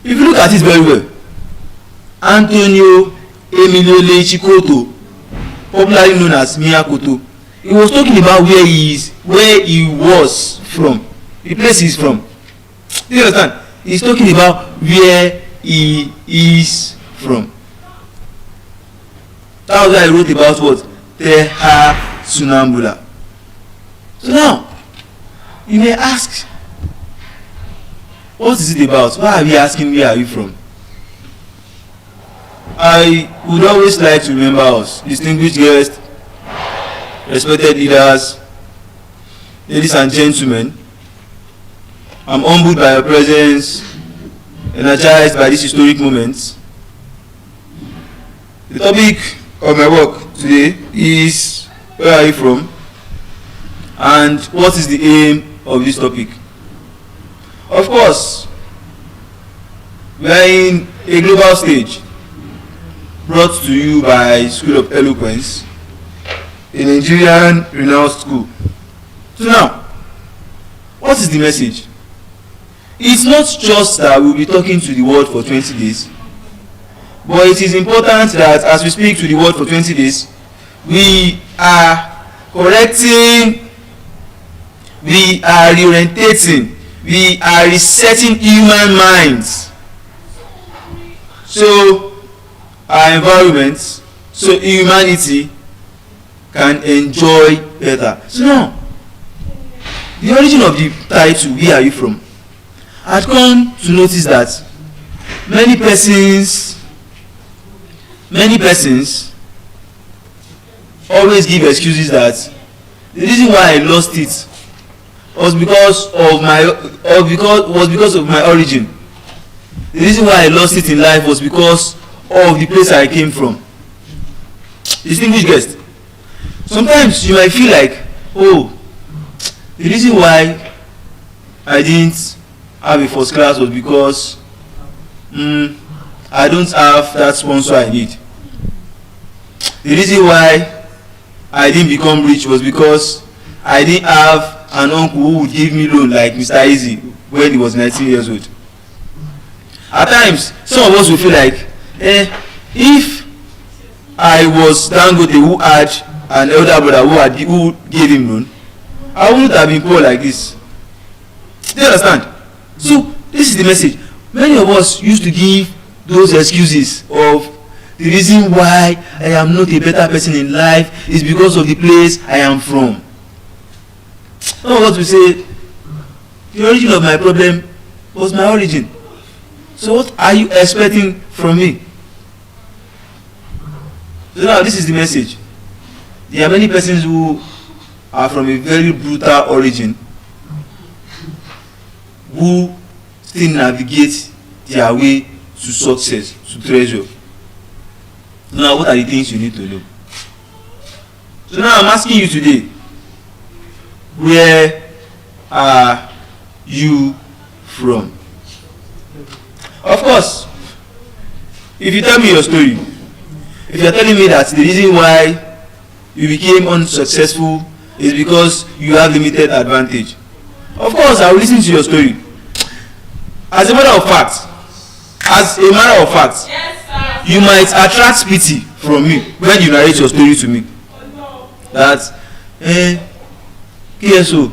Speaker 1: if you look at it very well, Antonio Emilio Lechikoto, popularly known as Miyakoto, he was talking about where he was from, the place he is from. Do you understand? He's talking about where he is from. That was why I wrote about what? Terra Sonambula. So now, you may ask, what is it about? Why are we asking where are you from? I would always like to remember us, distinguished guests, respected leaders, ladies and gentlemen. I'm humbled by your presence, energized by this historic moment. The topic of my work today is where are you from and what is the aim of this topic. Of course, we are in a global stage brought to you by School of Eloquence, a Nigerian renowned school. So now, what is the message? It's not just that we'll be talking to the world for 20 days, but it is important that as we speak to the world for 20 days, we are correcting, we are reorientating, we are resetting human minds. So our environment, so humanity can enjoy better. So now, the origin of the title, Where Are You From? I'd come to notice that many persons always give excuses that the reason why I lost it was because of my origin. The reason why I lost it in life was because of the place I came from. Distinguished guest, sometimes you might feel like, oh, the reason why I didn't have a first class was because I don't have that sponsor I need. The reason why I didn't become rich was because I didn't have an uncle who would give me loan like Mr. Easy when he was 19 years old. At times, some of us will feel like, if I was Dangote who had an elder brother who gave him loan, I wouldn't have been poor like this. Do you understand? So this is the message. Many of us used to give those excuses of the reason why I am not a better person in life is because of the place I am from. Some of us will say, the origin of my problem was my origin. So what are you expecting from me? So now this is the message. There are many persons who are from a very brutal origin who still navigate their way to success, to treasure. So now what are the things you need to know? So now I'm asking you today, where
Speaker 8: are you from? Of course, if you tell me your story, if you are telling me that the reason why you became unsuccessful is because you have limited advantage, of course I will listen to your story. As a matter of fact, you might attract pity from me when you narrate your story to me. That KSO,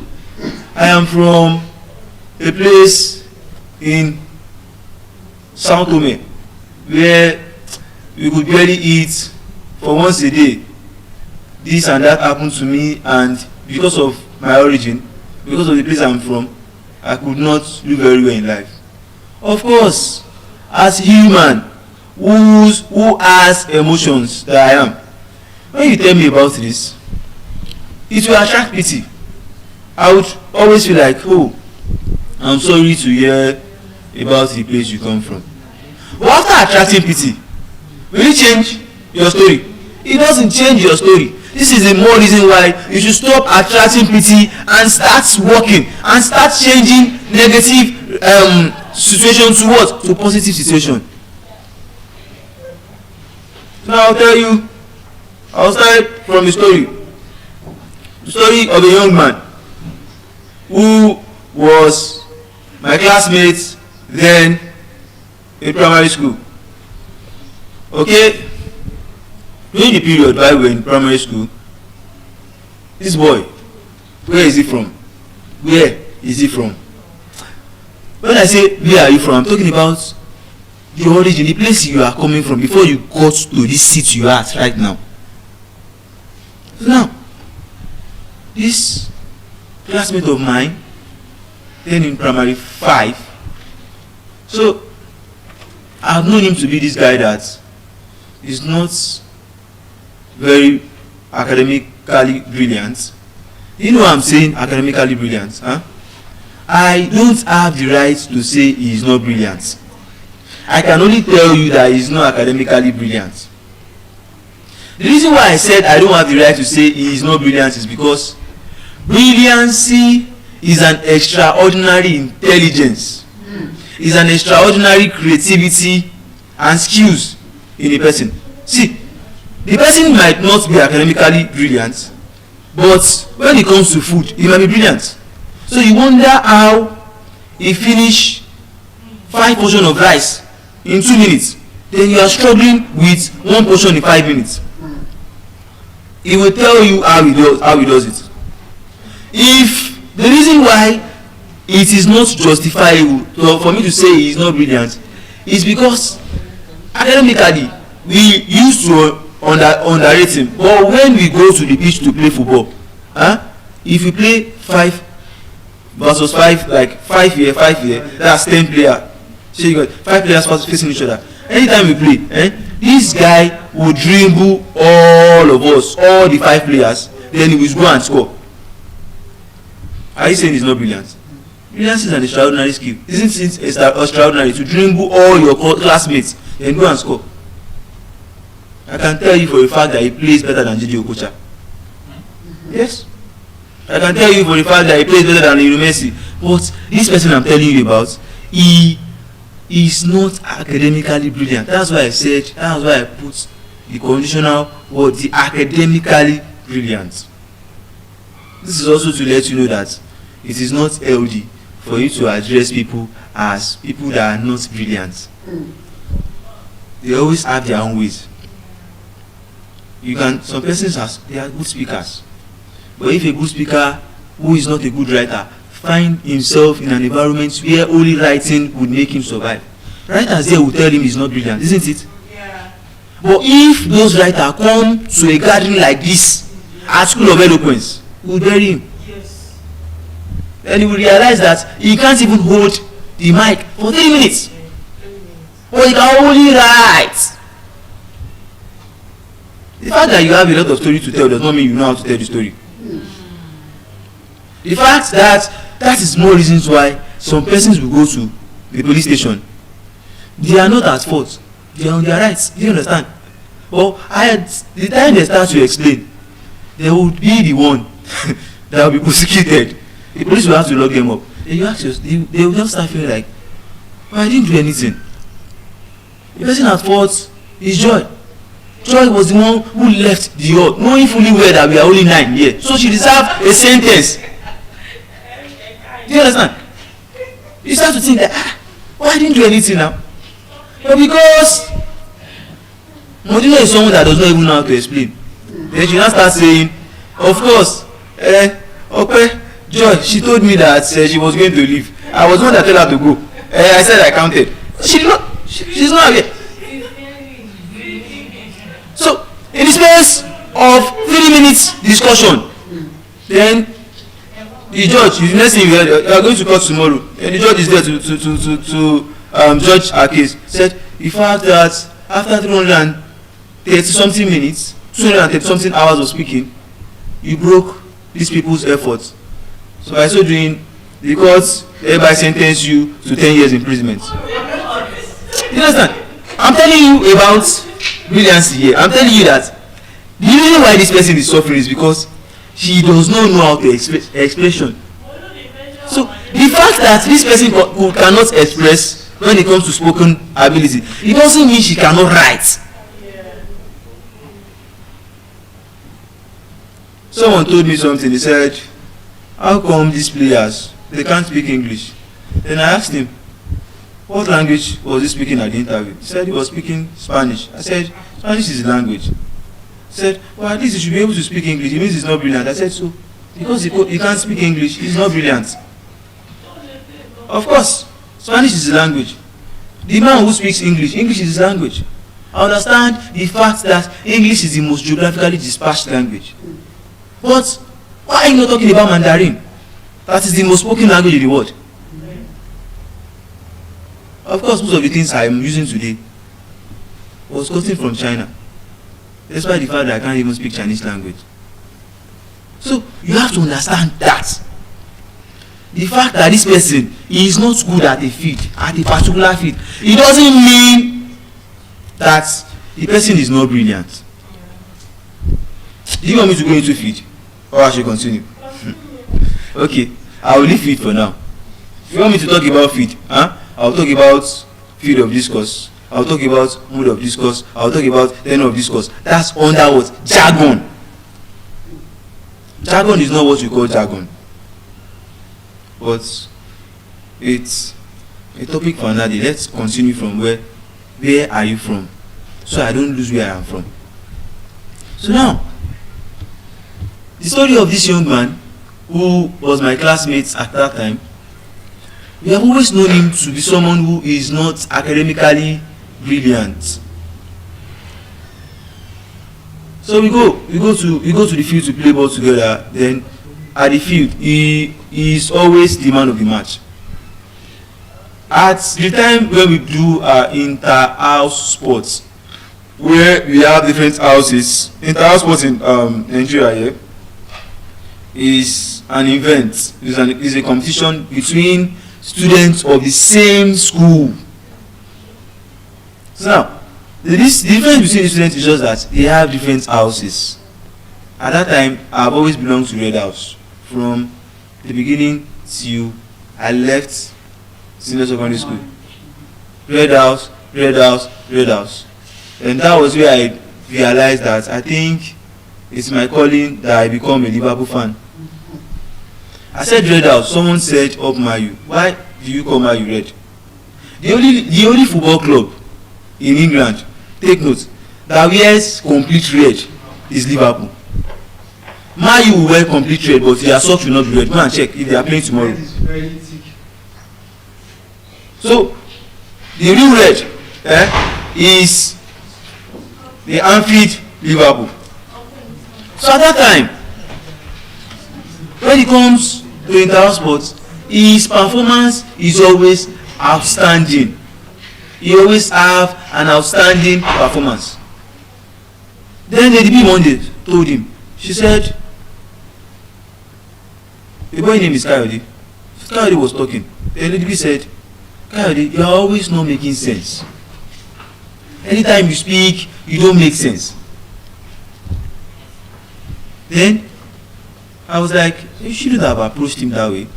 Speaker 8: I am from a place in Sao Tome where we could barely eat for once a day. This and that happened to me, and because of my origin, because of the place I'm from, I could not do very well in life. Of course, as human who has emotions that I am, when you tell me about this, it will attract pity. I would always feel like, oh, I'm sorry to hear about the place you come from. But after attracting pity, will it change your story? It doesn't change your story. This is the more reason why you should stop attracting pity and start working and start changing negative situation to what? To positive situation. Now I'll start from a story. The story of a young man who was my classmate then in primary school. Okay? During the period while we were in primary school, this boy, where is he from? Where is he from? When I say where are you from, I'm talking about the origin, the place you are coming from before you got to this seat you are at right now. So now, this classmate of mine, then in primary 5, so I've known him to be this guy that is not very academically brilliant. You know what I'm saying, academically brilliant? Huh? I don't have the right to say he is not brilliant. I can only tell you that he is not academically brilliant. The reason why I said I don't have the right to say he is not brilliant is because brilliancy is an extraordinary intelligence, is an extraordinary creativity and skills in a person. See, the person might not be academically brilliant, but when it comes to food, he might be brilliant. So you wonder how he finish 5 portions of rice in 2 minutes. Then you are struggling with 1 portion in 5 minutes. He will tell you how he does it. If the reason why it is not justifiable for me to say he is not brilliant is because academically we used to underrate him, but when we go to the pitch to play football, if you play 5 versus 5, like 5 here, that's 10 players. So you got 5 players facing each other. Anytime we play, this guy will dribble all of us, all the 5 players, then he will go and score. Are you saying he's not brilliant? Brilliance is an extraordinary skill. Isn't it extraordinary to dribble all your classmates then go and score? I can tell you for a fact that he plays better than J.J. Okocha. Yes. I can tell you for a fact that he plays better than Lionel Messi. But this person I'm telling you about, he is not academically brilliant. That's why I said, that's why I put the conditional word, the academically brilliant. This is also to let you know that it is not healthy for you to address people as people that are not brilliant. They always have their own ways. Some persons they are good speakers, but if a good speaker who is not a good writer find himself in an environment where only writing would make him survive, writers there will tell him he's not brilliant, isn't it? Yeah. But if those writers come to a gathering like this at School of Eloquence, we will bury him. Yes. Then he will realize that he can't even hold the mic for 3 minutes, but he can only write. The fact that you have a lot of story to tell does not mean you know how to tell the story. The fact that is more reasons why some persons will go to the police station. They are not at fault. They are on their rights. Do you understand? But the time they start to explain, they would be the one that will be prosecuted.
Speaker 13: The police will have to lock them up. Then you ask yourself, they will just start feeling like, well, I didn't do anything. The person at fault is Joy. Joy was the one who left the hall, knowing fully well that we are only 9 here. So she deserves a sentence. Do you understand? You start to think that, why didn't do anything now? But because Modino is someone that does not even know how to explain. Then she now start saying, of course, okay, Joy, she told me that she was going to leave. I was the one that told her to go. I said I counted. She's not here. So, in the space of 3 minutes discussion, then the judge, the next thing you are going to court tomorrow, and the judge is there to judge her case. Said the fact that after 330 something minutes, 230 something hours of speaking, you broke these people's efforts. So by so doing, the court hereby sentence you to 10 years imprisonment. You understand? I'm telling you about brilliance here. I'm telling you that the reason why this person is suffering is because she does not know how to expression. So the fact that this person cannot express when it comes to spoken ability, it doesn't mean she cannot write. Someone told me something. He said, how come these players, they can't speak English? Then I asked him, what language was he speaking at the interview? He said he was speaking Spanish. I said, Spanish is a language. He said, well, at least he should be able to speak English. It means he's not brilliant. I said, so because he can't speak English, he's not brilliant. Of course, Spanish is a language. The man who speaks English is his language. I understand the fact that English is the most geographically dispersed language. But why are you not talking about Mandarin? That is the most spoken language in the world. Of course, most of the things I am using today was gotten from China. Despite the fact that I can't even speak Chinese language. So you have to understand that. The fact that this person is not good at a field, at a particular field, it doesn't mean that the person is not brilliant. Do you want me to go into feed? Or I should continue? Okay, I will leave feed for now. If you want me to talk about feed, I'll talk about field of discourse. I'll talk about mode of discourse. I'll talk about tenor of discourse. That's under what? Jargon. Jargon is not what you call jargon. But it's a topic for another day. Let's continue from where are you from? So I don't lose where I am from. So now, the story of this young man who was my classmate at that time, we have always known him to be someone who is not academically brilliant. So we go to the field to play ball together. Then at the field, he is always the man of the match. At the time when we do our inter-house sports, where we have different houses, inter-house sports in Nigeria here is an event, is a competition between students of the same school. So now, the difference between the students is just that they have different houses. At that time, I have always belonged to Red House from the beginning till I left senior secondary school. Red House, Red House, Red House. And that was where I realized that I think it's my calling that I become a Liverpool fan. I said Red House. Someone said up Mayu. Why do you call Mayu Red? The only football club in England, take note, that wears complete red is Liverpool. Mayu will wear complete red, but their socks will not be red. Go and check if they are playing tomorrow. So the real red is the Anfield Liverpool. So at that time, when it comes to inter-house sports, his performance is always outstanding. He always have an outstanding performance. Then Lady B one day told him, she said, the boy name is Kayode. Kayode was talking. Then Lady B said, Kayode, you are always not making sense. Anytime you speak, you don't make sense. Then I was like, you shouldn't have approached him that way.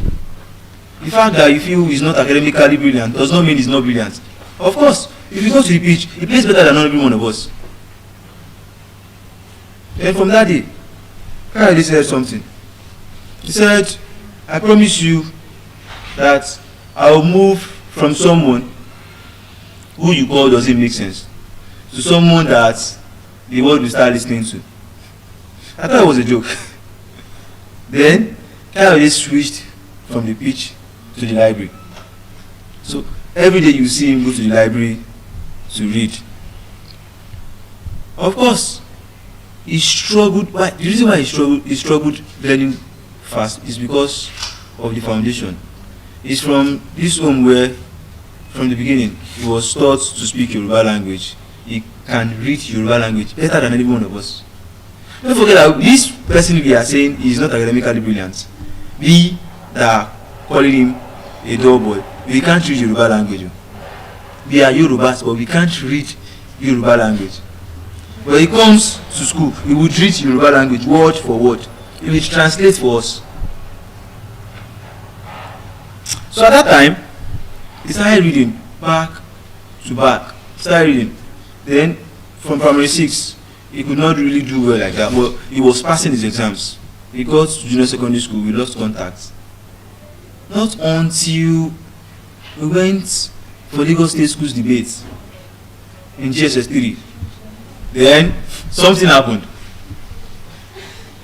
Speaker 13: The fact that you feel he's not academically brilliant does not mean he's not brilliant. Of course, if you go to the pitch, he plays better than every one of us. And from that day, Kayode said something. He said, I promise you that I will move from someone who you call doesn't make sense to someone that the world will start listening to. I thought it was a joke. Then Kayode switched from the pitch to the library. So every day you see him go to the library to read. Of course, he struggled. The reason why he struggled learning fast is because of the foundation. He's from this home where, from the beginning, he was taught to speak Yoruba language. He can read Yoruba language better than any one of us. Don't forget that this person we are saying is not academically brilliant. We that are calling him a dull boy. We can't read Yoruba language. We are Yorubas, but we can't read Yoruba language. When he comes to school, he would read Yoruba language word for word. He will translate for us. So at that time, he started reading back to back. Started reading. Then from primary 6, he could not really do well like that, but he was passing his exams. He got to junior secondary school, we lost contact. Not until we went for Lagos State Schools debate in GSS 3. Then something happened.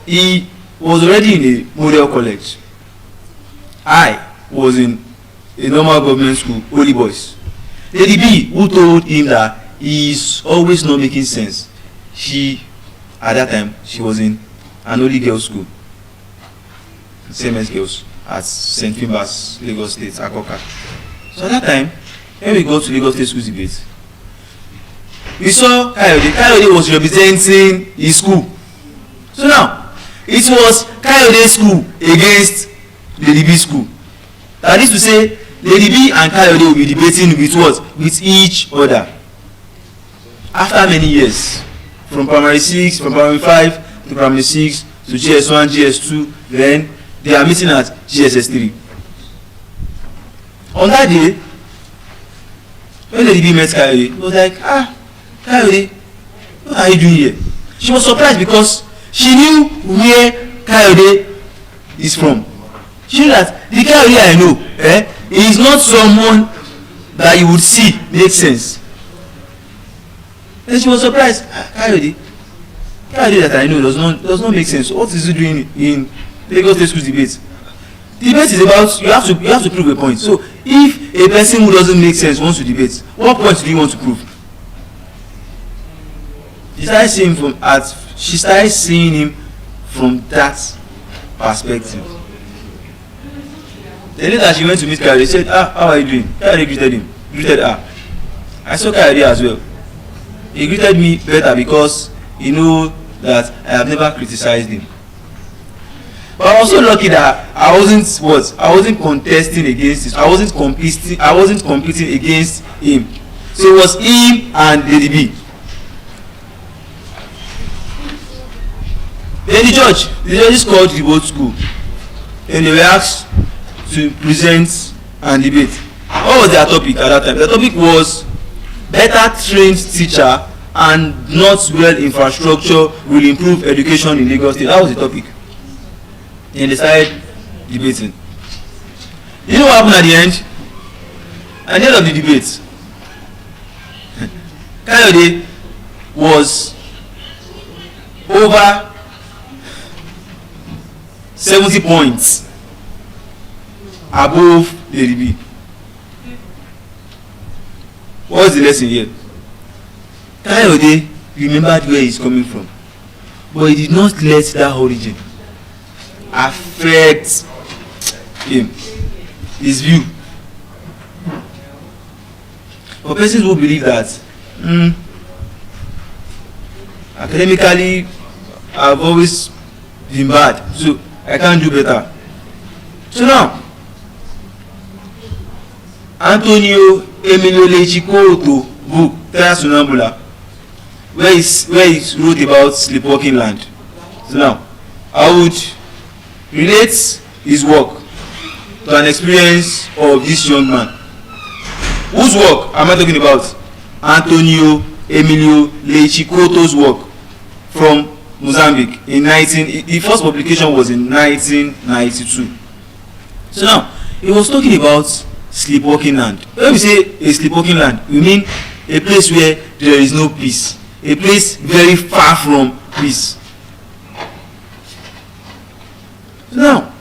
Speaker 13: He was already in a model college. I was in a normal government school, Holy Boys. Lady B, who told him that he is always not making sense. She, at that time, she was in an only girls' school, same as girls, at St. Finbar's, Lagos State, Akoka. So at that time, when we got to Lagos State Schools debate, we saw Kayode. Kayode was representing his school. So now, it was Kayode's school against Lady B's school. That is to say, Lady B and Kayode will be debating with what? With each other. After many years, from primary 6, from primary 5 to primary 6 to GS1, GS2, then they are meeting at GSS 3. On that day, when Lady B met Kayode, he was like, Kayode, what are you doing here? She was surprised because she knew where Kayode is from. She knew that the Kayode I know is not someone that you would see make sense. And she was surprised. Kayode that I know does not make sense. What is he doing in Lagos State Schools debate? Debate is about you have to prove a point. So if a person who doesn't make sense wants to debate, what point do you want to prove? She started seeing him from that perspective. The later she went to meet Kayode, said, how are you doing? Kayode greeted her. I saw Kayode as well. He greeted me better because he knew that I have never criticized him. But I was so lucky that I wasn't contesting against him. I wasn't competing against him. So it was him and Lady B. Then the judges called the both school. And they were asked to present and debate. What was their topic at that time? The topic was better trained teacher and not well infrastructure will improve education in Lagos State. That was the topic. And they started debating. You know what happened at the end? At the end of the debate, Kayode was over 70 points above Lady B. What was the lesson here? Kayode remembered where he's coming from, but he did not let that origin affect him, his view. For persons who believe that academically I've always been bad, so I can't do better. So now, Antonio Emilio Lechikoto book Terra Sonambula, where he wrote about sleepwalking land. So now, I would relates his work to an experience of this young man. Whose work am I talking about? Antonio Emilio Lechikoto's work from Mozambique in the first publication was in 1992. So now, he was talking about sleepwalking land. When we say a sleepwalking land, we mean a place where there is no peace, a place very far from peace. So now,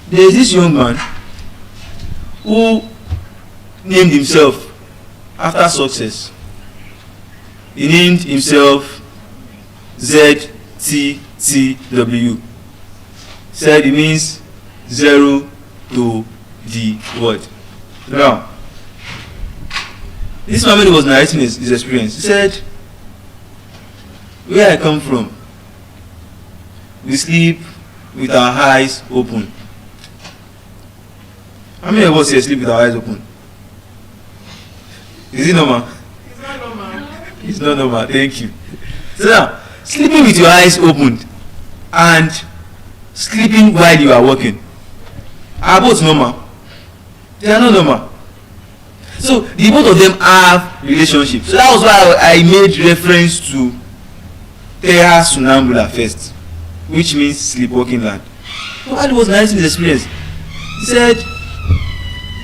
Speaker 13: there is this young man who named himself after success. He named himself ZTTW. Said it means zero to the word. Now, this family was narrating his experience. He said, where I come from, we sleep with our eyes open. How many of us here sleep with our eyes open? Is it normal?
Speaker 2: It's not normal.
Speaker 13: It's not normal. Thank you. So now, sleeping with your eyes opened and sleeping while you are working are both normal. They are not normal. So the both of them have relationships. So that was why I made reference to Terra Sonambula first, which means sleepwalking land. So while he was narrating his experience, he said,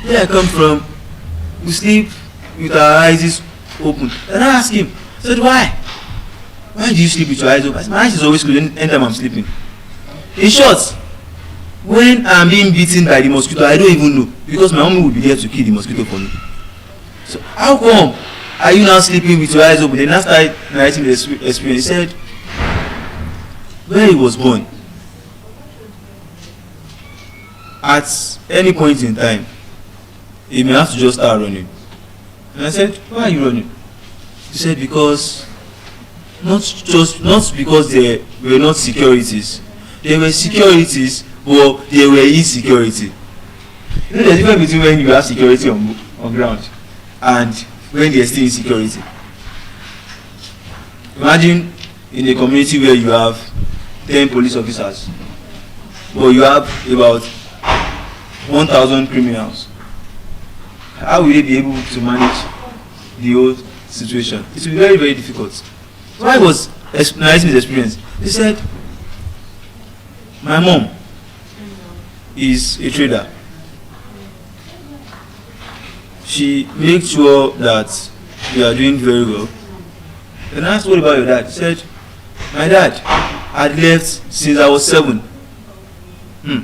Speaker 13: where I come from, we sleep with our eyes open. And I asked him, I said, why? Why do you sleep with your eyes open? I said, my eyes is always closed anytime I'm sleeping. In short, when I'm being beaten by the mosquito, I don't even know, because my mom will be there to kill the mosquito for me. So how come are you now sleeping with your eyes open? Then after narrating the experience, he said, where he was born, at any point in time, he may have to just start running. And I said, why are you running? He said, because not because there were not securities. There were securities, but there were insecurity. You know the difference between when you have security on ground and when there is still insecurity. Imagine in a community where you have 10 police officers, but you have about 1,000 criminals. How will they be able to manage the whole situation? It will be very, very difficult. So I was narrating his experience. He said, my mom is a trader. She makes sure that you are doing very well. Then I asked, what about your dad? He said, my dad had left since I was 7. Your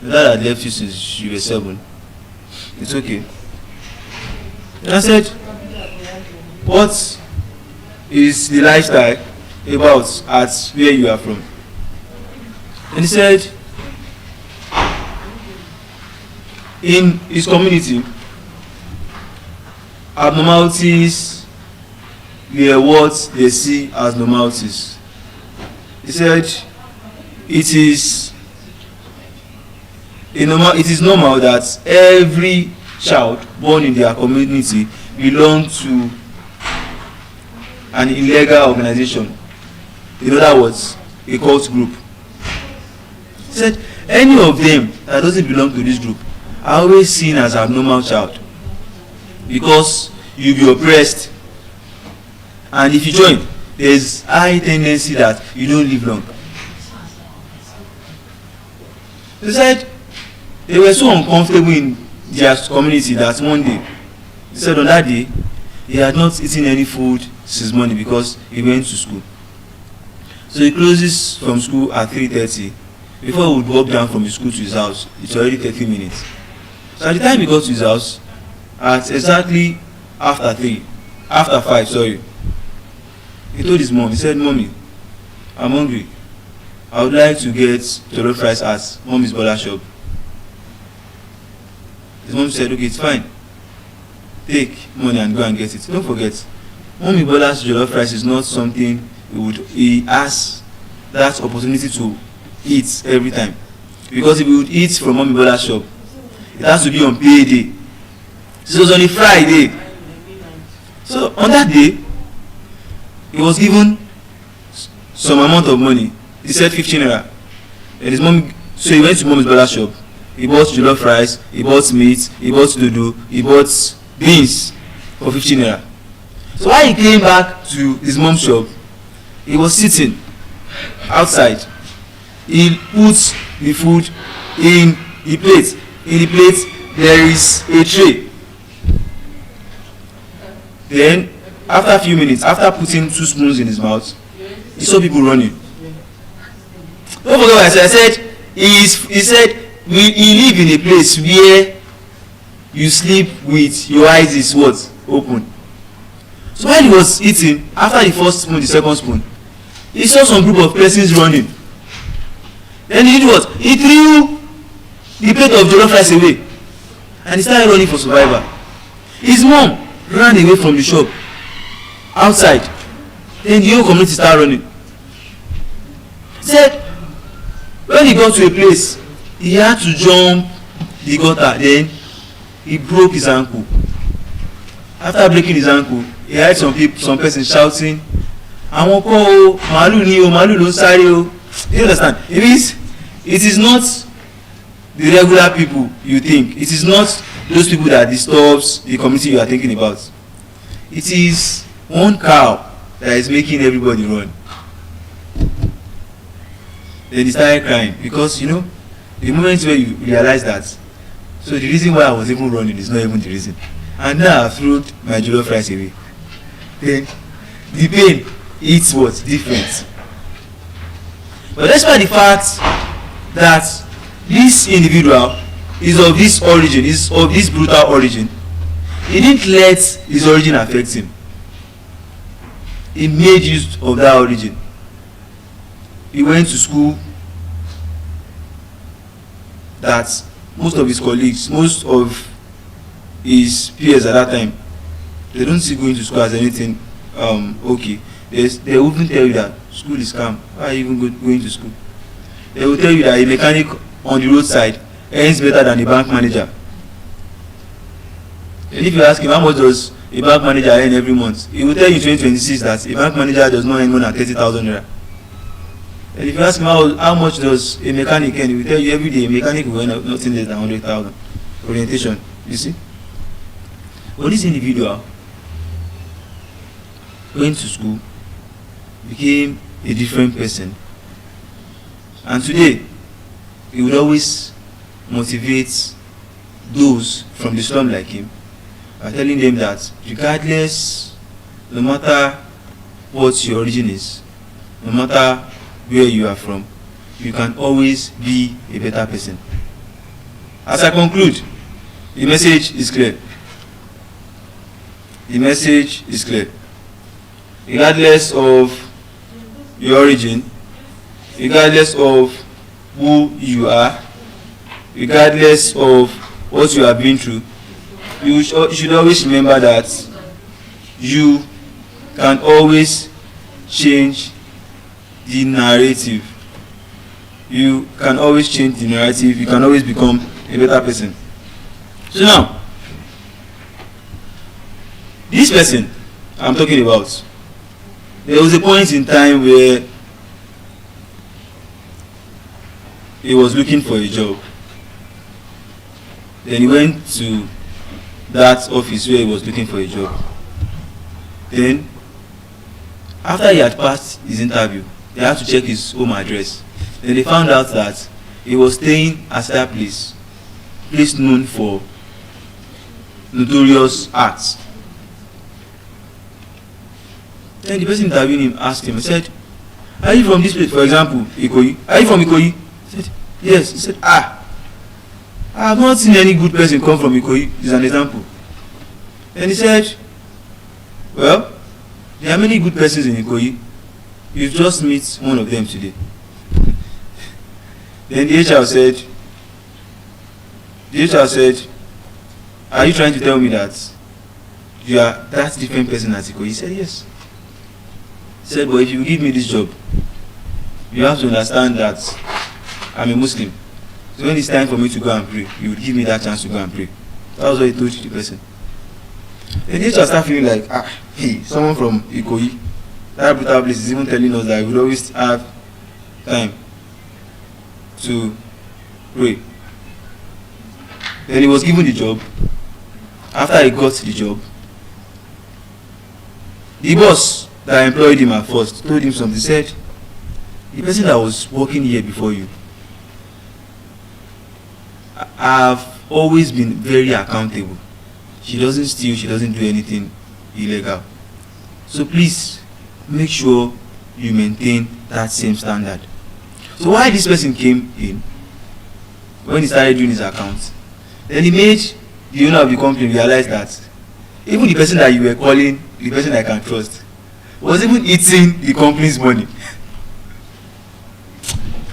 Speaker 13: dad had left you since you were 7. It's okay. And I said, what is the lifestyle about at where you are from? And he said, in his community, abnormalities were what they see as normalities. He said, it is normal that every child born in their community belongs to an illegal organization. In other words, a cult group. He said, any of them that doesn't belong to this group are always seen as an abnormal child, because you'll be oppressed, and if you join, there's high tendency that you don't live long. He said they were so uncomfortable in their community that one day, he said on that day, he had not eaten any food since morning because he went to school. So he closes from school at 3:30. Before he would walk down from his school to his house, it's already 30 minutes. So at the time he got to his house, at exactly after 5, he told his mom, he said, Mommy, I'm hungry. I would like to get jollof rice at Mommy's Bola shop. His mom said, okay, it's fine. Take money and go and get it. Don't forget, Mommy Bola's jollof rice is not something he has that opportunity to eat every time. Because if he would eat from Mommy Bola's shop, it has to be on payday. This was on a Friday. So on that day, he was given some amount of money. He said 15 naira. And his mom, so he went to mom's brother's shop. He bought jollof rice, he bought meat, he bought dodo, he bought beans for 15 naira. So while he came back to his mom's shop, he was sitting outside. He puts the food in the plate. In the plate there is a tray. Then after a few minutes, after putting 2 spoons in his mouth, he saw people running. Don't forget what I said. I said he said he live in a place where you sleep with your eyes is what? Open. So while he was eating, after the first spoon, the second spoon, he saw some group of persons running. Then he did what? He threw the plate of jollof rice away and he started running for survival. His mom ran away from the shop outside. Then the whole community started running. He said when he got to a place, he had to jump the gutter. Then he broke his ankle. After breaking his ankle, he heard some person shouting, "Àwọn kọ́ o, màálù ni o, màálù ló ń sáré o." You understand? It means it is not the regular people you think. It is not those people that disturbs the community you are thinking about. It is one cow that is making everybody run. Then he started crying because the moment where you realize that, so the reason why I was even running is not even the reason. And now I threw my jollof rice away. Then the pain it's what different. But despite the fact that this individual is of this origin, is of this brutal origin, he didn't let his origin affect him. He made use of that origin. He went to school that most of his colleagues, most of his peers at that time, they don't see going to school as anything okay. They will even tell you that school is calm. Why are you even going to school? They will tell you that a mechanic on the roadside earns better than a bank manager. And if you ask him how much does a bank manager earn every month, he will tell you in 2026 that a bank manager does not earn more than 30,000 naira. And if you ask him how much does a mechanic earn, he will tell you every day a mechanic will earn nothing less than 100,000. Orientation, you see. But this individual went to school, became a different person, and today he would always motivate those from the slum like him by telling them that regardless, no matter what your origin is, no matter where you are from, you can always be a better person. As I conclude, the message is clear. The message is clear. Regardless of your origin, regardless of who you are, regardless of what you have been through, you should always remember that you can always change the narrative. You can always change the narrative. You can always become a better person. So now, this person I'm talking about, there was a point in time where he was looking for a job. Then he went to that office where he was looking for a job. Then, after he had passed his interview, they had to check his home address. Then they found out that he was staying at that place known for notorious acts. Then the person interviewing him asked him, he said, "Are you from this place?" For example, Ikoyi. "Are you from Ikoyi?" He said, "Yes." He said, I have not seen any good person come from Ikoyi. This is an example. Then he said, "Well, there are many good persons in Ikoyi. You just meet one of them today." Then the HR said, "Are you trying to tell me that you are that different person as Ikoyi?" He said, "Yes." He said, "But if you give me this job, you have to understand that I'm a Muslim. So when it's time for me to go and pray, you will give me that chance to go and pray." That was what he told the person. Then they just start feeling like, hey, someone from Ikoyi, that brutal place is even telling us that we will always have time. to pray. Then he was given the job. After he got the job, the boss that employed him at first told him something. Said, the person that was working here before you, I've always been very accountable. She doesn't steal, she doesn't do anything illegal. So please make sure you maintain that same standard. So while this person came in, when he started doing his accounts, then he made the owner of the company realize that even the person that you were calling the person I can trust was even eating the company's money.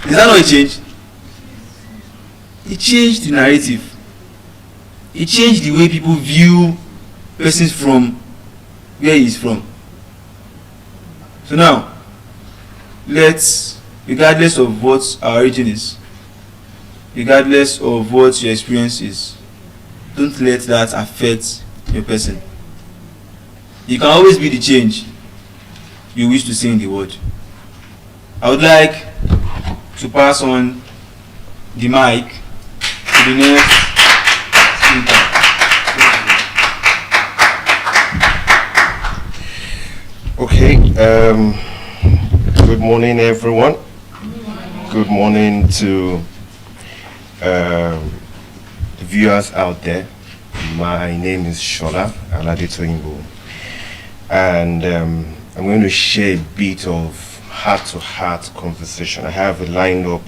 Speaker 13: Is that not a change? It changed the narrative. It changed the way people view persons from where he is from. So now, let's, regardless of what our origin is, regardless of what your experience is, don't let that affect your person. You can always be the change you wish to see in the world. I would like to pass on the mic to the next speaker.
Speaker 14: Okay, good morning everyone. Good morning to the viewers out there. My name is Shola Aladetoyinbo, and I'm going to share a bit of heart-to-heart conversation. I have lined up